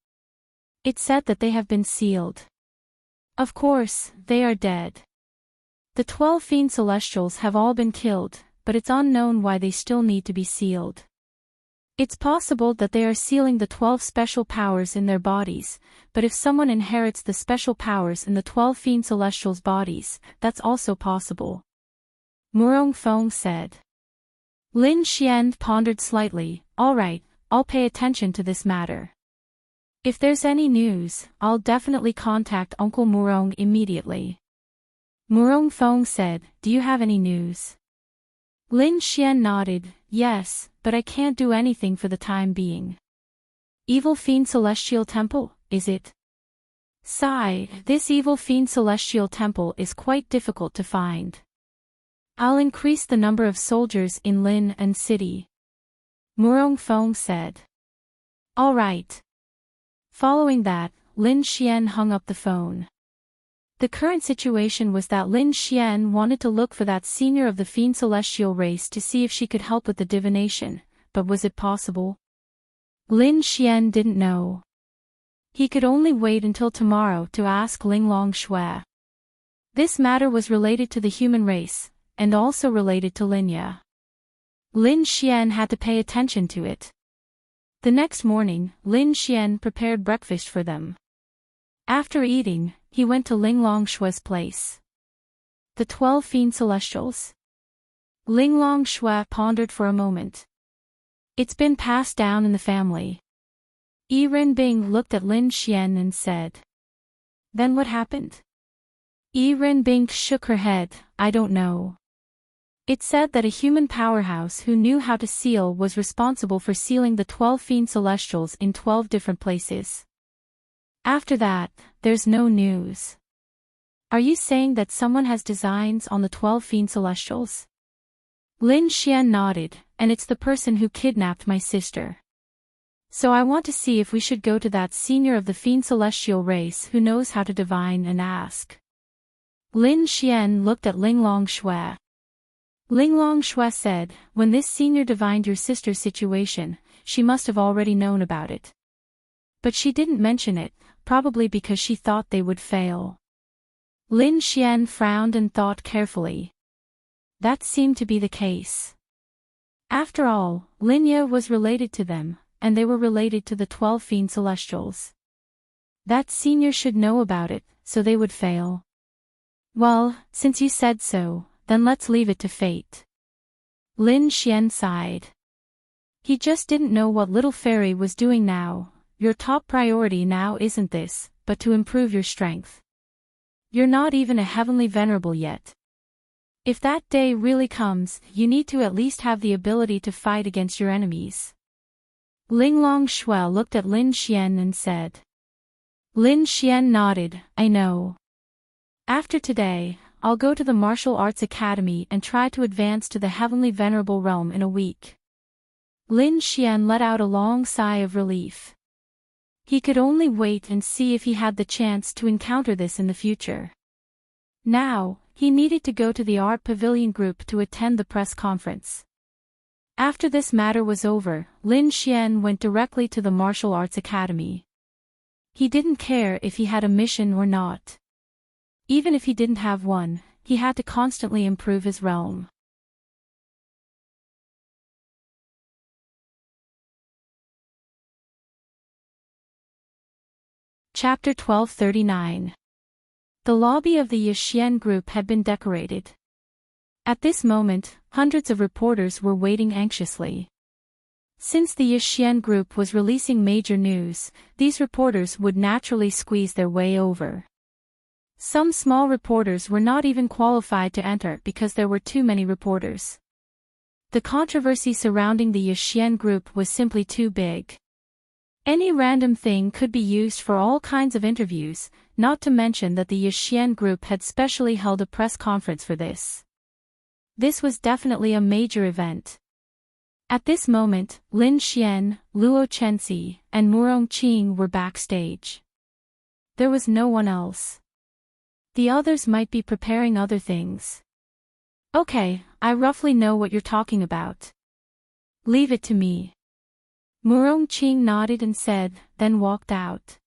It's said that they have been sealed. Of course, they are dead. The 12 fiend celestials have all been killed, but it's unknown why they still need to be sealed. It's possible that they are sealing the 12 special powers in their bodies, but if someone inherits the special powers in the 12 fiend celestials' bodies, that's also possible. Murong Fong said. Lin Xian pondered slightly, all right, I'll pay attention to this matter. If there's any news, I'll definitely contact Uncle Murong immediately. Murong Fong said, do you have any news? Lin Xian nodded, yes, but I can't do anything for the time being. Evil Fiend Celestial Temple, is it? Sigh, this Evil Fiend Celestial Temple is quite difficult to find. I'll increase the number of soldiers in Lin and City. Murong Fong said. All right. Following that, Lin Xian hung up the phone. The current situation was that Lin Xian wanted to look for that senior of the Fiend Celestial race to see if she could help with the divination, but was it possible? Lin Xian didn't know. He could only wait until tomorrow to ask Linglong Shui. This matter was related to the human race, and also related to Linya. Lin Xian had to pay attention to it. The next morning, Lin Xian prepared breakfast for them. After eating, he went to Linglong Shui's place. The 12 Fiend Celestials? Linglong Shui pondered for a moment. It's been passed down in the family. Yi Renbing looked at Lin Xian and said. Then what happened? Yi Renbing shook her head, I don't know. It said that a human powerhouse who knew how to seal was responsible for sealing the 12 Fiend Celestials in 12 different places. After that, there's no news. Are you saying that someone has designs on the 12 Fiend Celestials? Lin Xian nodded, and it's the person who kidnapped my sister. So I want to see if we should go to that senior of the Fiend Celestial race who knows how to divine and ask. Lin Xian looked at Linglong Shui. Linglong Shui said, when this senior divined your sister's situation, she must have already known about it. But she didn't mention it, probably because she thought they would fail. Lin Xian frowned and thought carefully. That seemed to be the case. After all, Linya was related to them, and they were related to the 12 Fiend Celestials. That senior should know about it, so they would fail. Well, since you said so, then let's leave it to fate. Lin Xian sighed. He just didn't know what little fairy was doing now. Your top priority now isn't this, but to improve your strength. You're not even a heavenly venerable yet. If that day really comes, you need to at least have the ability to fight against your enemies. Linglong Shui looked at Lin Xian and said. Lin Xian nodded, I know. After today, I'll go to the Martial Arts Academy and try to advance to the Heavenly Venerable Realm in a week. Lin Xian let out a long sigh of relief. He could only wait and see if he had the chance to encounter this in the future. Now, he needed to go to the Art Pavilion Group to attend the press conference. After this matter was over, Lin Xian went directly to the Martial Arts Academy. He didn't care if he had a mission or not. Even if he didn't have one, he had to constantly improve his realm. Chapter 1239. The lobby of the Yixian group had been decorated. At this moment, hundreds of reporters were waiting anxiously. Since the Yixian group was releasing major news, these reporters would naturally squeeze their way over. Some small reporters were not even qualified to enter because there were too many reporters. The controversy surrounding the Yixian group was simply too big. Any random thing could be used for all kinds of interviews, not to mention that the Yixian group had specially held a press conference for this. This was definitely a major event. At this moment, Lin Xian, Luo Chenxi, and Murong Qing were backstage. There was no one else. The others might be preparing other things. Okay, I roughly know what you're talking about. Leave it to me. Murong Qing nodded and said, then walked out.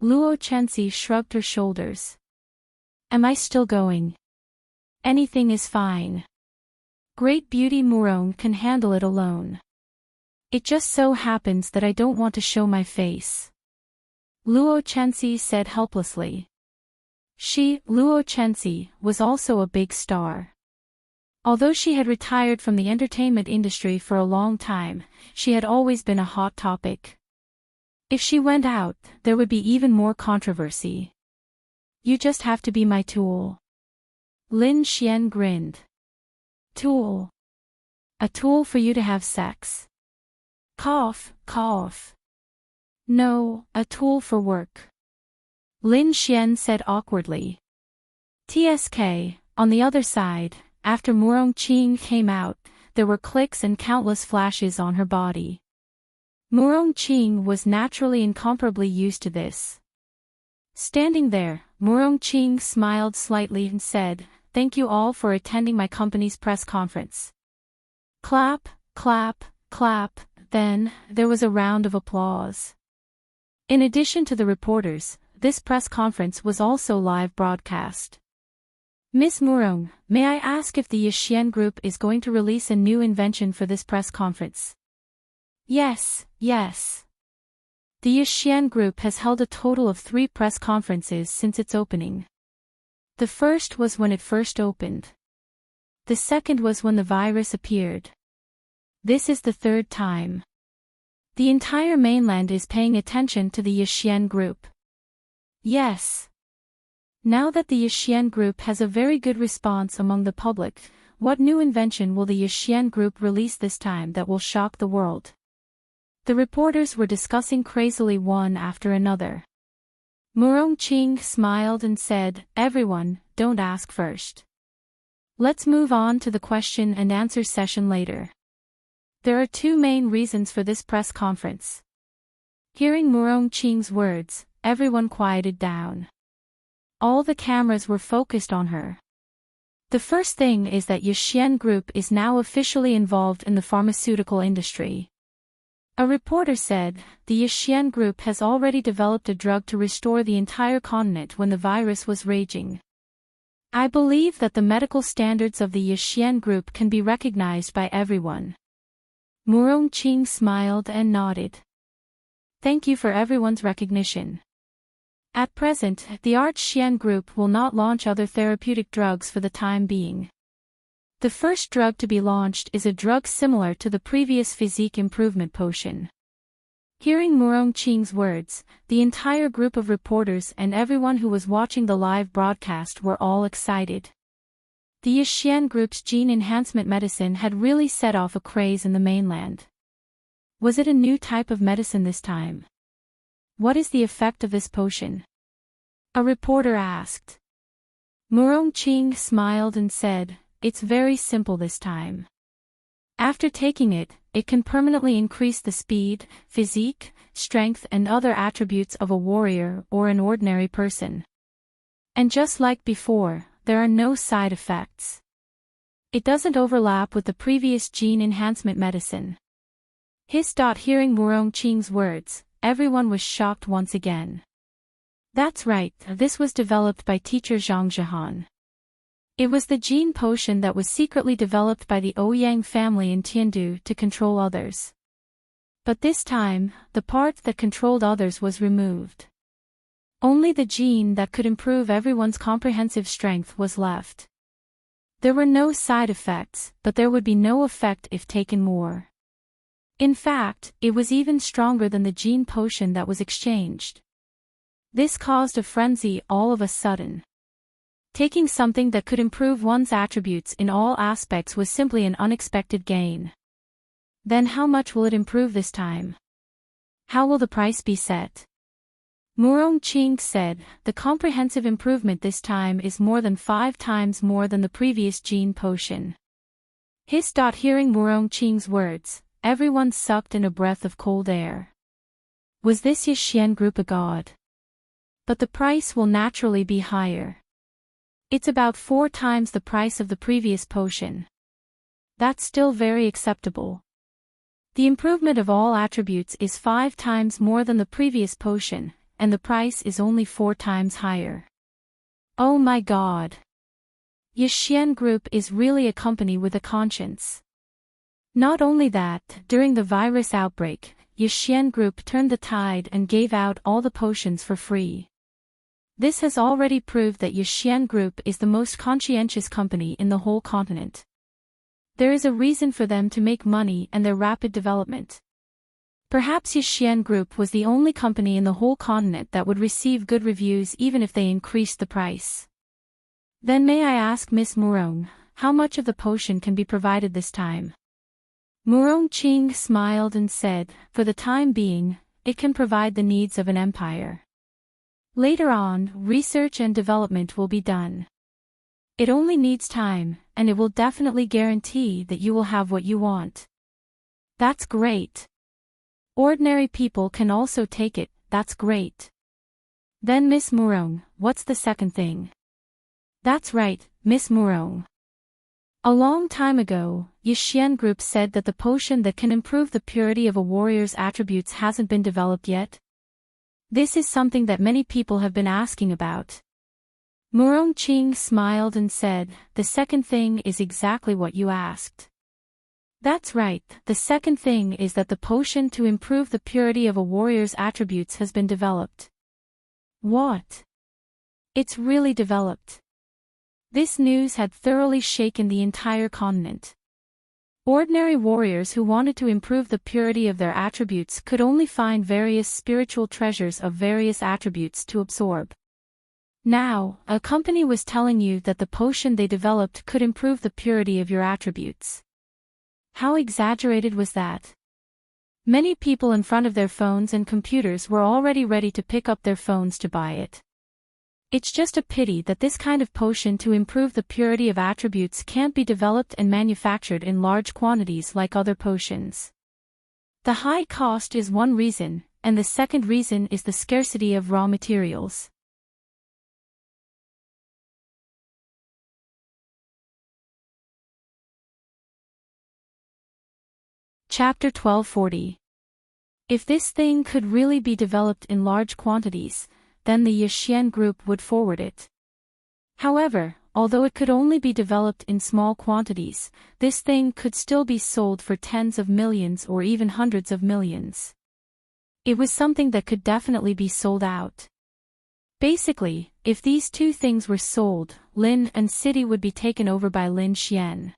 Luo Chenxi shrugged her shoulders. Am I still going? Anything is fine. Great Beauty Murong can handle it alone. It just so happens that I don't want to show my face. Luo Chenxi said helplessly. She, Luo Chenxi, was also a big star. Although she had retired from the entertainment industry for a long time, she had always been a hot topic. If she went out, there would be even more controversy. You just have to be my tool. Lin Xian grinned. Tool. A tool for you to have sex. Cough, cough. No, a tool for work. Lin Xian said awkwardly. TSK, on the other side, after Murong Qing came out, there were clicks and countless flashes on her body. Murong Qing was naturally incomparably used to this. Standing there, Murong Qing smiled slightly and said, "Thank you all for attending my company's press conference." Clap, clap, clap, then, there was a round of applause. In addition to the reporters, this press conference was also live broadcast. Miss Murong, may I ask if the Yixian Group is going to release a new invention for this press conference? Yes, yes. The Yixian Group has held a total of 3 press conferences since its opening. The first was when it first opened. The second was when the virus appeared. This is the 3rd time. The entire mainland is paying attention to the Yixian Group. Yes. Now that the Yixian Group has a very good response among the public, what new invention will the Yixian Group release this time that will shock the world? The reporters were discussing crazily one after another. Murong Qing smiled and said, "Everyone, don't ask first. Let's move on to the question and answer session later." There are 2 main reasons for this press conference. Hearing Murong Qing's words, everyone quieted down. All the cameras were focused on her. The first thing is that Yixian Group is now officially involved in the pharmaceutical industry. A reporter said, the Yixian Group has already developed a drug to restore the entire continent when the virus was raging. I believe that the medical standards of the Yixian Group can be recognized by everyone. Murong Qing smiled and nodded. Thank you for everyone's recognition. At present, the Yixian Group will not launch other therapeutic drugs for the time being. The first drug to be launched is a drug similar to the previous physique improvement potion. Hearing Murong Qing's words, the entire group of reporters and everyone who was watching the live broadcast were all excited. The Yixian Group's gene enhancement medicine had really set off a craze in the mainland. Was it a new type of medicine this time? What is the effect of this potion? A reporter asked. Murong Qing smiled and said, "It's very simple this time. After taking it, it can permanently increase the speed, physique, strength and other attributes of a warrior or an ordinary person. And just like before, there are no side effects. It doesn't overlap with the previous gene enhancement medicine." Hearing Murong Qing's words, everyone was shocked once again. That's right, this was developed by teacher Zhang Zhihan. It was the gene potion that was secretly developed by the Ouyang family in Tiandu to control others. But this time, the part that controlled others was removed. Only the gene that could improve everyone's comprehensive strength was left. There were no side effects, but there would be no effect if taken more. In fact, it was even stronger than the gene potion that was exchanged. This caused a frenzy all of a sudden. Taking something that could improve one's attributes in all aspects was simply an unexpected gain. Then how much will it improve this time? How will the price be set? Murong Qing said, the comprehensive improvement this time is more than 5 times more than the previous gene potion. Hearing Murong Qing's words, everyone sucked in a breath of cold air. Was this Yixian Group a god? But the price will naturally be higher. It's about 4 times the price of the previous potion. That's still very acceptable. The improvement of all attributes is 5 times more than the previous potion, and the price is only 4 times higher. Oh my god! Yixian Group is really a company with a conscience. Not only that, during the virus outbreak, Yixian Group turned the tide and gave out all the potions for free. This has already proved that Yixian Group is the most conscientious company in the whole continent. There is a reason for them to make money and their rapid development. Perhaps Yixian Group was the only company in the whole continent that would receive good reviews even if they increased the price. Then may I ask Miss Murong, how much of the potion can be provided this time? Murong Qing smiled and said, for the time being, it can provide the needs of an empire. Later on, research and development will be done. It only needs time, and it will definitely guarantee that you will have what you want. That's great. Ordinary people can also take it, that's great. Then Miss Murong, what's the second thing? That's right, Miss Murong. A long time ago, Yixian Group said that the potion that can improve the purity of a warrior's attributes hasn't been developed yet. This is something that many people have been asking about. Murong Qing smiled and said, the second thing is exactly what you asked. That's right, the second thing is that the potion to improve the purity of a warrior's attributes has been developed. What? It's really developed. This news had thoroughly shaken the entire continent. Ordinary warriors who wanted to improve the purity of their attributes could only find various spiritual treasures of various attributes to absorb. Now, a company was telling you that the potion they developed could improve the purity of your attributes. How exaggerated was that? Many people in front of their phones and computers were already ready to pick up their phones to buy it. It's just a pity that this kind of potion to improve the purity of attributes can't be developed and manufactured in large quantities like other potions. The high cost is one reason, and the second reason is the scarcity of raw materials. Chapter 1240. If this thing could really be developed in large quantities, then the Yixian Group would forward it. However, although it could only be developed in small quantities, this thing could still be sold for tens of millions or even hundreds of millions. It was something that could definitely be sold out. Basically, if these two things were sold, Lin and City would be taken over by Lin Xian.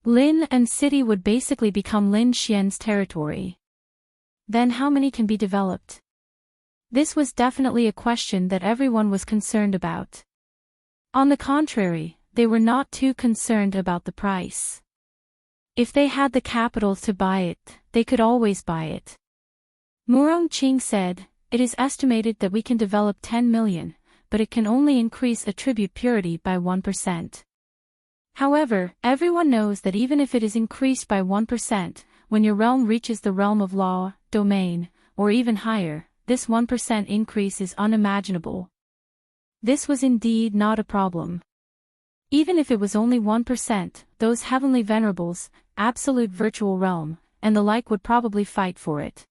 Lin and City would basically become Lin Xian's territory. Then how many can be developed? This was definitely a question that everyone was concerned about. On the contrary, they were not too concerned about the price. If they had the capital to buy it, they could always buy it. Murong Qing said, it is estimated that we can develop 10 million, but it can only increase attribute purity by 1%. However, everyone knows that even if it is increased by 1%, when your realm reaches the realm of law, domain, or even higher, this 1% increase is unimaginable. This was indeed not a problem. Even if it was only 1%, those heavenly venerables, absolute virtual realm, and the like would probably fight for it.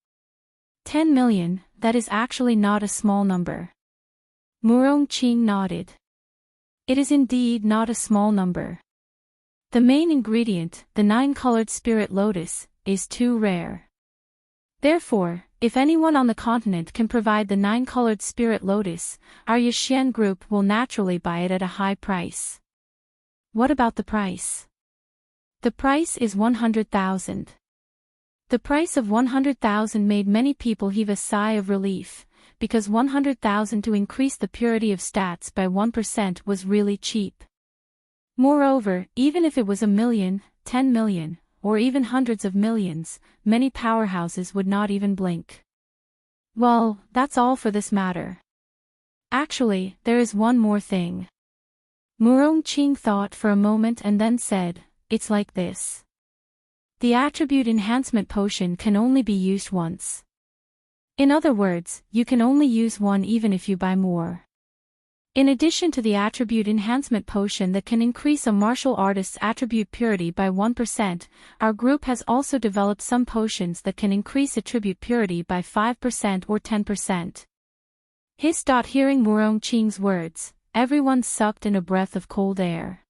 10 million, that is actually not a small number. Murong Qing nodded. It is indeed not a small number. The main ingredient, the 9-colored spirit lotus, is too rare. Therefore, if anyone on the continent can provide the 9-colored spirit lotus, our Yixian Group will naturally buy it at a high price. What about the price? The price is 100,000. The price of 100,000 made many people heave a sigh of relief, because 100,000 to increase the purity of stats by 1% was really cheap. Moreover, even if it was 1 million, 10 million, or even hundreds of millions, many powerhouses would not even blink. Well, that's all for this matter. Actually, there is one more thing. Murong Qing thought for a moment and then said, it's like this. The attribute enhancement potion can only be used once. In other words, you can only use one even if you buy more. In addition to the attribute enhancement potion that can increase a martial artist's attribute purity by 1%, our group has also developed some potions that can increase attribute purity by 5% or 10%. Hearing Murong Qing's words, everyone sucked in a breath of cold air.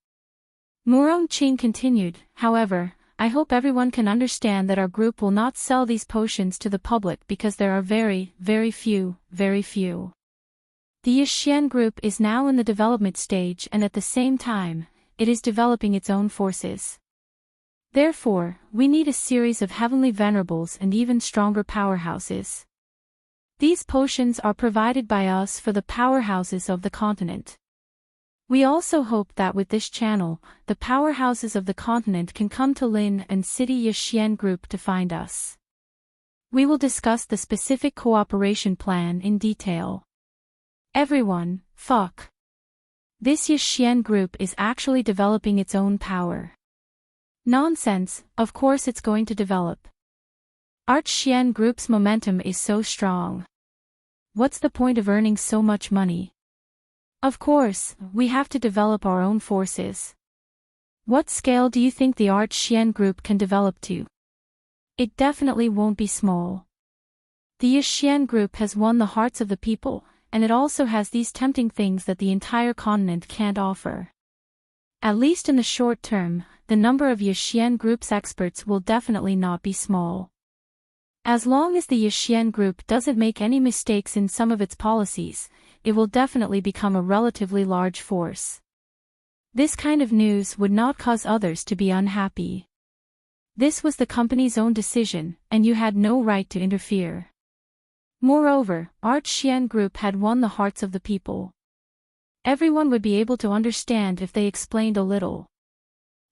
Murong Qing continued, however, I hope everyone can understand that our group will not sell these potions to the public because there are very, very few. The Yixian Group is now in the development stage and at the same time, it is developing its own forces. Therefore, we need a series of heavenly venerables and even stronger powerhouses. These potions are provided by us for the powerhouses of the continent. We also hope that with this channel, the powerhouses of the continent can come to Lin and City Yixian Group to find us. We will discuss the specific cooperation plan in detail. Everyone, fuck. This Yixian Group is actually developing its own power. Nonsense, of course it's going to develop. Xian Group's momentum is so strong. What's the point of earning so much money? Of course, we have to develop our own forces. What scale do you think the Xian Group can develop to? It definitely won't be small. The Yixian Group has won the hearts of the people, and it also has these tempting things that the entire continent can't offer. At least in the short term, the number of Yixian Group's experts will definitely not be small. As long as the Yixian Group doesn't make any mistakes in some of its policies, it will definitely become a relatively large force. This kind of news would not cause others to be unhappy. This was the company's own decision, and you had no right to interfere. Moreover, Xian Group had won the hearts of the people. Everyone would be able to understand if they explained a little.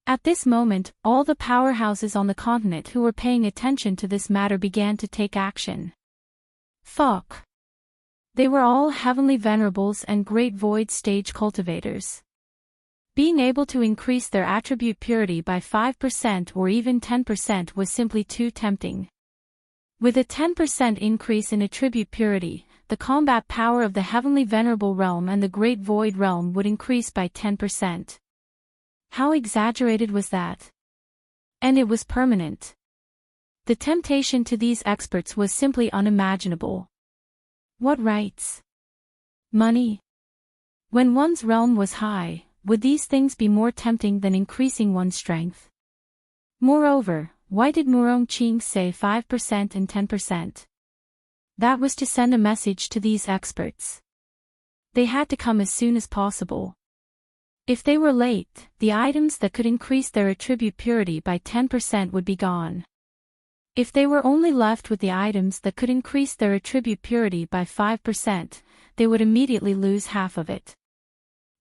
At this moment, all the powerhouses on the continent who were paying attention to this matter began to take action. Fuck. They were all heavenly venerables and great void stage cultivators. Being able to increase their attribute purity by 5% or even 10% was simply too tempting. With a 10% increase in attribute purity, the combat power of the heavenly venerable realm and the great void realm would increase by 10%. How exaggerated was that? And it was permanent. The temptation to these experts was simply unimaginable. What rights? Money? When one's realm was high, would these things be more tempting than increasing one's strength? Moreover, why did Murong Qing say 5% and 10%? That was to send a message to these experts. They had to come as soon as possible. If they were late, the items that could increase their attribute purity by 10% would be gone. If they were only left with the items that could increase their attribute purity by 5%, they would immediately lose half of it.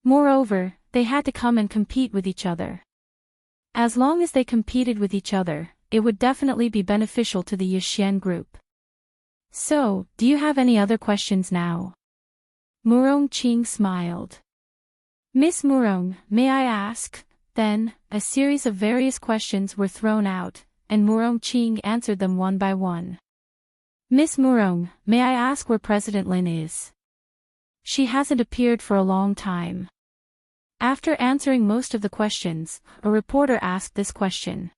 Moreover, they had to come and compete with each other. As long as they competed with each other, it would definitely be beneficial to the Yixian Group. So, do you have any other questions now? Murong Qing smiled. Miss Murong, may I ask? Then, a series of various questions were thrown out, and Murong Qing answered them one by one. Miss Murong, may I ask where President Lin is? She hasn't appeared for a long time. After answering most of the questions, a reporter asked this question.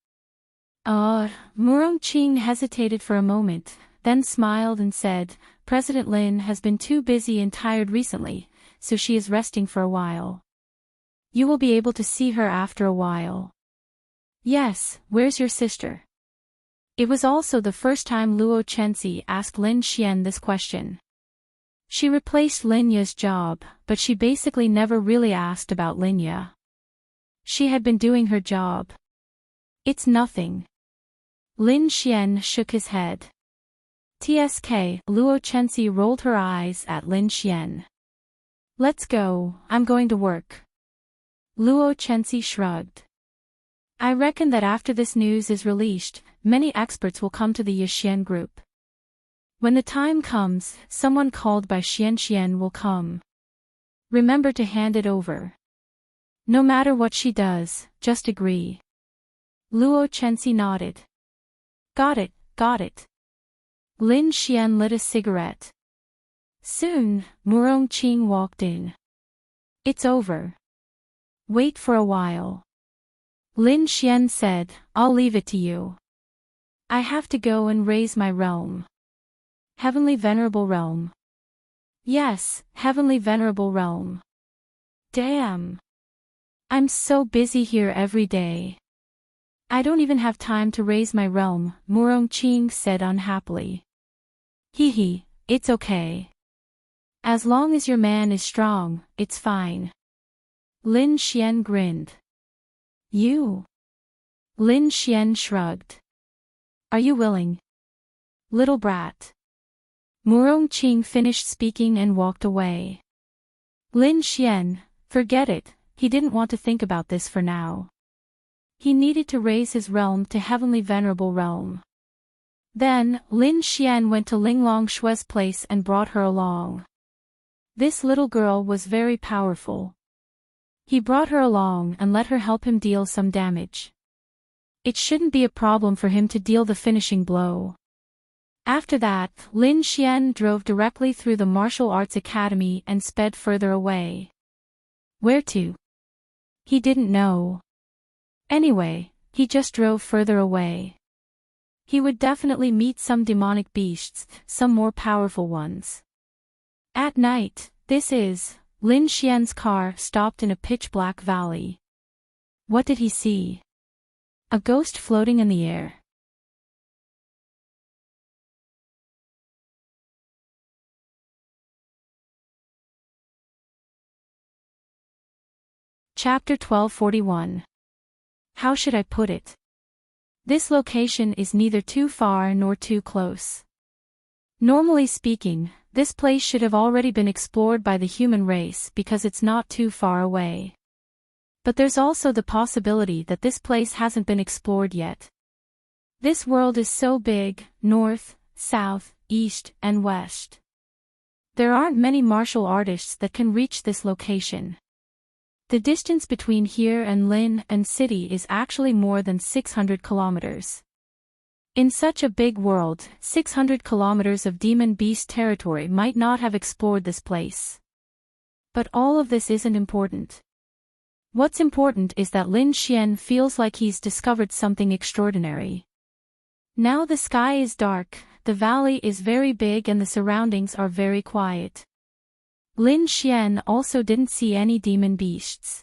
Murong Qing hesitated for a moment, then smiled and said, President Lin has been too busy and tired recently, so she is resting for a while. You will be able to see her after a while. Yes, where's your sister? It was also the first time Luo Chenxi asked Lin Xian this question. She replaced Lin Ya's job, but she basically never really asked about Lin Ya. She had been doing her job. It's nothing. Lin Xian shook his head. TSK, Luo Chenxi rolled her eyes at Lin Xian. Let's go, I'm going to work. Luo Chenxi shrugged. I reckon that after this news is released, many experts will come to the Yixian Group. When the time comes, someone called by Xian will come. Remember to hand it over. No matter what she does, just agree. Luo Chenxi nodded. Got it, got it. Lin Xian lit a cigarette. Soon, Murong Qing walked in. It's over. Wait for a while. Lin Xian said, I'll leave it to you. I have to go and raise my realm. Heavenly Venerable Realm. Yes, Heavenly Venerable Realm. Damn. I'm so busy here every day. I don't even have time to raise my realm, Murong Qing said unhappily. Hee, it's okay. As long as your man is strong, it's fine. Lin Xian grinned. You? Lin Xian shrugged. Are you willing? Little brat. Murong Qing finished speaking and walked away. Lin Xian, forget it, he didn't want to think about this for now. He needed to raise his realm to heavenly venerable realm. Then, Lin Xian went to Linglong Shue's place and brought her along. This little girl was very powerful. He brought her along and let her help him deal some damage. It shouldn't be a problem for him to deal the finishing blow. After that, Lin Xian drove directly through the martial arts academy and sped further away. Where to? He didn't know. Anyway, he just drove further away. He would definitely meet some demonic beasts, some more powerful ones. At night, Lin Xian's car stopped in a pitch-black valley. What did he see? A ghost floating in the air. Chapter 1241. How should I put it? This location is neither too far nor too close. Normally speaking, this place should have already been explored by the human race because it's not too far away. But there's also the possibility that this place hasn't been explored yet. This world is so big, north, south, east, and west. There aren't many martial artists that can reach this location. The distance between here and Lin and City is actually more than 600 kilometers. In such a big world, 600 kilometers of demon beast territory might not have explored this place. But all of this isn't important. What's important is that Lin Xian feels like he's discovered something extraordinary. Now the sky is dark, the valley is very big and the surroundings are very quiet. Lin Xian also didn't see any demon beasts.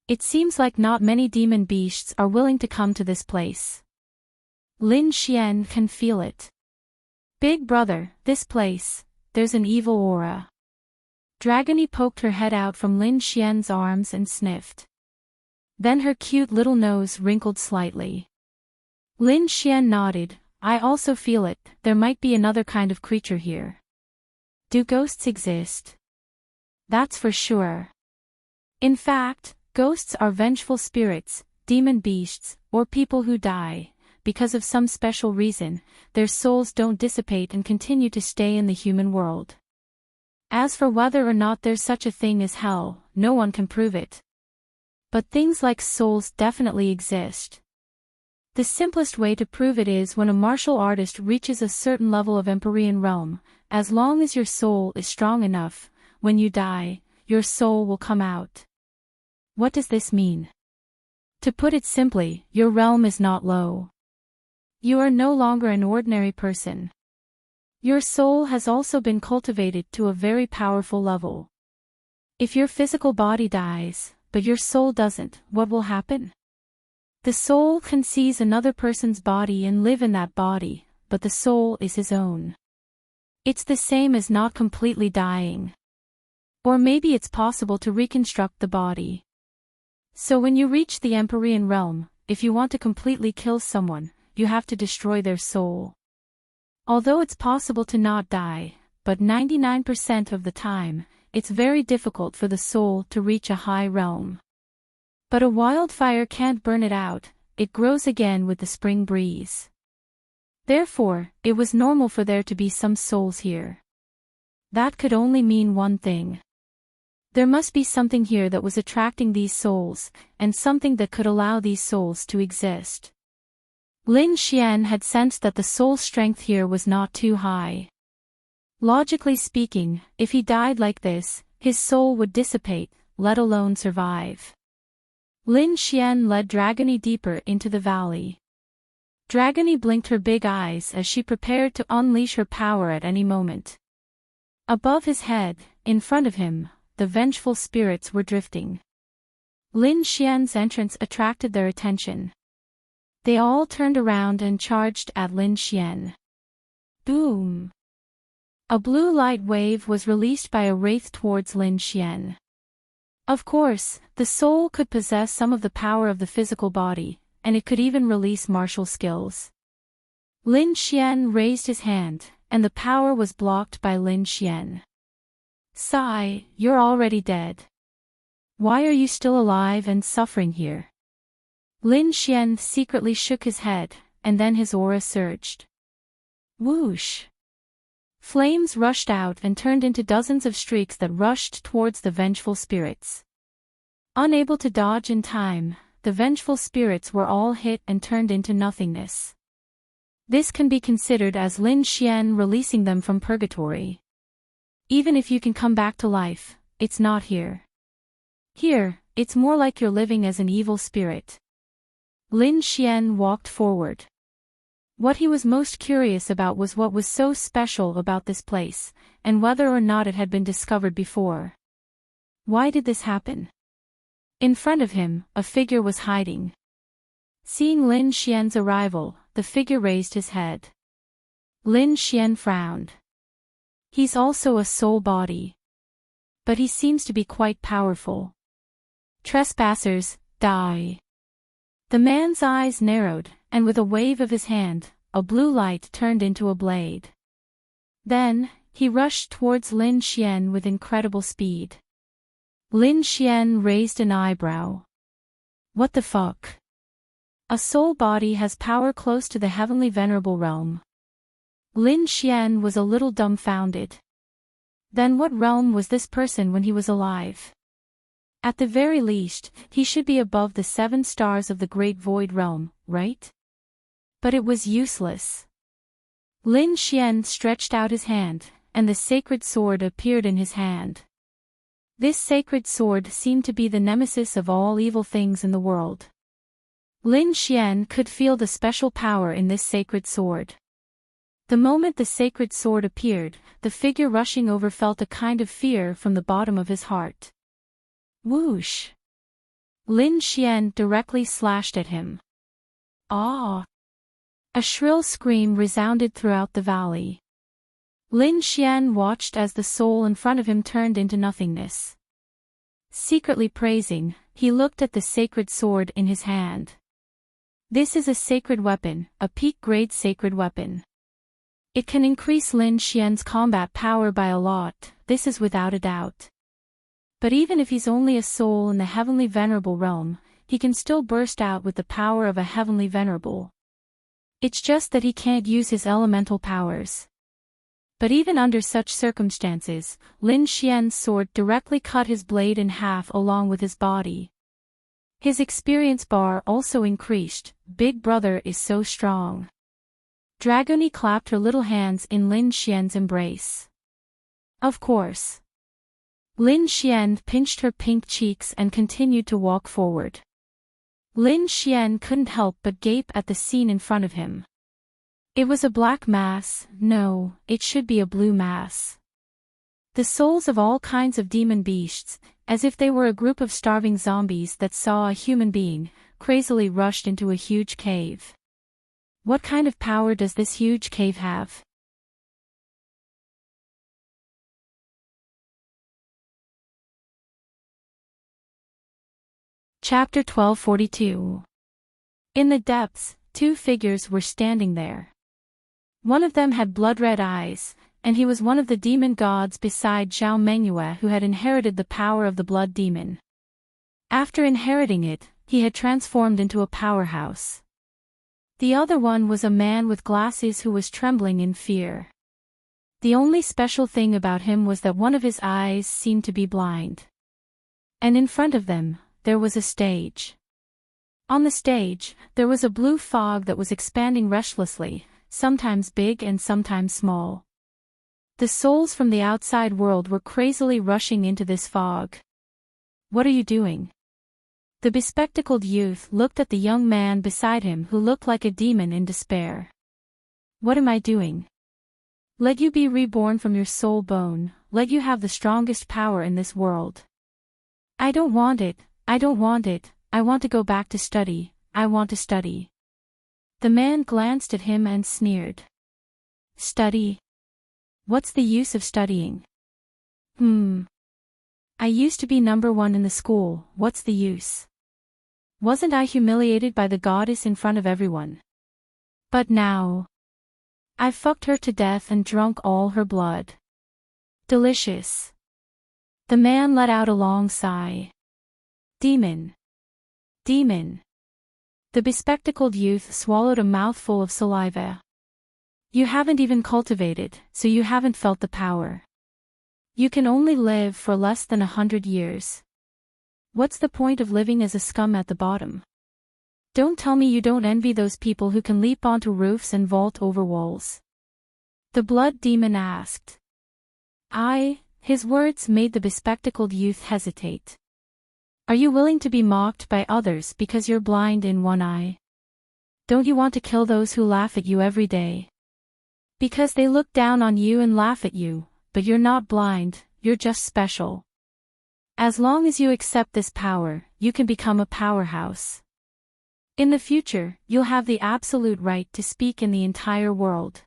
It seems like not many demon beasts are willing to come to this place. Lin Xian can feel it. Big brother, this place, there's an evil aura. Dragony poked her head out from Lin Xian's arms and sniffed. Then her cute little nose wrinkled slightly. Lin Xian nodded. I also feel it, there might be another kind of creature here. Do ghosts exist? That's for sure. In fact, ghosts are vengeful spirits, demon beasts, or people who die. Because of some special reason, their souls don't dissipate and continue to stay in the human world. As for whether or not there's such a thing as hell, no one can prove it. But things like souls definitely exist. The simplest way to prove it is when a martial artist reaches a certain level of Empyrean realm. As long as your soul is strong enough, when you die, your soul will come out. What does this mean? To put it simply, your realm is not low. You are no longer an ordinary person. Your soul has also been cultivated to a very powerful level. If your physical body dies, but your soul doesn't, what will happen? The soul can seize another person's body and live in that body, but the soul is his own. It's the same as not completely dying. Or maybe it's possible to reconstruct the body. So when you reach the Empyrean realm, if you want to completely kill someone, you have to destroy their soul. Although it's possible to not die, but 99% of the time, it's very difficult for the soul to reach a high realm. But a wildfire can't burn it out, it grows again with the spring breeze. Therefore, it was normal for there to be some souls here. That could only mean one thing. There must be something here that was attracting these souls, and something that could allow these souls to exist. Lin Xian had sensed that the soul strength here was not too high. Logically speaking, if he died like this, his soul would dissipate, let alone survive. Lin Xian led Dragony deeper into the valley. Dragony blinked her big eyes as she prepared to unleash her power at any moment. Above his head, in front of him, the vengeful spirits were drifting. Lin Xian's entrance attracted their attention. They all turned around and charged at Lin Xian. Boom! A blue light wave was released by a wraith towards Lin Xian. Of course, the soul could possess some of the power of the physical body, and it could even release martial skills. Lin Xian raised his hand, and the power was blocked by Lin Xian. Sigh, you're already dead. Why are you still alive and suffering here? Lin Xian secretly shook his head, and then his aura surged. Whoosh! Flames rushed out and turned into dozens of streaks that rushed towards the vengeful spirits. Unable to dodge in time, the vengeful spirits were all hit and turned into nothingness. This can be considered as Lin Xian releasing them from purgatory. Even if you can come back to life, it's not here. Here, it's more like you're living as an evil spirit. Lin Xian walked forward. What he was most curious about was what was so special about this place, and whether or not it had been discovered before. Why did this happen? In front of him, a figure was hiding. Seeing Lin Xian's arrival, the figure raised his head. Lin Xian frowned. He's also a soul body. But he seems to be quite powerful. Trespassers, die. The man's eyes narrowed, and with a wave of his hand, a blue light turned into a blade. Then, he rushed towards Lin Xian with incredible speed. Lin Xian raised an eyebrow. What the fuck? A soul body has power close to the heavenly venerable realm. Lin Xian was a little dumbfounded. Then what realm was this person when he was alive? At the very least, he should be above the 7 stars of the Great Void Realm, right? But it was useless. Lin Xian stretched out his hand, and the sacred sword appeared in his hand. This sacred sword seemed to be the nemesis of all evil things in the world. Lin Xian could feel the special power in this sacred sword. The moment the sacred sword appeared, the figure rushing over felt a kind of fear from the bottom of his heart. Whoosh! Lin Xian directly slashed at him. Ah! A shrill scream resounded throughout the valley. Lin Xian watched as the soul in front of him turned into nothingness. Secretly praising, he looked at the sacred sword in his hand. This is a sacred weapon, a peak-grade sacred weapon. It can increase Lin Xian's combat power by a lot, this is without a doubt. But even if he's only a soul in the heavenly venerable realm, he can still burst out with the power of a heavenly venerable. It's just that he can't use his elemental powers. But even under such circumstances, Lin Xian's sword directly cut his blade in half along with his body. His experience bar also increased. Big brother is so strong. Dragony clapped her little hands in Lin Xian's embrace. Of course. Lin Xian pinched her pink cheeks and continued to walk forward. Lin Xian couldn't help but gape at the scene in front of him. It was a black mass, no, it should be a blue mass. The souls of all kinds of demon beasts, as if they were a group of starving zombies that saw a human being, crazily rushed into a huge cave. What kind of power does this huge cave have? Chapter 1242. In the depths, 2 figures were standing there. One of them had blood-red eyes, and he was one of the demon gods beside Zhao Mengyue who had inherited the power of the blood demon. After inheriting it, he had transformed into a powerhouse. The other one was a man with glasses who was trembling in fear. The only special thing about him was that one of his eyes seemed to be blind. And in front of them, there was a stage. On the stage, there was a blue fog that was expanding restlessly, sometimes big and sometimes small. The souls from the outside world were crazily rushing into this fog. What are you doing? The bespectacled youth looked at the young man beside him who looked like a demon in despair. What am I doing? Let you be reborn from your soul bone, let you have the strongest power in this world. I don't want it, I don't want it, I want to go back to study, I want to study. The man glanced at him and sneered. Study? What's the use of studying? I used to be number 1 in the school, what's the use? Wasn't I humiliated by the goddess in front of everyone? But now, I fucked her to death and drunk all her blood. Delicious. The man let out a long sigh. Demon. Demon. The bespectacled youth swallowed a mouthful of saliva. You haven't even cultivated, so you haven't felt the power. You can only live for less than 100 years. What's the point of living as a scum at the bottom? Don't tell me you don't envy those people who can leap onto roofs and vault over walls. The blood demon asked. His words made the bespectacled youth hesitate. Are you willing to be mocked by others because you're blind in one eye? Don't you want to kill those who laugh at you every day? Because they look down on you and laugh at you, but you're not blind, you're just special. As long as you accept this power, you can become a powerhouse. In the future, you'll have the absolute right to speak in the entire world.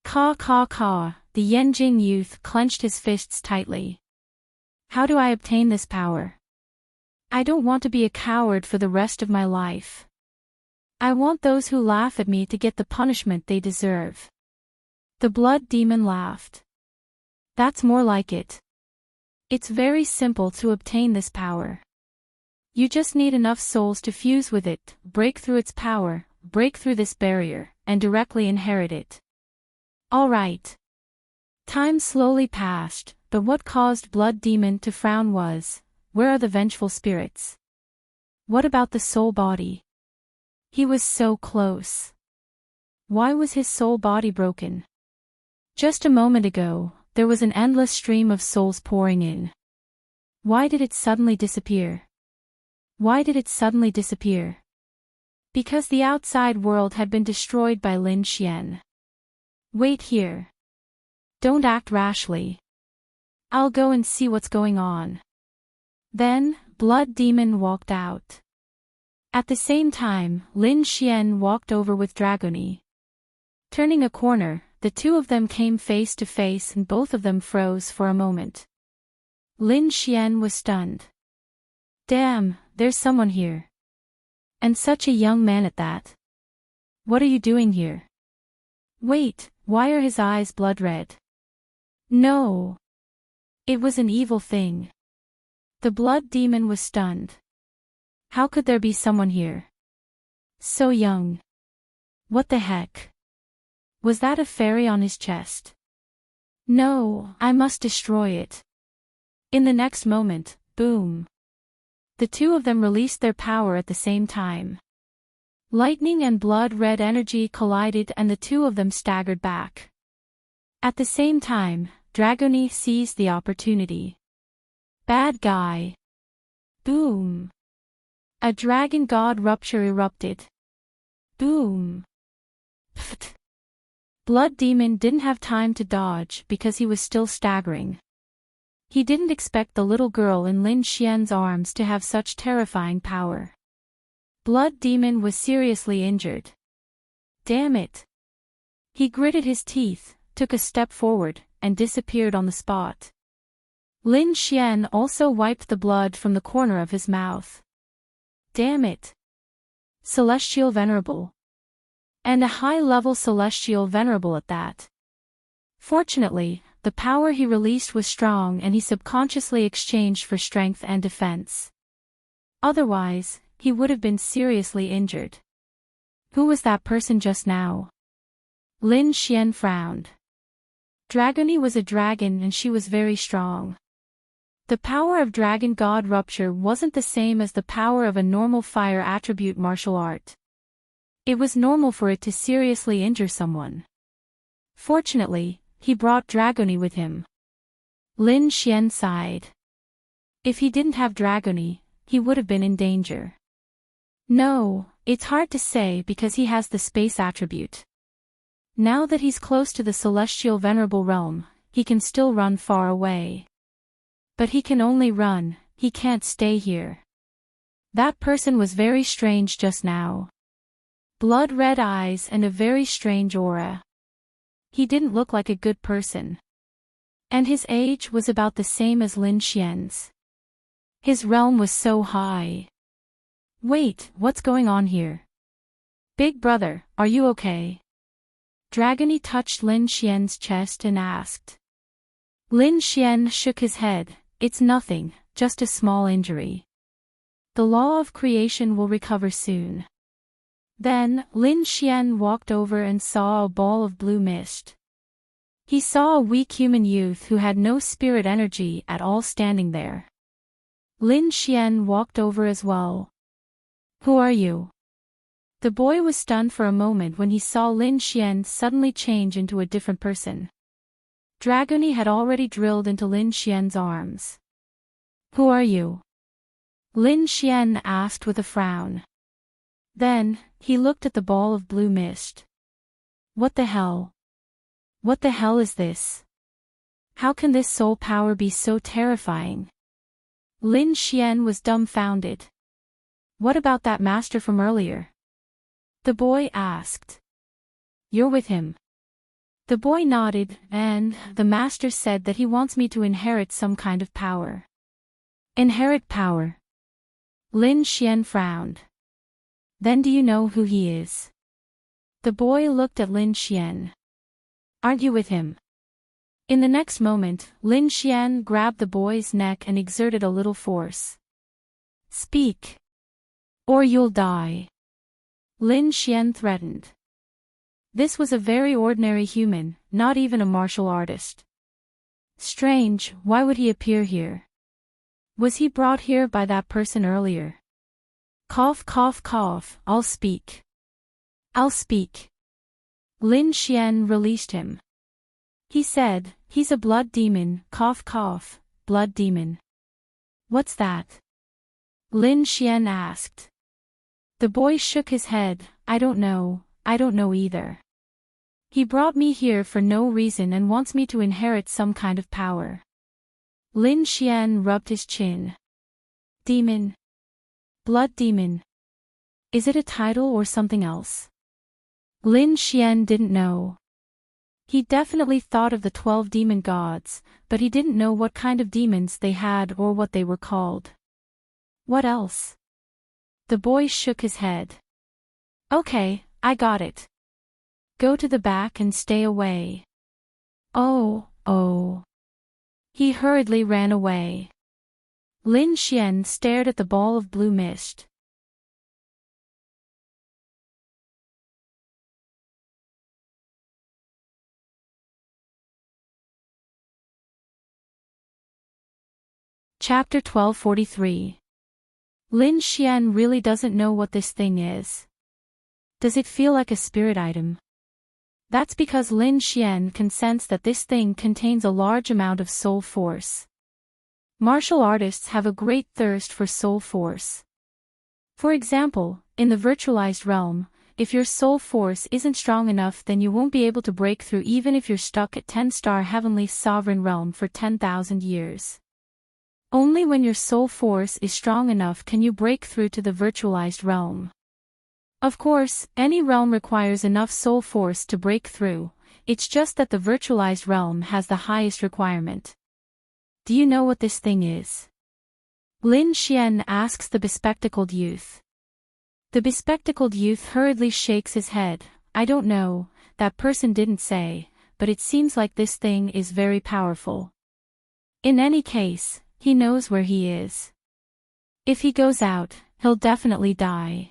Caw caw caw, the Yenjing youth clenched his fists tightly. How do I obtain this power? I don't want to be a coward for the rest of my life. I want those who laugh at me to get the punishment they deserve. The blood demon laughed. That's more like it. It's very simple to obtain this power. You just need enough souls to fuse with it, break through its power, break through this barrier, and directly inherit it. All right. Time slowly passed, but what caused Blood Demon to frown was, where are the vengeful spirits? What about the soul body? He was so close. Why was his soul body broken? Just a moment ago, there was an endless stream of souls pouring in. Why did it suddenly disappear? Why did it suddenly disappear? Because the outside world had been destroyed by Lin Xian. Wait here. Don't act rashly. I'll go and see what's going on. Then, Blood Demon walked out. At the same time, Lin Xian walked over with Dragony. Turning a corner, the two of them came face to face and both of them froze for a moment. Lin Xian was stunned. Damn, there's someone here. And such a young man at that. What are you doing here? Wait, why are his eyes blood red? No. It was an evil thing. The blood demon was stunned. How could there be someone here? So young. What the heck? Was that a fairy on his chest? No, I must destroy it. In the next moment, boom. The two of them released their power at the same time. Lightning and blood-red energy collided and the two of them staggered back. At the same time, Dragony seized the opportunity. Bad guy. Boom. A dragon god rupture erupted. Boom. Pfft. Blood Demon didn't have time to dodge because he was still staggering. He didn't expect the little girl in Lin Xian's arms to have such terrifying power. Blood Demon was seriously injured. Damn it. He gritted his teeth, took a step forward, and disappeared on the spot. Lin Xian also wiped the blood from the corner of his mouth. Damn it. Celestial Venerable. And a high-level Celestial Venerable at that. Fortunately, the power he released was strong and he subconsciously exchanged for strength and defense. Otherwise, he would have been seriously injured. Who was that person just now? Lin Xian frowned. Dragony was a dragon and she was very strong. The power of Dragon God Rupture wasn't the same as the power of a normal fire attribute martial art. It was normal for it to seriously injure someone. Fortunately, he brought Dragony with him. Lin Xian sighed. If he didn't have Dragony, he would have been in danger. No, it's hard to say because he has the space attribute. Now that he's close to the Celestial Venerable Realm, he can still run far away. But he can only run, he can't stay here. That person was very strange just now. Blood-red eyes and a very strange aura. He didn't look like a good person. And his age was about the same as Lin Xian's. His realm was so high. Wait, what's going on here? Big brother, are you okay? Dragony touched Lin Xian's chest and asked. Lin Xian shook his head. It's nothing, just a small injury. The law of creation will recover soon. Then, Lin Xian walked over and saw a ball of blue mist. He saw a weak human youth who had no spirit energy at all standing there. Lin Xian walked over as well. Who are you? The boy was stunned for a moment when he saw Lin Xian suddenly change into a different person. Dragony had already drilled into Lin Xian's arms. Who are you? Lin Xian asked with a frown. Then, he looked at the ball of blue mist. What the hell? What the hell is this? How can this soul power be so terrifying? Lin Xian was dumbfounded. What about that master from earlier? The boy asked. You're with him. The boy nodded, and the master said that he wants me to inherit some kind of power. Inherit power? Lin Xian frowned. Then do you know who he is? The boy looked at Lin Xian. Aren't you with him? In the next moment, Lin Xian grabbed the boy's neck and exerted a little force. Speak. Or you'll die. Lin Xian threatened. This was a very ordinary human, not even a martial artist. Strange, why would he appear here? Was he brought here by that person earlier? Cough cough cough, I'll speak. I'll speak. Lin Xian released him. He said, he's a blood demon, cough cough, blood demon. What's that? Lin Xian asked. The boy shook his head. I don't know either. He brought me here for no reason and wants me to inherit some kind of power. Lin Xian rubbed his chin. Demon. Blood demon. Is it a title or something else? Lin Xian didn't know. He definitely thought of the 12 demon gods, but he didn't know what kind of demons they had or what they were called. What else? The boy shook his head. Okay, I got it. Go to the back and stay away. Oh. He hurriedly ran away. Lin Xian stared at the ball of blue mist. Chapter 1243. Lin Xian really doesn't know what this thing is. Does it feel like a spirit item? That's because Lin Xian can sense that this thing contains a large amount of soul force. Martial artists have a great thirst for soul force. For example, in the virtualized realm, if your soul force isn't strong enough, then you won't be able to break through even if you're stuck at 10-star Heavenly Sovereign Realm for 10,000 years. Only when your soul force is strong enough can you break through to the virtualized realm. Of course, any realm requires enough soul force to break through, it's just that the virtualized realm has the highest requirement. Do you know what this thing is? Lin Xian asks the bespectacled youth. The bespectacled youth hurriedly shakes his head. I don't know, that person didn't say, but it seems like this thing is very powerful. In any case, he knows where he is. If he goes out, he'll definitely die.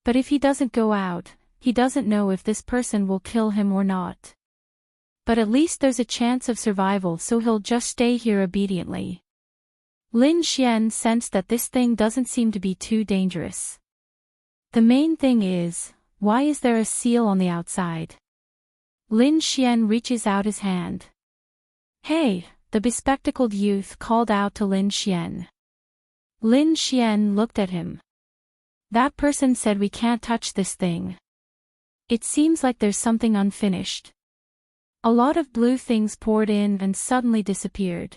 But if he doesn't go out, he doesn't know if this person will kill him or not. But at least there's a chance of survival, so he'll just stay here obediently. Lin Xian sensed that this thing doesn't seem to be too dangerous. The main thing is, why is there a seal on the outside? Lin Xian reaches out his hand. Hey! The bespectacled youth called out to Lin Xian. Lin Xian looked at him. That person said we can't touch this thing. It seems like there's something unfinished. A lot of blue things poured in and suddenly disappeared.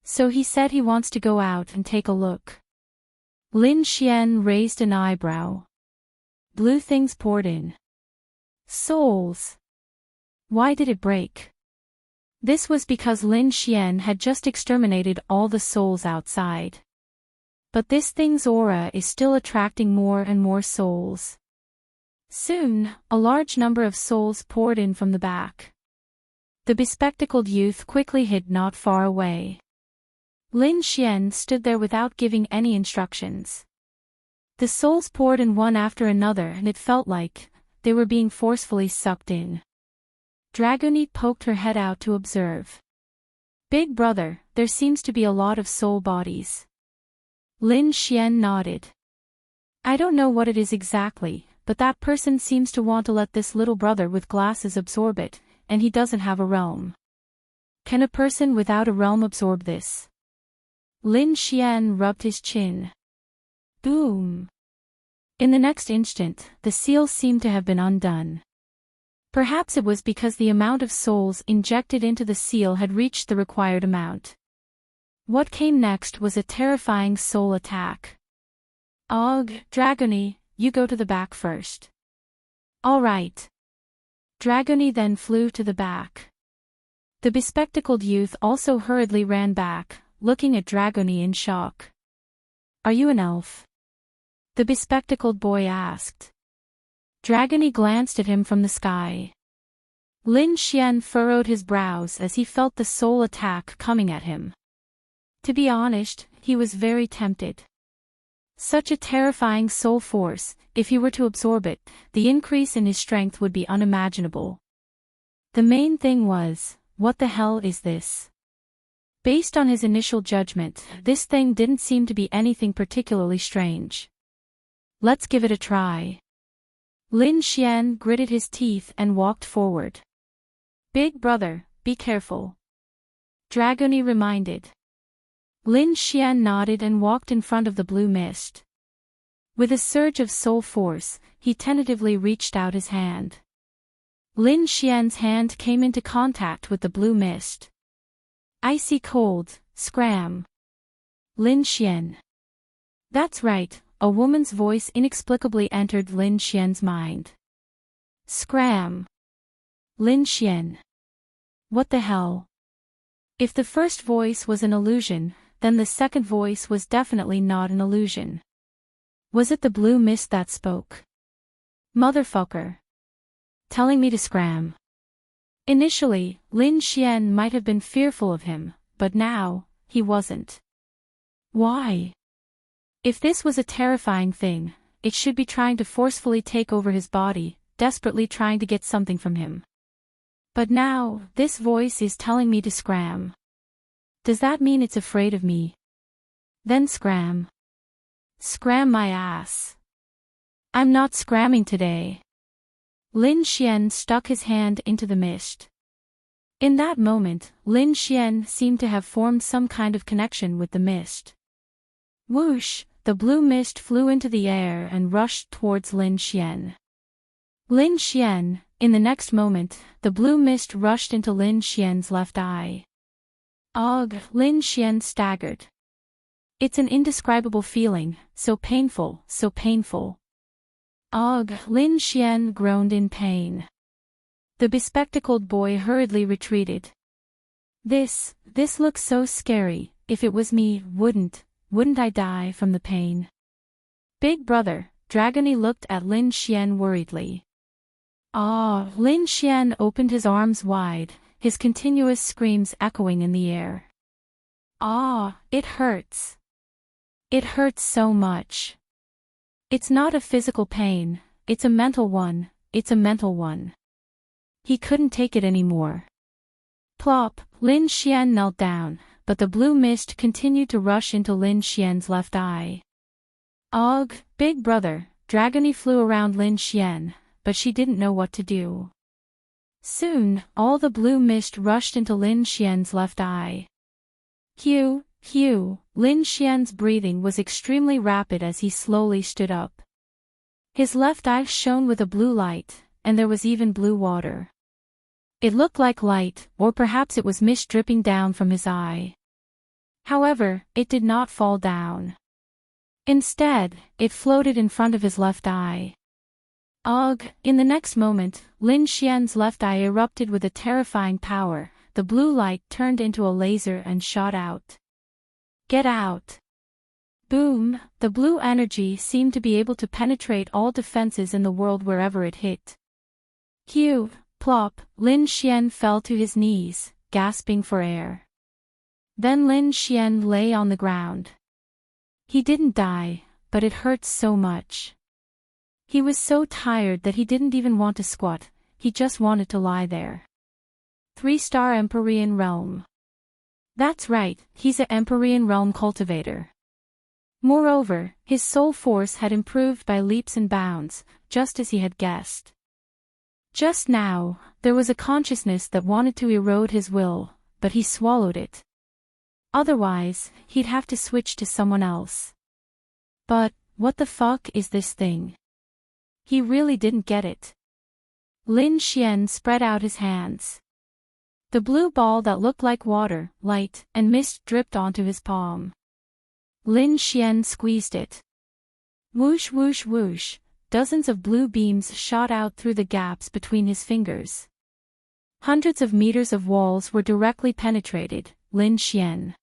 So he said he wants to go out and take a look. Lin Xian raised an eyebrow. Blue things poured in. Souls. Why did it break? This was because Lin Xian had just exterminated all the souls outside. But this thing's aura is still attracting more and more souls. Soon, a large number of souls poured in from the back. The bespectacled youth quickly hid not far away. Lin Xian stood there without giving any instructions. The souls poured in one after another and it felt like they were being forcefully sucked in. Dragony poked her head out to observe. Big brother, there seems to be a lot of soul bodies. Lin Xian nodded. I don't know what it is exactly, but that person seems to want to let this little brother with glasses absorb it, and he doesn't have a realm. Can a person without a realm absorb this? Lin Xian rubbed his chin. Boom! In the next instant, the seal seemed to have been undone. Perhaps it was because the amount of souls injected into the seal had reached the required amount. What came next was a terrifying soul attack. Ugh, Dragony, you go to the back first. All right. Dragony then flew to the back. The bespectacled youth also hurriedly ran back, looking at Dragony in shock. Are you an elf? The bespectacled boy asked. Dragony glanced at him from the sky. Lin Xian furrowed his brows as he felt the soul attack coming at him. To be honest, he was very tempted. Such a terrifying soul force, if he were to absorb it, the increase in his strength would be unimaginable. The main thing was, what the hell is this? Based on his initial judgment, this thing didn't seem to be anything particularly strange. Let's give it a try. Lin Xian gritted his teeth and walked forward. Big brother, be careful. Dragony reminded. Lin Xian nodded and walked in front of the blue mist. With a surge of soul force, he tentatively reached out his hand. Lin Xian's hand came into contact with the blue mist. Icy cold, scram. Lin Xian. That's right, a woman's voice inexplicably entered Lin Xian's mind. Scram. Lin Xian. What the hell? If the first voice was an illusion, then the second voice was definitely not an illusion. Was it the blue mist that spoke? Motherfucker. Telling me to scram. Initially, Lin Xian might have been fearful of him, but now, he wasn't. Why? If this was a terrifying thing, it should be trying to forcefully take over his body, desperately trying to get something from him. But now, this voice is telling me to scram. Does that mean it's afraid of me? Then scram. Scram my ass. I'm not scramming today. Lin Xian stuck his hand into the mist. In that moment, Lin Xian seemed to have formed some kind of connection with the mist. Whoosh, the blue mist flew into the air and rushed towards Lin Xian. Lin Xian, in the next moment, the blue mist rushed into Lin Xian's left eye. Ugh, Lin Xian staggered. It's an indescribable feeling, so painful, so painful. Ugh, Lin Xian groaned in pain. The bespectacled boy hurriedly retreated. This looks so scary. If it was me, wouldn't I die from the pain? Big brother, Dragony looked at Lin Xian worriedly. Ah, Lin Xian opened his arms wide, his continuous screams echoing in the air. Ah, it hurts. It hurts so much. It's not a physical pain, it's a mental one, it's a mental one. He couldn't take it anymore. Plop, Lin Xian knelt down, but the blue mist continued to rush into Lin Xian's left eye. Ugh, big brother, Dragony flew around Lin Xian, but she didn't know what to do. Soon, all the blue mist rushed into Lin Xian's left eye. Lin Xian's breathing was extremely rapid as he slowly stood up. His left eye shone with a blue light, and there was even blue water. It looked like light, or perhaps it was mist dripping down from his eye. However, it did not fall down. Instead, it floated in front of his left eye. Ugh, in the next moment, Lin Xian's left eye erupted with a terrifying power, the blue light turned into a laser and shot out. Get out! Boom, the blue energy seemed to be able to penetrate all defenses in the world wherever it hit. Cue, plop, Lin Xian fell to his knees, gasping for air. Then Lin Xian lay on the ground. He didn't die, but it hurt so much. He was so tired that he didn't even want to squat, he just wanted to lie there. 3-star Empyrean Realm. That's right, he's a Empyrean Realm cultivator. Moreover, his soul force had improved by leaps and bounds, just as he had guessed. Just now, there was a consciousness that wanted to erode his will, but he swallowed it. Otherwise, he'd have to switch to someone else. But, what the fuck is this thing? He really didn't get it. Lin Xian spread out his hands. The blue ball that looked like water, light, and mist dripped onto his palm. Lin Xian squeezed it. Whoosh whoosh whoosh, dozens of blue beams shot out through the gaps between his fingers. Hundreds of meters of walls were directly penetrated, Lin Xian.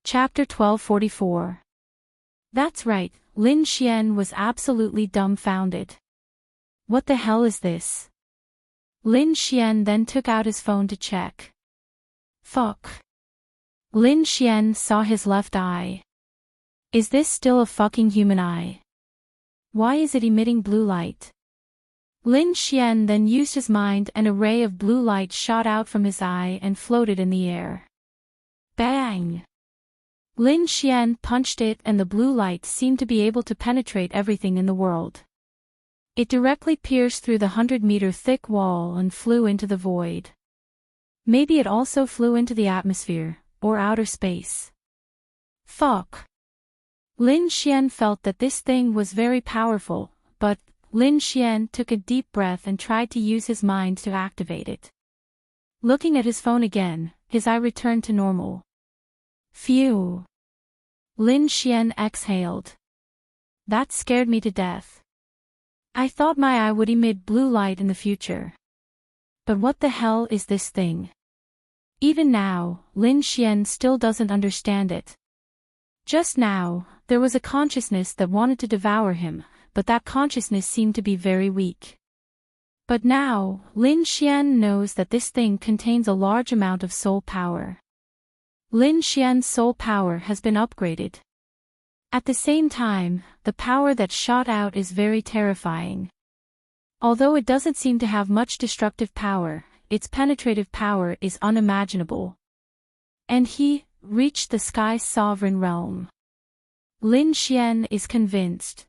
Chapter 1244. That's right, Lin Xian was absolutely dumbfounded. What the hell is this? Lin Xian then took out his phone to check. Fuck. Lin Xian saw his left eye. Is this still a fucking human eye? Why is it emitting blue light? Lin Xian then used his mind and a ray of blue light shot out from his eye and floated in the air. Bang! Lin Xian punched it and the blue light seemed to be able to penetrate everything in the world. It directly pierced through the 100-meter thick wall and flew into the void. Maybe it also flew into the atmosphere, or outer space. Fuck. Lin Xian felt that this thing was very powerful, but Lin Xian took a deep breath and tried to use his mind to activate it. Looking at his phone again, his eye returned to normal. Phew. Lin Xian exhaled. That scared me to death. I thought my eye would emit blue light in the future. But what the hell is this thing? Even now, Lin Xian still doesn't understand it. Just now, there was a consciousness that wanted to devour him, but that consciousness seemed to be very weak. But now, Lin Xian knows that this thing contains a large amount of soul power. Lin Xian's soul power has been upgraded. At the same time, the power that shot out is very terrifying. Although it doesn't seem to have much destructive power, its penetrative power is unimaginable. And he reached the Sky's sovereign realm. Lin Xian is convinced.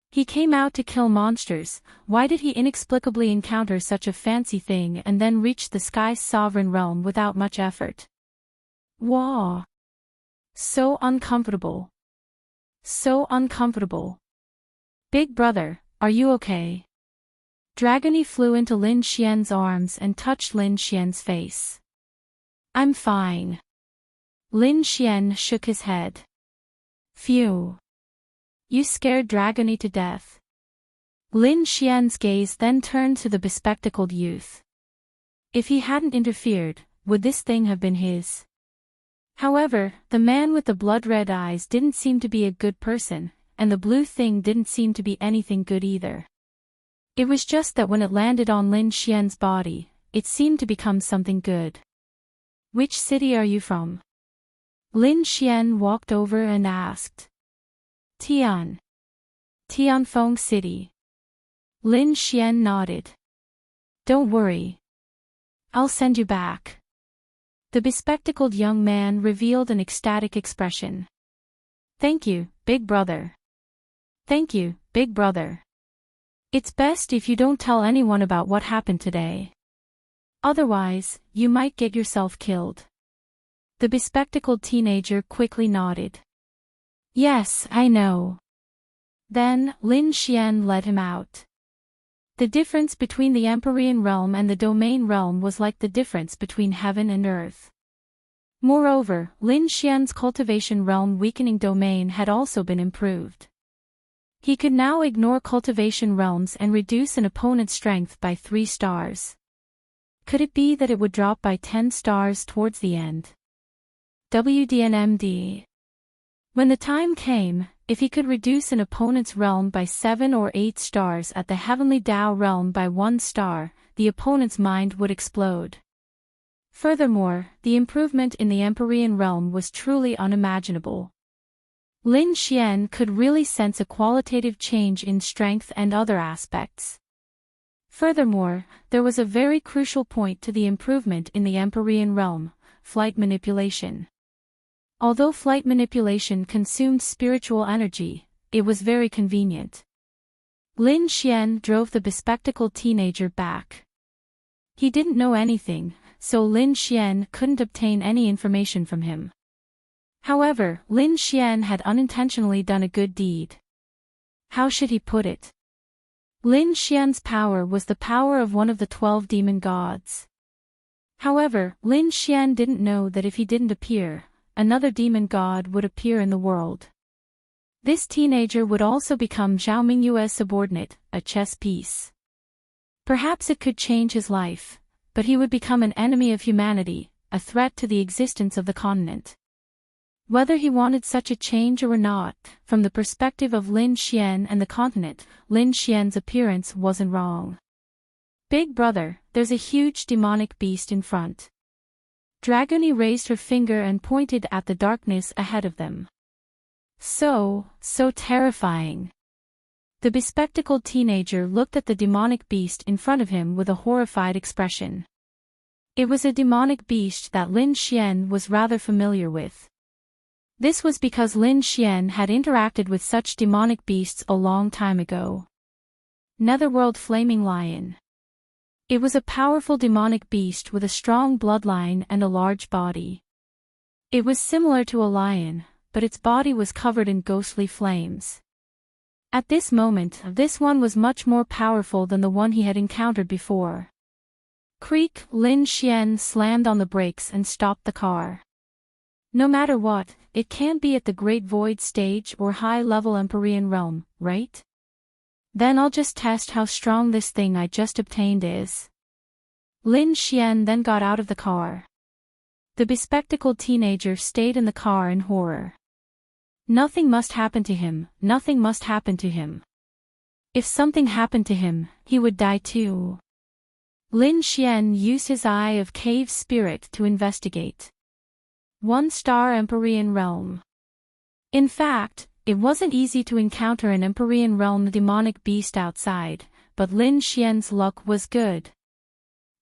He came out to kill monsters, why did he inexplicably encounter such a fancy thing and then reach the Sky's sovereign realm without much effort? Wah! So uncomfortable. So uncomfortable. Big brother, are you okay? Dragony flew into Lin Xian's arms and touched Lin Xian's face. I'm fine. Lin Xian shook his head. Phew. You scared Dragony to death. Lin Xian's gaze then turned to the bespectacled youth. If he hadn't interfered, would this thing have been his? However, the man with the blood-red eyes didn't seem to be a good person, and the blue thing didn't seem to be anything good either. It was just that when it landed on Lin Xian's body, it seemed to become something good. Which city are you from? Lin Xian walked over and asked. Tian. Tianfeng City. Lin Xian nodded. Don't worry. I'll send you back. The bespectacled young man revealed an ecstatic expression. Thank you, big brother. Thank you, big brother. It's best if you don't tell anyone about what happened today. Otherwise, you might get yourself killed. The bespectacled teenager quickly nodded. Yes, I know. Then, Lin Xian led him out. The difference between the Empyrean realm and the domain realm was like the difference between heaven and earth. Moreover, Lin Xian's cultivation realm weakening domain had also been improved. He could now ignore cultivation realms and reduce an opponent's strength by 3 stars. Could it be that it would drop by 10 stars towards the end? WDNMD. When the time came, if he could reduce an opponent's realm by 7 or 8 stars at the Heavenly Tao realm by 1 star, the opponent's mind would explode. Furthermore, the improvement in the Empyrean realm was truly unimaginable. Lin Xian could really sense a qualitative change in strength and other aspects. Furthermore, there was a very crucial point to the improvement in the Empyrean realm: flight manipulation. Although flight manipulation consumed spiritual energy, it was very convenient. Lin Xian drove the bespectacled teenager back. He didn't know anything, so Lin Xian couldn't obtain any information from him. However, Lin Xian had unintentionally done a good deed. How should he put it? Lin Xian's power was the power of one of the 12 demon gods. However, Lin Xian didn't know that if he didn't appear, another demon god would appear in the world. This teenager would also become Zhao Mingyue's subordinate, a chess piece. Perhaps it could change his life, but he would become an enemy of humanity, a threat to the existence of the continent. Whether he wanted such a change or not, from the perspective of Lin Xian and the continent, Lin Xian's appearance wasn't wrong. Big brother, there's a huge demonic beast in front. Dragony raised her finger and pointed at the darkness ahead of them. So terrifying. The bespectacled teenager looked at the demonic beast in front of him with a horrified expression. It was a demonic beast that Lin Xian was rather familiar with. This was because Lin Xian had interacted with such demonic beasts a long time ago. Netherworld Flaming Lion. It was a powerful demonic beast with a strong bloodline and a large body. It was similar to a lion, but its body was covered in ghostly flames. At this moment, this one was much more powerful than the one he had encountered before. Creak! Lin Xian slammed on the brakes and stopped the car. No matter what, it can't be at the Great Void stage or high-level Empyrean realm, right? Then I'll just test how strong this thing I just obtained is. Lin Xian then got out of the car. The bespectacled teenager stayed in the car in horror. Nothing must happen to him, nothing must happen to him. If something happened to him, he would die too. Lin Xian used his Eye of Cave Spirit to investigate. 1-star Empyrean realm. In fact, it wasn't easy to encounter an Empyrean realm demonic beast outside, but Lin Xian's luck was good.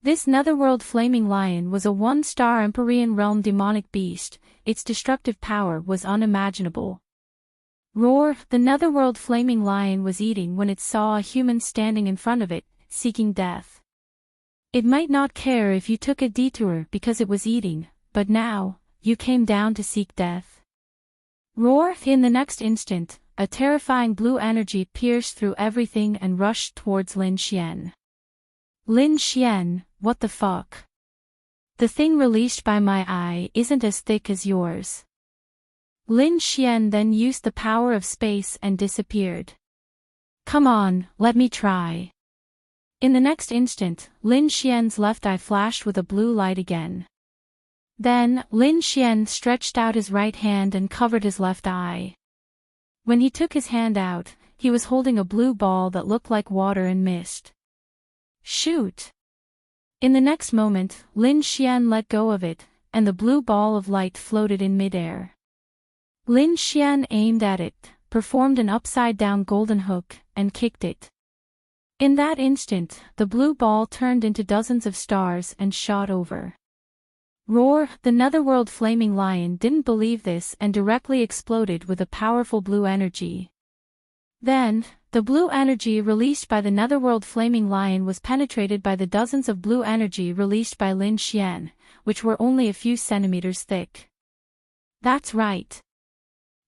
This Netherworld Flaming Lion was a 1-star Empyrean realm demonic beast. Its destructive power was unimaginable. Roar! The Netherworld Flaming Lion was eating when it saw a human standing in front of it, seeking death. It might not care if you took a detour because it was eating, but now, you came down to seek death. Roar! In the next instant, a terrifying blue energy pierced through everything and rushed towards Lin Xian. Lin Xian, what the fuck? The thing released by my eye isn't as thick as yours. Lin Xian then used the power of space and disappeared. Come on, let me try. In the next instant, Lin Xian's left eye flashed with a blue light again. Then, Lin Xian stretched out his right hand and covered his left eye. When he took his hand out, he was holding a blue ball that looked like water and mist. Shoot! In the next moment, Lin Xian let go of it, and the blue ball of light floated in midair. Lin Xian aimed at it, performed an upside-down golden hook, and kicked it. In that instant, the blue ball turned into dozens of stars and shot over. Roar! The Netherworld Flaming Lion didn't believe this and directly exploded with a powerful blue energy. Then, the blue energy released by the Netherworld Flaming Lion was penetrated by the dozens of blue energy released by Lin Xian, which were only a few centimeters thick. That's right.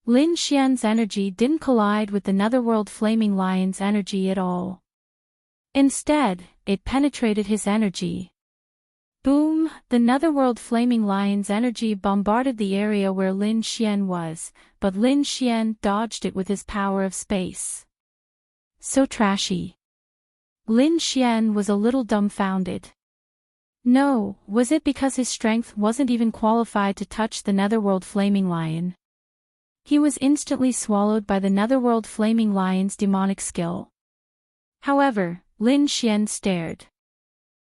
Lin Xian's energy didn't collide with the Netherworld Flaming Lion's energy at all. Instead, it penetrated his energy. Boom! The Netherworld Flaming Lion's energy bombarded the area where Lin Xian was, but Lin Xian dodged it with his power of space. So trashy. Lin Xian was a little dumbfounded. No, was it because his strength wasn't even qualified to touch the Netherworld Flaming Lion? He was instantly swallowed by the Netherworld Flaming Lion's demonic skill. However, Lin Xian stared.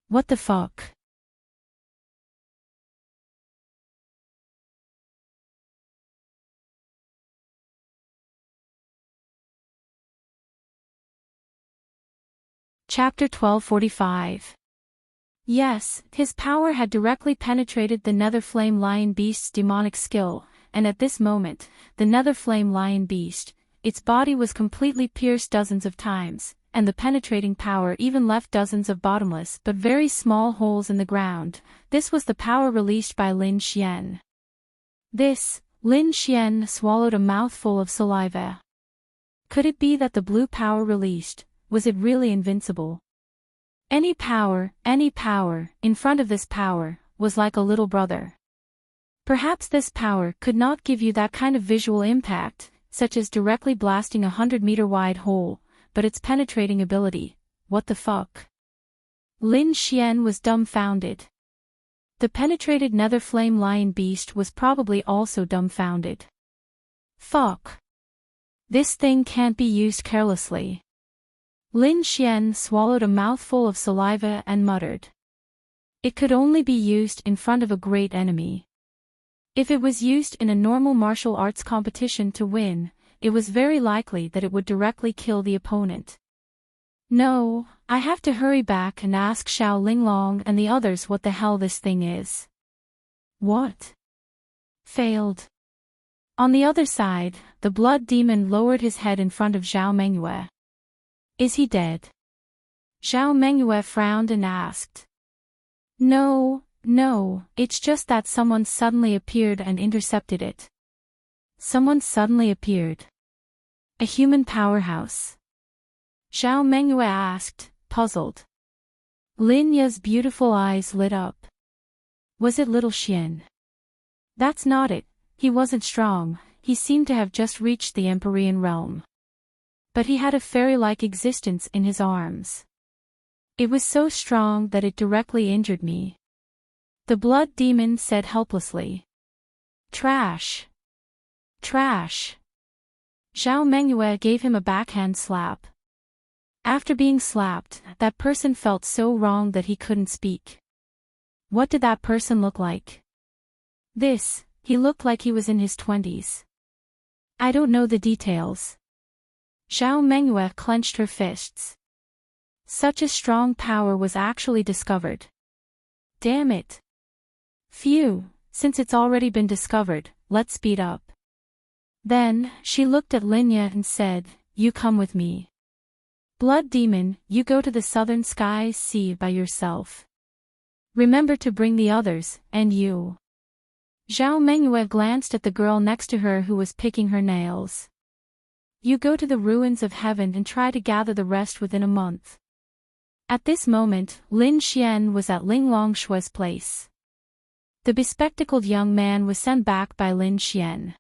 What the fuck? Chapter 1245. Yes, his power had directly penetrated the Nether Flame Lion Beast's demonic skill, and at this moment, the Nether Flame Lion Beast, its body was completely pierced dozens of times, and the penetrating power even left dozens of bottomless but very small holes in the ground. This was the power released by Lin Xian. Lin Xian swallowed a mouthful of saliva. Could it be that the blue power released, was it really invincible? Any power, in front of this power, was like a little brother. Perhaps this power could not give you that kind of visual impact, such as directly blasting a 100-meter wide hole, but its penetrating ability, what the fuck? Lin Xian was dumbfounded. The penetrated Nether Flame Lion Beast was probably also dumbfounded. Fuck. This thing can't be used carelessly. Lin Xian swallowed a mouthful of saliva and muttered. It could only be used in front of a great enemy. If it was used in a normal martial arts competition to win, it was very likely that it would directly kill the opponent. No, I have to hurry back and ask Xiao Linglong and the others what the hell this thing is. What? Failed. On the other side, the blood demon lowered his head in front of Zhao Mengyue. Is he dead? Zhao Mengyue frowned and asked. No, it's just that someone suddenly appeared and intercepted it. Someone suddenly appeared. A human powerhouse. Zhao Mengyue asked, puzzled. Lin Ya's beautiful eyes lit up. Was it little Xian? That's not it, he wasn't strong, he seemed to have just reached the Empyrean realm. But he had a fairy-like existence in his arms. It was so strong that it directly injured me. The blood demon said helplessly. Trash. Trash. Zhao Mengyue gave him a backhand slap. After being slapped, that person felt so wrong that he couldn't speak. What did that person look like? He looked like he was in his 20s. I don't know the details. Zhao Mengyue clenched her fists. Such a strong power was actually discovered. Damn it. Phew, since it's already been discovered, let's speed up. Then, she looked at Lin Ya and said, you come with me. Blood demon, you go to the southern sky sea by yourself. Remember to bring the others, and you. Zhao Mengyue glanced at the girl next to her who was picking her nails. You go to the ruins of heaven and try to gather the rest within a month. At this moment, Lin Xian was at Ling Longshue's place. The bespectacled young man was sent back by Lin Xian.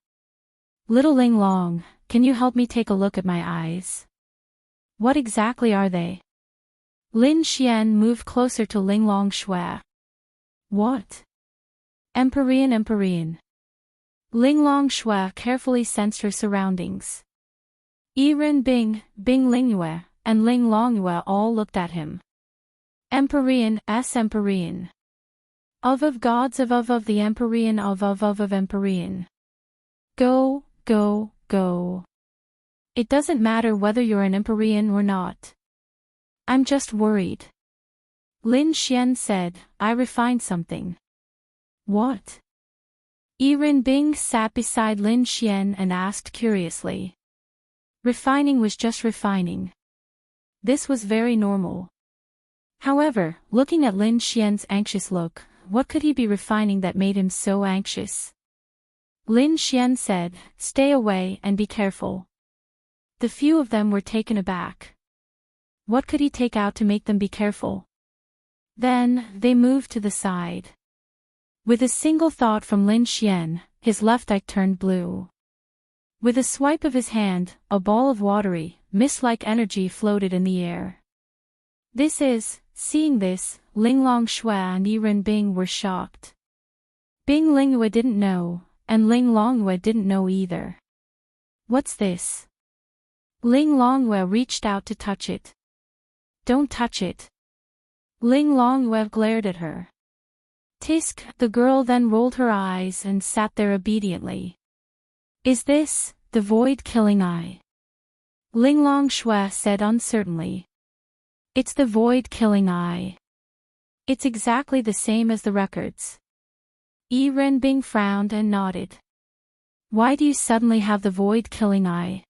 Little Ling Long, can you help me take a look at my eyes? What exactly are they? Lin Xian moved closer to Ling Longshue. What? Empyrean. Ling Longshue carefully sensed her surroundings. Yiren Bing Lingyue, and Ling Longyue all looked at him. Empyrean. Of gods of the Empyrean of Empyrean. Go. It doesn't matter whether you're an Empyrean or not. I'm just worried. Lin Xian said, I refined something. What? Yiren Bing sat beside Lin Xian and asked curiously. Refining was just refining. This was very normal. However, looking at Lin Xian's anxious look, what could he be refining that made him so anxious? Lin Xian said, stay away and be careful. The few of them were taken aback. What could he take out to make them be careful? Then, they moved to the side. With a single thought from Lin Xian, his left eye turned blue. With a swipe of his hand, a ball of watery, mist-like energy floated in the air. Seeing this, Ling Longshui and Yi Renbing were shocked. Bing Lingyue didn't know, and Ling Longyue didn't know either. What's this? Ling Longyue reached out to touch it. Don't touch it. Ling Longyue glared at her. Tisk, the girl then rolled her eyes and sat there obediently. Is this the void-killing eye? Ling Longshui said uncertainly. It's the void-killing eye. It's exactly the same as the records. Yi Renbing frowned and nodded. Why do you suddenly have the void-killing eye?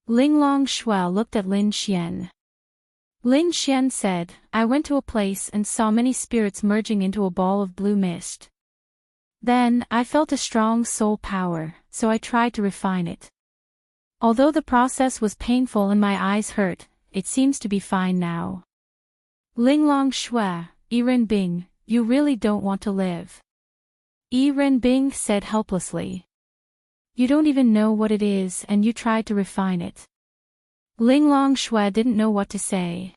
Ling Longshui looked at Lin Xian. Lin Xian said, I went to a place and saw many spirits merging into a ball of blue mist. Then, I felt a strong soul power, so I tried to refine it. Although the process was painful and my eyes hurt, it seems to be fine now. Ling Longshui, Yi Renbing, you really don't want to live. Yi Renbing said helplessly. You don't even know what it is and you tried to refine it. Ling Longshui didn't know what to say.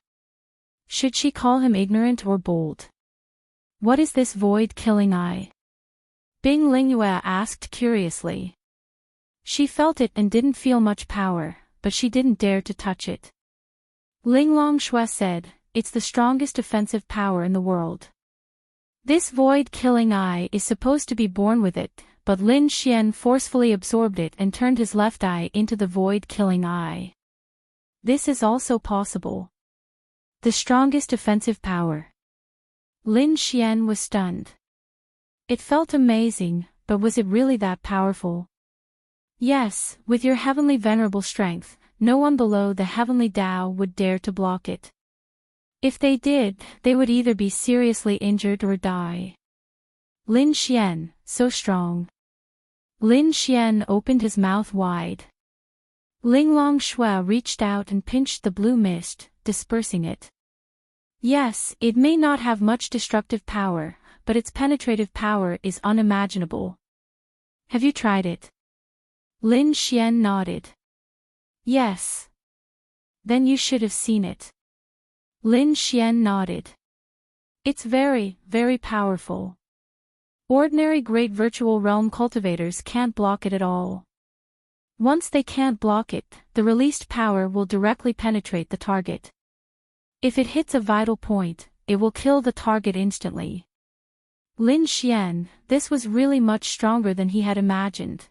Should she call him ignorant or bold? What is this void-killing eye? Bing Lingyue asked curiously. She felt it and didn't feel much power, but she didn't dare to touch it. Ling Longshui said, it's the strongest offensive power in the world. This void-killing eye is supposed to be born with it, but Lin Xian forcefully absorbed it and turned his left eye into the void-killing eye. This is also possible. The strongest offensive power. Lin Xian was stunned. It felt amazing, but was it really that powerful? Yes, with your heavenly venerable strength, no one below the heavenly Tao would dare to block it. If they did, they would either be seriously injured or die. Lin Xian, so strong. Lin Xian opened his mouth wide. Ling Longshui reached out and pinched the blue mist, dispersing it. Yes, it may not have much destructive power, but its penetrative power is unimaginable. Have you tried it? Lin Xian nodded. Yes. Then you should have seen it. Lin Xian nodded. It's very, very powerful. Ordinary great virtual realm cultivators can't block it at all. Once they can't block it, the released power will directly penetrate the target. If it hits a vital point, it will kill the target instantly. Lin Xian, this was really much stronger than he had imagined.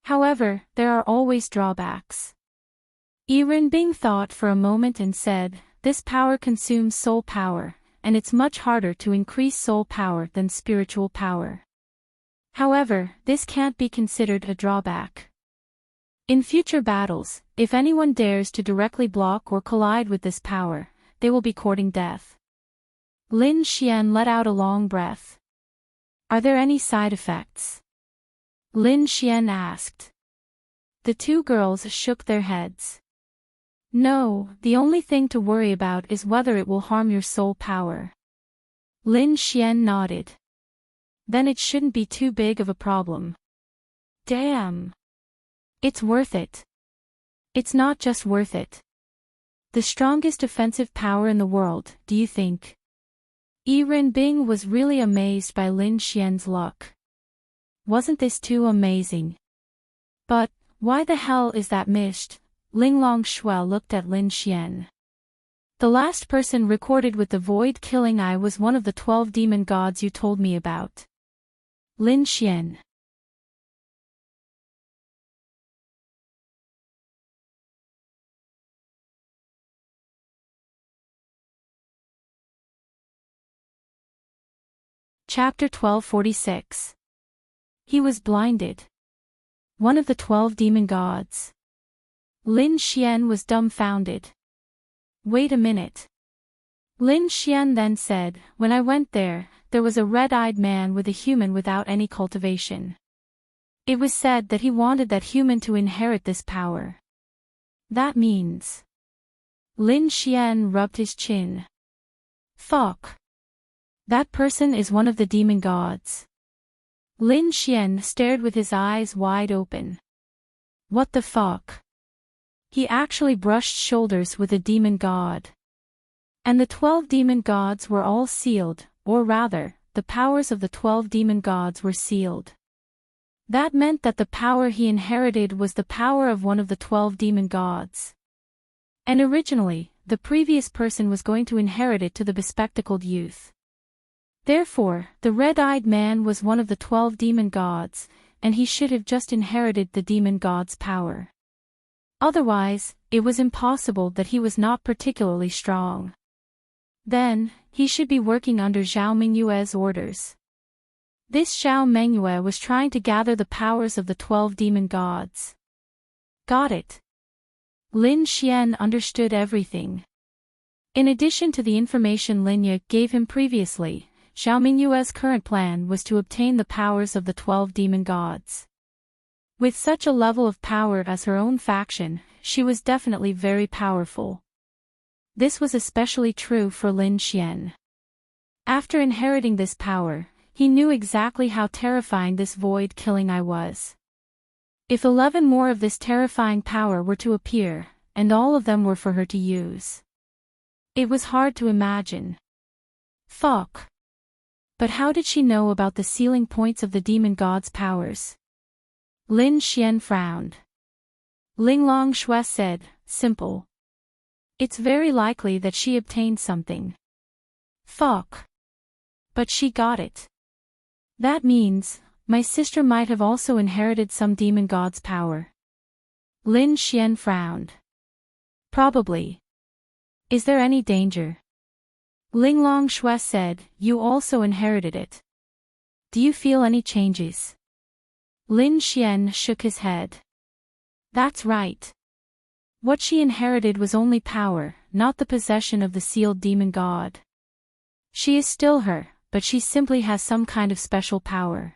However, there are always drawbacks. Yi Renbing thought for a moment and said, this power consumes soul power, and it's much harder to increase soul power than spiritual power. However, this can't be considered a drawback. In future battles, if anyone dares to directly block or collide with this power, they will be courting death. Lin Xian let out a long breath. Are there any side effects? Lin Xian asked. The two girls shook their heads. No, the only thing to worry about is whether it will harm your soul power. Lin Xian nodded. Then it shouldn't be too big of a problem. Damn. It's worth it. It's not just worth it. The strongest offensive power in the world, do you think? Yi Renbing was really amazed by Lin Xian's luck. Wasn't this too amazing? But, why the hell is that mist? Ling Longshui looked at Lin Xian. The last person recorded with the void-killing eye was one of the 12 demon gods you told me about. Lin Xian. Chapter 1246. He was blinded. One of the 12 demon gods. Lin Xian was dumbfounded. Wait a minute. Lin Xian then said, when I went there, there was a red-eyed man with a human without any cultivation. It was said that he wanted that human to inherit this power. That means. Lin Xian rubbed his chin. Fuck. That person is one of the demon gods. Lin Xian stared with his eyes wide open. What the fuck? He actually brushed shoulders with a demon god. And the 12 demon gods were all sealed, or rather, the powers of the 12 demon gods were sealed. That meant that the power he inherited was the power of one of the 12 demon gods. And originally, the previous person was going to inherit it to the bespectacled youth. Therefore, the red-eyed man was one of the 12 demon gods, and he should have just inherited the demon god's power. Otherwise, it was impossible that he was not particularly strong. Then, he should be working under Zhao Mingyue's orders. This Zhao Mingyue was trying to gather the powers of the 12 demon gods. Got it. Lin Xian understood everything. In addition to the information Lin Ye gave him previously, Zhao Mingyue's current plan was to obtain the powers of the 12 demon gods. With such a level of power as her own faction, she was definitely very powerful. This was especially true for Lin Xian. After inheriting this power, he knew exactly how terrifying this void-killing eye was. If 11 more of this terrifying power were to appear, and all of them were for her to use. It was hard to imagine. Fuck. But how did she know about the sealing points of the demon god's powers? Lin Xian frowned. Linglong Shui said, simple. It's very likely that she obtained something. Fuck. But she got it. That means, my sister might have also inherited some demon god's power. Lin Xian frowned. Probably. Is there any danger? Linglong Shui said, you also inherited it. Do you feel any changes? Lin Xian shook his head. That's right. What she inherited was only power, not the possession of the sealed demon god. She is still her, but she simply has some kind of special power.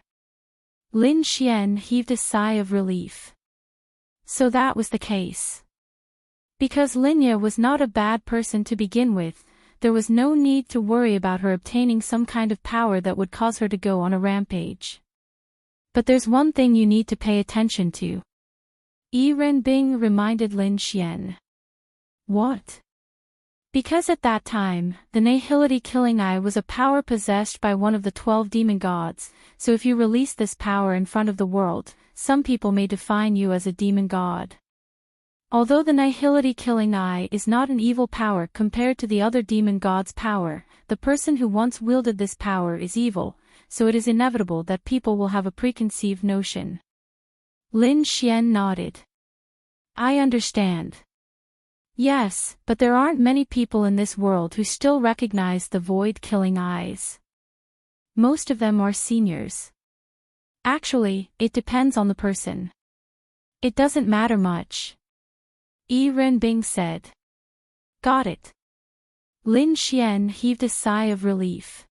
Lin Xian heaved a sigh of relief. So that was the case. Because Linya was not a bad person to begin with, there was no need to worry about her obtaining some kind of power that would cause her to go on a rampage. But there's one thing you need to pay attention to. Yi Renbing reminded Lin Xian. What? Because at that time, the Nihility Killing Eye was a power possessed by one of the 12 demon gods, so if you release this power in front of the world, some people may define you as a demon god. Although the Nihility Killing Eye is not an evil power compared to the other demon god's power, the person who once wielded this power is evil, so it is inevitable that people will have a preconceived notion. Lin Xian nodded. I understand. Yes, but there aren't many people in this world who still recognize the void-killing eyes. Most of them are seniors. Actually, it depends on the person. It doesn't matter much. Yi Renbing said. Got it. Lin Xian heaved a sigh of relief.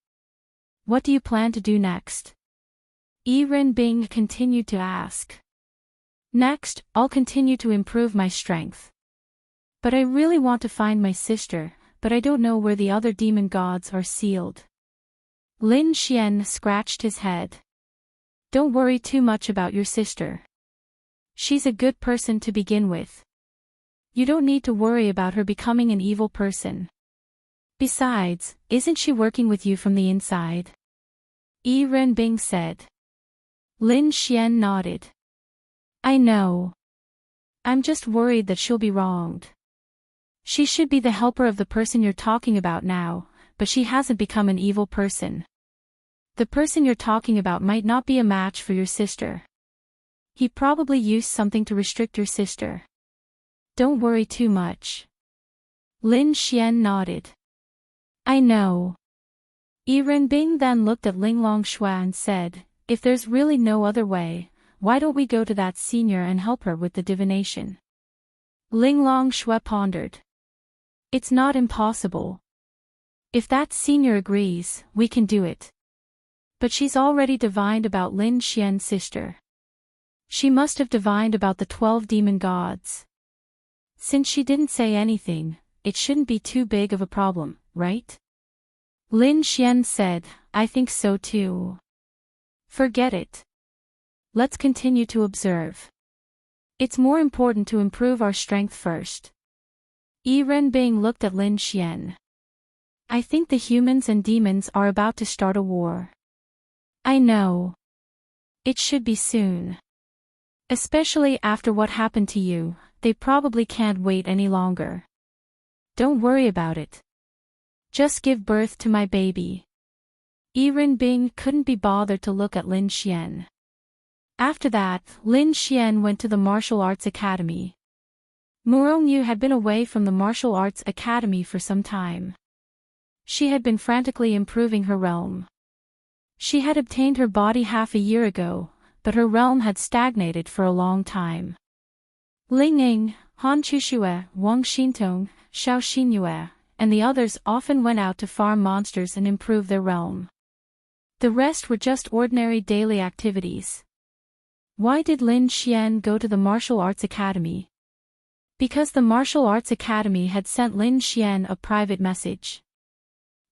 What do you plan to do next? Yi Renbing continued to ask. Next, I'll continue to improve my strength. But I really want to find my sister, but I don't know where the other demon gods are sealed. Lin Xian scratched his head. Don't worry too much about your sister. She's a good person to begin with. You don't need to worry about her becoming an evil person. Besides, isn't she working with you from the inside? Yi Renbing said. Lin Xian nodded. I know. I'm just worried that she'll be wronged. She should be the helper of the person you're talking about now, but she hasn't become an evil person. The person you're talking about might not be a match for your sister. He probably used something to restrict your sister. Don't worry too much. Lin Xian nodded. I know. Yi Renbing then looked at Linglong Shui and said, if there's really no other way, why don't we go to that senior and help her with the divination? Linglong Shui pondered. It's not impossible. If that senior agrees, we can do it. But she's already divined about Lin Xian's sister. She must have divined about the 12 demon gods. Since she didn't say anything, it shouldn't be too big of a problem, right? Lin Xian said, I think so too. Forget it. Let's continue to observe. It's more important to improve our strength first. Yi Renbing looked at Lin Xian. I think the humans and demons are about to start a war. I know. It should be soon. Especially after what happened to you, they probably can't wait any longer. Don't worry about it. Just give birth to my baby. Yi Renbing couldn't be bothered to look at Lin Xian. After that, Lin Xian went to the martial arts academy. Murongyu had been away from the martial arts academy for some time. She had been frantically improving her realm. She had obtained her body half a year ago, but her realm had stagnated for a long time. Ling Ying, Han Chushue, Wang Xintong, Xiao Xinyue, and the others often went out to farm monsters and improve their realm. The rest were just ordinary daily activities. Why did Lin Xian go to the martial arts academy? Because the martial arts academy had sent Lin Xian a private message.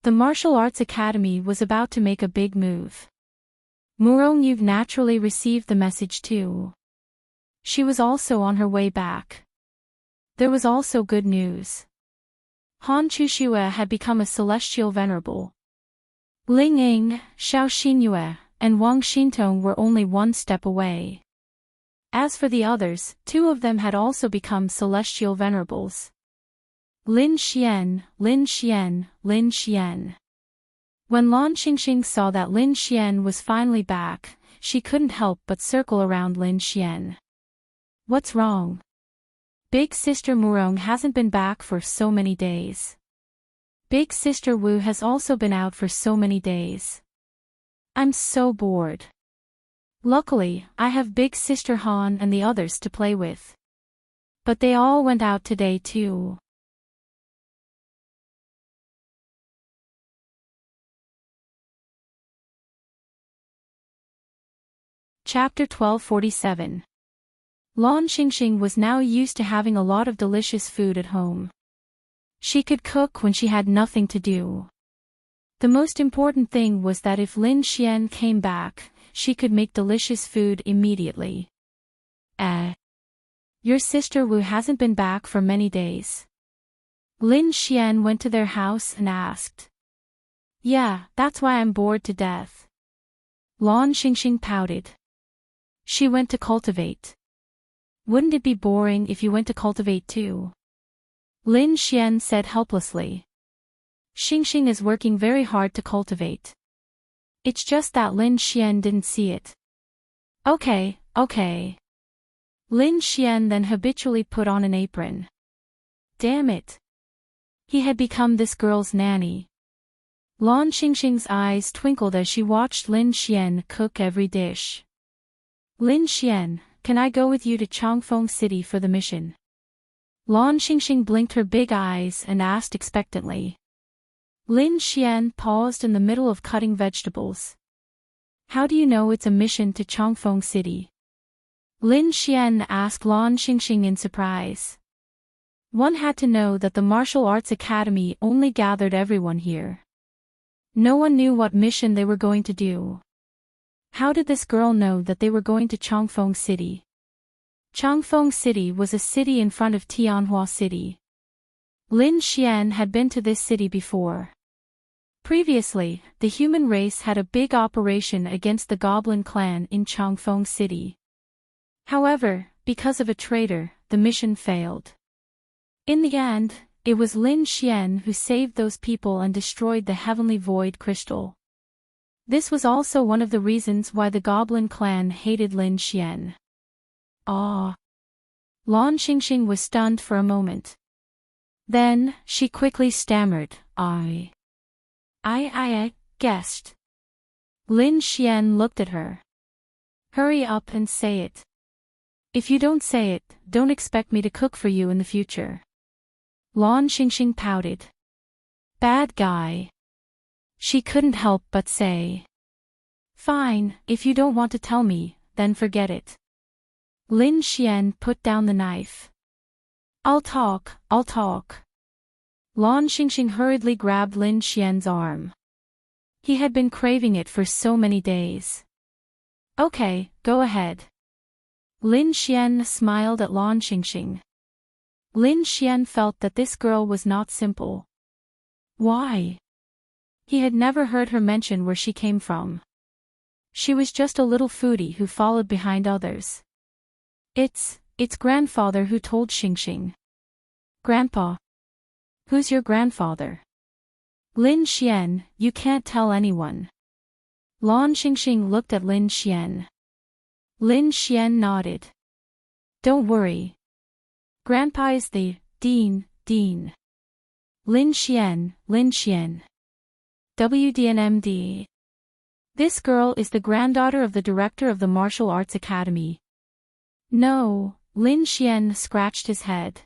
The martial arts academy was about to make a big move. Murongyu naturally received the message too. She was also on her way back. There was also good news. Han Chushue had become a celestial venerable. Ling Ying, Xiao Xinyue, and Wang Xintong were only one step away. As for the others, 2 of them had also become celestial venerables. Lin Xian, Lin Xian, Lin Xian. When Lan Xingxing saw that Lin Xian was finally back, she couldn't help but circle around Lin Xian. What's wrong? Big Sister Murong hasn't been back for so many days. Big Sister Wu has also been out for so many days. I'm so bored. Luckily, I have Big Sister Han and the others to play with. But they all went out today too. Chapter 1247. Lan Xingxing was now used to having a lot of delicious food at home. She could cook when she had nothing to do. The most important thing was that if Lin Xian came back, she could make delicious food immediately. Your sister Wu hasn't been back for many days. Lin Xian went to their house and asked. Yeah, that's why I'm bored to death. Lan Xingxing pouted. She went to cultivate. Wouldn't it be boring if you went to cultivate too? Lin Xian said helplessly. Xingxing is working very hard to cultivate. It's just that Lin Xian didn't see it. Okay. Lin Xian then habitually put on an apron. Damn it. He had become this girl's nanny. Lan Xingxing's eyes twinkled as she watched Lin Xian cook every dish. Lin Xian, can I go with you to Changfeng City for the mission? Lan Xingxing blinked her big eyes and asked expectantly. Lin Xian paused in the middle of cutting vegetables. How do you know it's a mission to Changfeng City? Lin Xian asked Lan Xingxing in surprise. One had to know that the martial arts academy only gathered everyone here. No one knew what mission they were going to do. How did this girl know that they were going to Changfeng City? Changfeng City was a city in front of Tianhua City. Lin Xian had been to this city before. Previously, the human race had a big operation against the Goblin clan in Changfeng City. However, because of a traitor, the mission failed. In the end, it was Lin Xian who saved those people and destroyed the Heavenly Void Crystal. This was also one of the reasons why the Goblin clan hated Lin Xian. Ah! Lan Xingxing was stunned for a moment. Then, she quickly stammered, I guessed. Lin Xian looked at her. Hurry up and say it. If you don't say it, don't expect me to cook for you in the future. Lan Xingxing pouted. Bad guy. She couldn't help but say. Fine, if you don't want to tell me, then forget it. Lin Xian put down the knife. I'll talk. Lan Xingxing hurriedly grabbed Lin Xian's arm. He had been craving it for so many days. Okay, go ahead. Lin Xian smiled at Lan Xingxing. Lin Xian felt that this girl was not simple. Why? He had never heard her mention where she came from. She was just a little foodie who followed behind others. It's grandfather who told Xingxing. Grandpa. Who's your grandfather? Lin Xian, you can't tell anyone. Lan Xingxing looked at Lin Xian. Lin Xian nodded. Don't worry. Grandpa is the Dean. Lin Xian. WDNMD. This girl is the granddaughter of the director of the Martial Arts Academy. No, Lin Xian scratched his head.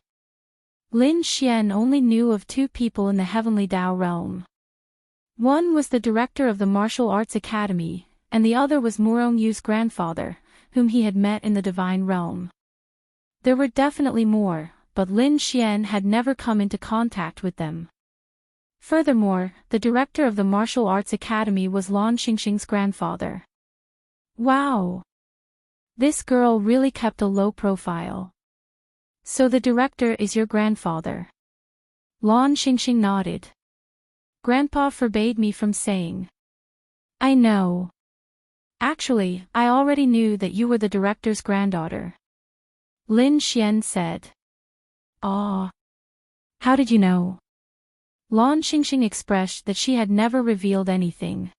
Lin Xian only knew of two people in the Heavenly Dao realm. One was the director of the Martial Arts Academy, and the other was Murong Yu's grandfather, whom he had met in the Divine Realm. There were definitely more, but Lin Xian had never come into contact with them. Furthermore, the director of the Martial Arts Academy was Lan Xingxing's grandfather. Wow! This girl really kept a low profile. So the director is your grandfather? Lan Xingxing nodded. Grandpa forbade me from saying. I know. Actually, I already knew that you were the director's granddaughter. Lin Xian said. Ah. How did you know? Lan Xingxing expressed that she had never revealed anything.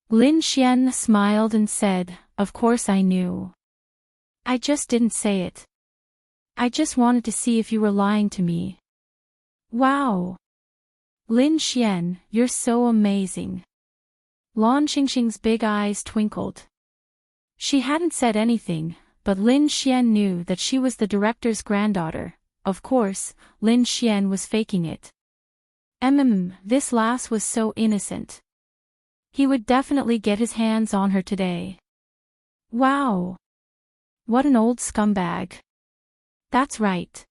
Lin Xian smiled and said, Of course I knew. I just didn't say it. I just wanted to see if you were lying to me. Wow! Lin Xian, you're so amazing. Lan Xingxing's big eyes twinkled. She hadn't said anything, but Lin Xian knew that she was the director's granddaughter. Of course, Lin Xian was faking it. This lass was so innocent. He would definitely get his hands on her today. Wow! What an old scumbag. That's right.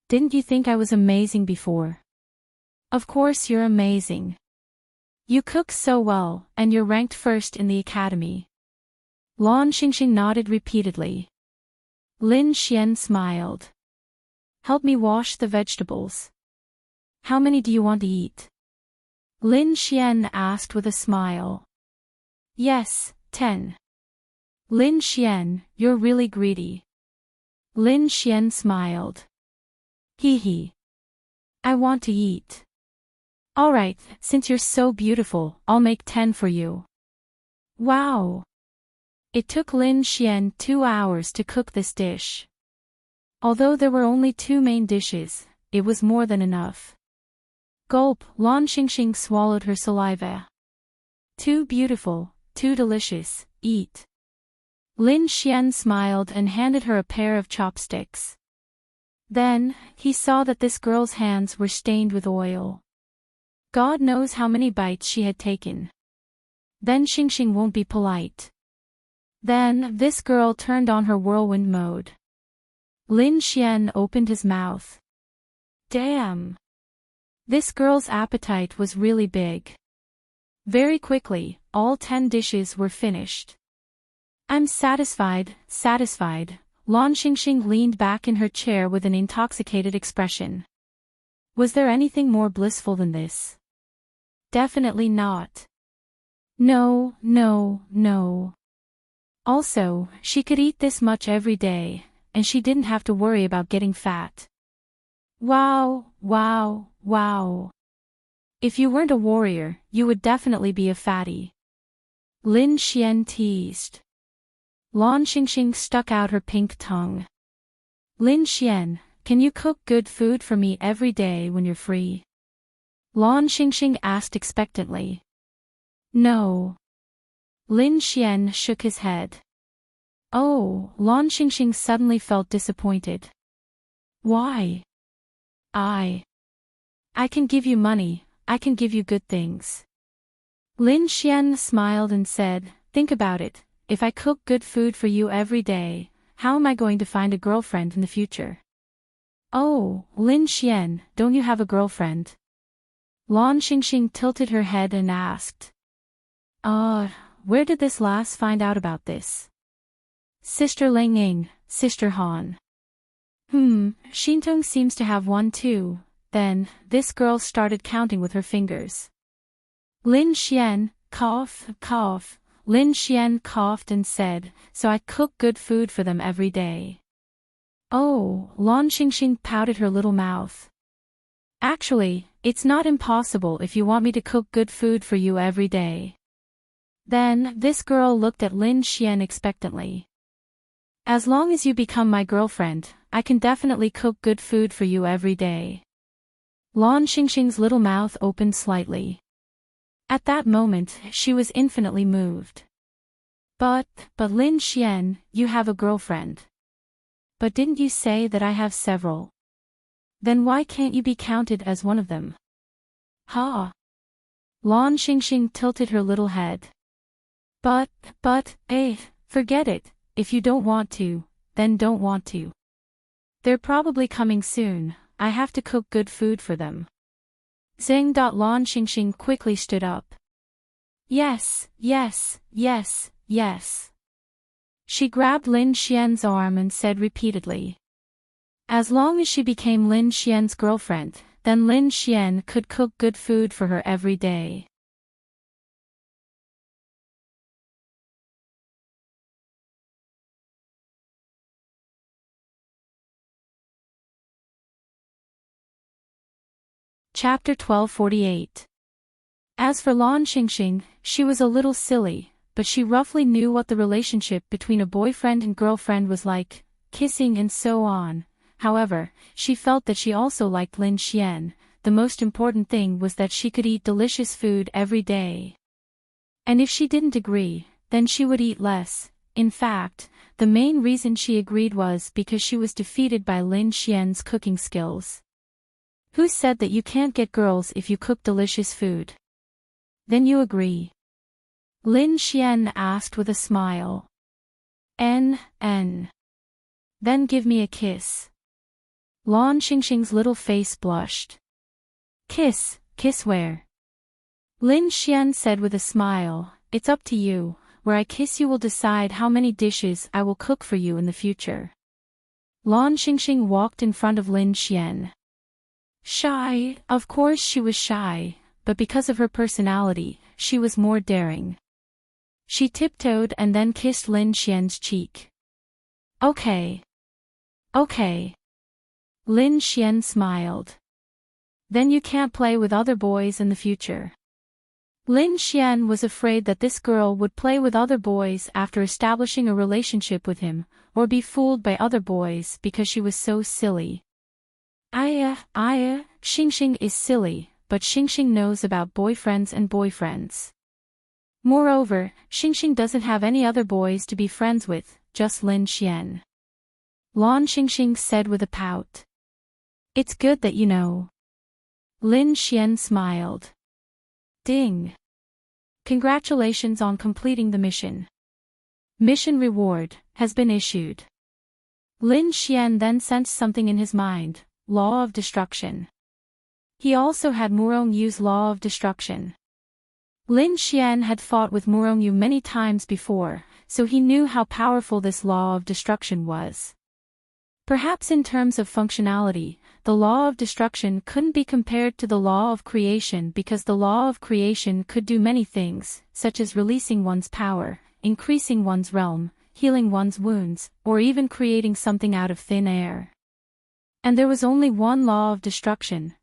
Didn't you think I was amazing before? Of course you're amazing. You cook so well, and you're ranked first in the academy. Lan Xingxing nodded repeatedly. Lin Xian smiled. Help me wash the vegetables. How many do you want to eat? Lin Xian asked with a smile. Yes, 10. Lin Xian, you're really greedy. Lin Xian smiled. Hee hee. I want to eat. Alright, since you're so beautiful, I'll make 10 for you. Wow! It took Lin Xian 2 hours to cook this dish. Although there were only 2 main dishes, it was more than enough. Gulp, Lan Xingxing swallowed her saliva. Too beautiful, too delicious, eat. Lin Xian smiled and handed her a pair of chopsticks. Then, he saw that this girl's hands were stained with oil. God knows how many bites she had taken. Then Xingxing won't be polite. Then, this girl turned on her whirlwind mode. Lin Xian opened his mouth. Damn! This girl's appetite was really big. Very quickly, all 10 dishes were finished. I'm satisfied. Lan Xingxing leaned back in her chair with an intoxicated expression. Was there anything more blissful than this? Definitely not. No. Also, she could eat this much every day, and she didn't have to worry about getting fat. Wow. If you weren't a warrior, you would definitely be a fatty. Lin Xian teased. Lan Xingxing stuck out her pink tongue. Lin Xian, can you cook good food for me every day when you're free? Lan Xingxing asked expectantly. No. Lin Xian shook his head. Oh, Lan Xingxing suddenly felt disappointed. Why? I can give you money, I can give you good things. Lin Xian smiled and said, think about it, if I cook good food for you every day, how am I going to find a girlfriend in the future? Oh, Lin Xian, don't you have a girlfriend? Lan Xingxing tilted her head and asked. Where did this lass find out about this? Sister Ling Ying, Sister Han. Shintong seems to have one too. Then, this girl started counting with her fingers. Lin Xian, cough, cough. Lin Xian coughed and said, so I cook good food for them every day. Oh, Lan Xingxing pouted her little mouth. Actually, it's not impossible if you want me to cook good food for you every day. Then, this girl looked at Lin Xian expectantly. As long as you become my girlfriend, I can definitely cook good food for you every day. Lan Xingxing's little mouth opened slightly. At that moment, she was infinitely moved. But Lin Xian, you have a girlfriend. But didn't you say that I have several? Then why can't you be counted as one of them? Ha! Lan Xingxing tilted her little head. But, forget it, if you don't want to, then don't want to. They're probably coming soon, I have to cook good food for them. Zeng. Lan Xingxing quickly stood up. Yes, yes, yes, yes. She grabbed Lin Xian's arm and said repeatedly. As long as she became Lin Xian's girlfriend, then Lin Xian could cook good food for her every day. Chapter 1248. As for Lan Xingxing, she was a little silly, but she roughly knew what the relationship between a boyfriend and girlfriend was like, kissing and so on. However, she felt that she also liked Lin Xian. The most important thing was that she could eat delicious food every day. And if she didn't agree, then she would eat less. In fact, the main reason she agreed was because she was defeated by Lin Xian's cooking skills. Who said that you can't get girls if you cook delicious food? Then you agree? Lin Xian asked with a smile. Then give me a kiss. Lan Xingxing's little face blushed. Kiss where? Lin Xian said with a smile, it's up to you, where I kiss you will decide how many dishes I will cook for you in the future. Lan Xingxing walked in front of Lin Xian. Shy, of course she was shy, but because of her personality, she was more daring. She tiptoed and then kissed Lin Xian's cheek. Okay. Lin Xian smiled. Then you can't play with other boys in the future. Lin Xian was afraid that this girl would play with other boys after establishing a relationship with him, or be fooled by other boys because she was so silly. Xingxing is silly, but Xingxing knows about boyfriends and boyfriends. Moreover, Xingxing doesn't have any other boys to be friends with, just Lin Xian. Lan Xingxing said with a pout. It's good that you know. Lin Xian smiled. Ding. Congratulations on completing the mission. Mission reward has been issued. Lin Xian then sensed something in his mind. Law of destruction. He also had Murong Yu's law of destruction. Lin Xian had fought with Murong Yu many times before, so he knew how powerful this law of destruction was. Perhaps in terms of functionality, the law of destruction couldn't be compared to the law of creation because the law of creation could do many things, such as releasing one's power, increasing one's realm, healing one's wounds, or even creating something out of thin air. And there was only one law of destruction.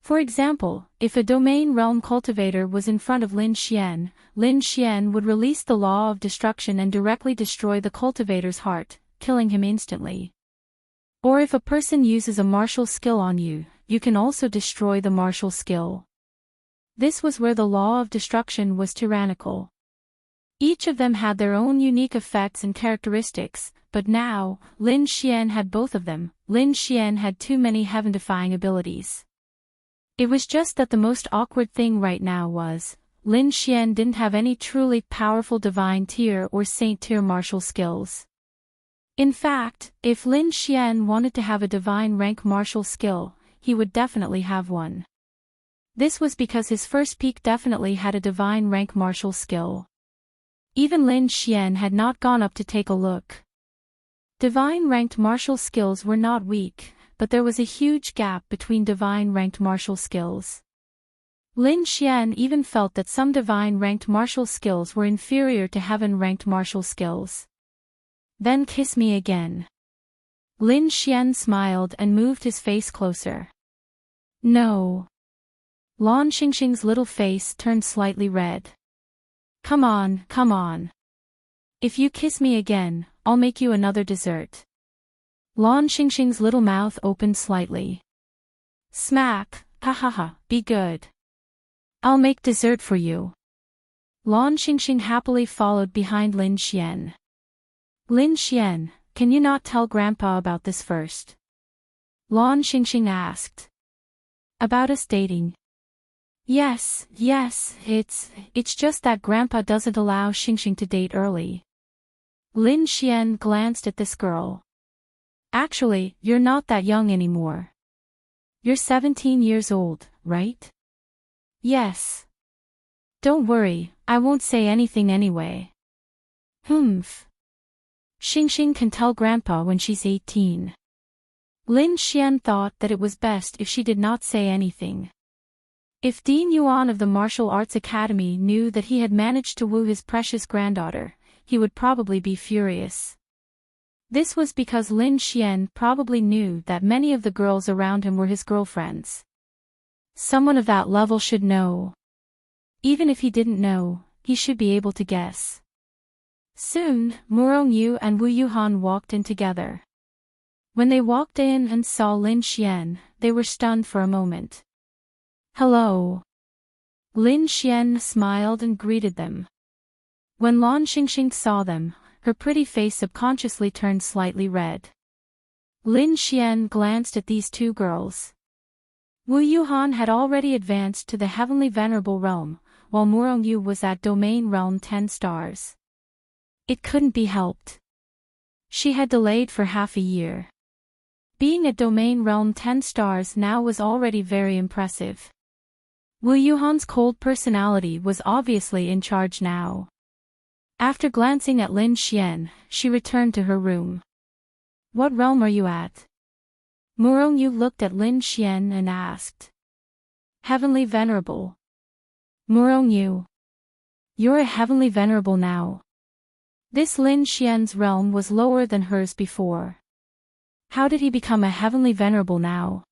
For example, if a domain realm cultivator was in front of Lin Xian would release the law of destruction and directly destroy the cultivator's heart, killing him instantly. Or if a person uses a martial skill on you, you can also destroy the martial skill. This was where the law of destruction was tyrannical. Each of them had their own unique effects and characteristics, but now, Lin Xian had both of them. Lin Xian had too many heaven-defying abilities. It was just that the most awkward thing right now was, Lin Xian didn't have any truly powerful divine tier or saint tier martial skills. In fact, if Lin Xian wanted to have a divine rank martial skill, he would definitely have one. This was because his first peak definitely had a divine rank martial skill. Even Lin Xian had not gone up to take a look. Divine-ranked martial skills were not weak, but there was a huge gap between divine-ranked martial skills. Lin Xian even felt that some divine-ranked martial skills were inferior to heaven-ranked martial skills. Then kiss me again. Lin Xian smiled and moved his face closer. No. Lan Xingxing's little face turned slightly red. Come on, come on. If you kiss me again, I'll make you another dessert. Lan Xingxing's little mouth opened slightly. Smack, ha ha ha, be good. I'll make dessert for you. Lan Xingxing happily followed behind Lin Xian. Lin Xian, can you not tell Grandpa about this first? Lan Xingxing asked. About us dating? Yes, it's just that Grandpa doesn't allow Xingxing to date early. Lin Xian glanced at this girl. Actually, you're not that young anymore. You're 17 years old, right? Yes. Don't worry, I won't say anything anyway. Humph. Xingxing can tell Grandpa when she's 18. Lin Xian thought that it was best if she did not say anything. If Dean Yuan of the Martial Arts Academy knew that he had managed to woo his precious granddaughter, he would probably be furious. This was because Lin Xian probably knew that many of the girls around him were his girlfriends. Someone of that level should know. Even if he didn't know, he should be able to guess. Soon, Murong Yu and Wu Yuhan walked in together. When they walked in and saw Lin Xian, they were stunned for a moment. Hello. Lin Xian smiled and greeted them. When Lan Xingxing saw them, her pretty face subconsciously turned slightly red. Lin Xian glanced at these two girls. Wu Yuhan had already advanced to the Heavenly Venerable Realm, while Murong Yu was at Domain Realm 10 stars. It couldn't be helped. She had delayed for half a year. Being at Domain Realm 10 stars now was already very impressive. Wu Yuhan's cold personality was obviously in charge now. After glancing at Lin Xian, she returned to her room. What realm are you at? Murong Yu looked at Lin Xian and asked. Heavenly Venerable. Murong Yu. You're a Heavenly Venerable now. This Lin Xian's realm was lower than hers before. How did he become a Heavenly Venerable now?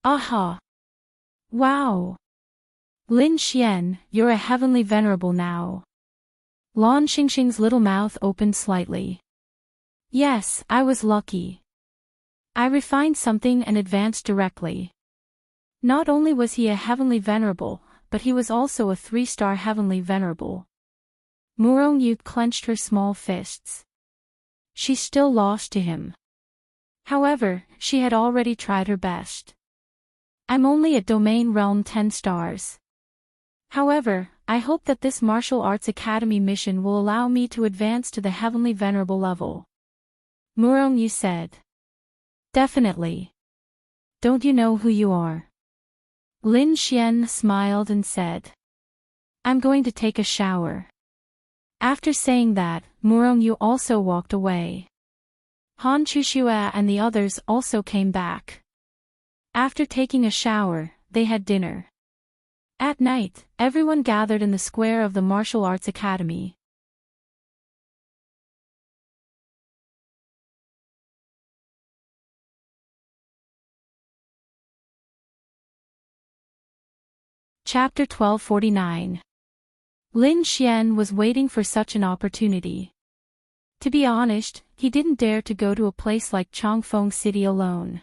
Aha! Wow! Lin Xian, you're a Heavenly Venerable now. Lan Xingxing's little mouth opened slightly. Yes, I was lucky. I refined something and advanced directly. Not only was he a Heavenly Venerable, but he was also a 3-star Heavenly Venerable. Murong Yu clenched her small fists. She still lost to him. However, she had already tried her best. I'm only at Domain Realm 10 stars. However, I hope that this Martial Arts Academy mission will allow me to advance to the Heavenly Venerable level. Murong Yu said. Definitely. Don't you know who you are? Lin Xian smiled and said. I'm going to take a shower. After saying that, Murong Yu also walked away. Han Chuxue and the others also came back. After taking a shower, they had dinner. At night, everyone gathered in the square of the Martial Arts Academy. Chapter 1249. Lin Xian was waiting for such an opportunity. To be honest, he didn't dare to go to a place like Chongfeng City alone.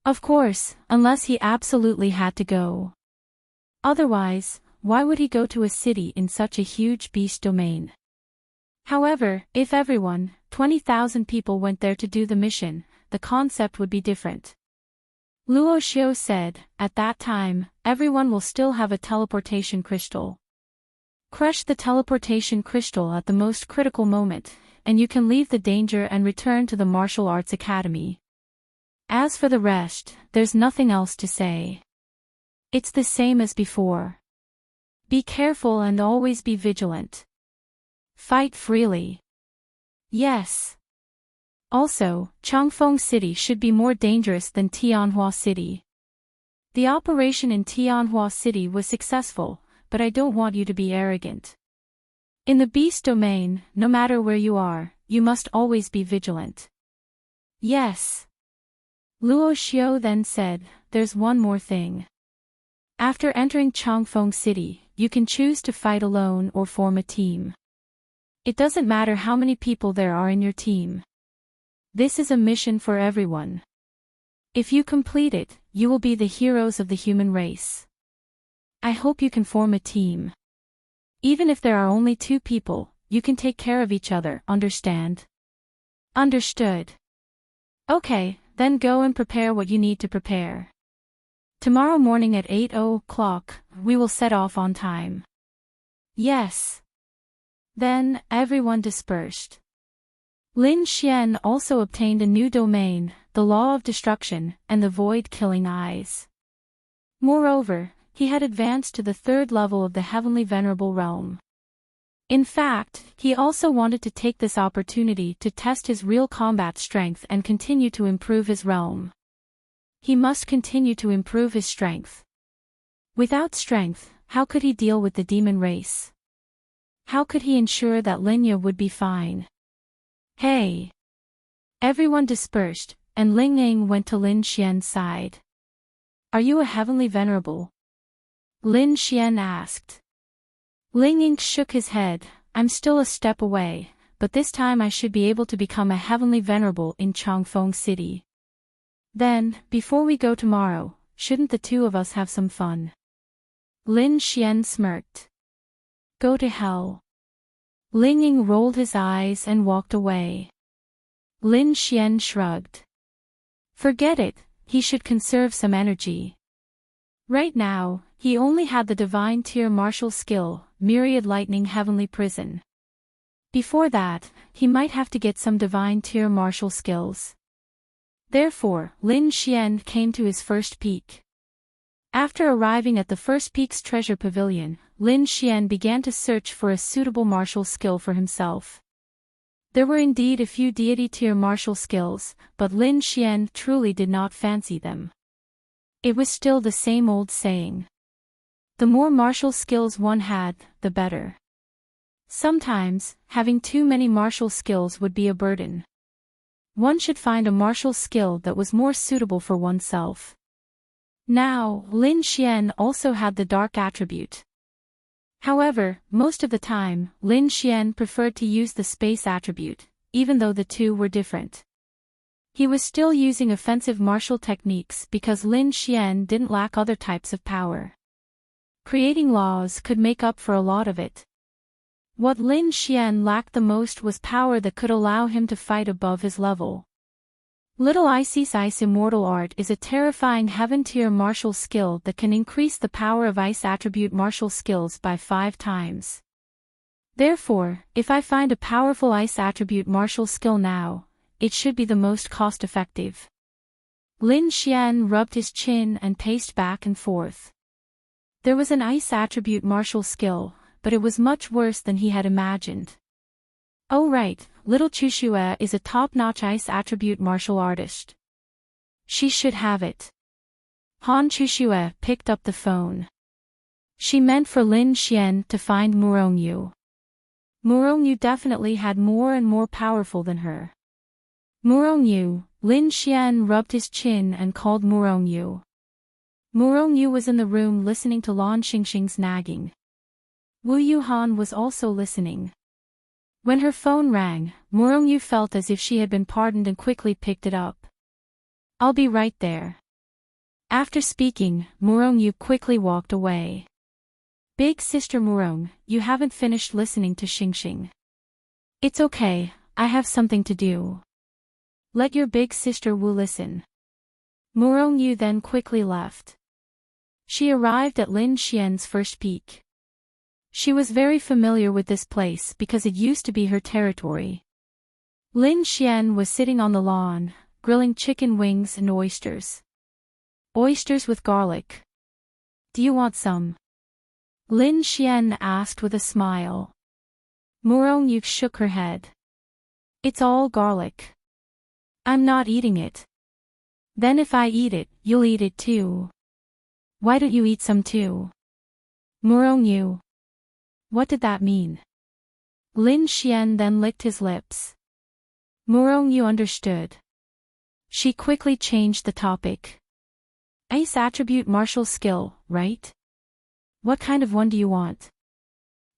Of course, unless he absolutely had to go. Otherwise, why would he go to a city in such a huge beast domain? However, if everyone, 20,000 people went there to do the mission, the concept would be different. Luo Xiu said, at that time, everyone will still have a teleportation crystal. Crush the teleportation crystal at the most critical moment, and you can leave the danger and return to the Martial Arts Academy. As for the rest, there's nothing else to say. It's the same as before. Be careful and always be vigilant. Fight freely. Yes. Also, Changfeng City should be more dangerous than Tianhua City. The operation in Tianhua City was successful, but I don't want you to be arrogant. In the beast domain, no matter where you are, you must always be vigilant. Yes. Luo Xiao then said, there's one more thing. After entering Changfeng City, you can choose to fight alone or form a team. It doesn't matter how many people there are in your team. This is a mission for everyone. If you complete it, you will be the heroes of the human race. I hope you can form a team. Even if there are only 2 people, you can take care of each other, understand? Understood. Okay, then go and prepare what you need to prepare. Tomorrow morning at 8 o'clock, we will set off on time. Yes. Then, everyone dispersed. Lin Xian also obtained a new domain, the Law of Destruction, and the Void-Killing Eyes. Moreover, he had advanced to the 3rd level of the Heavenly Venerable Realm. In fact, he also wanted to take this opportunity to test his real combat strength and continue to improve his realm. He must continue to improve his strength. Without strength, how could he deal with the demon race? How could he ensure that Linya would be fine? Hey! Everyone dispersed, and Ling Ying went to Lin Xian's side. Are you a heavenly venerable? Lin Xian asked. Ling Ying shook his head, I'm still a step away, but this time I should be able to become a heavenly venerable in Changfeng City. Then, before we go tomorrow, shouldn't the 2 of us have some fun? Lin Xian smirked. Go to hell. Ling Ying rolled his eyes and walked away. Lin Xian shrugged. Forget it, he should conserve some energy. Right now, he only had the divine tier martial skill, Myriad Lightning Heavenly Prison. Before that, he might have to get some divine tier martial skills. Therefore, Lin Xian came to his first peak. After arriving at the first peak's treasure pavilion, Lin Xian began to search for a suitable martial skill for himself. There were indeed a few deity-tier martial skills, but Lin Xian truly did not fancy them. It was still the same old saying. The more martial skills one had, the better. Sometimes, having too many martial skills would be a burden. One should find a martial skill that was more suitable for oneself. Now, Lin Xian also had the dark attribute. However, most of the time, Lin Xian preferred to use the space attribute, even though the 2 were different. He was still using offensive martial techniques because Lin Xian didn't lack other types of power. Creating laws could make up for a lot of it. What Lin Xian lacked the most was power that could allow him to fight above his level. Little Icy's Ice Immortal Art is a terrifying heaven-tier martial skill that can increase the power of ice attribute martial skills by 5 times. Therefore, if I find a powerful ice attribute martial skill now, it should be the most cost-effective. Lin Xian rubbed his chin and paced back and forth. There was an ice attribute martial skill, but it was much worse than he had imagined. Oh right, little Chushue is a top-notch ice attribute martial artist. She should have it. Han Chushue picked up the phone. She meant for Lin Xian to find Murongyu. Murongyu definitely had more and more powerful than her. Murongyu, Lin Xian rubbed his chin and called Murongyu. Murongyu was in the room listening to Lan Xingxing's nagging. Wu Yuhan was also listening. When her phone rang, Murongyu felt as if she had been pardoned and quickly picked it up. I'll be right there. After speaking, Murongyu quickly walked away. Big sister Murong, you haven't finished listening to Xingxing. It's okay, I have something to do. Let your big sister Wu listen. Murongyu then quickly left. She arrived at Lin Xian's first peak. She was very familiar with this place because it used to be her territory. Lin Xian was sitting on the lawn, grilling chicken wings and oysters. Oysters with garlic. Do you want some? Lin Xian asked with a smile. Murong shook her head. It's all garlic. I'm not eating it. Then if I eat it, you'll eat it too. Why don't you eat some too? Murong. What did that mean? Lin Xian then licked his lips. Murong understood. She quickly changed the topic. Ice attribute martial skill, right? What kind of one do you want?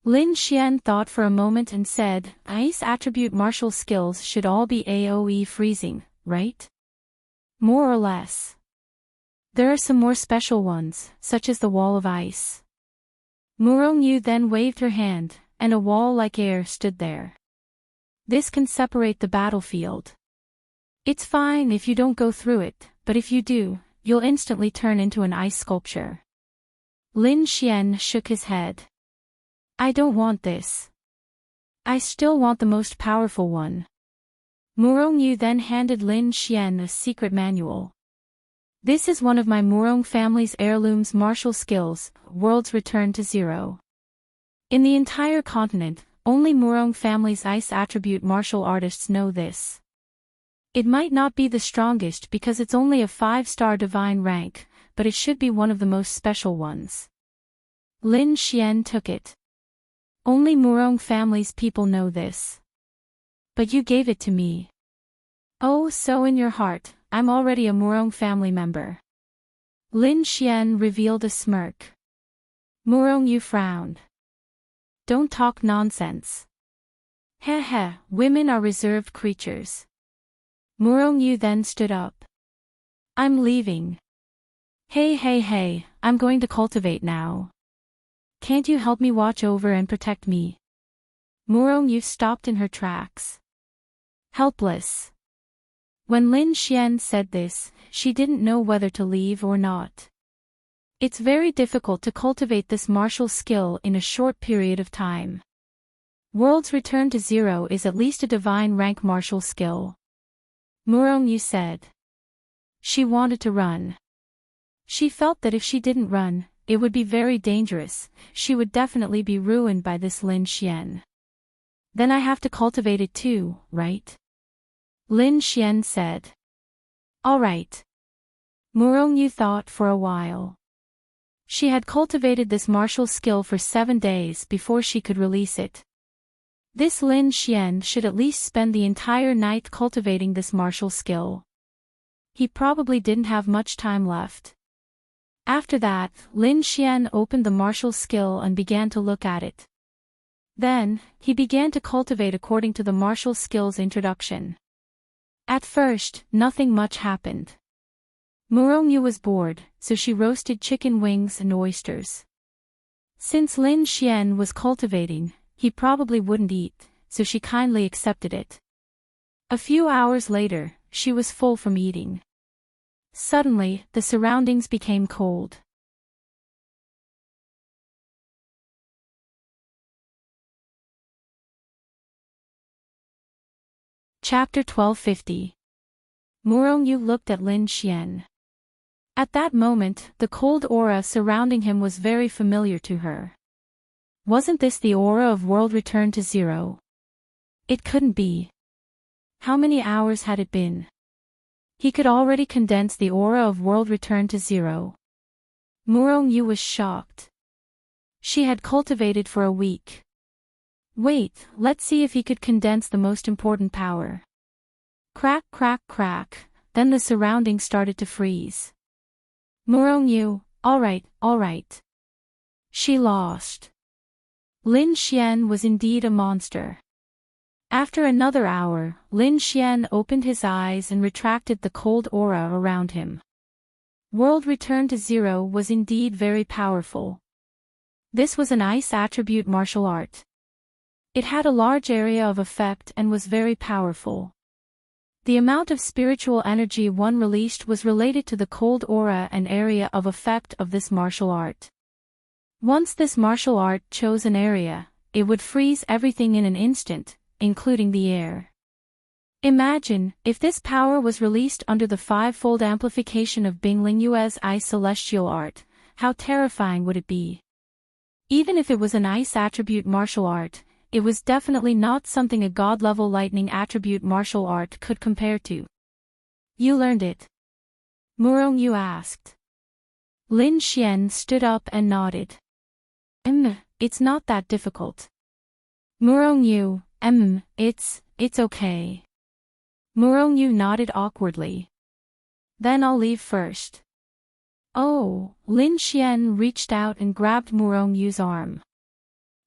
Lin Xian thought for a moment and said, Ice attribute martial skills should all be AoE freezing, right? More or less. There are some more special ones, such as the wall of ice. Murong then waved her hand, and a wall like air stood there. This can separate the battlefield. It's fine if you don't go through it, but if you do, you'll instantly turn into an ice sculpture. Lin Xian shook his head. I don't want this. I still want the most powerful one. Murong then handed Lin Xian a secret manual. This is one of my Murong family's heirlooms martial skills, World's Return to Zero. In the entire continent, only Murong family's ice attribute martial artists know this. It might not be the strongest because it's only a 5-star divine rank, but it should be one of the most special ones. Lin Xian took it. Only Murong family's people know this. But you gave it to me. Oh, so in your heart, I'm already a Murong family member. Lin Xian revealed a smirk. Murong frowned. Don't talk nonsense. Heh heh, women are reserved creatures. Murong then stood up. I'm leaving. Hey, I'm going to cultivate now. Can't you help me watch over and protect me? Murong stopped in her tracks. Helpless. When Lin Xian said this, she didn't know whether to leave or not. It's very difficult to cultivate this martial skill in a short period of time. World's Return to Zero is at least a divine rank martial skill. Murong said. She wanted to run. She felt that if she didn't run, it would be very dangerous, she would definitely be ruined by this Lin Xian. Then I have to cultivate it too, right? Lin Xian said. All right. Murong thought for a while. She had cultivated this martial skill for 7 days before she could release it. This Lin Xian should at least spend the entire night cultivating this martial skill. He probably didn't have much time left. After that, Lin Xian opened the martial skill and began to look at it. Then, he began to cultivate according to the martial skill's introduction. At first, nothing much happened. Murong was bored, so she roasted chicken wings and oysters. Since Lin Xian was cultivating, he probably wouldn't eat, so she kindly accepted it. A few hours later, she was full from eating. Suddenly, the surroundings became cold. Chapter 1250. Murong looked at Lin Xian. At that moment, the cold aura surrounding him was very familiar to her. Wasn't this the aura of World Return to Zero? It couldn't be. How many hours had it been? He could already condense the aura of World Return to Zero. Murong was shocked. She had cultivated for a week. Wait, let's see if he could condense the most important power. Crack, crack, crack, then the surroundings started to freeze. Murong, all right. She lost. Lin Xian was indeed a monster. After another hour, Lin Xian opened his eyes and retracted the cold aura around him. World Return to Zero was indeed very powerful. This was an ice attribute martial art. It had a large area of effect and was very powerful. The amount of spiritual energy one released was related to the cold aura and area of effect of this martial art. Once this martial art chose an area, it would freeze everything in an instant, including the air. Imagine, if this power was released under the 5-fold amplification of Bing Lingyue's ice celestial art, how terrifying would it be? Even if it was an ice attribute martial art, it was definitely not something a god-level lightning attribute martial art could compare to. You learned it? Murong-yu asked. Lin Xian stood up and nodded. It's not that difficult. Murong-yu, it's okay. Murong-yu nodded awkwardly. Then I'll leave first. Oh, Lin Xian reached out and grabbed Murong-yu's arm.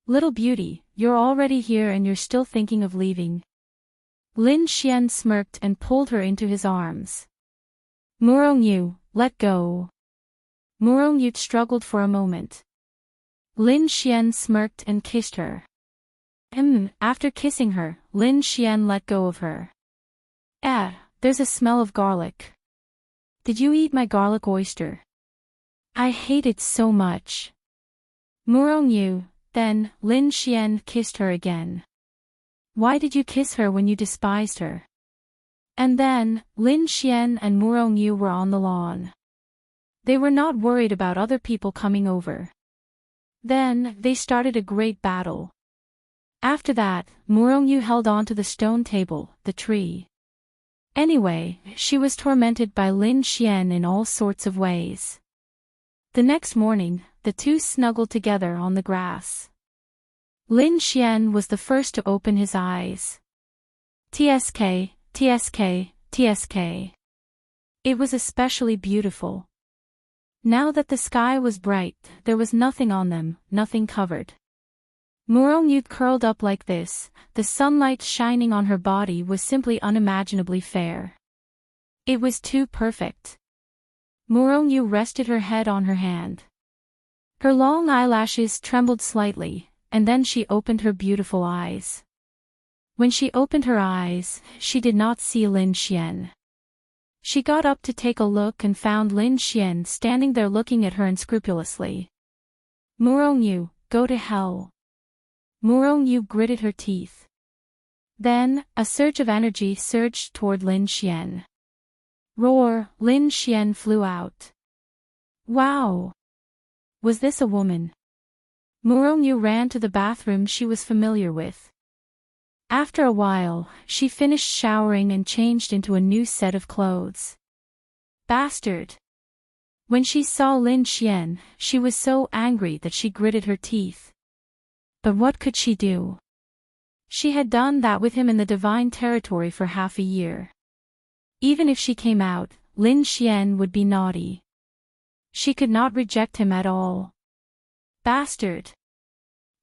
Little beauty, you're already here and you're still thinking of leaving. Lin Xian smirked and pulled her into his arms. Murong-yu, let go. Murong-yu struggled for a moment. Lin Xian smirked and kissed her. After kissing her, Lin Xian let go of her. There's a smell of garlic. Did you eat my garlic oyster? I hate it so much. Murong-yu, then, Lin Xian kissed her again. Why did you kiss her when you despised her? And then, Lin Xian and Murong-yu were on the lawn. They were not worried about other people coming over. Then, they started a great battle. After that, Murong-yu held on to the stone table, the tree. Anyway, she was tormented by Lin Xian in all sorts of ways. The next morning, the two snuggled together on the grass. Lin Xian was the first to open his eyes. TSK, TSK, TSK. It was especially beautiful. Now that the sky was bright, there was nothing on them, nothing covered. Murong-yu curled up like this, the sunlight shining on her body was simply unimaginably fair. It was too perfect. Murong-yu rested her head on her hand. Her long eyelashes trembled slightly, and then she opened her beautiful eyes. When she opened her eyes, she did not see Lin Xian. She got up to take a look and found Lin Xian standing there looking at her unscrupulously. Murong-yu, go to hell. Murong-yu gritted her teeth. Then, a surge of energy surged toward Lin Xian. Roar, Lin Xian flew out. Wow! Was this a woman? Murong-yu ran to the bathroom she was familiar with. After a while, she finished showering and changed into a new set of clothes. Bastard! When she saw Lin Xian, she was so angry that she gritted her teeth. But what could she do? She had done that with him in the divine territory for half a year. Even if she came out, Lin Xian would be naughty. She could not reject him at all. Bastard!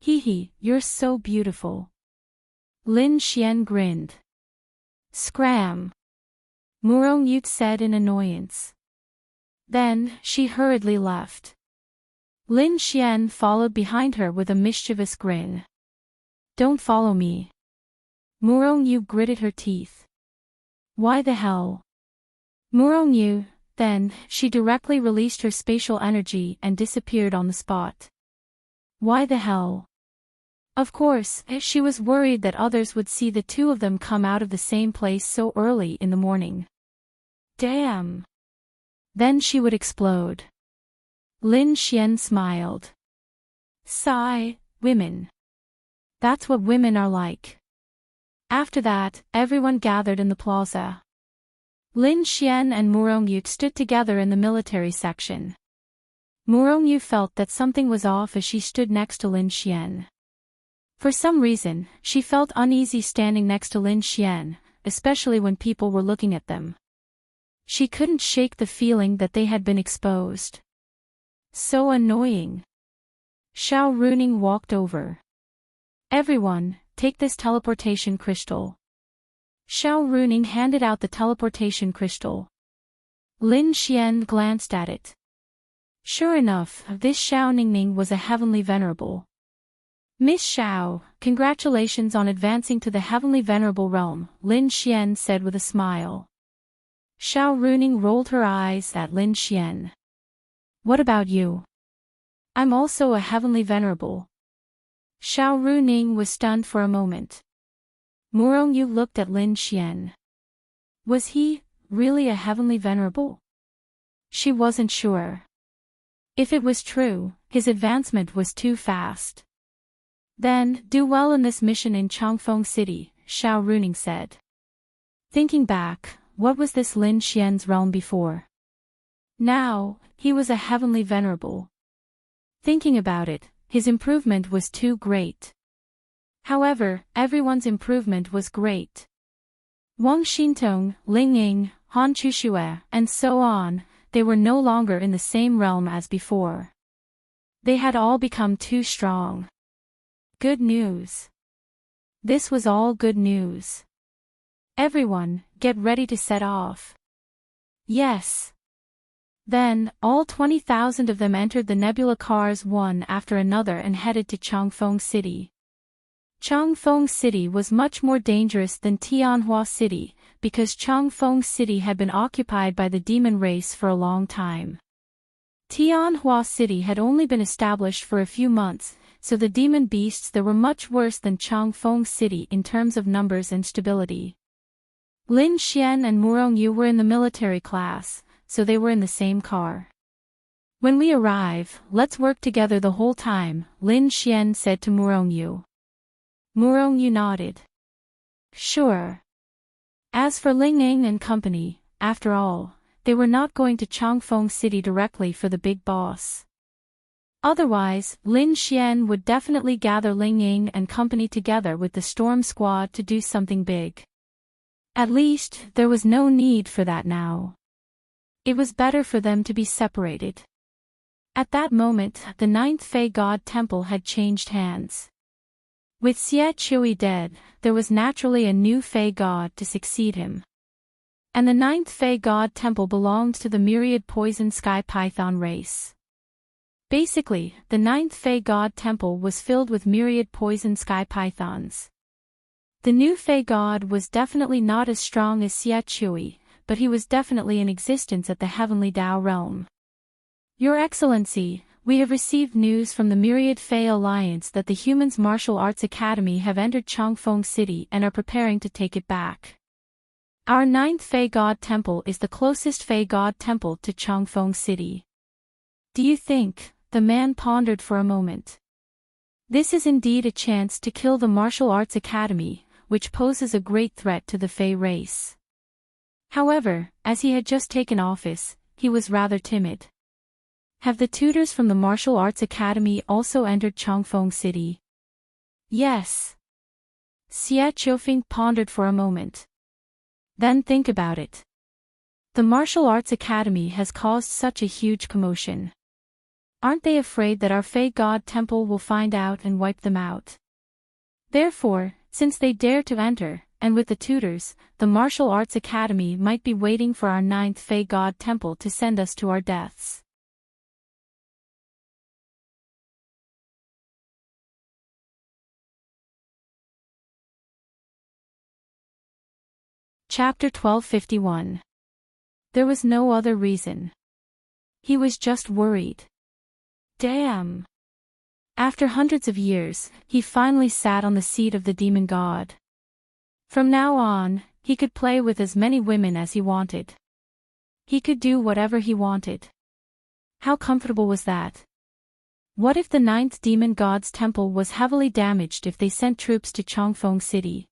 Hee, you're so beautiful. Lin Xian grinned. Scram! Murong-yu said in annoyance. Then, she hurriedly left. Lin Xian followed behind her with a mischievous grin. Don't follow me. Murong-yu gritted her teeth. Why the hell? Murong-yu, then, she directly released her spatial energy and disappeared on the spot. Why the hell? Of course, she was worried that others would see the two of them come out of the same place so early in the morning. Damn! Then she would explode. Lin Xian smiled. Sigh, women. That's what women are like. After that, everyone gathered in the plaza. Lin Xian and Murong-yu stood together in the military section. Murong-yu felt that something was off as she stood next to Lin Xian. For some reason, she felt uneasy standing next to Lin Xian, especially when people were looking at them. She couldn't shake the feeling that they had been exposed. So annoying. Xiao Runing walked over. Everyone, take this teleportation crystal. Xiao Runing handed out the teleportation crystal. Lin Xian glanced at it. Sure enough, this Xiao Ningning was a heavenly venerable. Miss Xiao, congratulations on advancing to the heavenly venerable realm, Lin Xian said with a smile. Xiao Runing rolled her eyes at Lin Xian. What about you? I'm also a heavenly venerable. Xiao Runing was stunned for a moment. Murong-yu looked at Lin Xian. Was he really a heavenly venerable? She wasn't sure. If it was true, his advancement was too fast. Then, do well in this mission in Changfeng City, Xiao Runing said. Thinking back, what was this Lin Xian's realm before? Now, he was a heavenly venerable. Thinking about it, his improvement was too great. However, everyone's improvement was great. Wang Xintong, Ling Ying, Han Chuxue, and so on, they were no longer in the same realm as before. They had all become too strong. Good news. This was all good news. Everyone, get ready to set off. Yes. Then, all 20,000 of them entered the nebula cars one after another and headed to Changfeng City. Changfeng City was much more dangerous than Tianhua City, because Changfeng City had been occupied by the demon race for a long time. Tianhua City had only been established for a few months, so the demon beasts there were much worse than Changfeng City in terms of numbers and stability. Lin Xian and Murong Yu were in the military class, so they were in the same car. When we arrive, let's work together the whole time, Lin Xian said to Murong Yu. Murong Yu nodded. Sure. As for Ling Ying and company, after all, they were not going to Changfeng City directly for the big boss. Otherwise, Lin Xian would definitely gather Ling Ying and company together with the Storm Squad to do something big. At least, there was no need for that now. It was better for them to be separated. At that moment, the ninth Fey God Temple had changed hands. With Xie Chui dead, there was naturally a new Fey God to succeed him. And the ninth Fey God Temple belonged to the myriad poison sky python race. Basically, the ninth Fey God Temple was filled with myriad poison sky pythons. The new Fey God was definitely not as strong as Xie Chui, but he was definitely in existence at the Heavenly Tao realm. Your Excellency, we have received news from the Myriad Fey Alliance that the Humans Martial Arts Academy have entered Changfeng City and are preparing to take it back. Our ninth Fey God Temple is the closest Fey God Temple to Changfeng City. Do you think? The man pondered for a moment. This is indeed a chance to kill the Martial Arts Academy, which poses a great threat to the Fey race. However, as he had just taken office, he was rather timid. Have the tutors from the Martial Arts Academy also entered Changfeng City? Yes. Xie Qiufeng pondered for a moment. Then think about it. The Martial Arts Academy has caused such a huge commotion. Aren't they afraid that our Fey God Temple will find out and wipe them out? Therefore, since they dare to enter, and with the tutors, the Martial Arts Academy might be waiting for our ninth Fey God Temple to send us to our deaths. Chapter 1251. There was no other reason. He was just worried. Damn. After hundreds of years, he finally sat on the seat of the demon god. From now on, he could play with as many women as he wanted. He could do whatever he wanted. How comfortable was that? What if the ninth demon god's temple was heavily damaged if they sent troops to Changfeng City?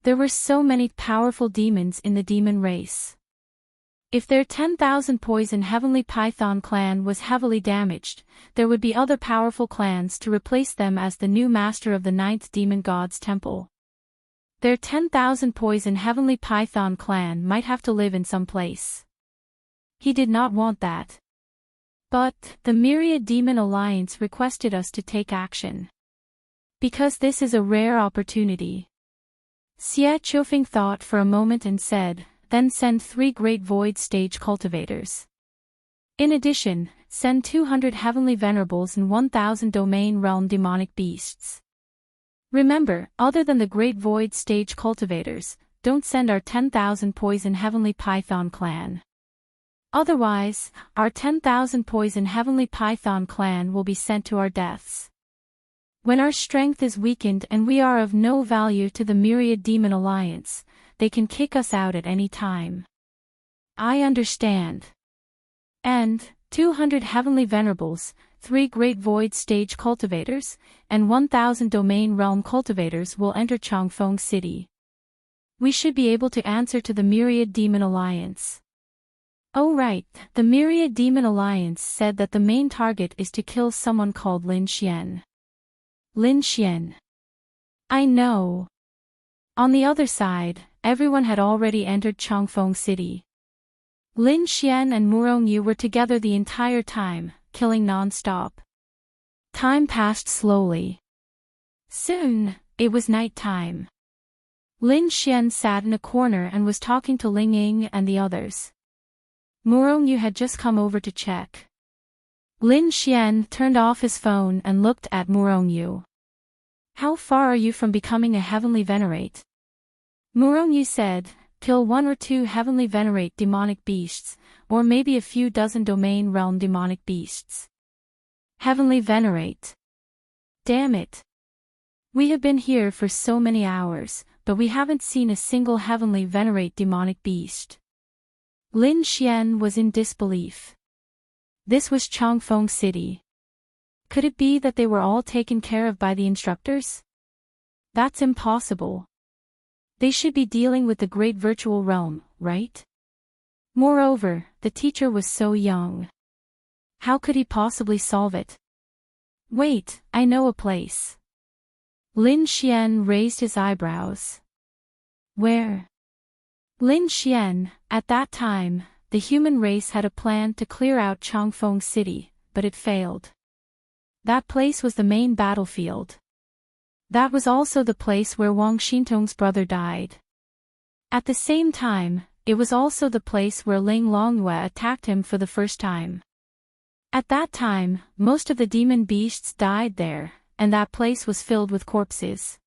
There were so many powerful demons in the demon race. If their 10,000 poison heavenly python clan was heavily damaged, there would be other powerful clans to replace them as the new master of the ninth demon god's temple. Their 10,000 poison heavenly python clan might have to live in some place. He did not want that. But, the Myriad Demon Alliance requested us to take action. Because this is a rare opportunity. Xie Qiufeng thought for a moment and said, then send 3 great void stage cultivators. In addition, send 200 heavenly venerables and 1,000 domain realm demonic beasts. Remember, other than the great void stage cultivators, don't send our 10,000 poison heavenly python clan. Otherwise, our 10,000 poison heavenly python clan will be sent to our deaths. When our strength is weakened and we are of no value to the Myriad Demon Alliance, they can kick us out at any time. I understand. And, 200 heavenly venerables, 3 Great Void Stage Cultivators, and 1,000 Domain Realm Cultivators will enter Changfeng City. We should be able to answer to the Myriad Demon Alliance. Oh right, the Myriad Demon Alliance said that the main target is to kill someone called Lin Xian. Lin Xian. I know. On the other side, everyone had already entered Changfeng City. Lin Xian and Murongyu were together the entire time, killing non-stop. Time passed slowly. Soon, it was night time. Lin Xian sat in a corner and was talking to Ling Ying and the others. Murongyu had just come over to check. Lin Xian turned off his phone and looked at Murongyu. How far are you from becoming a heavenly venerate? Murongyu said, kill 1 or 2 heavenly venerate demonic beasts, or maybe a few dozen domain realm demonic beasts. Heavenly venerate. Damn it. We have been here for so many hours, but we haven't seen a single heavenly venerate demonic beast. Lin Xian was in disbelief. This was Changfeng City. Could it be that they were all taken care of by the instructors? That's impossible. They should be dealing with the great virtual realm, right? Moreover, the teacher was so young. How could he possibly solve it? Wait, I know a place. Lin Xian raised his eyebrows. Where? Lin Xian, at that time, the human race had a plan to clear out Changfeng City, but it failed. That place was the main battlefield. That was also the place where Wang Xintong's brother died. At the same time, it was also the place where Ling Longyue attacked him for the first time. At that time, most of the demon beasts died there, and that place was filled with corpses.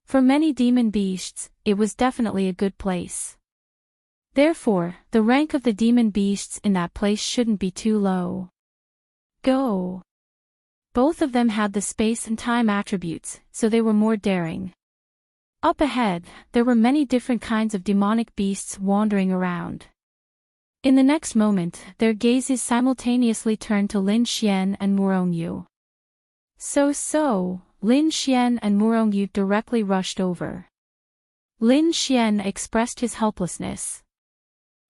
For many demon beasts, it was definitely a good place. Therefore, the rank of the demon beasts in that place shouldn't be too low. Go. Both of them had the space and time attributes, so they were more daring. Up ahead, there were many different kinds of demonic beasts wandering around. In the next moment, their gazes simultaneously turned to Lin Xian and Murongyu. So, Lin Xian and Murongyu directly rushed over. Lin Xian expressed his helplessness.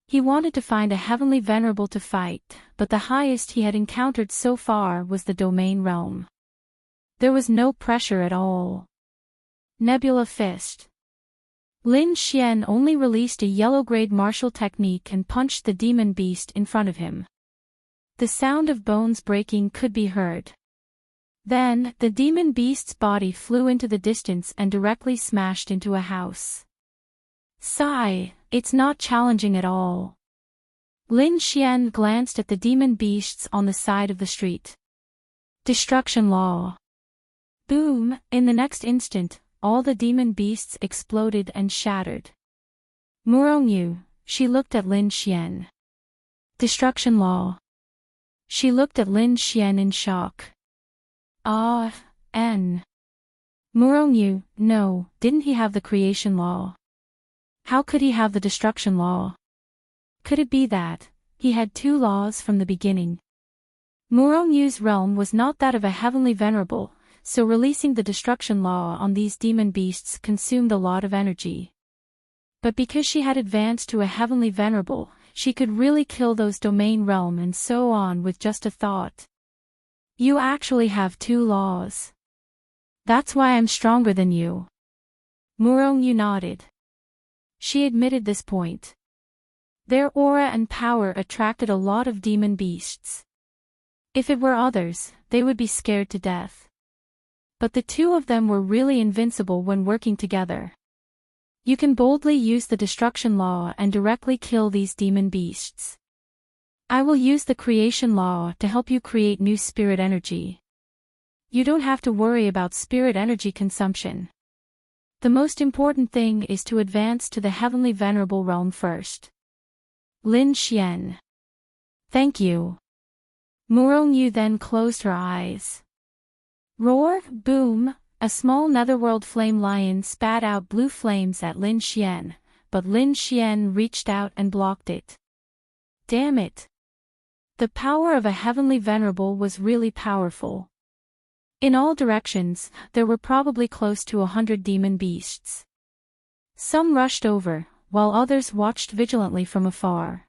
He wanted to find a heavenly venerable to fight, but the highest he had encountered so far was the domain realm. There was no pressure at all. Nebula Fist. Lin Xian only released a yellow-grade martial technique and punched the demon beast in front of him. The sound of bones breaking could be heard. Then, the demon beast's body flew into the distance and directly smashed into a house. Sigh, it's not challenging at all. Lin Xian glanced at the demon beasts on the side of the street. Destruction Law. Boom, in the next instant, all the demon beasts exploded and shattered. Murongyu, she looked at Lin Xian. Destruction Law. She looked at Lin Xian in shock. Murongyu, no, didn't he have the creation law? How could he have the destruction law? Could it be that he had 2 laws from the beginning? Murongyu's realm was not that of a heavenly venerable, so releasing the destruction law on these demon beasts consumed a lot of energy. But because she had advanced to a heavenly venerable, she could really kill those domain realm and so on with just a thought. You actually have 2 laws. That's why I'm stronger than you. Murongyu nodded. She admitted this point. Their aura and power attracted a lot of demon beasts. If it were others, they would be scared to death. But the 2 of them were really invincible when working together. You can boldly use the destruction law and directly kill these demon beasts. I will use the creation law to help you create new spirit energy. You don't have to worry about spirit energy consumption. The most important thing is to advance to the heavenly venerable realm first. Lin Xian. Thank you. Murongyu then closed her eyes. Roar, boom, a small netherworld flame lion spat out blue flames at Lin Xian, but Lin Xian reached out and blocked it. Damn it. The power of a heavenly venerable was really powerful. In all directions, there were probably close to 100 demon beasts. Some rushed over, while others watched vigilantly from afar.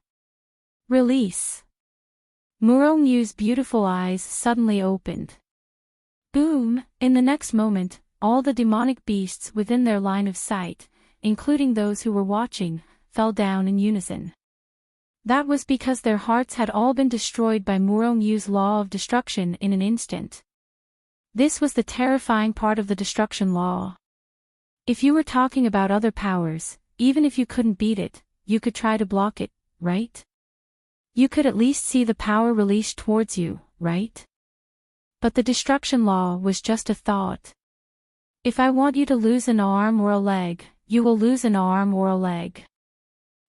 Release. Murongyu's beautiful eyes suddenly opened. Boom! In the next moment, all the demonic beasts within their line of sight, including those who were watching, fell down in unison. That was because their hearts had all been destroyed by Murongyu's law of destruction in an instant. This was the terrifying part of the destruction law. If you were talking about other powers, even if you couldn't beat it, you could try to block it, right? You could at least see the power released towards you, right? But the destruction law was just a thought. If I want you to lose an arm or a leg, you will lose an arm or a leg.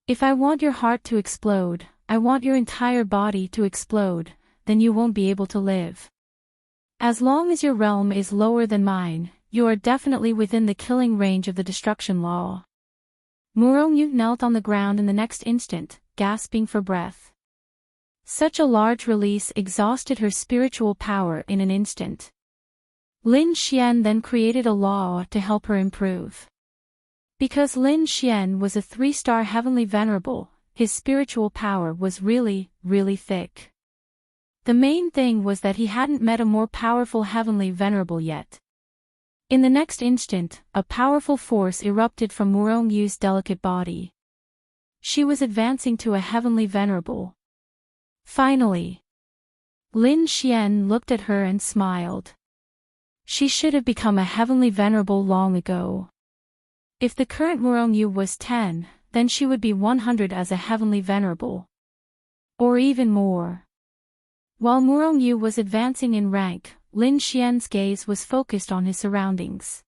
If I want your heart to explode, I want your entire body to explode, then you won't be able to live. As long as your realm is lower than mine, you are definitely within the killing range of the destruction law. Murongyu knelt on the ground in the next instant, gasping for breath. Such a large release exhausted her spiritual power in an instant. Lin Xian then created a law to help her improve. Because Lin Xian was a 3-star heavenly venerable, his spiritual power was really, really thick. The main thing was that he hadn't met a more powerful heavenly venerable yet. In the next instant, a powerful force erupted from Murongyu's delicate body. She was advancing to a heavenly venerable. Finally. Lin Xian looked at her and smiled. She should have become a heavenly venerable long ago. If the current Murongyu was 10, then she would be 100 as a heavenly venerable. Or even more. While Murongyu was advancing in rank, Lin Xian's gaze was focused on his surroundings.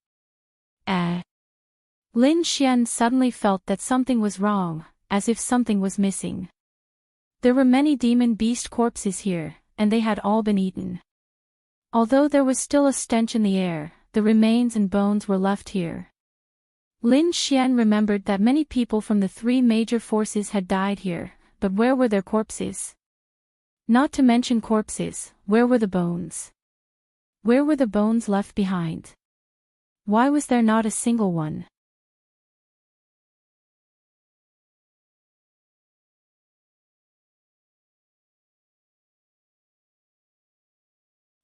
Lin Xian suddenly felt that something was wrong, as if something was missing. There were many demon beast corpses here, and they had all been eaten. Although there was still a stench in the air, the remains and bones were left here. Lin Xian remembered that many people from the 3 major forces had died here, but where were their corpses? Not to mention corpses, where were the bones? Where were the bones left behind? Why was there not a single one?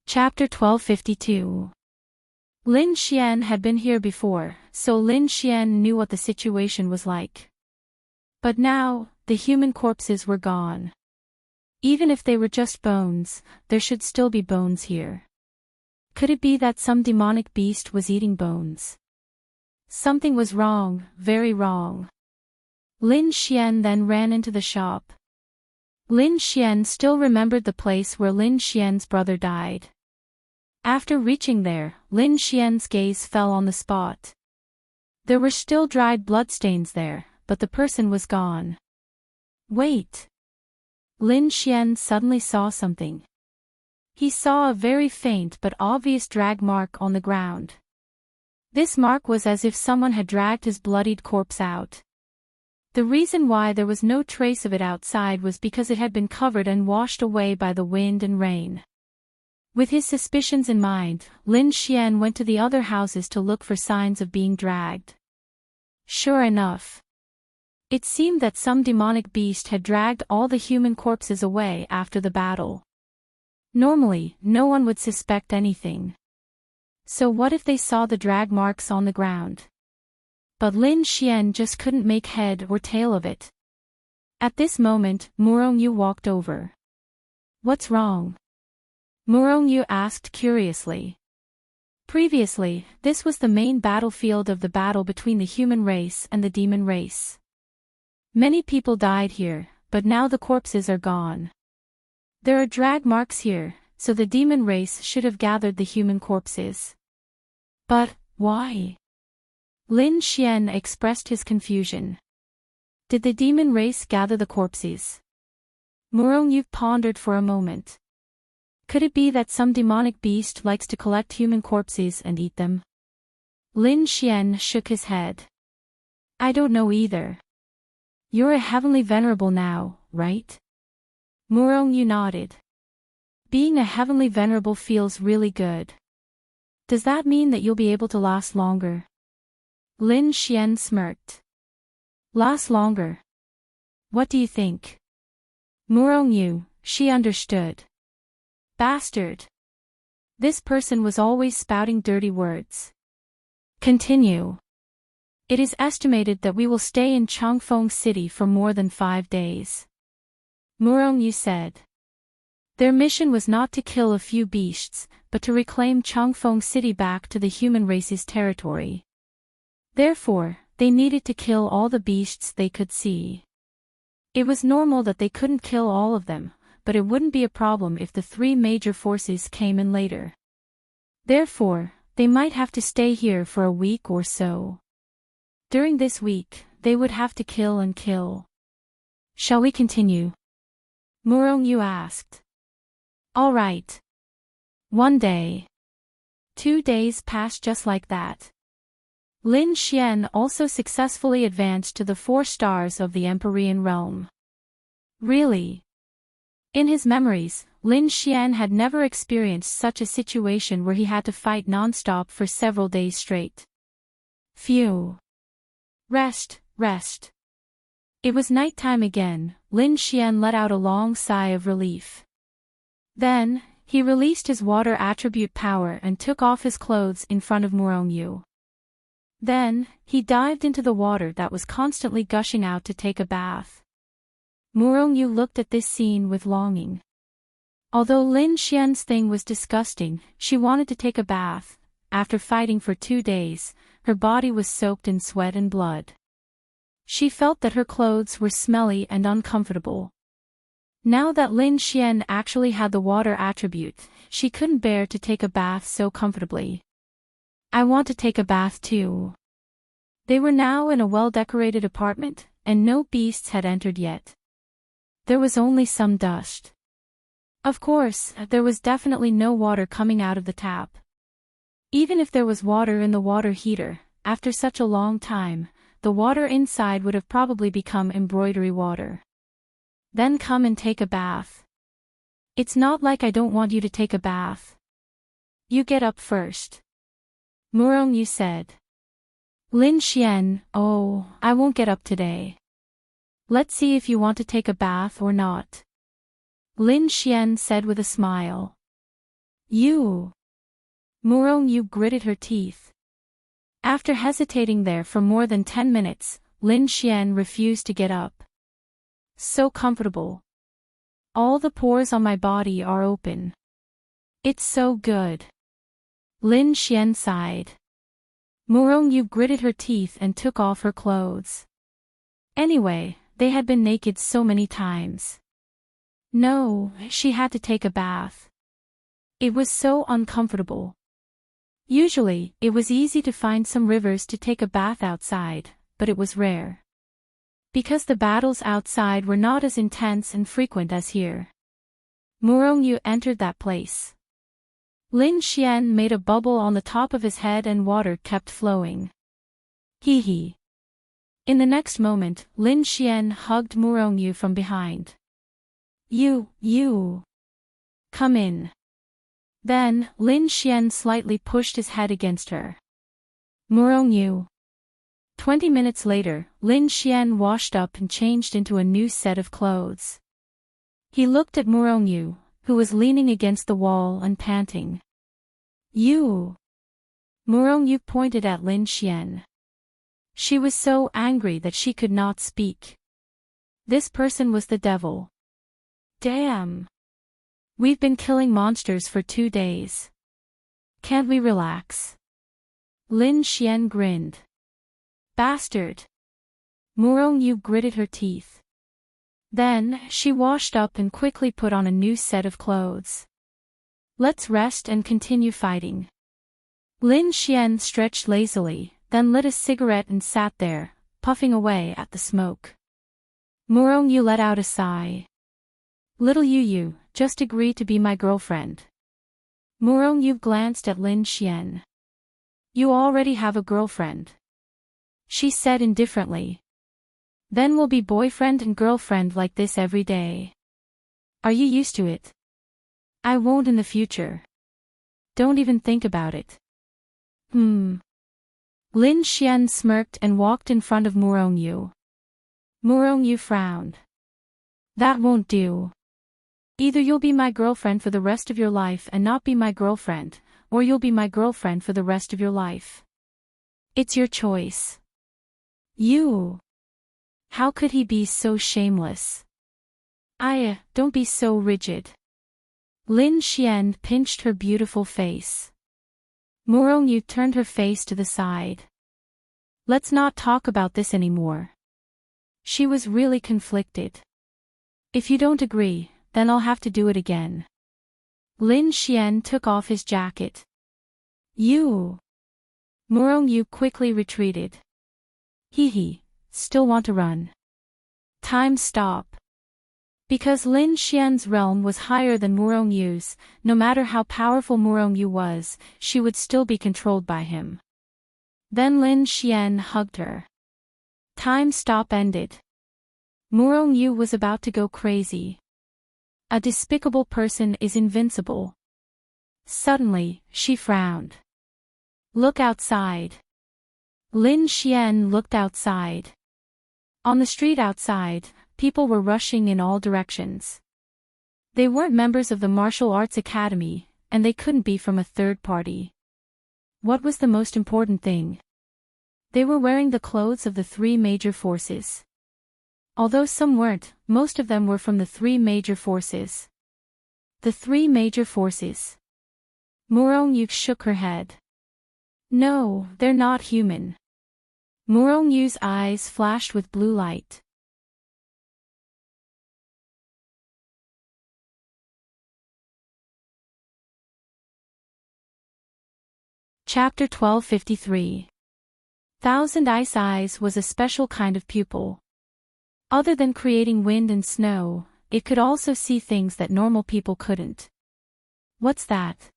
Chapter 1252. Lin Xian had been here before, so Lin Xian knew what the situation was like. But now, the human corpses were gone. Even if they were just bones, there should still be bones here. Could it be that some demonic beast was eating bones? Something was wrong, very wrong. Lin Xian then ran into the shop. Lin Xian still remembered the place where Lin Xian's brother died. After reaching there, Lin Xian's gaze fell on the spot. There were still dried bloodstains there, but the person was gone. Wait! Lin Xian suddenly saw something. He saw a very faint but obvious drag mark on the ground. This mark was as if someone had dragged his bloodied corpse out. The reason why there was no trace of it outside was because it had been covered and washed away by the wind and rain. With his suspicions in mind, Lin Xian went to the other houses to look for signs of being dragged. Sure enough. It seemed that some demonic beast had dragged all the human corpses away after the battle. Normally, no one would suspect anything. So what if they saw the drag marks on the ground? But Lin Xian just couldn't make head or tail of it. At this moment, Murongyu walked over. What's wrong? Murongyu asked curiously. Previously, this was the main battlefield of the battle between the human race and the demon race. Many people died here, but now the corpses are gone. There are drag marks here, so the demon race should have gathered the human corpses. But, why? Lin Xian expressed his confusion. Did the demon race gather the corpses? Murongyu pondered for a moment. Could it be that some demonic beast likes to collect human corpses and eat them? Lin Xian shook his head. I don't know either. You're a heavenly venerable now, right? Murong-yu nodded. Being a heavenly venerable feels really good. Does that mean that you'll be able to last longer? Lin Xian smirked. Last longer? What do you think? Murong-yu, she understood. Bastard. This person was always spouting dirty words. Continue. It is estimated that we will stay in Changfeng City for more than 5 days. Murong-yu said. Their mission was not to kill a few beasts, but to reclaim Changfeng City back to the human race's territory. Therefore, they needed to kill all the beasts they could see. It was normal that they couldn't kill all of them, but it wouldn't be a problem if the 3 major forces came in later. Therefore, they might have to stay here for a week or so. During this week, they would have to kill and kill. Shall we continue? Murong-yu asked. All right. 1 day. 2 days passed just like that. Lin Xian also successfully advanced to the 4 stars of the Empyrean realm. Really? In his memories, Lin Xian had never experienced such a situation where he had to fight non-stop for several days straight. Phew. Rest, rest. It was nighttime again. Lin Xian let out a long sigh of relief. Then, he released his water attribute power and took off his clothes in front of Murong-yu. Then, he dived into the water that was constantly gushing out to take a bath. Murong-yu looked at this scene with longing. Although Lin Xian's thing was disgusting, she wanted to take a bath. After fighting for 2 days, her body was soaked in sweat and blood. She felt that her clothes were smelly and uncomfortable. Now that Lin Xian actually had the water attribute, she couldn't bear to take a bath so comfortably. I want to take a bath too. They were now in a well-decorated apartment, and no beasts had entered yet. There was only some dust. Of course, there was definitely no water coming out of the tap. Even if there was water in the water heater, after such a long time, the water inside would have probably become embroidery water. Then come and take a bath. It's not like I don't want you to take a bath. You get up first. Murong-yu said. Lin Xian, oh, I won't get up today. Let's see if you want to take a bath or not. Lin Xian said with a smile. You. Murong-yu gritted her teeth. After hesitating there for more than 10 minutes, Lin Xian refused to get up. So comfortable. All the pores on my body are open. It's so good. Lin Xian sighed. Murong-yu gritted her teeth and took off her clothes. Anyway, they had been naked so many times. No, she had to take a bath. It was so uncomfortable. Usually, it was easy to find some rivers to take a bath outside, but it was rare. Because the battles outside were not as intense and frequent as here. Murong-yu entered that place. Lin Xian made a bubble on the top of his head and water kept flowing. Hee hee. In the next moment, Lin Xian hugged Murong-yu from behind. You. Come in. Then, Lin Xian slightly pushed his head against her. Murong-yu. 20 minutes later, Lin Xian washed up and changed into a new set of clothes. He looked at Murong-yu, who was leaning against the wall and panting. You. Murong-yu pointed at Lin Xian. She was so angry that she could not speak. This person was the devil. Damn. We've been killing monsters for 2 days. Can't we relax? Lin Xian grinned. Bastard. Murong-yu gritted her teeth. Then, she washed up and quickly put on a new set of clothes. Let's rest and continue fighting. Lin Xian stretched lazily, then lit a cigarette and sat there, puffing away at the smoke. Murong-yu let out a sigh. Little Yu, just agree to be my girlfriend. Murong-yu glanced at Lin Xian. You already have a girlfriend. She said indifferently. Then we'll be boyfriend and girlfriend like this every day. Are you used to it? I won't in the future. Don't even think about it. Lin Xian smirked and walked in front of Murongyu. Murongyu frowned. That won't do. Either you'll be my girlfriend for the rest of your life and not be my girlfriend, or you'll be my girlfriend for the rest of your life. It's your choice. You. How could he be so shameless? Don't be so rigid. Lin Xian pinched her beautiful face. Murongyu turned her face to the side. Let's not talk about this anymore. She was really conflicted. If you don't agree, then I'll have to do it again. Lin Xian took off his jacket. You. Murongyu quickly retreated. Still want to run. Time stop. Because Lin Xian's realm was higher than Murongyu's, no matter how powerful Murongyu was, she would still be controlled by him. Then Lin Xian hugged her. Time stop ended. Murongyu was about to go crazy. A despicable person is invincible. Suddenly, she frowned. Look outside. Lin Xian looked outside. On the street outside, people were rushing in all directions. They weren't members of the martial arts academy, and they couldn't be from a third party. What was the most important thing? They were wearing the clothes of the three major forces. Although some weren't, most of them were from the three major forces. The three major forces. Murongyu shook her head. No, they're not human. Murongyu's eyes flashed with blue light. Chapter 1253. Thousand Ice Eyes was a special kind of pupil. Other than creating wind and snow, it could also see things that normal people couldn't. What's that?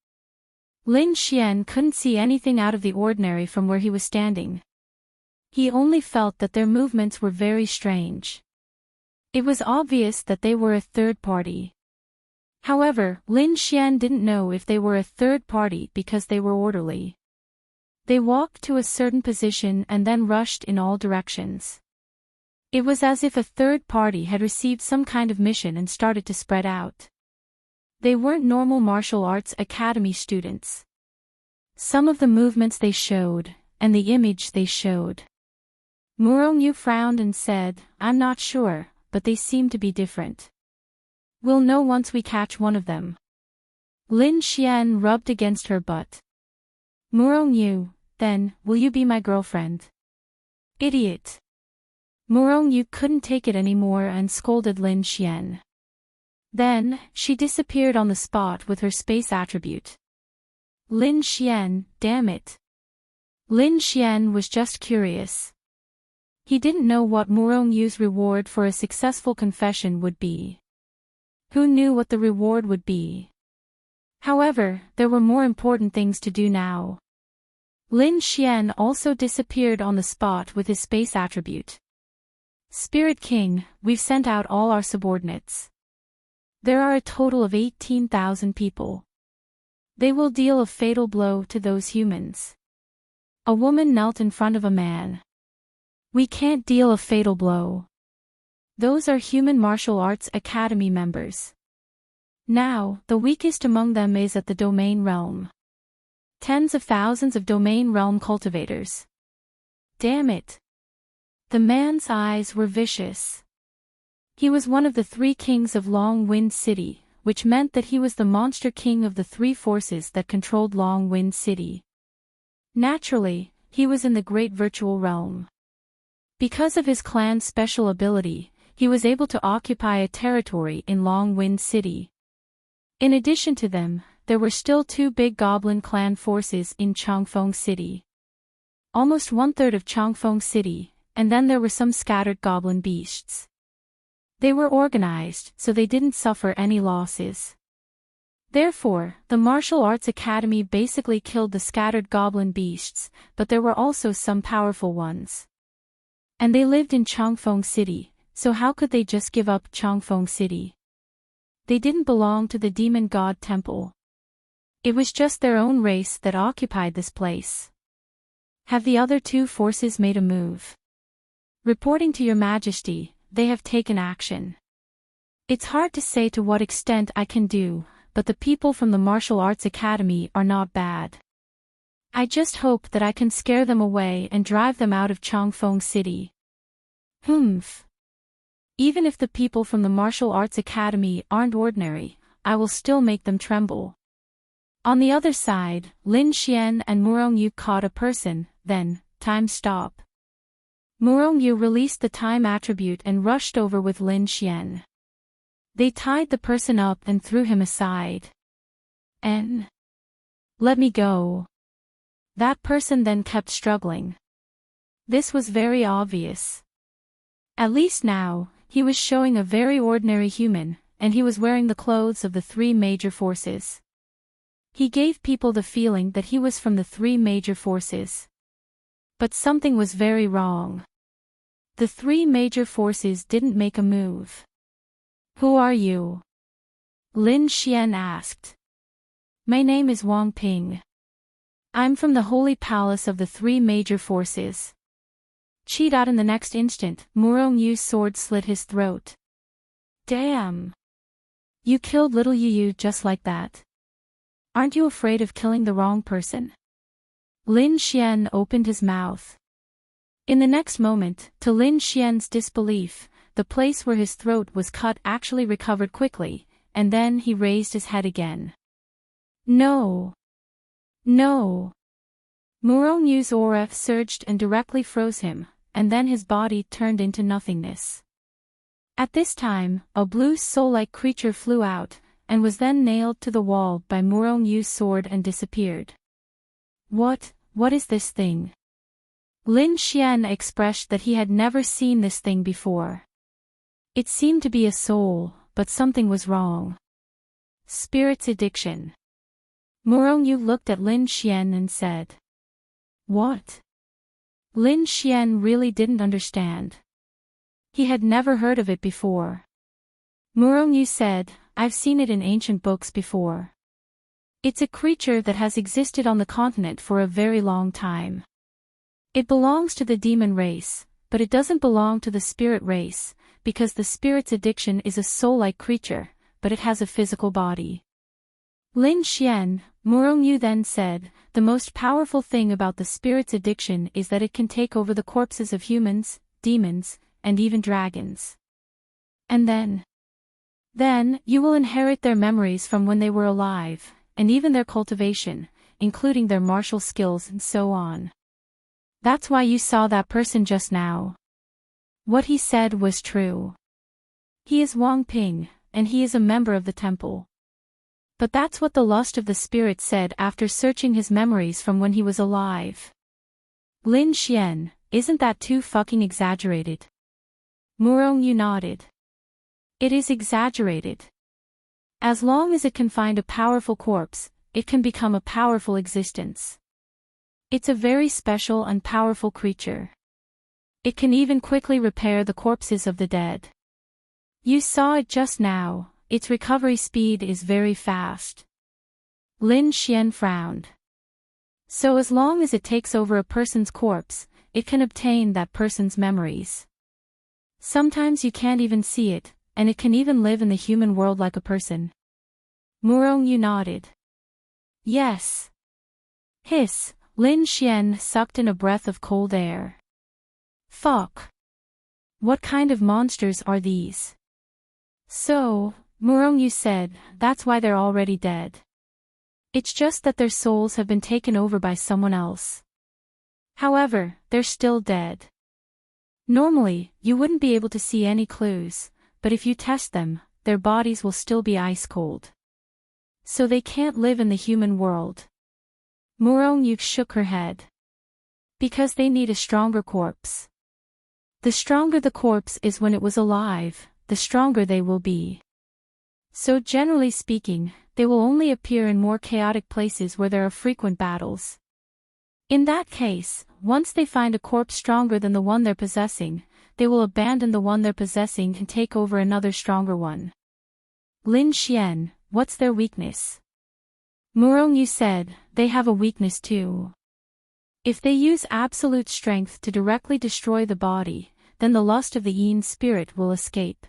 Lin Xian couldn't see anything out of the ordinary from where he was standing. He only felt that their movements were very strange. It was obvious that they were a third party. However, Lin Xian didn't know if they were a third party because they were orderly. They walked to a certain position and then rushed in all directions. It was as if a third party had received some kind of mission and started to spread out. They weren't normal martial arts academy students. Some of the movements they showed, and the image they showed. Murongyu frowned and said, I'm not sure, but they seem to be different. We'll know once we catch one of them. Lin Xian rubbed against her butt. Murongyu, then, will you be my girlfriend? Idiot. Murongyu couldn't take it anymore and scolded Lin Xian. Then, she disappeared on the spot with her space attribute. Lin Xian, damn it. Lin Xian was just curious. He didn't know what Murongyu's reward for a successful confession would be. Who knew what the reward would be? However, there were more important things to do now. Lin Xian also disappeared on the spot with his space attribute. Spirit King, we've sent out all our subordinates. There are a total of 18,000 people. They will deal a fatal blow to those humans. A woman knelt in front of a man. We can't deal a fatal blow. Those are human martial arts academy members. Now, the weakest among them is at the domain realm. Tens of thousands of domain realm cultivators. Damn it. The man's eyes were vicious. He was one of the three kings of Long Wind City, which meant that he was the monster king of the three forces that controlled Long Wind City. Naturally, he was in the great virtual realm. Because of his clan's special ability, he was able to occupy a territory in Long Wind City. In addition to them, there were still two big goblin clan forces in Changfeng City. Almost one-third of Changfeng City, and then there were some scattered goblin beasts. They were organized, so they didn't suffer any losses. Therefore, the Martial Arts Academy basically killed the scattered goblin beasts, but there were also some powerful ones. And they lived in Changfeng City, so how could they just give up Changfeng City? They didn't belong to the demon god temple. It was just their own race that occupied this place. Have the other two forces made a move? Reporting to your majesty, they have taken action. It's hard to say to what extent I can do, but the people from the Martial Arts Academy are not bad. I just hope that I can scare them away and drive them out of Changfeng City. Humph. Even if the people from the Martial Arts Academy aren't ordinary, I will still make them tremble. On the other side, Lin Xian and Murong Yu caught a person, then, time stop. Murong Yu released the time attribute and rushed over with Lin Xian. They tied the person up and threw him aside. Let me go. That person then kept struggling. This was very obvious. At least now, he was showing a very ordinary human, and he was wearing the clothes of the three major forces. He gave people the feeling that he was from the three major forces. But something was very wrong. The three major forces didn't make a move. Who are you? Lin Xian asked. My name is Wang Ping. I'm from the Holy Palace of the three major forces. Cheat out in the next instant, Murong Yu's sword slit his throat. Damn! You killed little Yu just like that. Aren't you afraid of killing the wrong person? Lin Xian opened his mouth. In the next moment, to Lin Xian's disbelief, the place where his throat was cut actually recovered quickly, and then he raised his head again. No! No! Murong Yu's aura surged and directly froze him, and then his body turned into nothingness. At this time, a blue soul-like creature flew out, and was then nailed to the wall by Murong Yu's sword and disappeared. What is this thing? Lin Xian expressed that he had never seen this thing before. It seemed to be a soul, but something was wrong. Spirit's addiction. Murong Yu looked at Lin Xian and said. What? Lin Xian really didn't understand. He had never heard of it before. Murong Yu said, I've seen it in ancient books before. It's a creature that has existed on the continent for a very long time. It belongs to the demon race, but it doesn't belong to the spirit race, because the spirit's addiction is a soul-like creature, but it has a physical body. Lin Xian, Murong Yu then said, the most powerful thing about the spirit's addiction is that it can take over the corpses of humans, demons, and even dragons. And then you will inherit their memories from when they were alive, and even their cultivation, including their martial skills and so on. That's why you saw that person just now. What he said was true. He is Wang Ping, and he is a member of the temple. But that's what the lust of the spirit said after searching his memories from when he was alive. Lin Xian, isn't that too fucking exaggerated? Murong Yu nodded. It is exaggerated. As long as it can find a powerful corpse, it can become a powerful existence. It's a very special and powerful creature. It can even quickly repair the corpses of the dead. You saw it just now, its recovery speed is very fast. Lin Xian frowned. So as long as it takes over a person's corpse, it can obtain that person's memories. Sometimes you can't even see it, and it can even live in the human world like a person. Murong Yu nodded. Yes. Hiss, Lin Xian sucked in a breath of cold air. Fuck. What kind of monsters are these? So, Murong Yu said, that's why they're already dead. It's just that their souls have been taken over by someone else. However, they're still dead. Normally, you wouldn't be able to see any clues, but if you test them, their bodies will still be ice cold. So they can't live in the human world. Murong Yu shook her head. Because they need a stronger corpse. The stronger the corpse is when it was alive, the stronger they will be. So generally speaking, they will only appear in more chaotic places where there are frequent battles. In that case, once they find a corpse stronger than the one they're possessing, they will abandon the one they're possessing and take over another stronger one. Lin Xian, what's their weakness? Murongyu said, they have a weakness too. If they use absolute strength to directly destroy the body, then the lust of the Yin spirit will escape.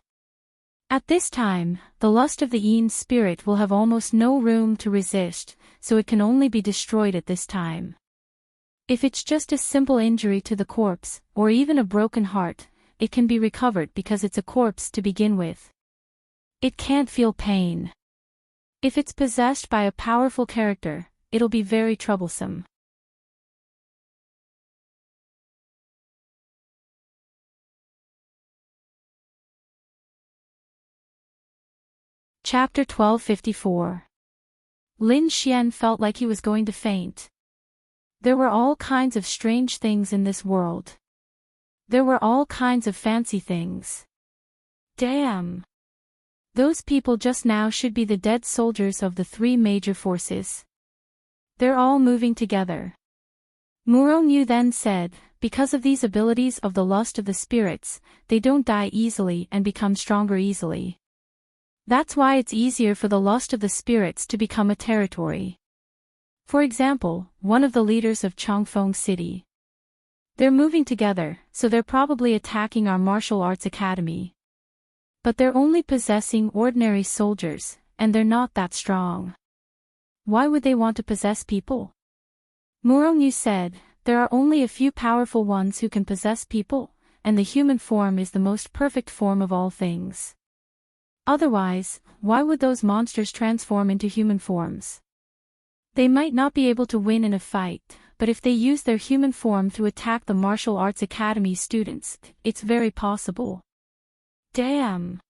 At this time, the lust of the Yin spirit will have almost no room to resist, so it can only be destroyed at this time. If it's just a simple injury to the corpse, or even a broken heart, it can be recovered because it's a corpse to begin with. It can't feel pain. If it's possessed by a powerful character, it'll be very troublesome. Chapter 1254. Lin Xian felt like he was going to faint. There were all kinds of strange things in this world. There were all kinds of fancy things. Damn! Those people just now should be the dead soldiers of the three major forces. They're all moving together. Murongyu then said, because of these abilities of the lust of the spirits, they don't die easily and become stronger easily. That's why it's easier for the lust of the spirits to become a territory. For example, one of the leaders of Chongfeng City. They're moving together, so they're probably attacking our martial arts academy. But they're only possessing ordinary soldiers, and they're not that strong. Why would they want to possess people? Murongyu said, there are only a few powerful ones who can possess people, and the human form is the most perfect form of all things. Otherwise, why would those monsters transform into human forms? They might not be able to win in a fight, but if they use their human form to attack the martial arts academy students, it's very possible. Damn!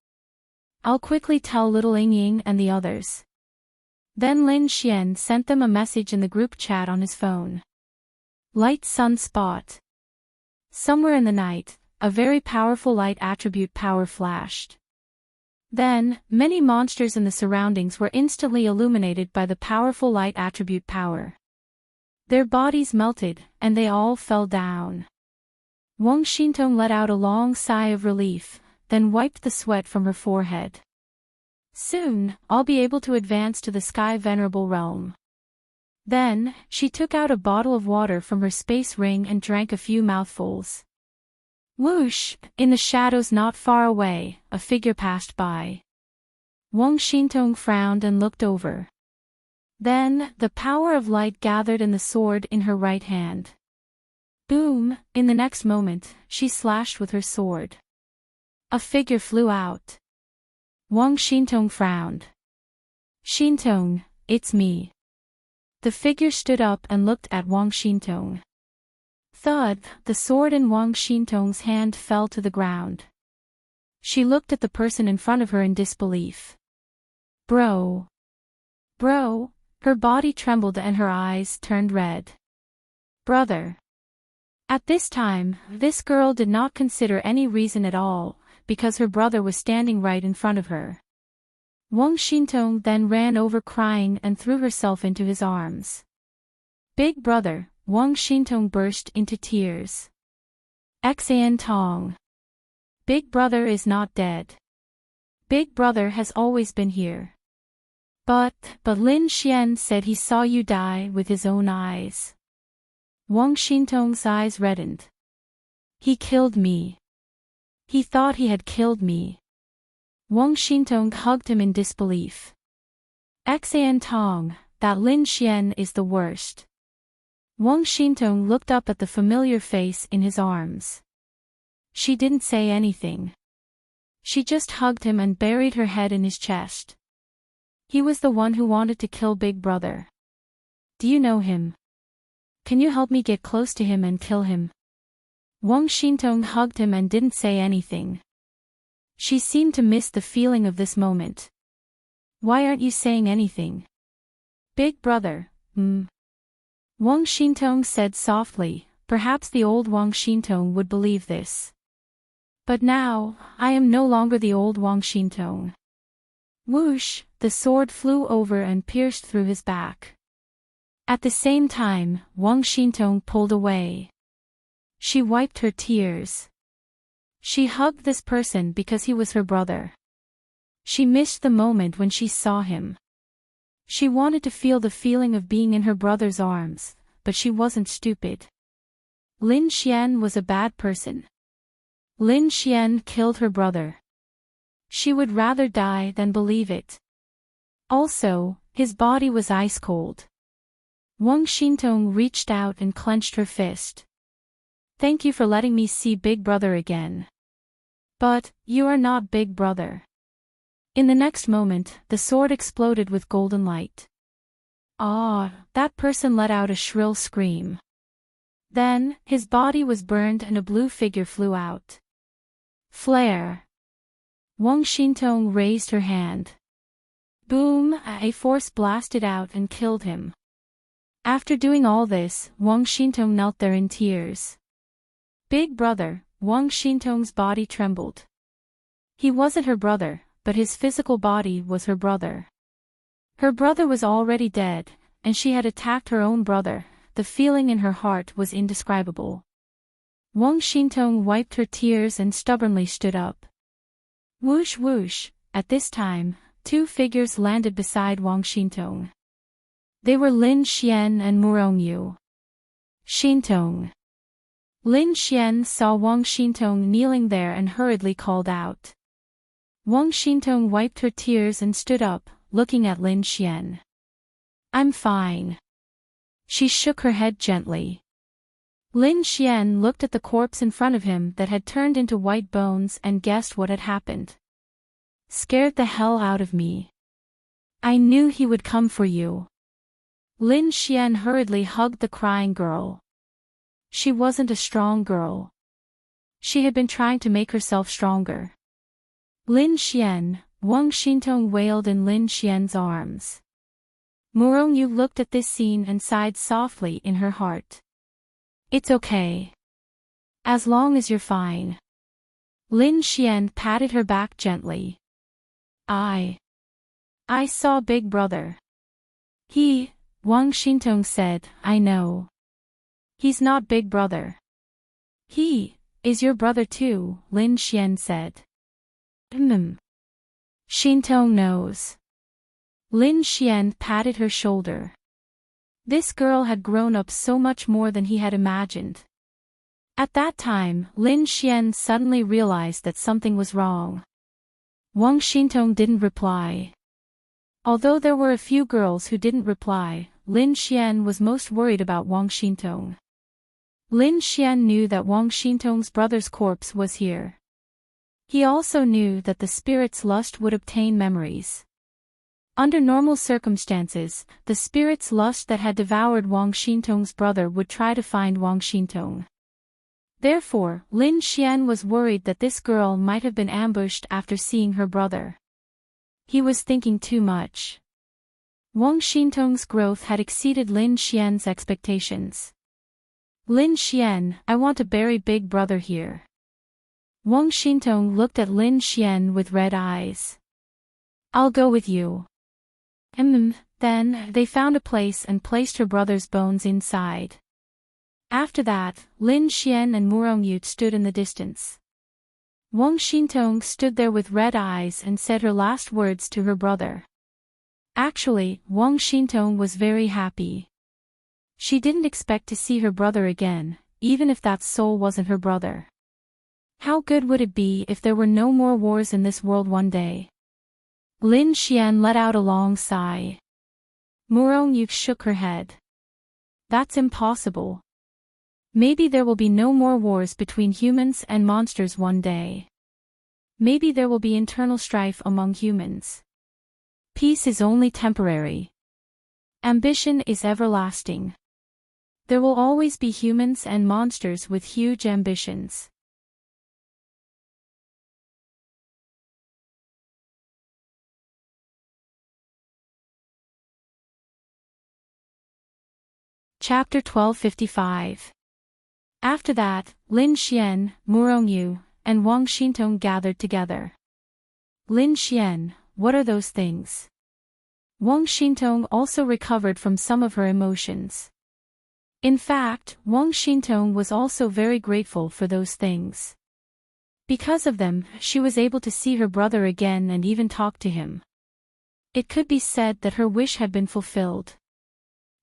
I'll quickly tell little Yingying and the others. Then Lin Xian sent them a message in the group chat on his phone. Light sun spot. Somewhere in the night, a very powerful light attribute power flashed. Then, many monsters in the surroundings were instantly illuminated by the powerful light attribute power. Their bodies melted, and they all fell down. Wang Xintong let out a long sigh of relief, then wiped the sweat from her forehead. Soon, I'll be able to advance to the Sky Venerable Realm. Then, she took out a bottle of water from her space ring and drank a few mouthfuls. Whoosh! In the shadows not far away, a figure passed by. Wang Xintong frowned and looked over. Then, the power of light gathered in the sword in her right hand. Boom! In the next moment, she slashed with her sword. A figure flew out. Wang Xintong frowned. Xintong, it's me. The figure stood up and looked at Wang Xintong. Thud, the sword in Wang Xintong's hand fell to the ground. She looked at the person in front of her in disbelief. Bro. Her body trembled and her eyes turned red. Brother. At this time, this girl did not consider any reason at all, because her brother was standing right in front of her. Wang Xintong then ran over crying and threw herself into his arms. Big brother, Wang Xintong burst into tears. Enchanting. Big brother is not dead. Big brother has always been here. But Lin Xian said he saw you die with his own eyes. Wang Xintong's eyes reddened. He killed me. He thought he had killed me. Wang Xintong hugged him in disbelief. Enchanting, that Lin Xian is the worst. Wang Xintong looked up at the familiar face in his arms. She didn't say anything. She just hugged him and buried her head in his chest. He was the one who wanted to kill Big Brother. Do you know him? Can you help me get close to him and kill him? Wang Xintong hugged him and didn't say anything. She seemed to miss the feeling of this moment. Why aren't you saying anything? Big brother, Wang Xintong said softly, perhaps the old Wang Xintong would believe this. But now, I am no longer the old Wang Xintong. Whoosh, the sword flew over and pierced through his back. At the same time, Wang Xintong pulled away. She wiped her tears. She hugged this person because he was her brother. She missed the moment when she saw him. She wanted to feel the feeling of being in her brother's arms, but she wasn't stupid. Lin Xian was a bad person. Lin Xian killed her brother. She would rather die than believe it. Also, his body was ice cold. Wang Xintong reached out and clenched her fist. Thank you for letting me see Big Brother again. But, you are not Big Brother. In the next moment, the sword exploded with golden light. Ah, that person let out a shrill scream. Then, his body was burned and a blue figure flew out. Flare. Wang Xintong raised her hand. Boom, a force blasted out and killed him. After doing all this, Wang Xintong knelt there in tears. Big Brother, Wang Xintong's body trembled. He wasn't her brother, but his physical body was her brother. Her brother was already dead, and she had attacked her own brother. The feeling in her heart was indescribable. Wang Xintong wiped her tears and stubbornly stood up. Whoosh whoosh, at this time, two figures landed beside Wang Xintong. They were Lin Xian and Murongyu. Xintong. Lin Xian saw Wang Xintong kneeling there and hurriedly called out. Wang Xintong wiped her tears and stood up, looking at Lin Xian. I'm fine. She shook her head gently. Lin Xian looked at the corpse in front of him that had turned into white bones and guessed what had happened. Scared the hell out of me. I knew he would come for you. Lin Xian hurriedly hugged the crying girl. She wasn't a strong girl. She had been trying to make herself stronger. Lin Xian, Wang Xintong wailed in Lin Xian's arms. Murongyu looked at this scene and sighed softly in her heart. It's okay. As long as you're fine. Lin Xian patted her back gently. I saw Big Brother. Wang Xintong said, I know. He's not Big Brother. He is your brother too, Lin Xian said. Xintong knows. Lin Xian patted her shoulder. This girl had grown up so much more than he had imagined. At that time, Lin Xian suddenly realized that something was wrong. Wang Xintong didn't reply. Although there were a few girls who didn't reply, Lin Xian was most worried about Wang Xintong. Lin Xian knew that Wang Xintong's brother's corpse was here. He also knew that the spirit's lust would obtain memories. Under normal circumstances, the spirit's lust that had devoured Wang Xintong's brother would try to find Wang Xintong. Therefore, Lin Xian was worried that this girl might have been ambushed after seeing her brother. He was thinking too much. Wang Xintong's growth had exceeded Lin Xian's expectations. Lin Xian, I want to bury Big Brother here. Wang Xintong looked at Lin Xian with red eyes. I'll go with you. Then, they found a place and placed her brother's bones inside. After that, Lin Xian and Murongyu stood in the distance. Wang Xintong stood there with red eyes and said her last words to her brother. Actually, Wang Xintong was very happy. She didn't expect to see her brother again, even if that soul wasn't her brother. How good would it be if there were no more wars in this world one day? Lin Xian let out a long sigh. Murongyu shook her head. That's impossible. Maybe there will be no more wars between humans and monsters one day. Maybe there will be internal strife among humans. Peace is only temporary. Ambition is everlasting. There will always be humans and monsters with huge ambitions. Chapter 1255. After that, Lin Xian, Murongyu, and Wang Xintong gathered together. Lin Xian, what are those things? Wang Xintong also recovered from some of her emotions. In fact, Wang Xintong was also very grateful for those things. Because of them, she was able to see her brother again and even talk to him. It could be said that her wish had been fulfilled.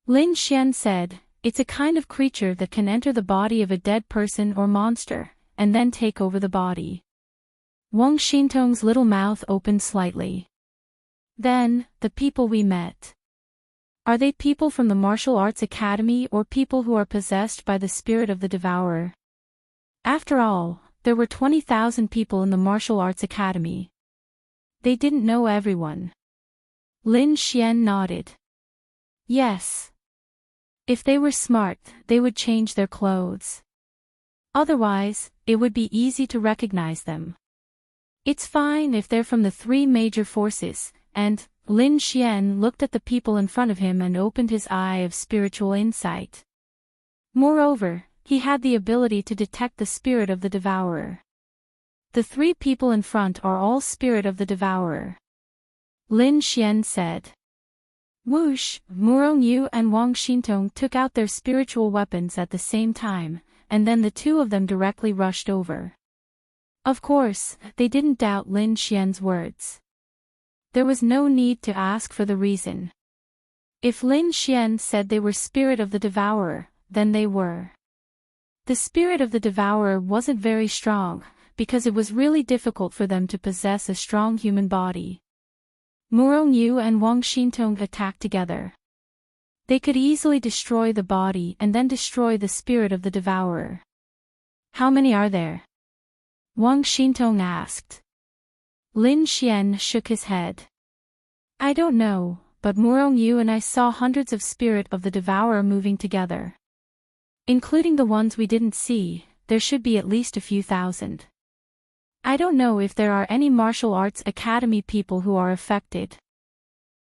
Lin Xian said, "It's a kind of creature that can enter the body of a dead person or monster, and then take over the body." Wang Xintong's little mouth opened slightly. "Then, the people we met. Are they people from the martial arts academy or people who are possessed by the spirit of the devourer?" After all, there were 20,000 people in the martial arts academy. They didn't know everyone. Lin Xian nodded. Yes. If they were smart, they would change their clothes. Otherwise, it would be easy to recognize them. It's fine if they're from the three major forces, and Lin Xian looked at the people in front of him and opened his eye of spiritual insight. Moreover, he had the ability to detect the spirit of the devourer. The three people in front are all spirit of the devourer. Lin Xian said. Whoosh, Murong Yu and Wang Xintong took out their spiritual weapons at the same time, and then the two of them directly rushed over. Of course, they didn't doubt Lin Xian's words. There was no need to ask for the reason. If Lin Xian said they were spirit of the devourer, then they were. The spirit of the devourer wasn't very strong, because it was really difficult for them to possess a strong human body. Murong Yu and Wang Xintong attacked together. They could easily destroy the body and then destroy the spirit of the devourer. How many are there? Wang Xintong asked. Lin Xian shook his head. I don't know, but Murong Yu and I saw hundreds of spirit of the devourer moving together. Including the ones we didn't see, there should be at least a few thousand. I don't know if there are any martial arts academy people who are affected.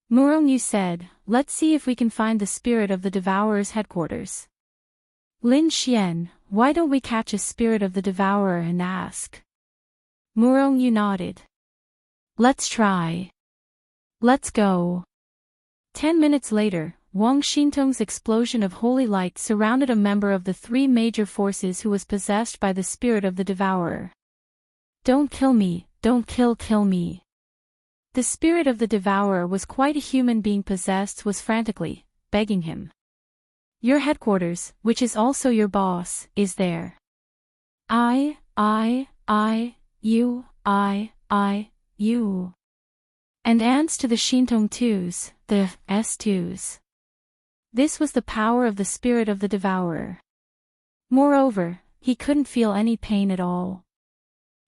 Murong Yu said, let's see if we can find the spirit of the devourer's headquarters. Lin Xian, why don't we catch a spirit of the devourer and ask? Murong Yu nodded. Let's try. Let's go. 10 minutes later, Wang Xintong's explosion of holy light surrounded a member of the three major forces who was possessed by the spirit of the devourer. Don't kill me, don't kill me. The spirit of the devourer was quite a human being possessed was frantically, begging him. Your headquarters, which is also your boss, is there. You. And ants to the Xintong twos, the S2s. This was the power of the spirit of the devourer. Moreover, he couldn't feel any pain at all.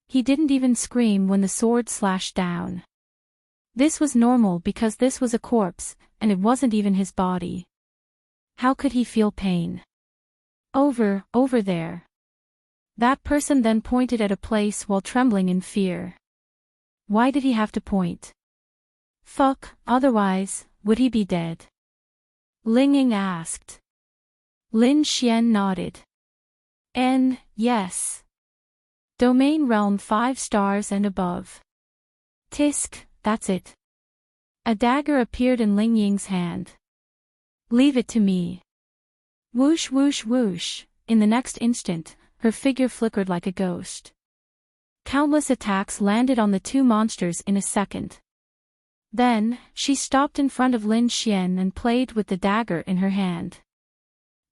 He didn't even scream when the sword slashed down. This was normal because this was a corpse, and it wasn't even his body. How could he feel pain? Over there. That person then pointed at a place while trembling in fear. Why did he have to point? Fuck, otherwise, would he be dead? Ling Ying asked. Lin Xian nodded. Yes. Domain realm 5 stars and above. Tisk, that's it. A dagger appeared in Ling Ying's hand. Leave it to me. Whoosh whoosh whoosh, in the next instant, her figure flickered like a ghost. Countless attacks landed on the two monsters in a second. Then, she stopped in front of Lin Xian and played with the dagger in her hand.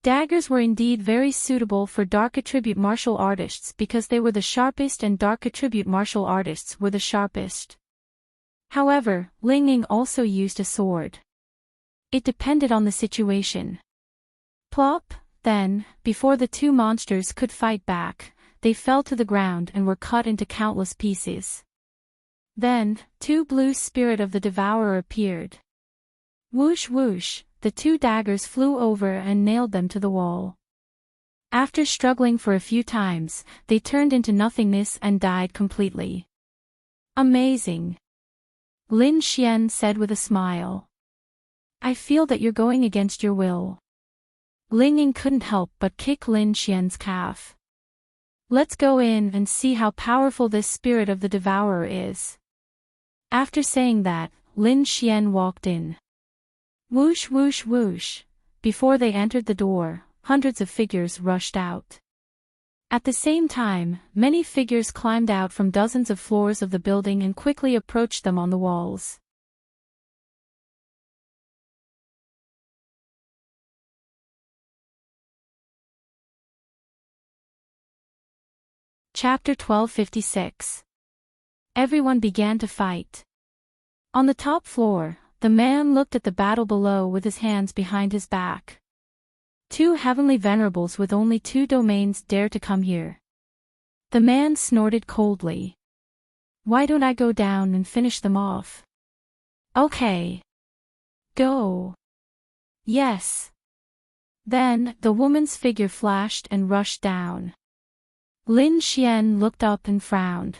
Daggers were indeed very suitable for dark attribute martial artists because they were the sharpest and dark attribute martial artists were the sharpest. However, Ling Ying also used a sword. It depended on the situation. Plop, then, before the two monsters could fight back, they fell to the ground and were cut into countless pieces. Then, two blue spirit of the devourer appeared. Whoosh whoosh, the two daggers flew over and nailed them to the wall. After struggling for a few times, they turned into nothingness and died completely. Amazing. Lin Xian said with a smile. I feel that you're going against your will. Ling Ying couldn't help but kick Lin Xian's calf. Let's go in and see how powerful this spirit of the devourer is. After saying that, Lin Xian walked in. Whoosh whoosh whoosh. Before they entered the door, hundreds of figures rushed out. At the same time, many figures climbed out from dozens of floors of the building and quickly approached them on the walls. Chapter 1256. Everyone began to fight. On the top floor, the man looked at the battle below with his hands behind his back. Two heavenly venerables with only 2 domains dare to come here. The man snorted coldly. Why don't I go down and finish them off? Okay. Go. Yes. Then, the woman's figure flashed and rushed down. Lin Xian looked up and frowned.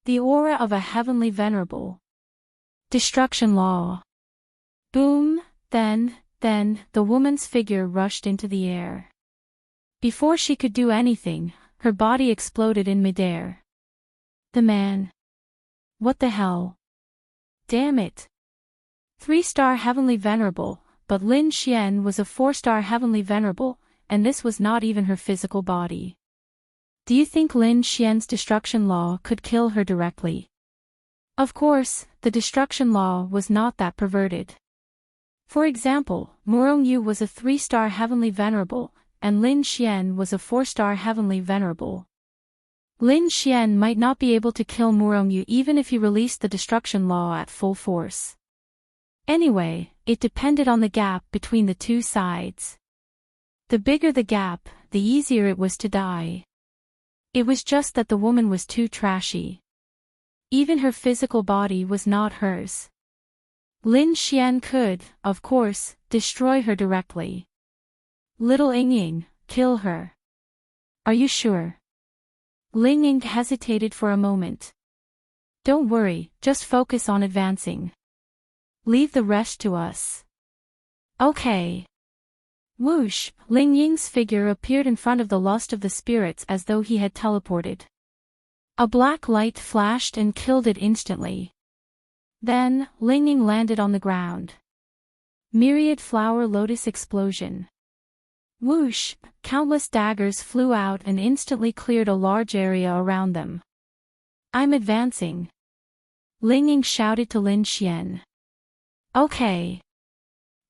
The aura of a heavenly venerable. Destruction law. Boom, then, the woman's figure rushed into the air. Before she could do anything, her body exploded in midair. The man. What the hell? Damn it. 3-star heavenly venerable, but Lin Xian was a 4-star heavenly venerable, and this was not even her physical body. Do you think Lin Xian's destruction law could kill her directly? Of course, the destruction law was not that perverted. For example, Murong was a 3-star heavenly venerable, and Lin Xian was a 4-star heavenly venerable. Lin Xian might not be able to kill Murong even if he released the destruction law at full force. Anyway, it depended on the gap between the two sides. The bigger the gap, the easier it was to die. It was just that the woman was too trashy. Even her physical body was not hers. Lin Xian could, of course, destroy her directly. Little Ying, kill her. Are you sure? Ling Ying hesitated for a moment. Don't worry, just focus on advancing. Leave the rest to us. Okay. Whoosh, Ling Ying's figure appeared in front of the lust of the spirits as though he had teleported. A black light flashed and killed it instantly. Then, Ling Ying landed on the ground. Myriad flower lotus explosion. Whoosh, countless daggers flew out and instantly cleared a large area around them. I'm advancing. Ling Ying shouted to Lin Xian. Okay.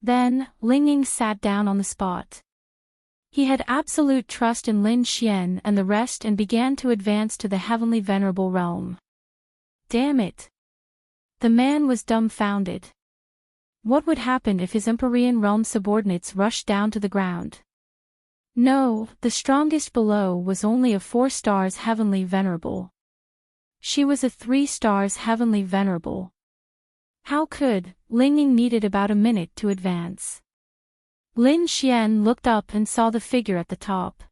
Then, Ling Ying sat down on the spot. He had absolute trust in Lin Xian and the rest and began to advance to the heavenly venerable realm. Damn it. The man was dumbfounded. What would happen if his Empyrean realm subordinates rushed down to the ground? No, the strongest below was only a 4 stars heavenly venerable. She was a 3 stars heavenly venerable. How could? Ling Ying needed about a minute to advance. Lin Xian looked up and saw the figure at the top.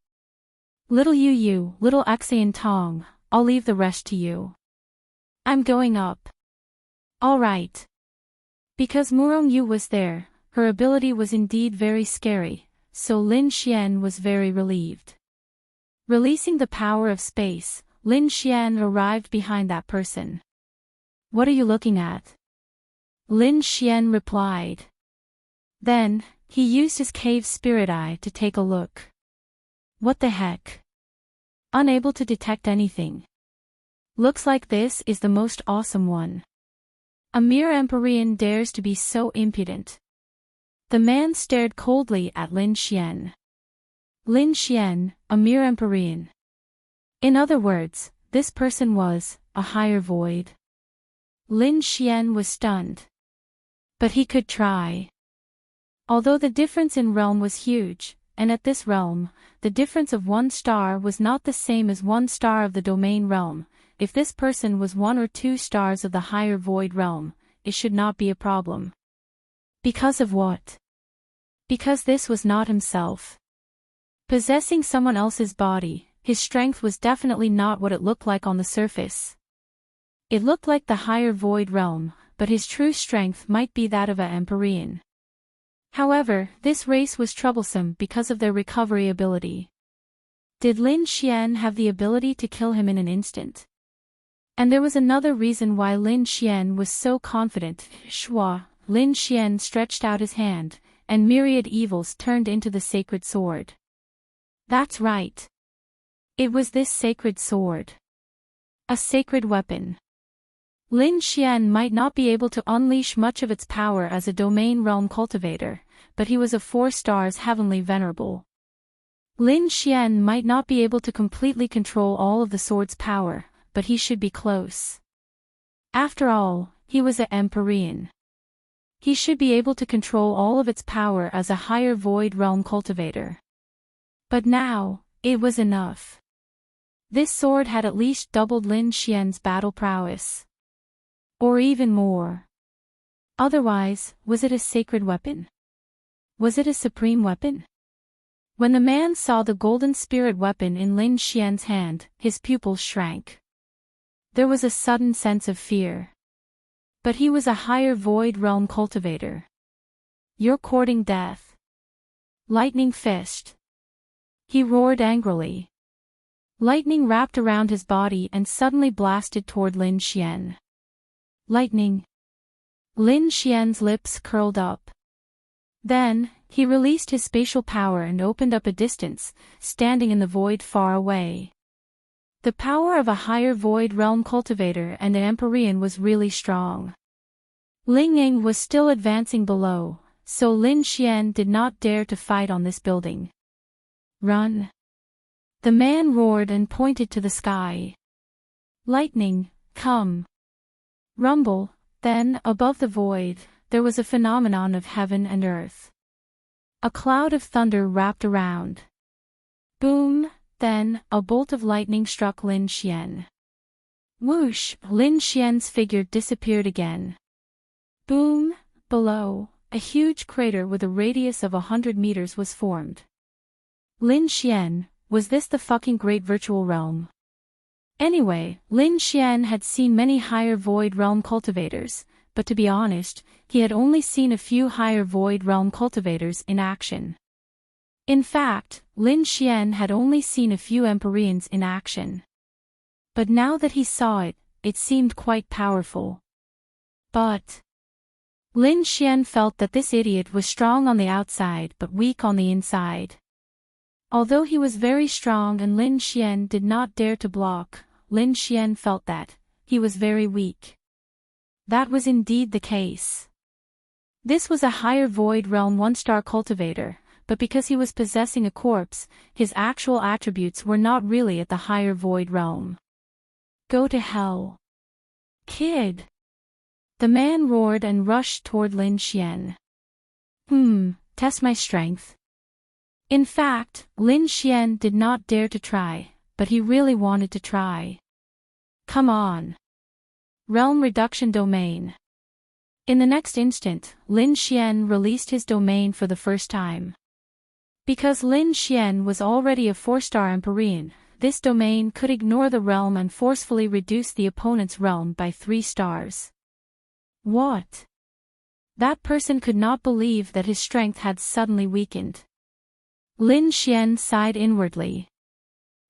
Little Yu, little Xian Tong, I'll leave the rest to you. I'm going up. All right. Because Murong was there, her ability was indeed very scary, so Lin Xian was very relieved. Releasing the power of space, Lin Xian arrived behind that person. What are you looking at? Lin Xian replied. Then, he used his cave spirit eye to take a look. What the heck? Unable to detect anything. Looks like this is the most awesome one. A mere Empyrean dares to be so impudent. The man stared coldly at Lin Xian. Lin Xian, a mere Empyrean. In other words, this person was a higher void. Lin Xian was stunned. But he could try. Although the difference in realm was huge, and at this realm, the difference of 1 star was not the same as 1 star of the domain realm, if this person was 1 or 2 stars of the higher void realm, it should not be a problem. Because of what? Because this was not himself. Possessing someone else's body, his strength was definitely not what it looked like on the surface. It looked like the higher void realm, but his true strength might be that of an Empyrean. However, this race was troublesome because of their recovery ability. Did Lin Xian have the ability to kill him in an instant? And there was another reason why Lin Xian was so confident. Shua, Lin Xian stretched out his hand, and myriad evils turned into the sacred sword. That's right. It was this sacred sword. A sacred weapon. Lin Xian might not be able to unleash much of its power as a domain realm cultivator, but he was a 4 stars heavenly venerable. Lin Xian might not be able to completely control all of the sword's power, but he should be close. After all, he was an Empyrean. He should be able to control all of its power as a higher void realm cultivator. But now, it was enough. This sword had at least doubled Lin Xian's battle prowess. Or even more. Otherwise, was it a sacred weapon? Was it a supreme weapon? When the man saw the golden spirit weapon in Lin Xian's hand, his pupils shrank. There was a sudden sense of fear. But he was a higher void realm cultivator. You're courting death. Lightning fist. He roared angrily. Lightning wrapped around his body and suddenly blasted toward Lin Xian. Lightning. Lin Xian's lips curled up. Then, he released his spatial power and opened up a distance, standing in the void far away. The power of a higher void realm cultivator and an Empyrean was really strong. Ling Ying was still advancing below, so Lin Xian did not dare to fight on this building. Run! The man roared and pointed to the sky. Lightning, come! Rumble, then, above the void, there was a phenomenon of heaven and earth. A cloud of thunder wrapped around. Boom, then, a bolt of lightning struck Lin Xian. Whoosh, Lin Xian's figure disappeared again. Boom, below, a huge crater with a radius of 100 meters was formed. Lin Xian, was this the fucking great virtual realm? Anyway, Lin Xian had seen many higher void realm cultivators, but to be honest, he had only seen a few higher void realm cultivators in action. In fact, Lin Xian had only seen a few Empyreans in action. But now that he saw it, it seemed quite powerful. But Lin Xian felt that this idiot was strong on the outside but weak on the inside. Although he was very strong and Lin Xian did not dare to block, Lin Xian felt that he was very weak. That was indeed the case. This was a higher void realm 1-star cultivator, but because he was possessing a corpse, his actual attributes were not really at the higher void realm. Go to hell. Kid! The man roared and rushed toward Lin Xian. Test my strength. In fact, Lin Xian did not dare to try, but he really wanted to try. Come on. Realm Reduction Domain. In the next instant, Lin Xian released his domain for the first time. Because Lin Xian was already a 4-star Empyrean, this domain could ignore the realm and forcefully reduce the opponent's realm by 3 stars. What? That person could not believe that his strength had suddenly weakened. Lin Xian sighed inwardly.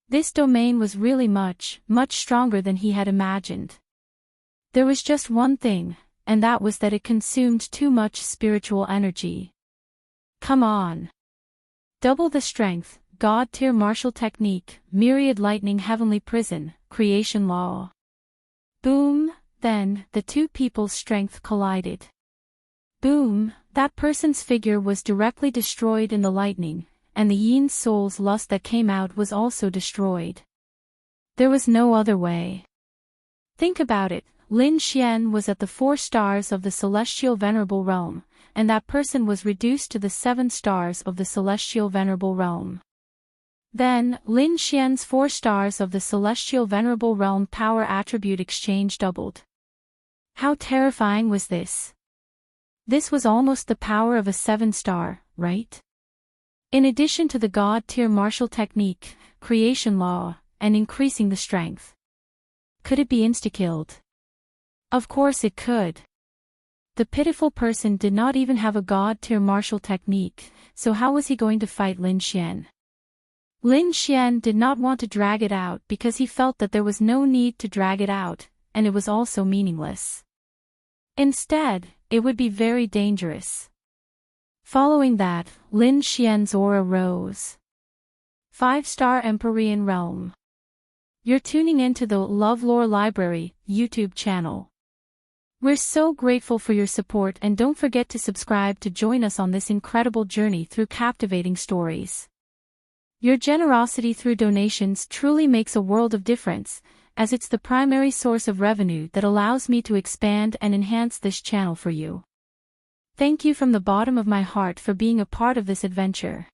This domain was really much stronger than he had imagined. There was just one thing, and that was that it consumed too much spiritual energy. Come on. Double the strength, God-tier martial technique, myriad lightning heavenly prison, creation law. Boom, then, the two people's strength collided. Boom, that person's figure was directly destroyed in the lightning, and the Yin soul's lust that came out was also destroyed. There was no other way. Think about it, Lin Xian was at the 4 stars of the celestial venerable realm, and that person was reduced to the 7 stars of the celestial venerable realm. Then, Lin Xian's 4 stars of the celestial venerable realm power attribute exchange doubled. How terrifying was this? This was almost the power of a 7-star, right? In addition to the God-tier martial technique, creation law, and increasing the strength. Could it be insta-killed? Of course it could. The pitiful person did not even have a God-tier martial technique, so how was he going to fight Lin Xian? Lin Xian did not want to drag it out because he felt that there was no need to drag it out, and it was also meaningless. Instead, it would be very dangerous. Following that, Lin Xian's aura rose. 5-star Empyrean realm. You're tuning in to the LoveLore Library YouTube channel. We're so grateful for your support, and don't forget to subscribe to join us on this incredible journey through captivating stories. Your generosity through donations truly makes a world of difference, as it's the primary source of revenue that allows me to expand and enhance this channel for you. Thank you from the bottom of my heart for being a part of this adventure.